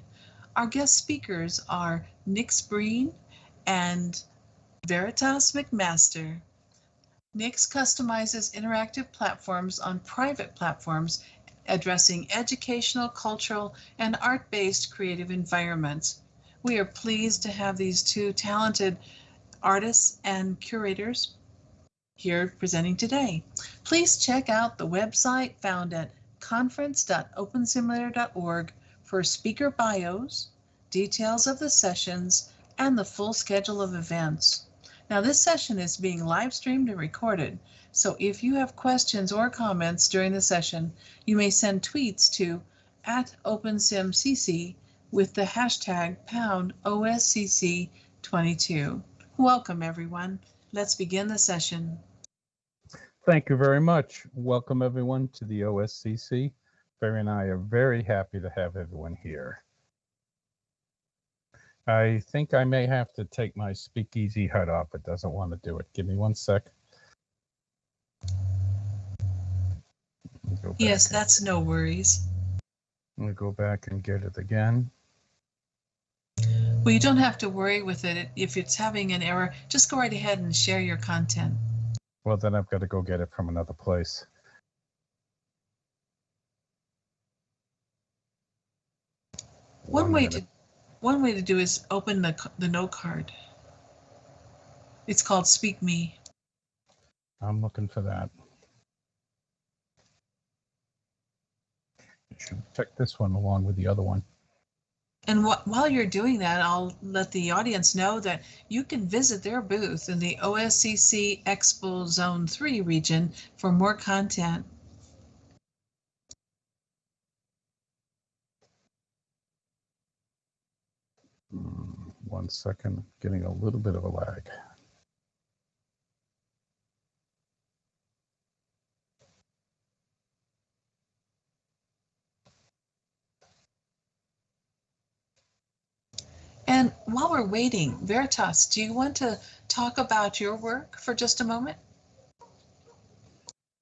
A: Our guest speakers are Nick Spreen and Veritas McMaster. Nix customizes interactive platforms on private platforms addressing educational, cultural, and art-based creative environments. We are pleased to have these two talented artists and curators here presenting today. Please check out the website found at conference.opensimulator.org for speaker bios, details of the sessions, and the full schedule of events. Now, this session is being live streamed and recorded, so if you have questions or comments during the session, you may send tweets to @OpenSimCC with the hashtag #OSCC22. Welcome, everyone. Let's begin the session.
R: Thank you very much. Welcome, everyone, to the OSCC. Barry and I are very happy to have everyone here. I think I may have to take my speakeasy HUD off. It doesn't want to do it. Give me 1 sec.
A: Yes, that's no worries.
R: I'm going to go back and get it again.
A: Well, you don't have to worry with it. If it's having an error, just go right ahead and share your content.
R: Well, then I've got to go get it from another place.
A: One way to do is open the note card. It's called Speak Me.
R: I'm looking for that. You should check this one along with the other one.
A: And while you're doing that, I'll let the audience know that you can visit their booth in the OSCC Expo Zone 3 region for more content.
R: One second, getting a little bit of a lag.
A: And while we're waiting, Veritas, do you want to talk about your work for just a moment?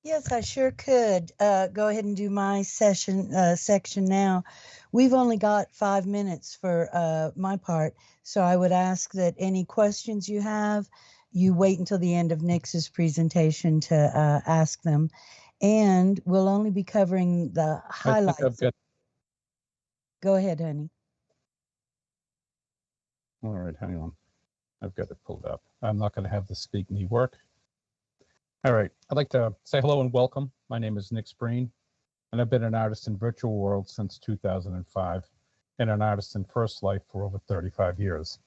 S: Yes, I sure could. Go ahead and do my section now. We've only got 5 minutes for my part, so I would ask that any questions you have, you wait until the end of Nix's presentation to ask them. And we'll only be covering the highlights. Go ahead, honey.
R: All right, hang on. I've got it pulled up. I'm not going to have the Speak Me work. All right, I'd like to say hello and welcome. My name is Nick Spreen, and I've been an artist in virtual world since 2005 and an artist in First Life for over 35 years.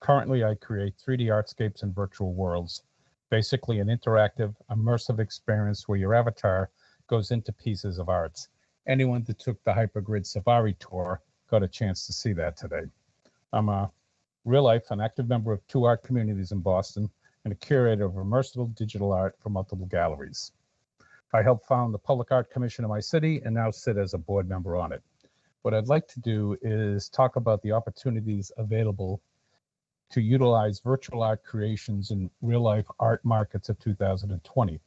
R: Currently, I create 3D artscapes in virtual worlds, basically an interactive, immersive experience where your avatar goes into pieces of arts. Anyone that took the Hypergrid Safari tour got a chance to see that today. I'm a real life, an active member of 2 art communities in Boston and a curator of immersive digital art for multiple galleries. I helped found the Public Art Commission in my city and now sit as a board member on it. What I'd like to do is talk about the opportunities available to utilize virtual art creations in real life art markets of 2020.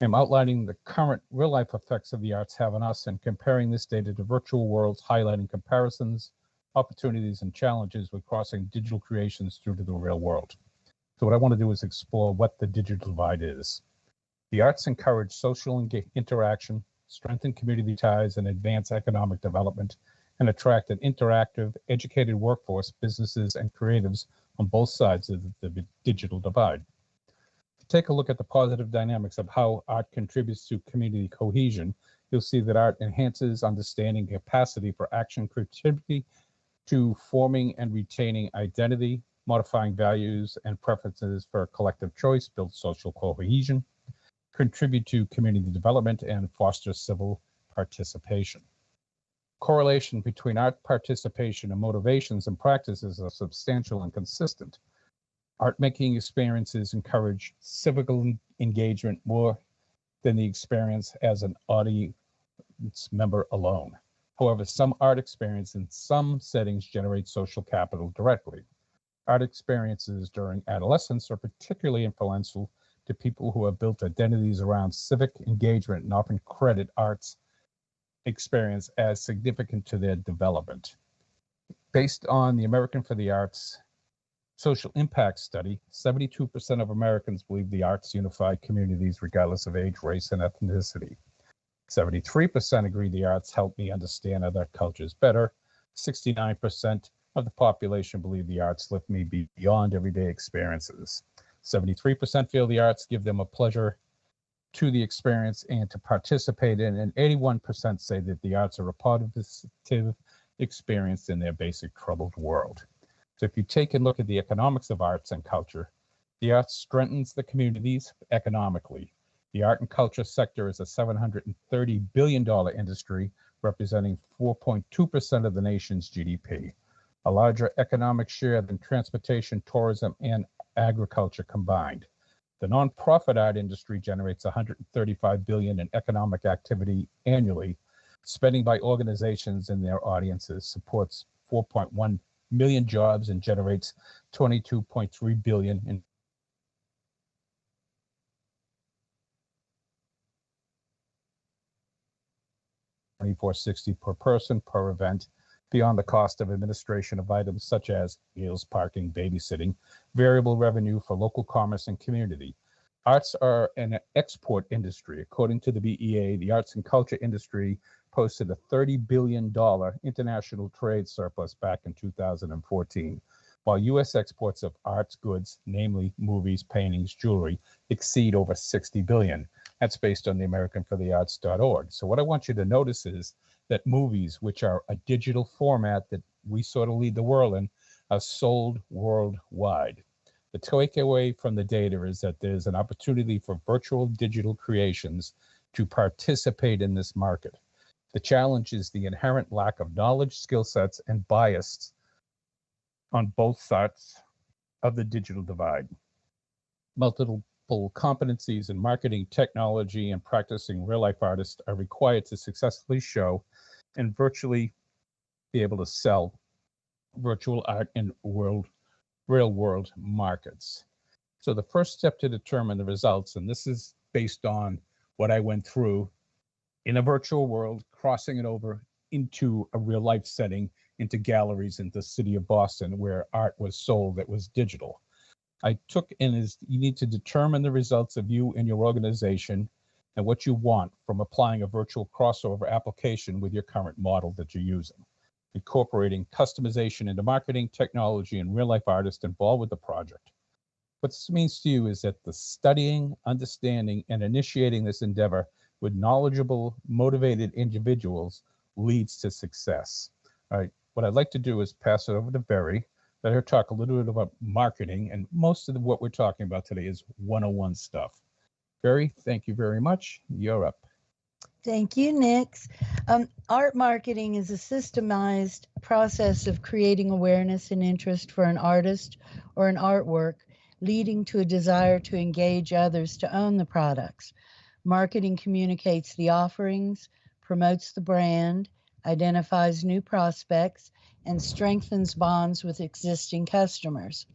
R: I'm outlining the current real life effects of the arts have on us and comparing this data to virtual worlds, highlighting comparisons, opportunities, and challenges with crossing digital creations through to the real world. So what I want to do is explore what the digital divide is. The arts encourage social interaction, strengthen community ties, and advance economic development, and attract an interactive, educated workforce, businesses, and creatives on both sides of the digital divide. To take a look at the positive dynamics of how art contributes to community cohesion, you'll see that art enhances understanding, capacity for action, creativity, to forming and retaining identity, modifying values and preferences for collective choice, build social cohesion, contribute to community development, and foster civil participation. Correlation between art participation and motivations and practices are substantial and consistent. Art-making experiences encourage civic engagement more than the experience as an audience member alone. However, some art experience in some settings generate social capital directly. Art experiences during adolescence are particularly influential to people who have built identities around civic engagement and often credit arts experience as significant to their development. Based on the American for the Arts social impact study, 72% of Americans believe the arts unify communities regardless of age, race, and ethnicity. 73% agree the arts help me understand other cultures better. 69% of the population believe the arts lift me beyond everyday experiences. 73% feel the arts give them a pleasure to the experience and to participate in, and 81% say that the arts are a positive experience in their basic troubled world. So if you take a look at the economics of arts and culture, the arts strengthens the communities economically. The art and culture sector is a $730 billion industry, representing 4.2% of the nation's GDP, a larger economic share than transportation, tourism, and agriculture combined. The nonprofit art industry generates $135 billion in economic activity annually. Spending by organizations and their audiences supports 4.1 million jobs and generates $22.3 billion in $24.60 per person per event, beyond the cost of administration of items such as meals, parking, babysitting, variable revenue for local commerce and community. Arts are an export industry. According to the BEA, the arts and culture industry posted a $30 billion international trade surplus back in 2014, while U.S. exports of arts goods, namely movies, paintings, jewelry, exceed over $60 billion. That's based on the AmericanForTheArts.org. So what I want you to notice is that movies, which are a digital format that we sort of lead the world in, are sold worldwide. The takeaway from the data is that there's an opportunity for virtual digital creations to participate in this market. The challenge is the inherent lack of knowledge, skill sets, and bias on both sides of the digital divide. Multiple competencies in marketing, technology, and practicing real-life artists are required to successfully show and virtually be able to sell virtual art in real-world markets. So the first step to determine the results, and this is based on what I went through in a virtual world, crossing it over into a real-life setting, into galleries in the city of Boston, where art was sold that was digital. I took in is you need to determine the results of you and your organization and what you want from applying a virtual crossover application with your current model that you're using, incorporating customization into marketing, technology, and real-life artists involved with the project. What this means to you is that the studying, understanding, and initiating this endeavor with knowledgeable, motivated individuals leads to success. All right, what I'd like to do is pass it over to Barry. Let her talk a little bit about marketing, and most of what we're talking about today is 101 stuff. Barry, thank you very much. You're up.
S: Thank you, Nix. Art marketing is a systemized process of creating awareness and interest for an artist or an artwork, leading to a desire to engage others to own the products. Marketing communicates the offerings, promotes the brand, identifies new prospects, and strengthens bonds with existing customers.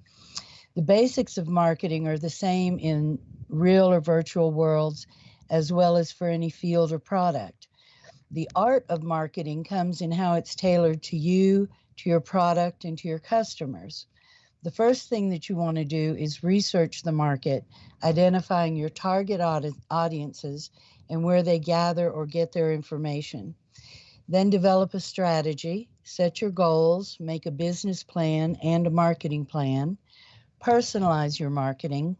S: The basics of marketing are the same in real or virtual worlds, as well as for any field or product. The art of marketing comes in how it's tailored to you, to your product, and to your customers. The first thing that you want to do is research the market, identifying your target audiences and where they gather or get their information. Then develop a strategy, set your goals, make a business plan and a marketing plan, personalize your marketing.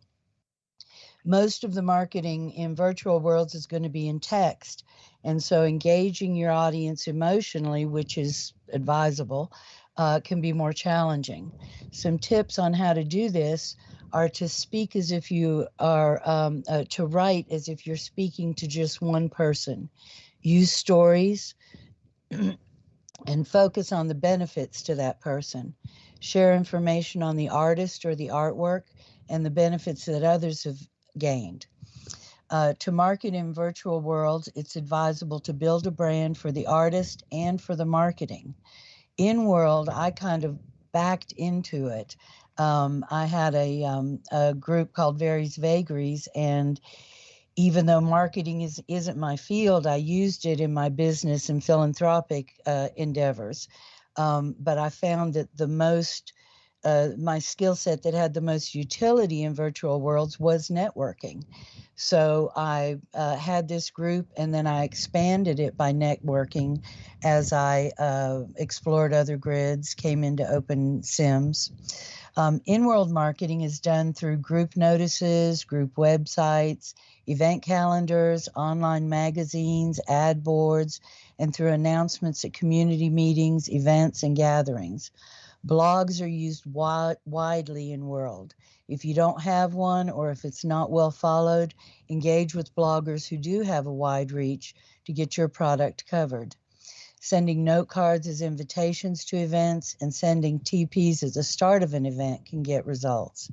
S: Most of the marketing in virtual worlds is going to be in text, and so engaging your audience emotionally, which is advisable, can be more challenging. Some tips on how to do this are to speak as if you are, to write as if you're speaking to just one person. Use stories and focus on the benefits to that person. Share information on the artist or the artwork and the benefits that others have gained. To market in virtual worlds, it's advisable to build a brand for the artist and for the marketing. In world, I kind of backed into it. I had a group called Varies Vagaries, and even though marketing isn't my field, I used it in my business and philanthropic endeavors. But I found that my skill set that had the most utility in virtual worlds was networking. So I had this group, and then I expanded it by networking as I explored other grids, came into Open Sims. In-world marketing is done through group notices, group websites, event calendars, online magazines, ad boards, and through announcements at community meetings, events, and gatherings. Blogs are used widely in world. If you don't have one, or if it's not well followed, engage with bloggers who do have a wide reach to get your product covered. Sending note cards as invitations to events and sending TPs at the start of an event can get results.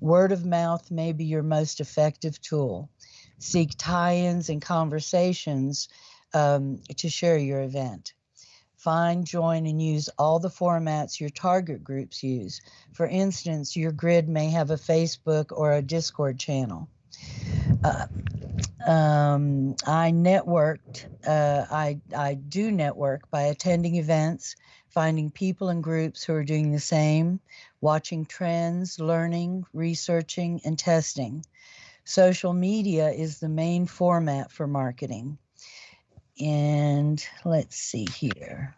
S: Word of mouth may be your most effective tool. Seek tie-ins and conversations to share your event. Find, join, and use all the formats your target groups use. For instance, your grid may have a Facebook or a Discord channel. I do network by attending events, finding people and groups who are doing the same, watching trends, learning, researching, and testing. Social media is the main format for marketing. And let's see here.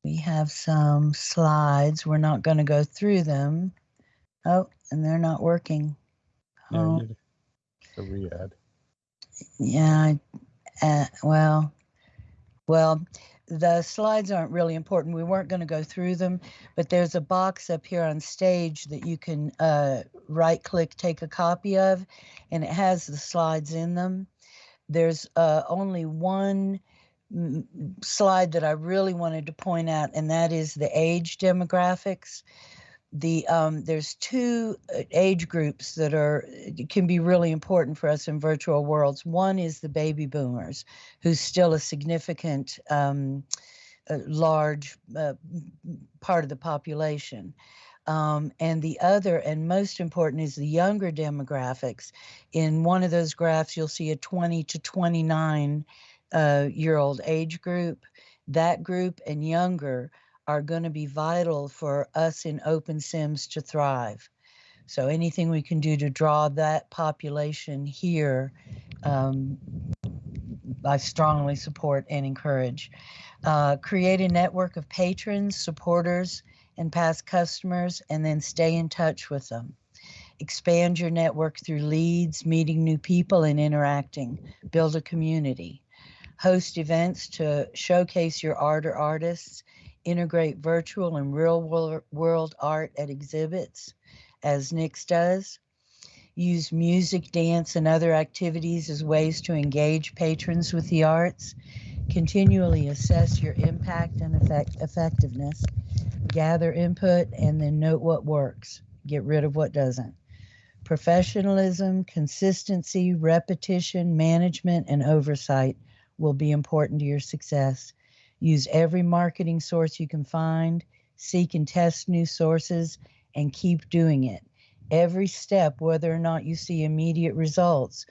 S: We have some slides. We're not going to go through them. Oh, and they're not working.
R: Yeah,
S: Oh,
R: you need a re-add.
S: yeah. Well, the slides aren't really important. We weren't going to go through them, but there's a box up here on stage that you can right-click, take a copy of, and it has the slides in them. There's only one slide that I really wanted to point out, and that is the age demographics. There's two age groups that can be really important for us in virtual worlds. One is the baby boomers, who's still a significant, large part of the population. And the other and most important is the younger demographics. In one of those graphs, you'll see a 20 to 29 year old age group. That group and younger are going to be vital for us in Open Sims to thrive. So anything we can do to draw that population here, I strongly support and encourage. Create a network of patrons, supporters, and past customers, and then stay in touch with them. Expand your network through leads, meeting new people, and interacting. Build a community. Host events to showcase your art or artists. Integrate virtual and real world art at exhibits, as Nix does. Use music, dance, and other activities as ways to engage patrons with the arts. Continually assess your impact and effectiveness. Gather input and then note what works. Get rid of what doesn't. Professionalism, consistency, repetition, management, and oversight will be important to your success. Use every marketing source you can find. Seek and test new sources and keep doing it. Every step, whether or not you see immediate results,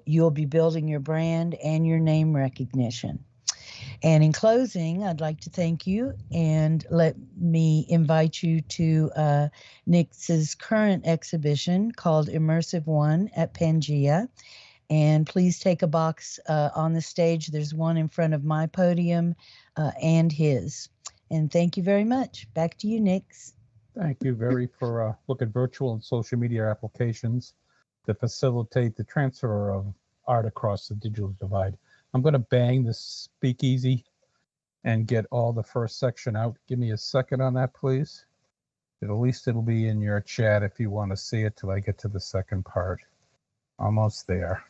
S: you'll be building your brand and your name recognition. And in closing, I'd like to thank you and let me invite you to Nix's current exhibition called Immersive One at Pangea. And please take a box on the stage. There's one in front of my podium and his. And thank you very much. Back to you, Nix.
R: Thank you, Very, for look at virtual and social media applications to facilitate the transfer of art across the digital divide. I'm going to bang this speakeasy and get all the first section out. Give me a second on that, please. At least it'll be in your chat if you want to see it till I get to the second part. Almost there.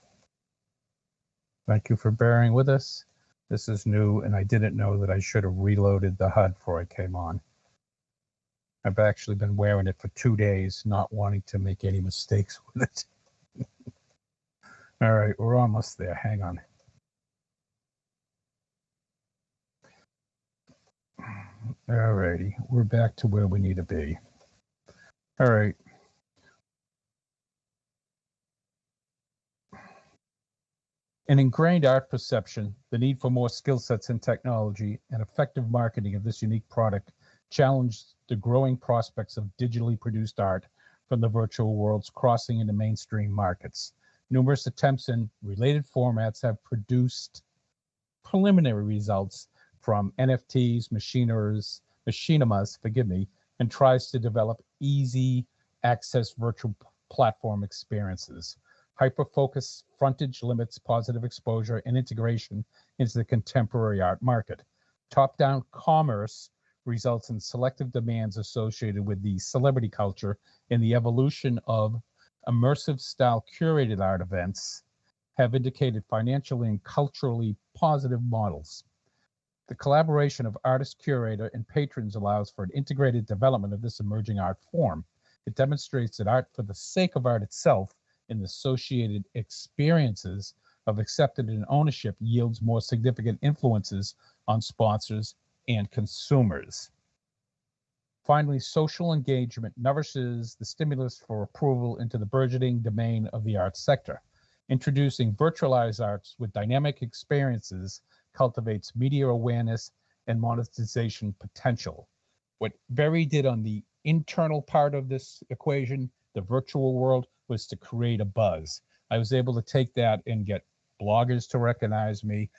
R: Thank you for bearing with us. This is new, and I didn't know that I should have reloaded the HUD before I came on. I've actually been wearing it for 2 days, not wanting to make any mistakes with it. All right, we're almost there. Hang on. All righty, we're back to where we need to be. All right. An ingrained art perception, the need for more skill sets in technology, and effective marketing of this unique product challenged the growing prospects of digitally produced art from the virtual worlds crossing into mainstream markets. Numerous attempts in related formats have produced preliminary results from NFTs, machinimas, and tries to develop easy access virtual platform experiences. Hyper-focus frontage limits positive exposure and integration into the contemporary art market. Top-down commerce results in selective demands associated with the celebrity culture and the evolution of immersive style curated art events have indicated financially and culturally positive models. The collaboration of artist, curator, and patrons allows for an integrated development of this emerging art form. It demonstrates that art for the sake of art itself and the associated experiences of acceptance and ownership yields more significant influences on sponsors and consumers. Finally, social engagement nourishes the stimulus for approval into the burgeoning domain of the arts sector. Introducing virtualized arts with dynamic experiences cultivates media awareness and monetization potential. What Barry did on the internal part of this equation, the virtual world, was to create a buzz. I was able to take that and get bloggers to recognize me,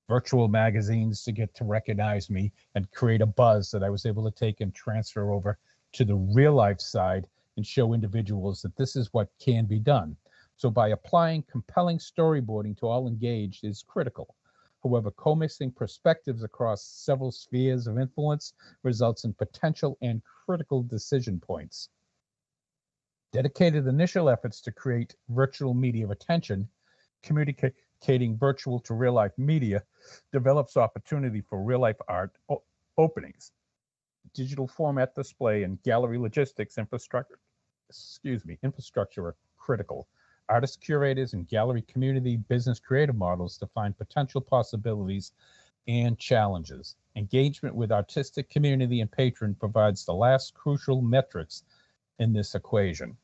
R: virtual magazines to get to recognize me, and create a buzz that I was able to take and transfer over to the real life side and show individuals that this is what can be done. So by applying compelling storyboarding to all engaged is critical. However, co-mixing perspectives across several spheres of influence results in potential and critical decision points. Dedicated initial efforts to create virtual media of attention, communicating virtual to real life media, develops opportunity for real life art openings. Digital format display and gallery logistics infrastructure are critical. Artist curators and gallery community business creative models define potential possibilities and challenges. Engagement with artistic community and patron provides the last crucial metrics in this equation.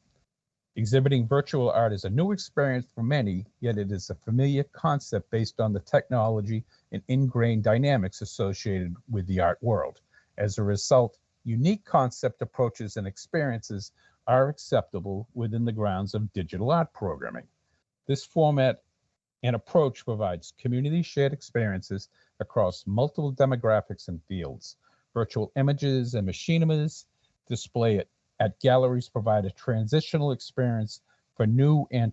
R: Exhibiting virtual art is a new experience for many, yet it is a familiar concept based on the technology and ingrained dynamics associated with the art world. As a result, unique concept approaches and experiences are acceptable within the grounds of digital art programming. This format and approach provides community shared experiences across multiple demographics and fields. Virtual images and machinimas display at galleries provide a transitional experience for new and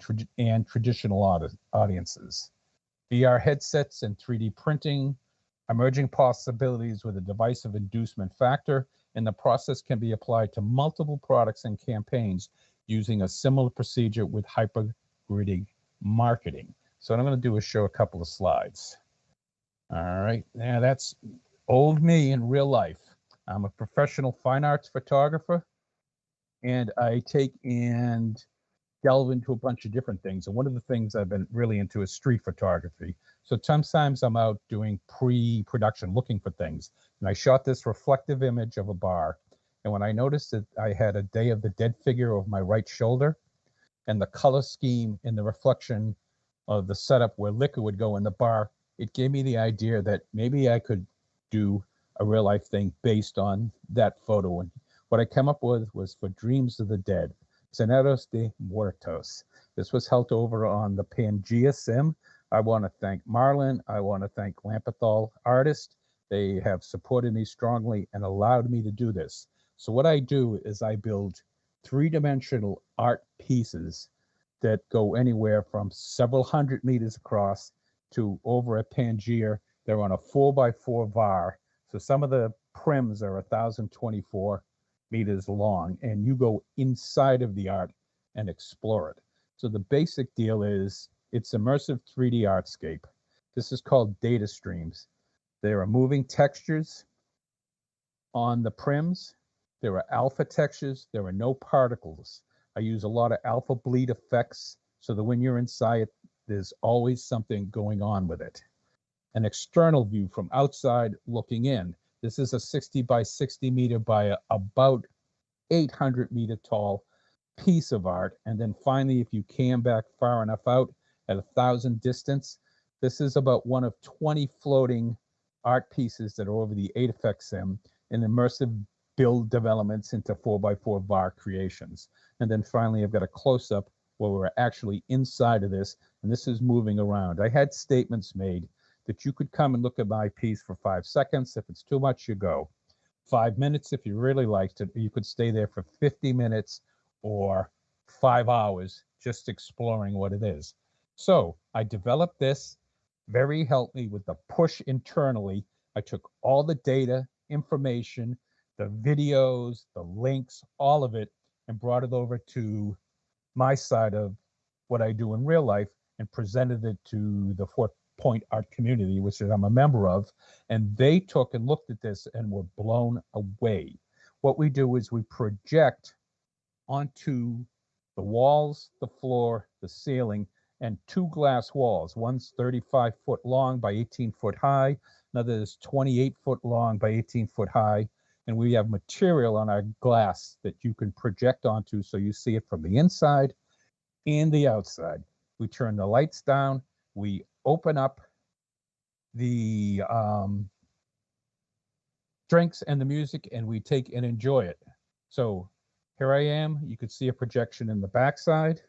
R: traditional audiences. VR headsets and 3D printing, emerging possibilities with a divisive inducement factor, and the process can be applied to multiple products and campaigns using a similar procedure with hyper-gridding marketing. So what I'm going to do is show a couple of slides. All right, now that's old me in real life. I'm a professional fine arts photographer, and I take and delve into a bunch of different things. And one of the things I've been really into is street photography. So sometimes I'm out doing pre-production looking for things. And I shot this reflective image of a bar. And when I noticed that I had a Day of the Dead figure over my right shoulder, and the color scheme in the reflection of the setup where liquor would go in the bar, it gave me the idea that maybe I could do a real life thing based on that photo. And what I came up with was for Dreams of the Dead, Soneros de Muertos. This was held over on the Pangea Sim. I want to thank Marlon. I want to thank Lampenthal Artist. They have supported me strongly and allowed me to do this. So what I do is I build three-dimensional art pieces that go anywhere from several hundred meters across to over at Pangea. They're on a 4x4 VAR. So some of the prims are 1,024 meters long, and you go inside of the art and explore it. So the basic deal is it's immersive 3D artscape. This is called data streams. There are moving textures on the prims. There are alpha textures. There are no particles. I use a lot of alpha bleed effects so that when you're inside there's always something going on with it. An external view from outside looking in. This is a 60 by 60 meter by about 800 meter tall piece of art. And then finally, if you cam back far enough out at 1,000 distance, this is about one of 20 floating art pieces that are over the 8FX sim in immersive build developments into 4x4 bar creations. And then finally, I've got a close-up where we're actually inside of this, and this is moving around. I had statements made that you could come and look at my piece for 5 seconds. If it's too much, you go. 5 minutes, if you really liked it, you could stay there for 50 minutes or 5 hours just exploring what it is. So I developed this. Very helped me with the push internally. I took all the data, information, the videos, the links, all of it, and brought it over to my side of what I do in real life and presented it to the 4 Point Art community, which I'm a member of, and they took and looked at this and were blown away. What we do is we project onto the walls, the floor, the ceiling, and 2 glass walls. One's 35 foot long by 18 foot high. Another is 28 foot long by 18 foot high. And we have material on our glass that you can project onto so you see it from the inside and the outside. We turn the lights down. We open up the drinks and the music, and we take and enjoy it. So here I am. You could see a projection in the backside.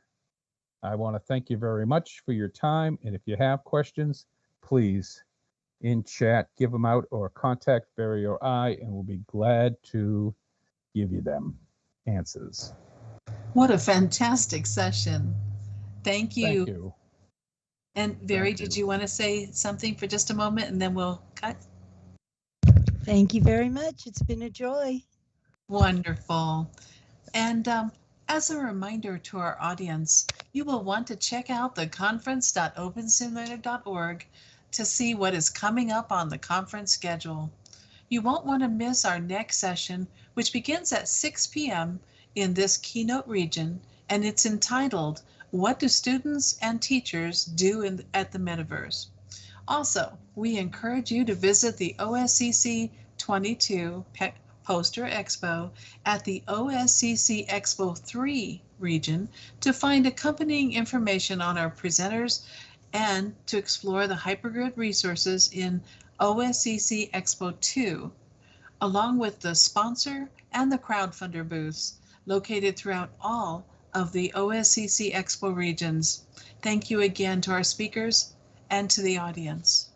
R: I want to thank you very much for your time. And if you have questions, please, in chat, give them out or contact Barry or I, and we'll be glad to give you them answers.
A: What a fantastic session. Thank you.
R: Thank you.
A: And Barry, did you want to say something for just a moment and then we'll cut?
S: Thank you very much. It's been a joy.
A: Wonderful. And as a reminder to our audience, you will want to check out the conference.opensimulator.org to see what is coming up on the conference schedule. You won't want to miss our next session, which begins at 6 p.m. in this keynote region, and it's entitled, What Do Students and Teachers Do at the Metaverse? Also, we encourage you to visit the OSCC 22 Poster Expo at the OSCC Expo 3 region to find accompanying information on our presenters and to explore the hypergrid resources in OSCC Expo 2, along with the sponsor and the crowdfunder booths located throughout all of the OSCC Expo regions. Thank you again to our speakers and to the audience.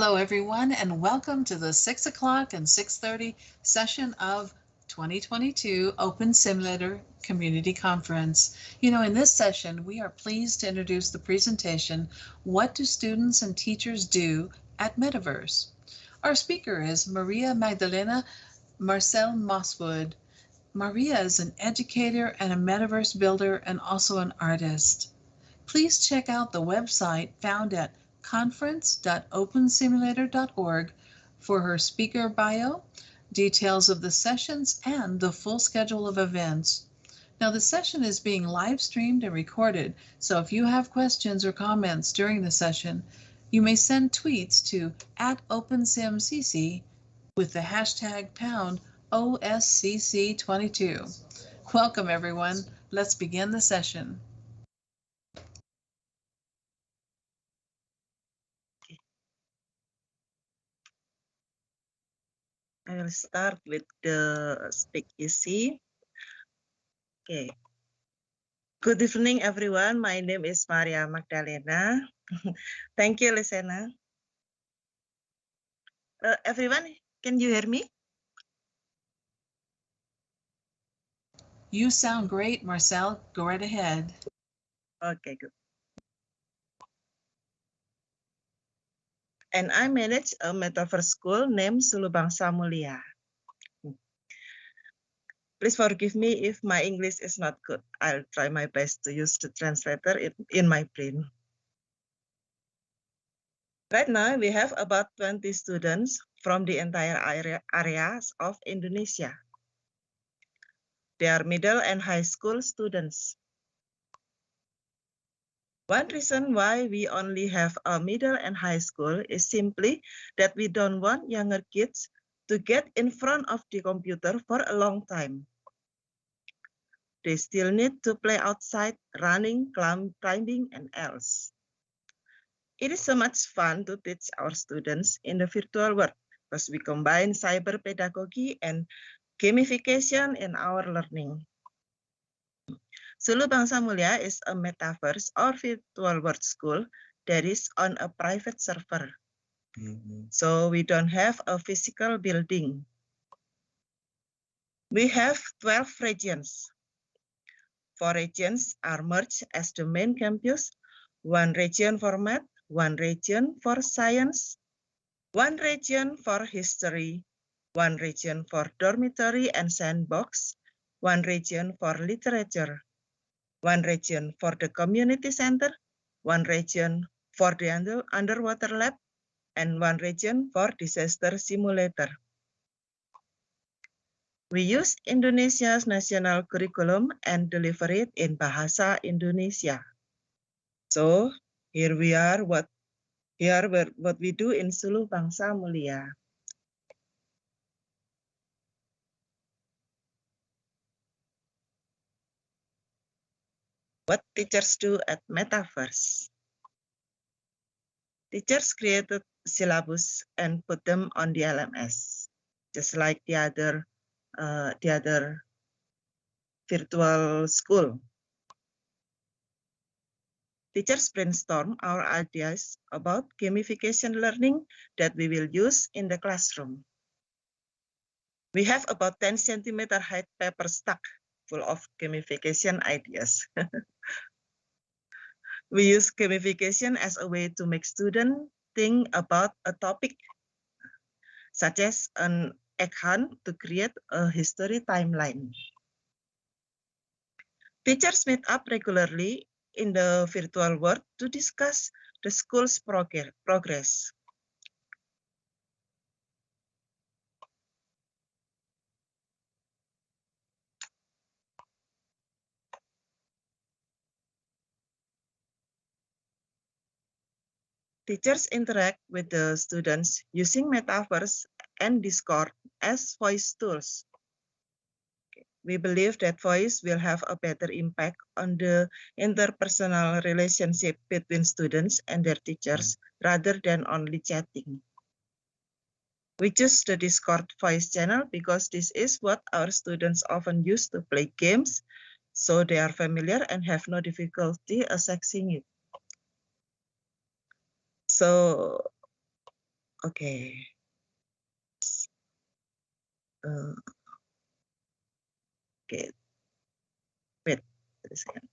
A: Hello, everyone, and welcome to the 6 o'clock and 6:30 session of 2022 Open Simulator Community Conference. You know, in this session, we are pleased to introduce the presentation, What Do Students and Teachers Do at Metaverse? Our speaker is Maria Magdalena Marcel Mosswood. Maria is an educator and a metaverse builder and also an artist. Please check out the website found at conference.opensimulator.org for her speaker bio, details of the sessions, and the full schedule of events. Now, the session is being live streamed and recorded, so if you have questions or comments during the session, you may send tweets to @OpenSimCC with the hashtag #OSCC22. Welcome, everyone. Let's begin the session.
O: I will start with the Speak Easy. Okay. Good evening, everyone. My name is Maria Magdalena. Thank you, Lisena. Everyone, can you hear me?
A: You sound great, Marcel. Go right ahead.
O: Okay, good. And I manage a metaverse school named Sulubangsa Mulia. Please forgive me if my English is not good. I'll try my best to use the translator in my brain. Right now, we have about 20 students from the entire areas of Indonesia. They are middle and high school students. One reason why we only have a middle and high school is simply that we don't want younger kids to get in front of the computer for a long time. They still need to play outside, running, climbing, and else. It is so much fun to teach our students in the virtual world because we combine cyber pedagogy and gamification in our learning. Sulubangsa Mulia is a metaverse or virtual world school that is on a private server. So we don't have a physical building. We have 12 regions. 4 regions are merged as the main campus, 1 region for math, 1 region for science, 1 region for history, 1 region for dormitory and sandbox, 1 region for literature, 1 region for the community center, 1 region for the underwater lab, and 1 region for disaster simulator. We use Indonesia's national curriculum and deliver it in Bahasa Indonesia. So here we are, what we do in Sulubangsa Mulia. What teachers do at Metaverse. Teachers created syllabus and put them on the LMS, just like the other virtual school. Teachers brainstorm our ideas about gamification learning that we will use in the classroom. We have about 10 centimeter height paper stack full of gamification ideas. We use gamification as a way to make students think about a topic, such as an egg hunt to create a history timeline. Teachers meet up regularly in the virtual world to discuss the school's progress. Teachers interact with the students using Metaverse and Discord as voice tools. We believe that voice will have a better impact on the interpersonal relationship between students and their teachers rather than only chatting. We choose the Discord voice channel because this is what our students often use to play games, so they are familiar and have no difficulty accessing it. So Okay. Okay. Wait a second.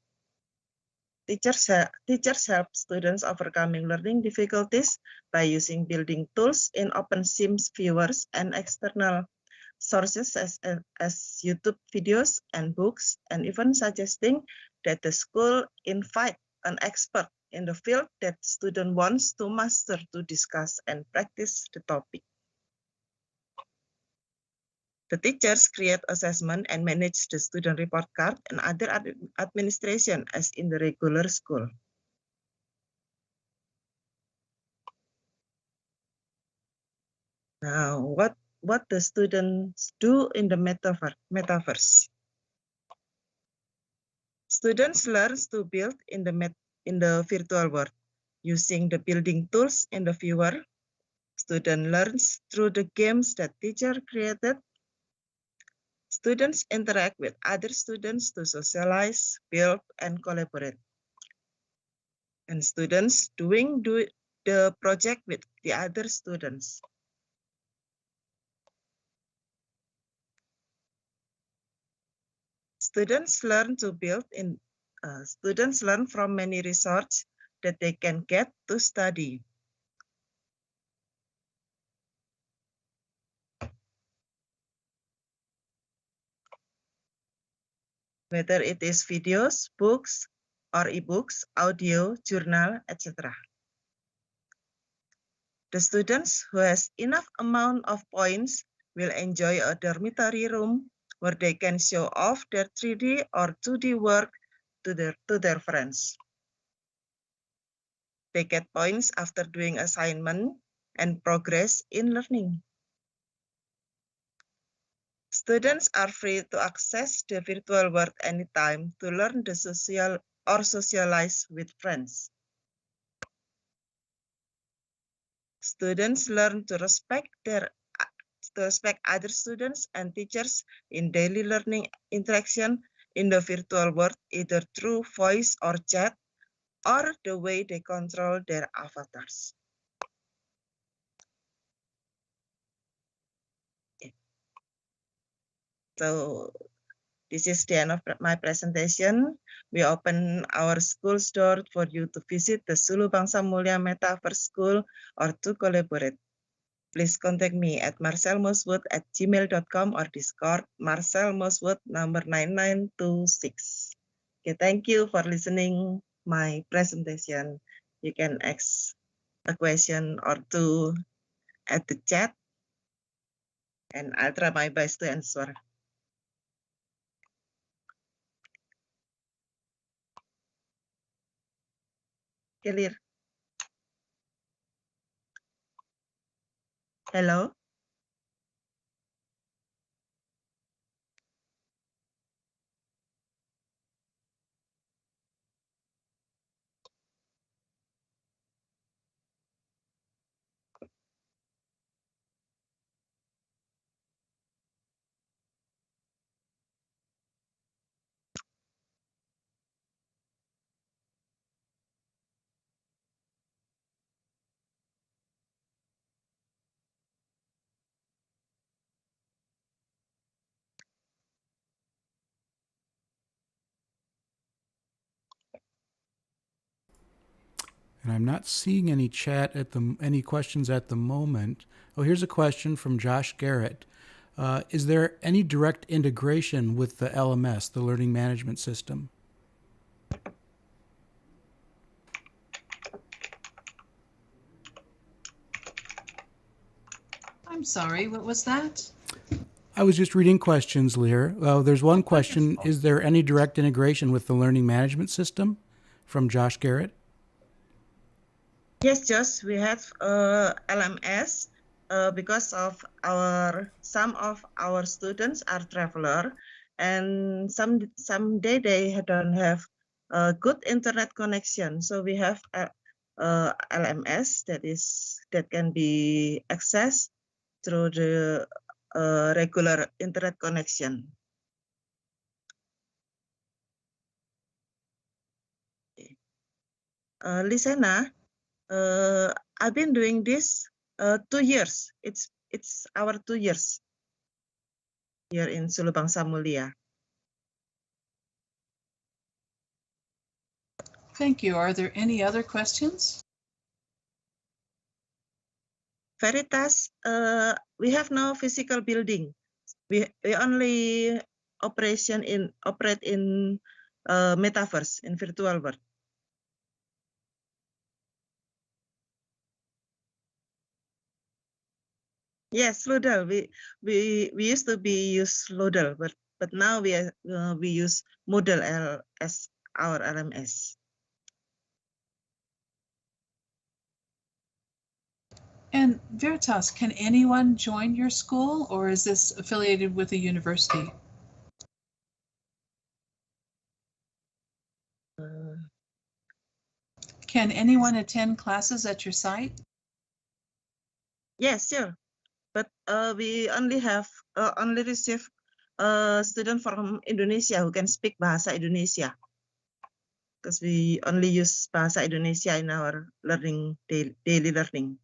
O: Teachers help students overcoming learning difficulties by using building tools in OpenSIMS viewers and external sources as YouTube videos and books, and even suggesting that the school invite an expert in the field that student wants to master to discuss and practice the topic. The teachers create assessment and manage the student report card and other administration as in the regular school. Now, what the students do in the metaverse? Students learn to build in the virtual world using the building tools in the viewer. Student learns through the games that teacher created. Students interact with other students to socialize, build, and collaborate. And students do the project with the other students. Students learn to build in. Students learn from many research that they can get to study. Whether it is videos, books, or ebooks, audio, journal, etc. The students who has enough amount of points will enjoy a dormitory room where they can show off their 3D or 2D work to their friends. They get points after doing assignment and progress in learning. Students are free to access the virtual world anytime to learn the social or socialize with friends. Students learn to respect other students and teachers in daily learning interaction in the virtual world, either through voice or chat, or the way they control their avatars. Okay. So this is the end of my presentation. We open our school's door for you to visit the Sulu Bangsa Mulia Metaverse School or to collaborate. Please contact me at marcelmoswood@gmail.com or Discord marcelmoswood number 9926. Okay, thank you for listening my presentation. You can ask a question or two at the chat, and I'll try my best to answer. Clear? Hello?
E: And I'm not seeing any any questions at the moment. Oh, here's a question from Josh Garrett. Is there any direct integration with the LMS, the Learning Management System?
A: I'm sorry, what was that?
E: I was just reading questions, Lear. There's one question. Is there any direct integration with the Learning Management System? From Josh Garrett.
O: Yes, Josh, we have LMS because of some of our students are traveler, and someday they don't have a good internet connection. So we have LMS that can be accessed through the regular internet connection. Lisena, I've been doing this 2 years. It's our 2 years here in Sulu Bangsa Mulia.
A: Thank you. Are there any other questions?
O: Veritas, we have no physical building. We only operate in metaverse, in virtual world. Yes, Ludel. We used to use Ludel, but now we use Moodle as our LMS.
A: And Veritas, can anyone join your school, or is this affiliated with a university? Can anyone attend classes at your site?
O: Yes, sure. But we only receive student from Indonesia who can speak Bahasa Indonesia, because we only use Bahasa Indonesia in our learning, daily learning.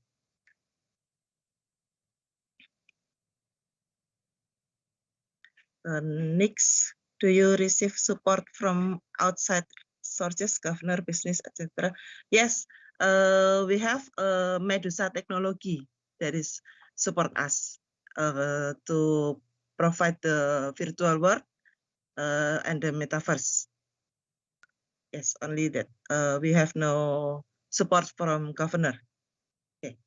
O: Next, do you receive support from outside sources, governor, business, etc.? Yes, we have Medusa technology that is support us to provide the virtual world and the metaverse. Yes, only that. We have no support from governor. Okay.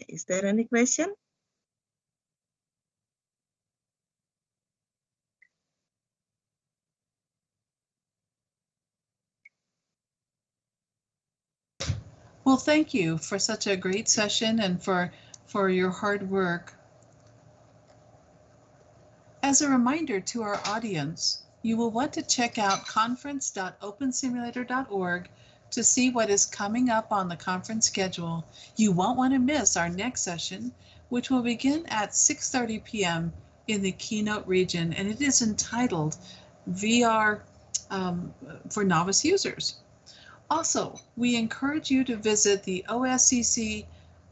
O: Is there any question?
A: Well, thank you for such a great session and for your hard work. As a reminder to our audience, you will want to check out conference.opensimulator.org to see what is coming up on the conference schedule. You won't want to miss our next session, which will begin at 6:30 p.m. in the keynote region, and it is entitled VR for Novice Users. Also, we encourage you to visit the OSCC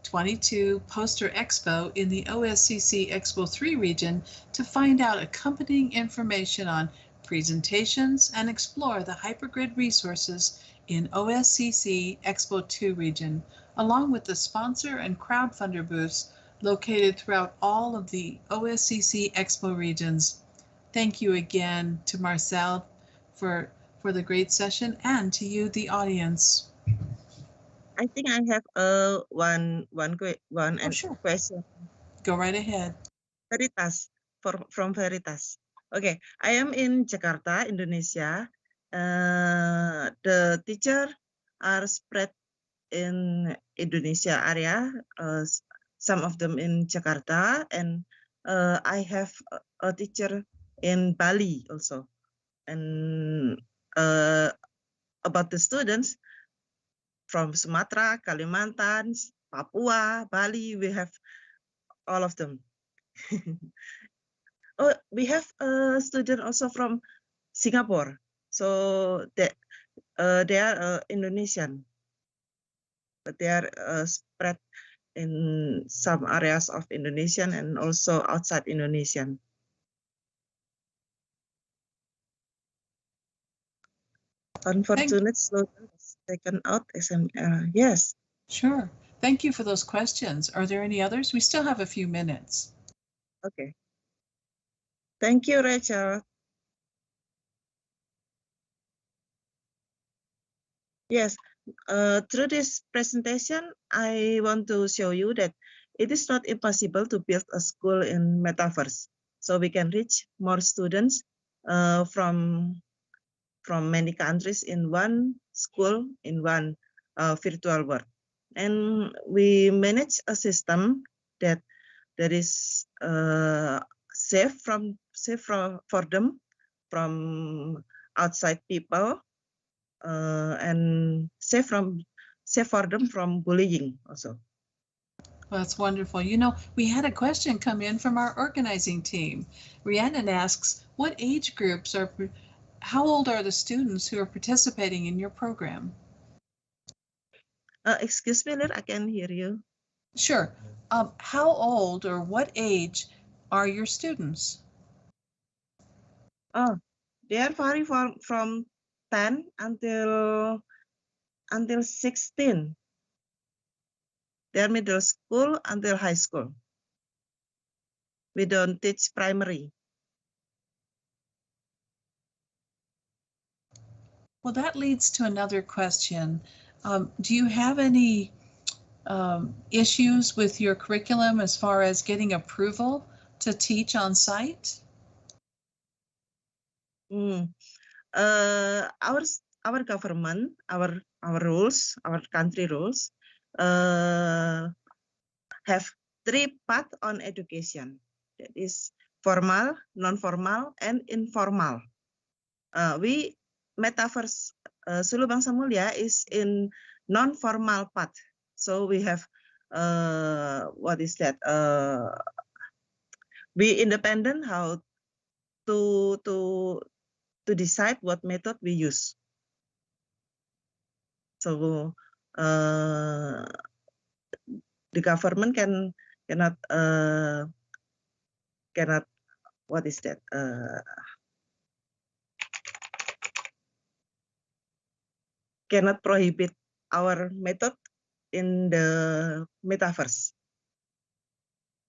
A: 22 Poster Expo in the OSCC Expo 3 region to find out accompanying information on presentations and explore the hypergrid resources in OSCC Expo 2 region, along with the sponsor and crowdfunder booths located throughout all of the OSCC Expo regions. Thank you again to Marcel for the great session, and to you, the audience.
O: I think I have one question.
A: Go right ahead.
O: Veritas, from Veritas. Okay, I am in Jakarta, Indonesia. The teacher are spread in Indonesia area. Some of them in Jakarta, and I have a teacher in Bali also. And about the students from Sumatra, Kalimantan, Papua, Bali, we have all of them. Oh, we have a student also from Singapore. So they are Indonesian, but they are spread in some areas of Indonesian and also outside Indonesian. Unfortunate slogan was taken out SML. Yes.
A: Sure. Thank you for those questions. Are there any others? We still have a few minutes.
O: Okay. Thank you, Rachel. Yes, through this presentation, I want to show you that it is not impossible to build a school in metaverse. So we can reach more students from many countries in one school, in one virtual world. And we manage a system that is safe for them from outside people, and safe for them from bullying also.
A: Well, that's wonderful. You know, we had a question come in from our organizing team. Rhiannon asks, what age groups how old are the students who are participating in your program?
O: Excuse me, I can hear you.
A: Sure. How old or what age are your students?
O: Oh, they are vary from 10 until 16. They're middle school until high school. We don't teach primary.
A: Well, that leads to another question. Do you have any issues with your curriculum as far as getting approval to teach on site?
O: Our government, our rules, our country rules, have 3 paths on education. That is formal, non-formal, and informal. We Metaverse Sulu Bangsa Mulia is in non-formal path. So we have what is that? We independent how to decide what method we use. So the government cannot what is that? Cannot prohibit our method in the metaverse.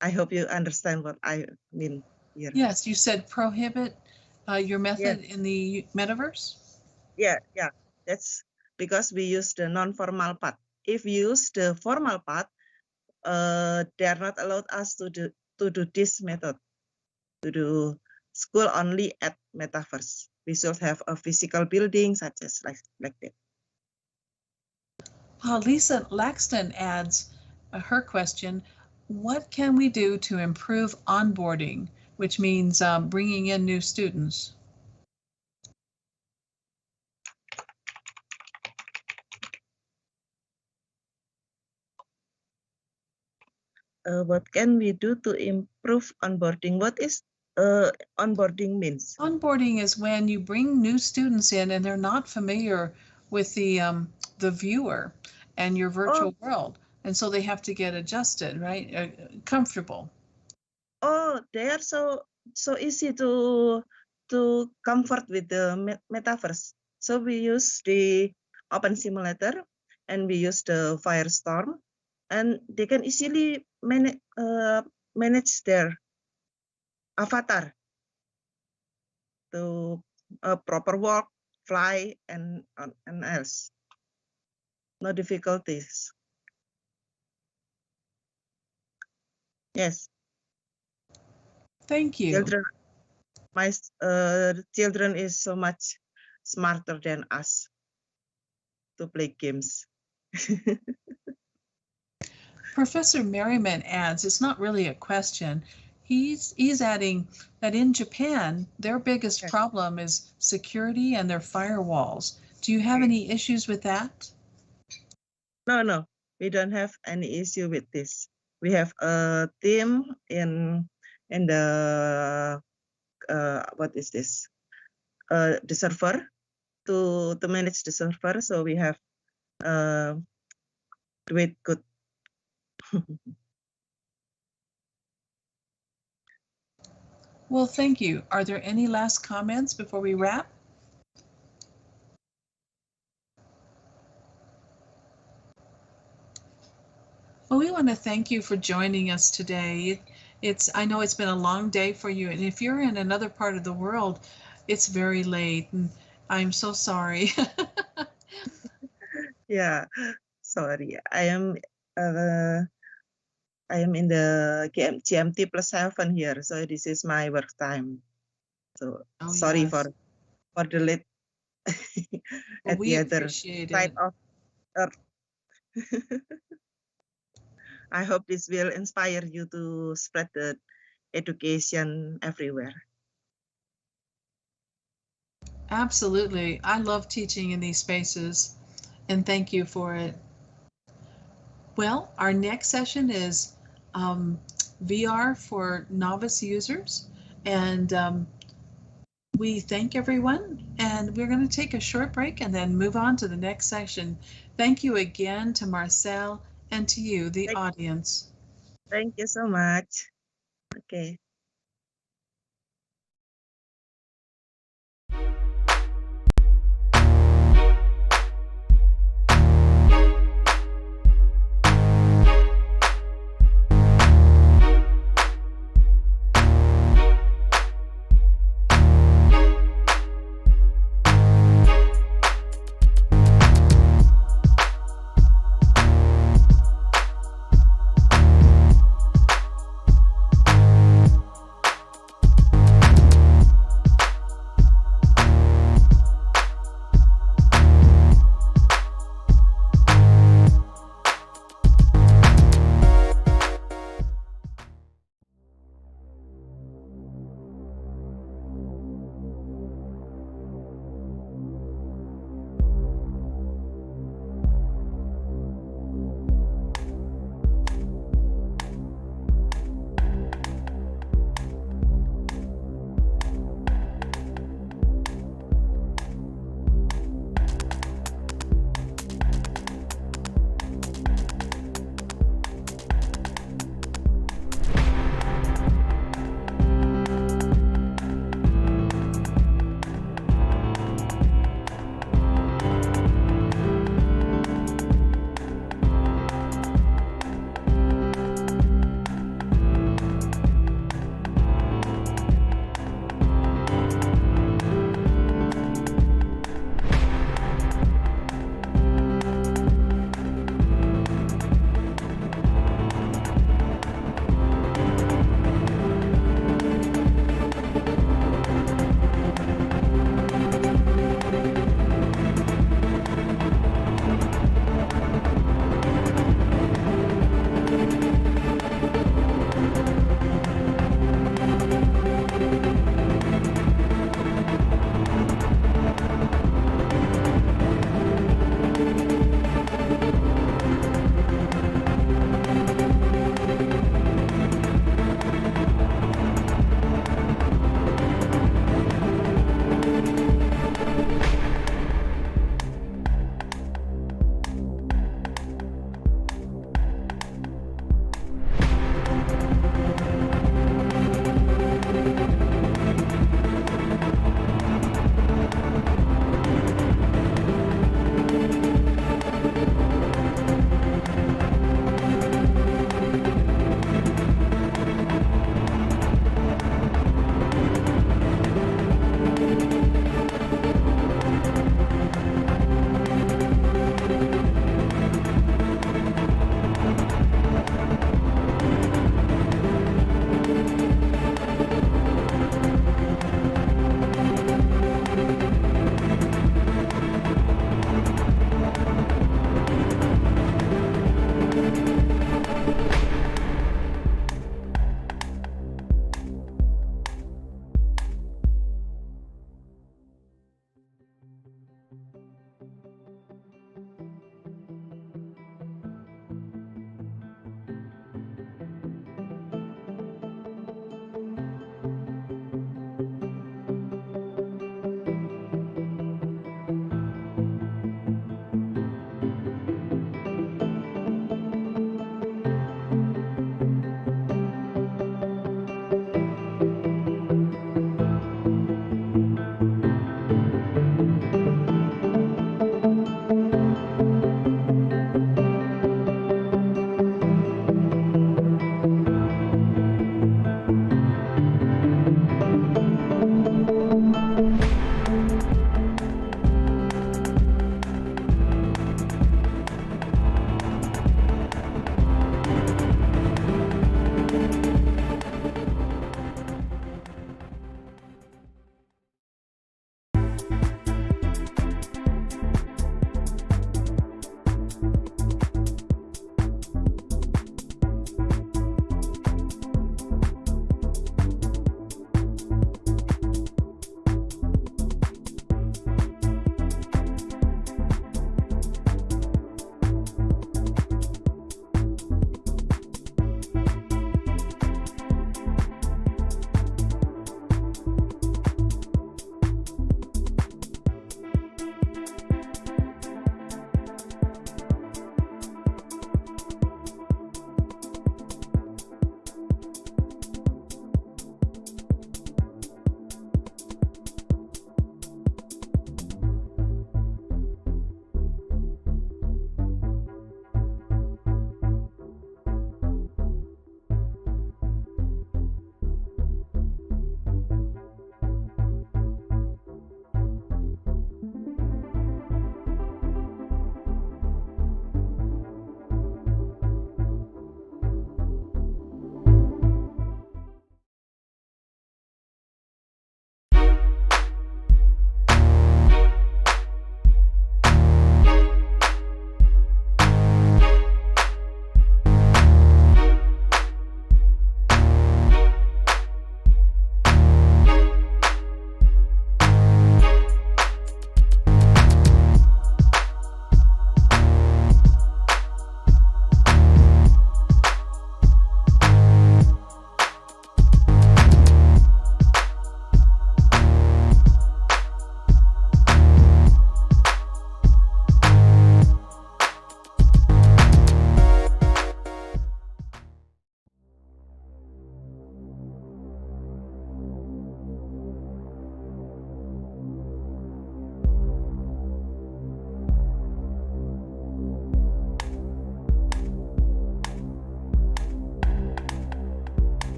O: I hope you understand what I mean here.
A: Yes, you said prohibit your method in the metaverse?
O: Yeah. That's because we use the non-formal path. If we use the formal path, they are not allowed us to do this method, to do school only at metaverse. We should have a physical building such as like that.
A: Lisa Laxton adds her question, what can we do to improve onboarding, which means bringing in new students?
O: What can we do to improve onboarding? What is onboarding means?
A: Onboarding is when you bring new students in and they're not familiar with the viewer and your virtual world. And so they have to get adjusted, right? Comfortable.
O: Oh, they are so easy to comfort with the metaverse. So we use the Open Simulator and we use the Firestorm, and they can easily manage their avatar to proper walk, fly, and else. No difficulties. Yes.
A: Thank you.
O: Children, my children is so much smarter than us to play games.
A: Professor Merriman adds, it's not really a question. He's adding that in Japan, their biggest problem is security and their firewalls. Do you have any issues with that?
O: No, we don't have any issue with this. We have a team in the what is this? The server to manage the server. So we have do it good.
A: Well, thank you. Are there any last comments before we wrap? Well, we want to thank you for joining us today. I know it's been a long day for you, and if you're in another part of the world, it's very late, and I'm so sorry.
O: Yeah, sorry. I am in the GMT +7 here, so this is my work time. So sorry
A: yes.
O: for the late
A: Well,
O: at
A: we
O: the other
A: appreciate
O: side
A: it.
O: of Earth. I hope this will inspire you to spread the education everywhere.
A: Absolutely. I love teaching in these spaces, and thank you for it. Well, our next session is VR for novice users. And we thank everyone, and we're going to take a short break and then move on to the next session. Thank you again to Marcel and to you, the audience.
O: Thank you so much. Okay.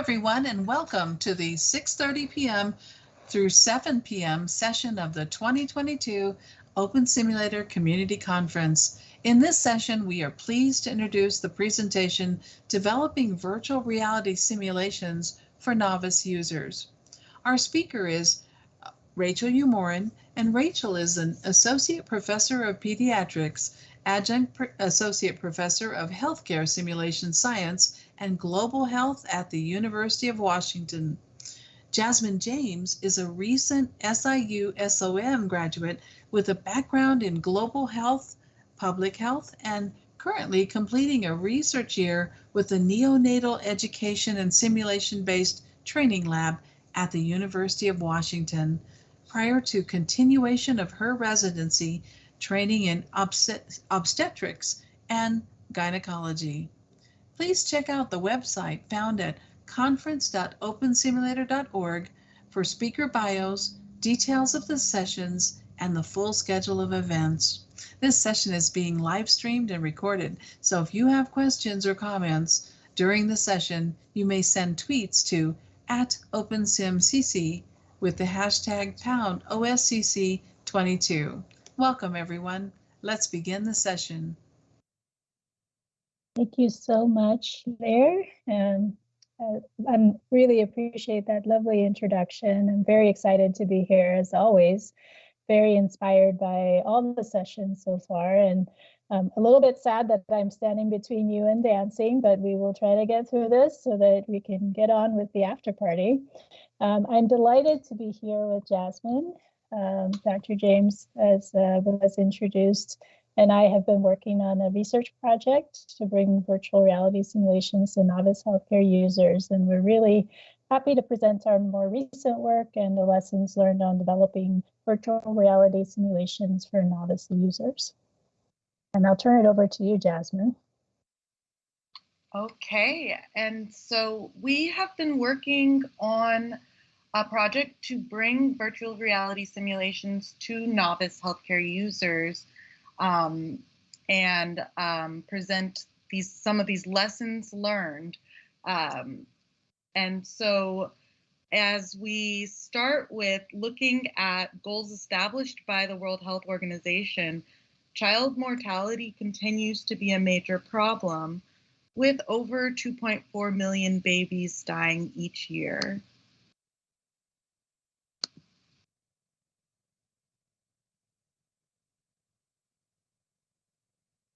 A: everyone, and welcome to the 6:30 p.m. through 7 p.m. session of the 2022 Open Simulator Community Conference. In this session, we are pleased to introduce the presentation, Developing Virtual Reality Simulations for Novice Users. Our speaker is Rachel Umorin, and Rachel is an Associate Professor of Pediatrics, Adjunct Associate Professor of Healthcare Simulation Science and Global Health at the University of Washington. Jasmine James is a recent SIU SOM graduate with a background in global health, public health, and currently completing a research year with the Neonatal Education and Simulation-based Training Lab at the University of Washington, prior to continuation of her residency training in obstetrics and gynecology. Please check out the website found at conference.opensimulator.org for speaker bios, details of the sessions, and the full schedule of events. This session is being live streamed and recorded, so if you have questions or comments during the session, you may send tweets to @OpenSimCC with the hashtag #OSCC22. Welcome, everyone. Let's begin the session.
U: Thank you so much there. I really appreciate that lovely introduction. I'm very excited to be here as always, very inspired by all the sessions so far, and a little bit sad that I'm standing between you and dancing, but we will try to get through this so that we can get on with the after party. I'm delighted to be here with Jasmine. Dr. James, as was introduced, and I have been working on a research project to bring virtual reality simulations to novice healthcare users. And we're really happy to present our more recent work and the lessons learned on developing virtual reality simulations for novice users. And I'll turn it over to you, Jasmine.
V: Okay, and so we have been working on a project to bring virtual reality simulations to novice healthcare users and present some of these lessons learned. And so as we start with looking at goals established by the World Health Organization, child mortality continues to be a major problem, with over 2.4 million babies dying each year.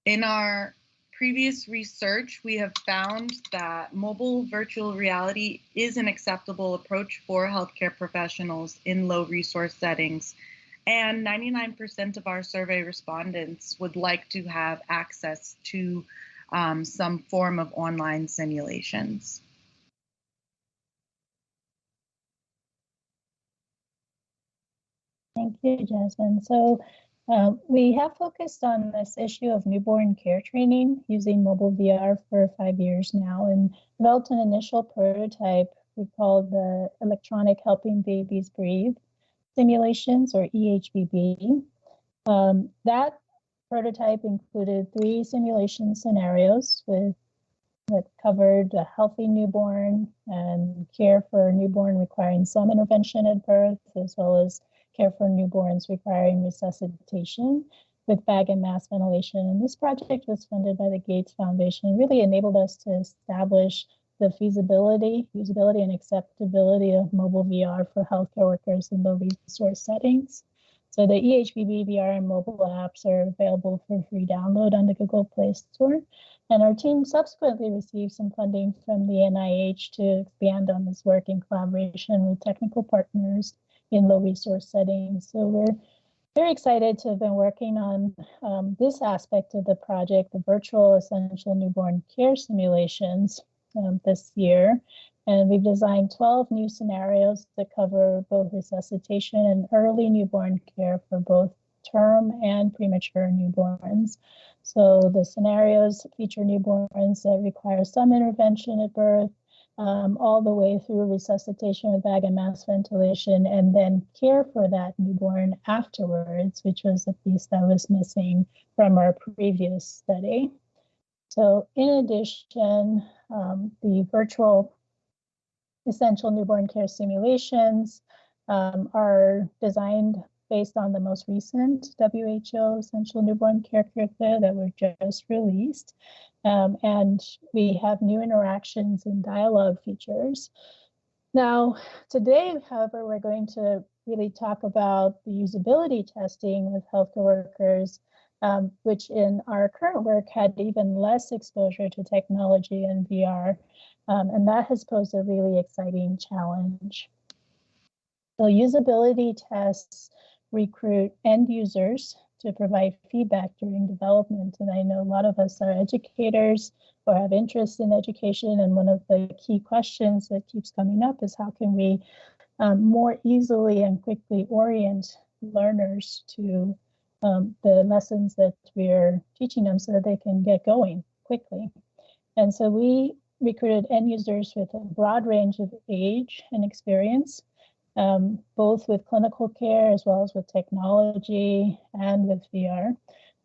V: In our previous research, we have found that mobile virtual reality is an acceptable approach for healthcare professionals in low resource settings, and 99% of our survey respondents would like to have access to some form of online simulations.
U: Thank you, Jasmine. So we have focused on this issue of newborn care training using mobile VR for 5 years now, and developed an initial prototype we call the Electronic Helping Babies Breathe Simulations, or EHBB. That prototype included 3 simulation scenarios that covered a healthy newborn and care for a newborn requiring some intervention at birth, as well as care for newborns requiring resuscitation with bag and mask ventilation. And this project was funded by the Gates Foundation and really enabled us to establish the feasibility, usability, and acceptability of mobile VR for healthcare workers in low resource settings. So the EHBB VR and mobile apps are available for free download on the Google Play Store. And our team subsequently received some funding from the NIH to expand on this work in collaboration with technical partners in low resource settings. So we're very excited to have been working on this aspect of the project, the virtual essential newborn care simulations this year. And we've designed 12 new scenarios that cover both resuscitation and early newborn care for both term and premature newborns. So the scenarios feature newborns that require some intervention at birth, all the way through resuscitation with bag and mask ventilation, and then care for that newborn afterwards, which was a piece that was missing from our previous study. So in addition, the virtual essential newborn care simulations are designed based on the most recent WHO essential newborn care curricula that were just released. And we have new interactions and dialogue features. Now, today, however, we're going to really talk about the usability testing with healthcare workers, which in our current work had even less exposure to technology and VR. And that has posed a really exciting challenge. So usability tests recruit end users to provide feedback during development. And I know a lot of us are educators or have interest in education. And one of the key questions that keeps coming up is how can we more easily and quickly orient learners to the lessons that we're teaching them so that they can get going quickly. And so we recruited end users with a broad range of age and experience, both with clinical care as well as with technology and with VR.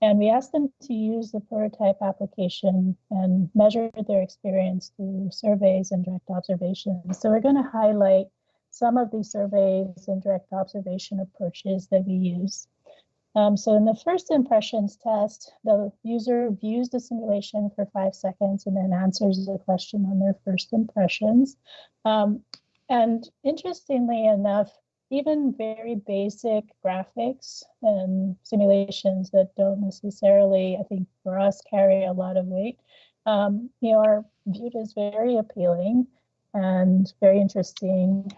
U: And we asked them to use the prototype application and measure their experience through surveys and direct observations. So we're going to highlight some of these surveys and direct observation approaches that we use. So in the first impressions test, the user views the simulation for 5 seconds and then answers the question on their first impressions. And interestingly enough, even very basic graphics and simulations that don't necessarily, I think for us, carry a lot of weight, are viewed as very appealing and very interesting.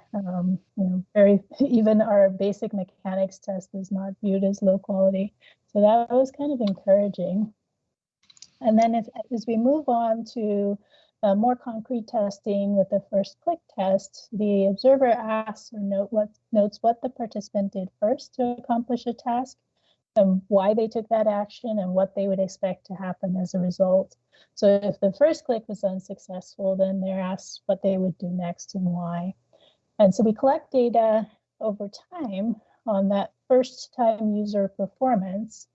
U: Even our basic mechanics test is not viewed as low quality. So that was kind of encouraging. And then as we move on to more concrete testing with the first click test, the observer asks or notes what the participant did first to accomplish a task, and why they took that action, and what they would expect to happen as a result. So if the first click was unsuccessful, then they're asked what they would do next and why. And so we collect data over time on that first time user performance.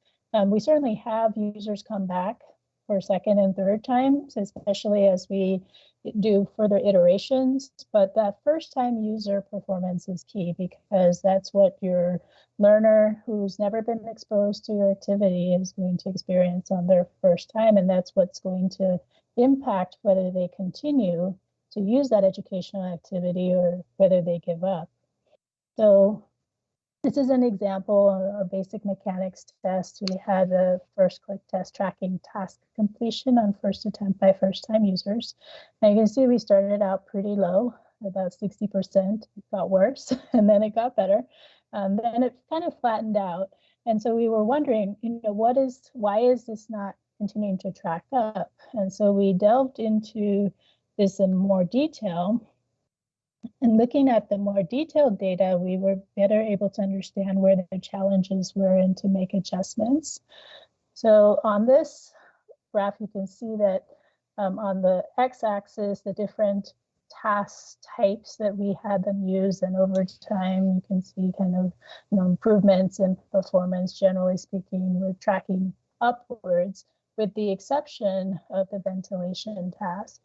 U: We certainly have users come back for second and third times, especially as we do further iterations. But that first time user performance is key because that's what your learner who's never been exposed to your activity is going to experience on their first time. And that's what's going to impact whether they continue to use that educational activity or whether they give up. So this is an example of a basic mechanics test. We had a first click test tracking task completion on first attempt by first time users. And you can see we started out pretty low, about 60%. It got worse and then it got better. Then it kind of flattened out. And so we were wondering, why is this not continuing to track up? And so we delved into this in more detail. And looking at the more detailed data, we were better able to understand where the challenges were and to make adjustments. So on this graph, you can see that on the x-axis, the different task types that we had them use, and over time, you can see kind of improvements in performance. Generally speaking, we're tracking upwards, with the exception of the ventilation task.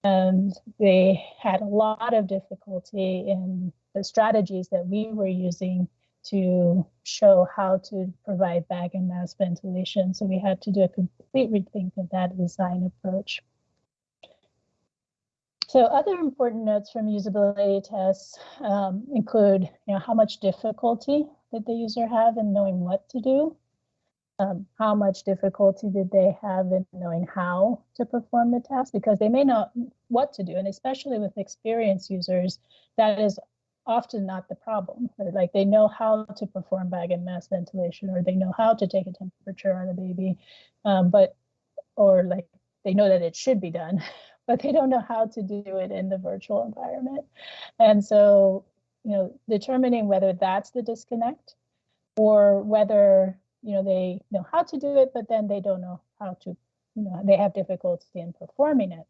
U: And they had a lot of difficulty in the strategies that we were using to show how to provide bag and mask ventilation. So we had to do a complete rethink of that design approach. So other important notes from usability tests include how much difficulty did the user have in knowing what to do? How much difficulty did they have in knowing how to perform the task? Because they may not know what to do, and especially with experienced users, that is often not the problem. Like they know how to perform bag and mask ventilation, or they know how to take a temperature on a baby, or they know that it should be done, but they don't know how to do it in the virtual environment. And so, determining whether that's the disconnect, or whether they know how to do it, but then they don't know how to, they have difficulty in performing it.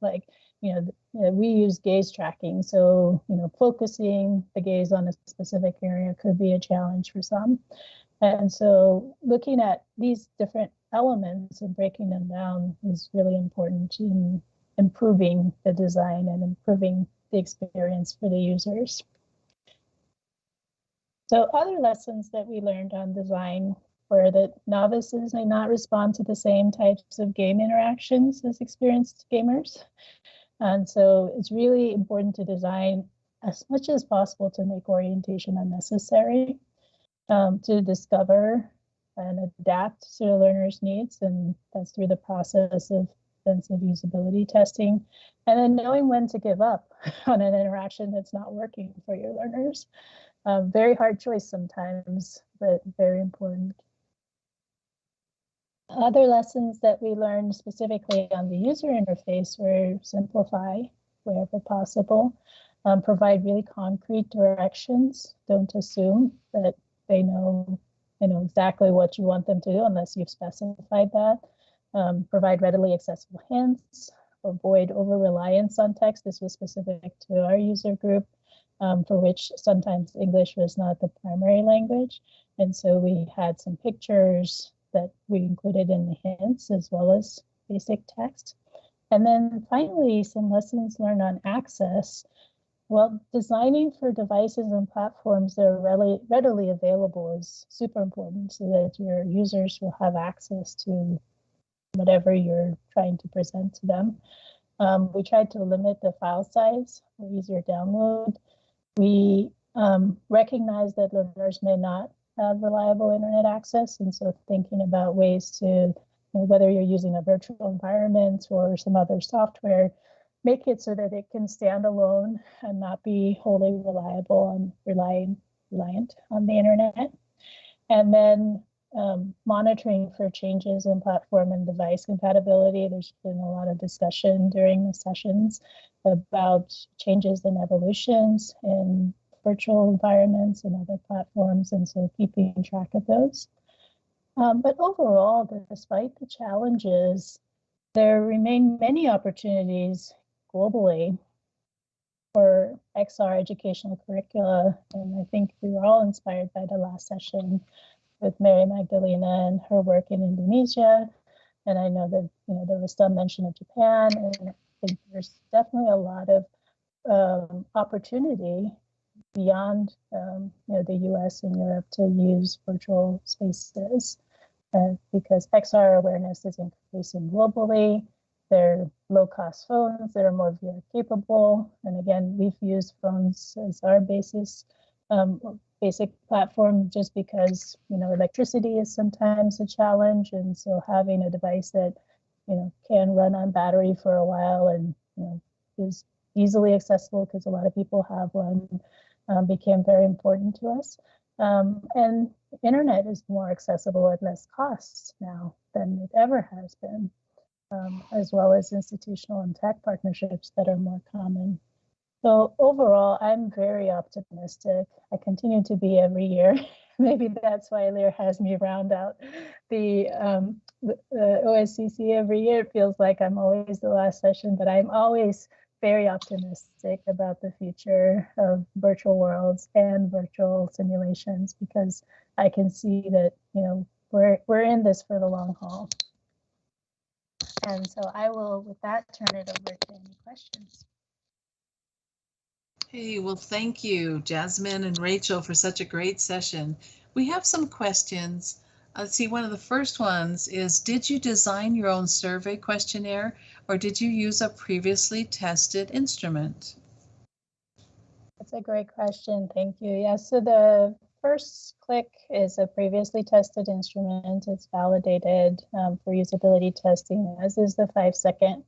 U: We use gaze tracking. So, focusing the gaze on a specific area could be a challenge for some. And so looking at these different elements and breaking them down is really important in improving the design and improving the experience for the users. So other lessons that we learned on design were that novices may not respond to the same types of game interactions as experienced gamers. And so it's really important to design as much as possible to make orientation unnecessary, to discover and adapt to the learner's needs. And that's through the process of extensive usability testing. And then knowing when to give up on an interaction that's not working for your learners. Very hard choice sometimes, but very important. Other lessons that we learned specifically on the user interface were simplify wherever possible, provide really concrete directions. Don't assume that they know exactly what you want them to do unless you've specified that. Provide readily accessible hints, avoid over-reliance on text. This was specific to our user group, for which sometimes English was not the primary language. And so we had some pictures that we included in the hints as well as basic text. And then finally, some lessons learned on access. Well, designing for devices and platforms that are readily available is super important so that your users will have access to whatever you're trying to present to them. We tried to limit the file size for easier download. We recognize that learners may not have reliable internet access, and so thinking about ways to, whether you're using a virtual environment or some other software, make it so that it can stand alone and not be wholly reliable and reliant on the internet. And then monitoring for changes in platform and device compatibility. There's been a lot of discussion during the sessions about changes and evolutions in virtual environments and other platforms, and so keeping track of those. But overall, despite the challenges, there remain many opportunities globally for XR educational curricula, and I think we were all inspired by the last session with Mary Magdalena and her work in Indonesia. And I know that there was some mention of Japan, and I think there's definitely a lot of opportunity beyond the US and Europe to use virtual spaces because XR awareness is increasing globally. They're low-cost phones that are more VR capable. And again, we've used phones as our basic platform just because electricity is sometimes a challenge, and so having a device that can run on battery for a while and is easily accessible because a lot of people have one became very important to us. And internet is more accessible at less costs now than it ever has been, as well as institutional and tech partnerships that are more common. So overall, I'm very optimistic. I continue to be every year. Maybe that's why Lear has me round out the OSCC every year. It feels like I'm always the last session, but I'm always very optimistic about the future of virtual worlds and virtual simulations because I can see that we're in this for the long haul. And so I will, with that, turn it over to any questions.
A: Hey, well, thank you, Jasmine and Rachel, for such a great session. We have some questions. Let's see, one of the first ones is, did you design your own survey questionnaire or did you use a previously tested instrument?
U: That's a great question. Thank you. Yeah, so the first click is a previously tested instrument. It's validated for usability testing, as is the 5-second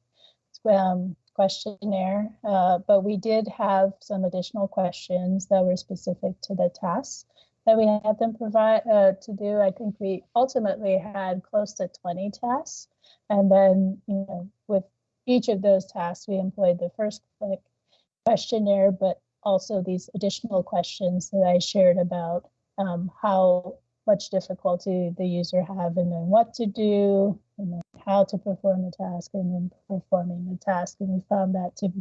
U: questionnaire. But we did have some additional questions that were specific to the tasks that we had them provide to do. I think we ultimately had close to 20 tasks. And then, with each of those tasks, we employed the first click questionnaire, but also these additional questions that I shared about how much difficulty the user have in knowing what to do, how to perform the task, and then performing the task. And we found that to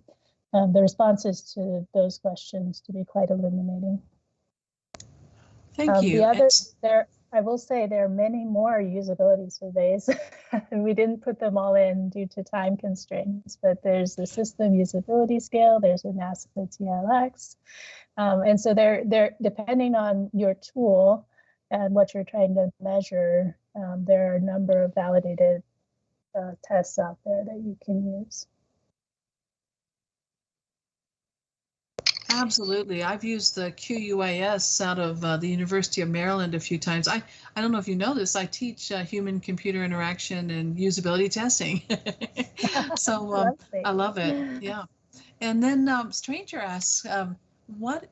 U: the responses to those questions to be quite illuminating.
A: Thank you.
U: The other, I will say there are many more usability surveys. We didn't put them all in due to time constraints, but there's the system usability scale, there's a NASA TLX. And so they're depending on your tool and what you're trying to measure, there are a number of validated tests out there that you can use.
A: Absolutely. I've used the QUIS out of the University of Maryland a few times. I don't know if you know this, I teach human-computer interaction and usability testing. So I love it. Yeah. And then Stranger asks, what,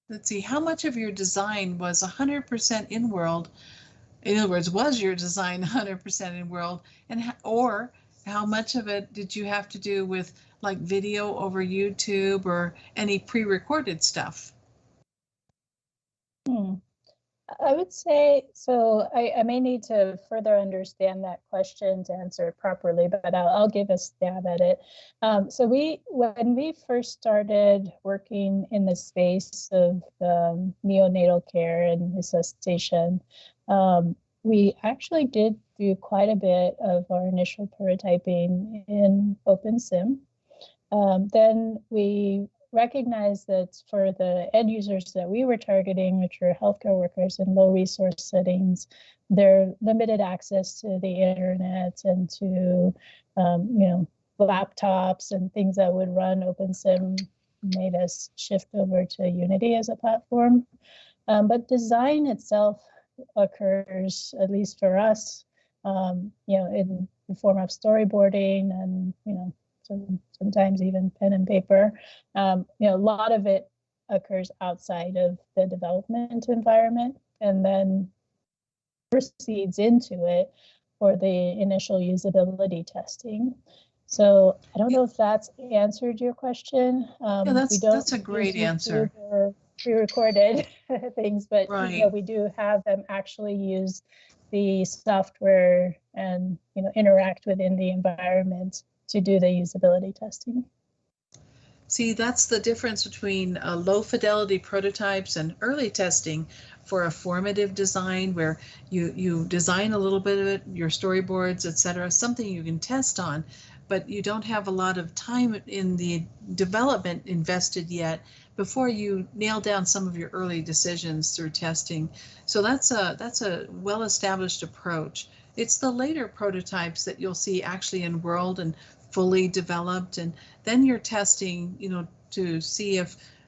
A: let's see, how much of your design was 100% in-world? In other words, was your design 100% in-world? And or how much of it did you have to do with like video over YouTube or any pre-recorded stuff?
U: I would say, so I may need to further understand that question to answer it properly, but I'll give a stab at it. So when we first started working in the space of neonatal care and resuscitation, we actually did do quite a bit of our initial prototyping in OpenSim. Then we recognized that for the end users that we were targeting, which were healthcare workers in low resource settings, their limited access to the internet and to laptops and things that would run OpenSim made us shift over to Unity as a platform. But design itself occurs, at least for us, in the form of storyboarding and sometimes even pen and paper. A lot of it occurs outside of the development environment and then proceeds into it for the initial usability testing. So I don't know if that's answered your question.
A: Yeah, that's a great answer.
U: Pre-recorded things, but
A: right.
U: We do have them actually use the software and interact within the environment to do the usability testing.
A: See, that's the difference between low fidelity prototypes and early testing for a formative design where you design a little bit of it, your storyboards, etc., something you can test on, but you don't have a lot of time in the development invested yet before you nail down some of your early decisions through testing. So that's a well-established approach. It's the later prototypes that you'll see actually in world and fully developed, and then you're testing, to see if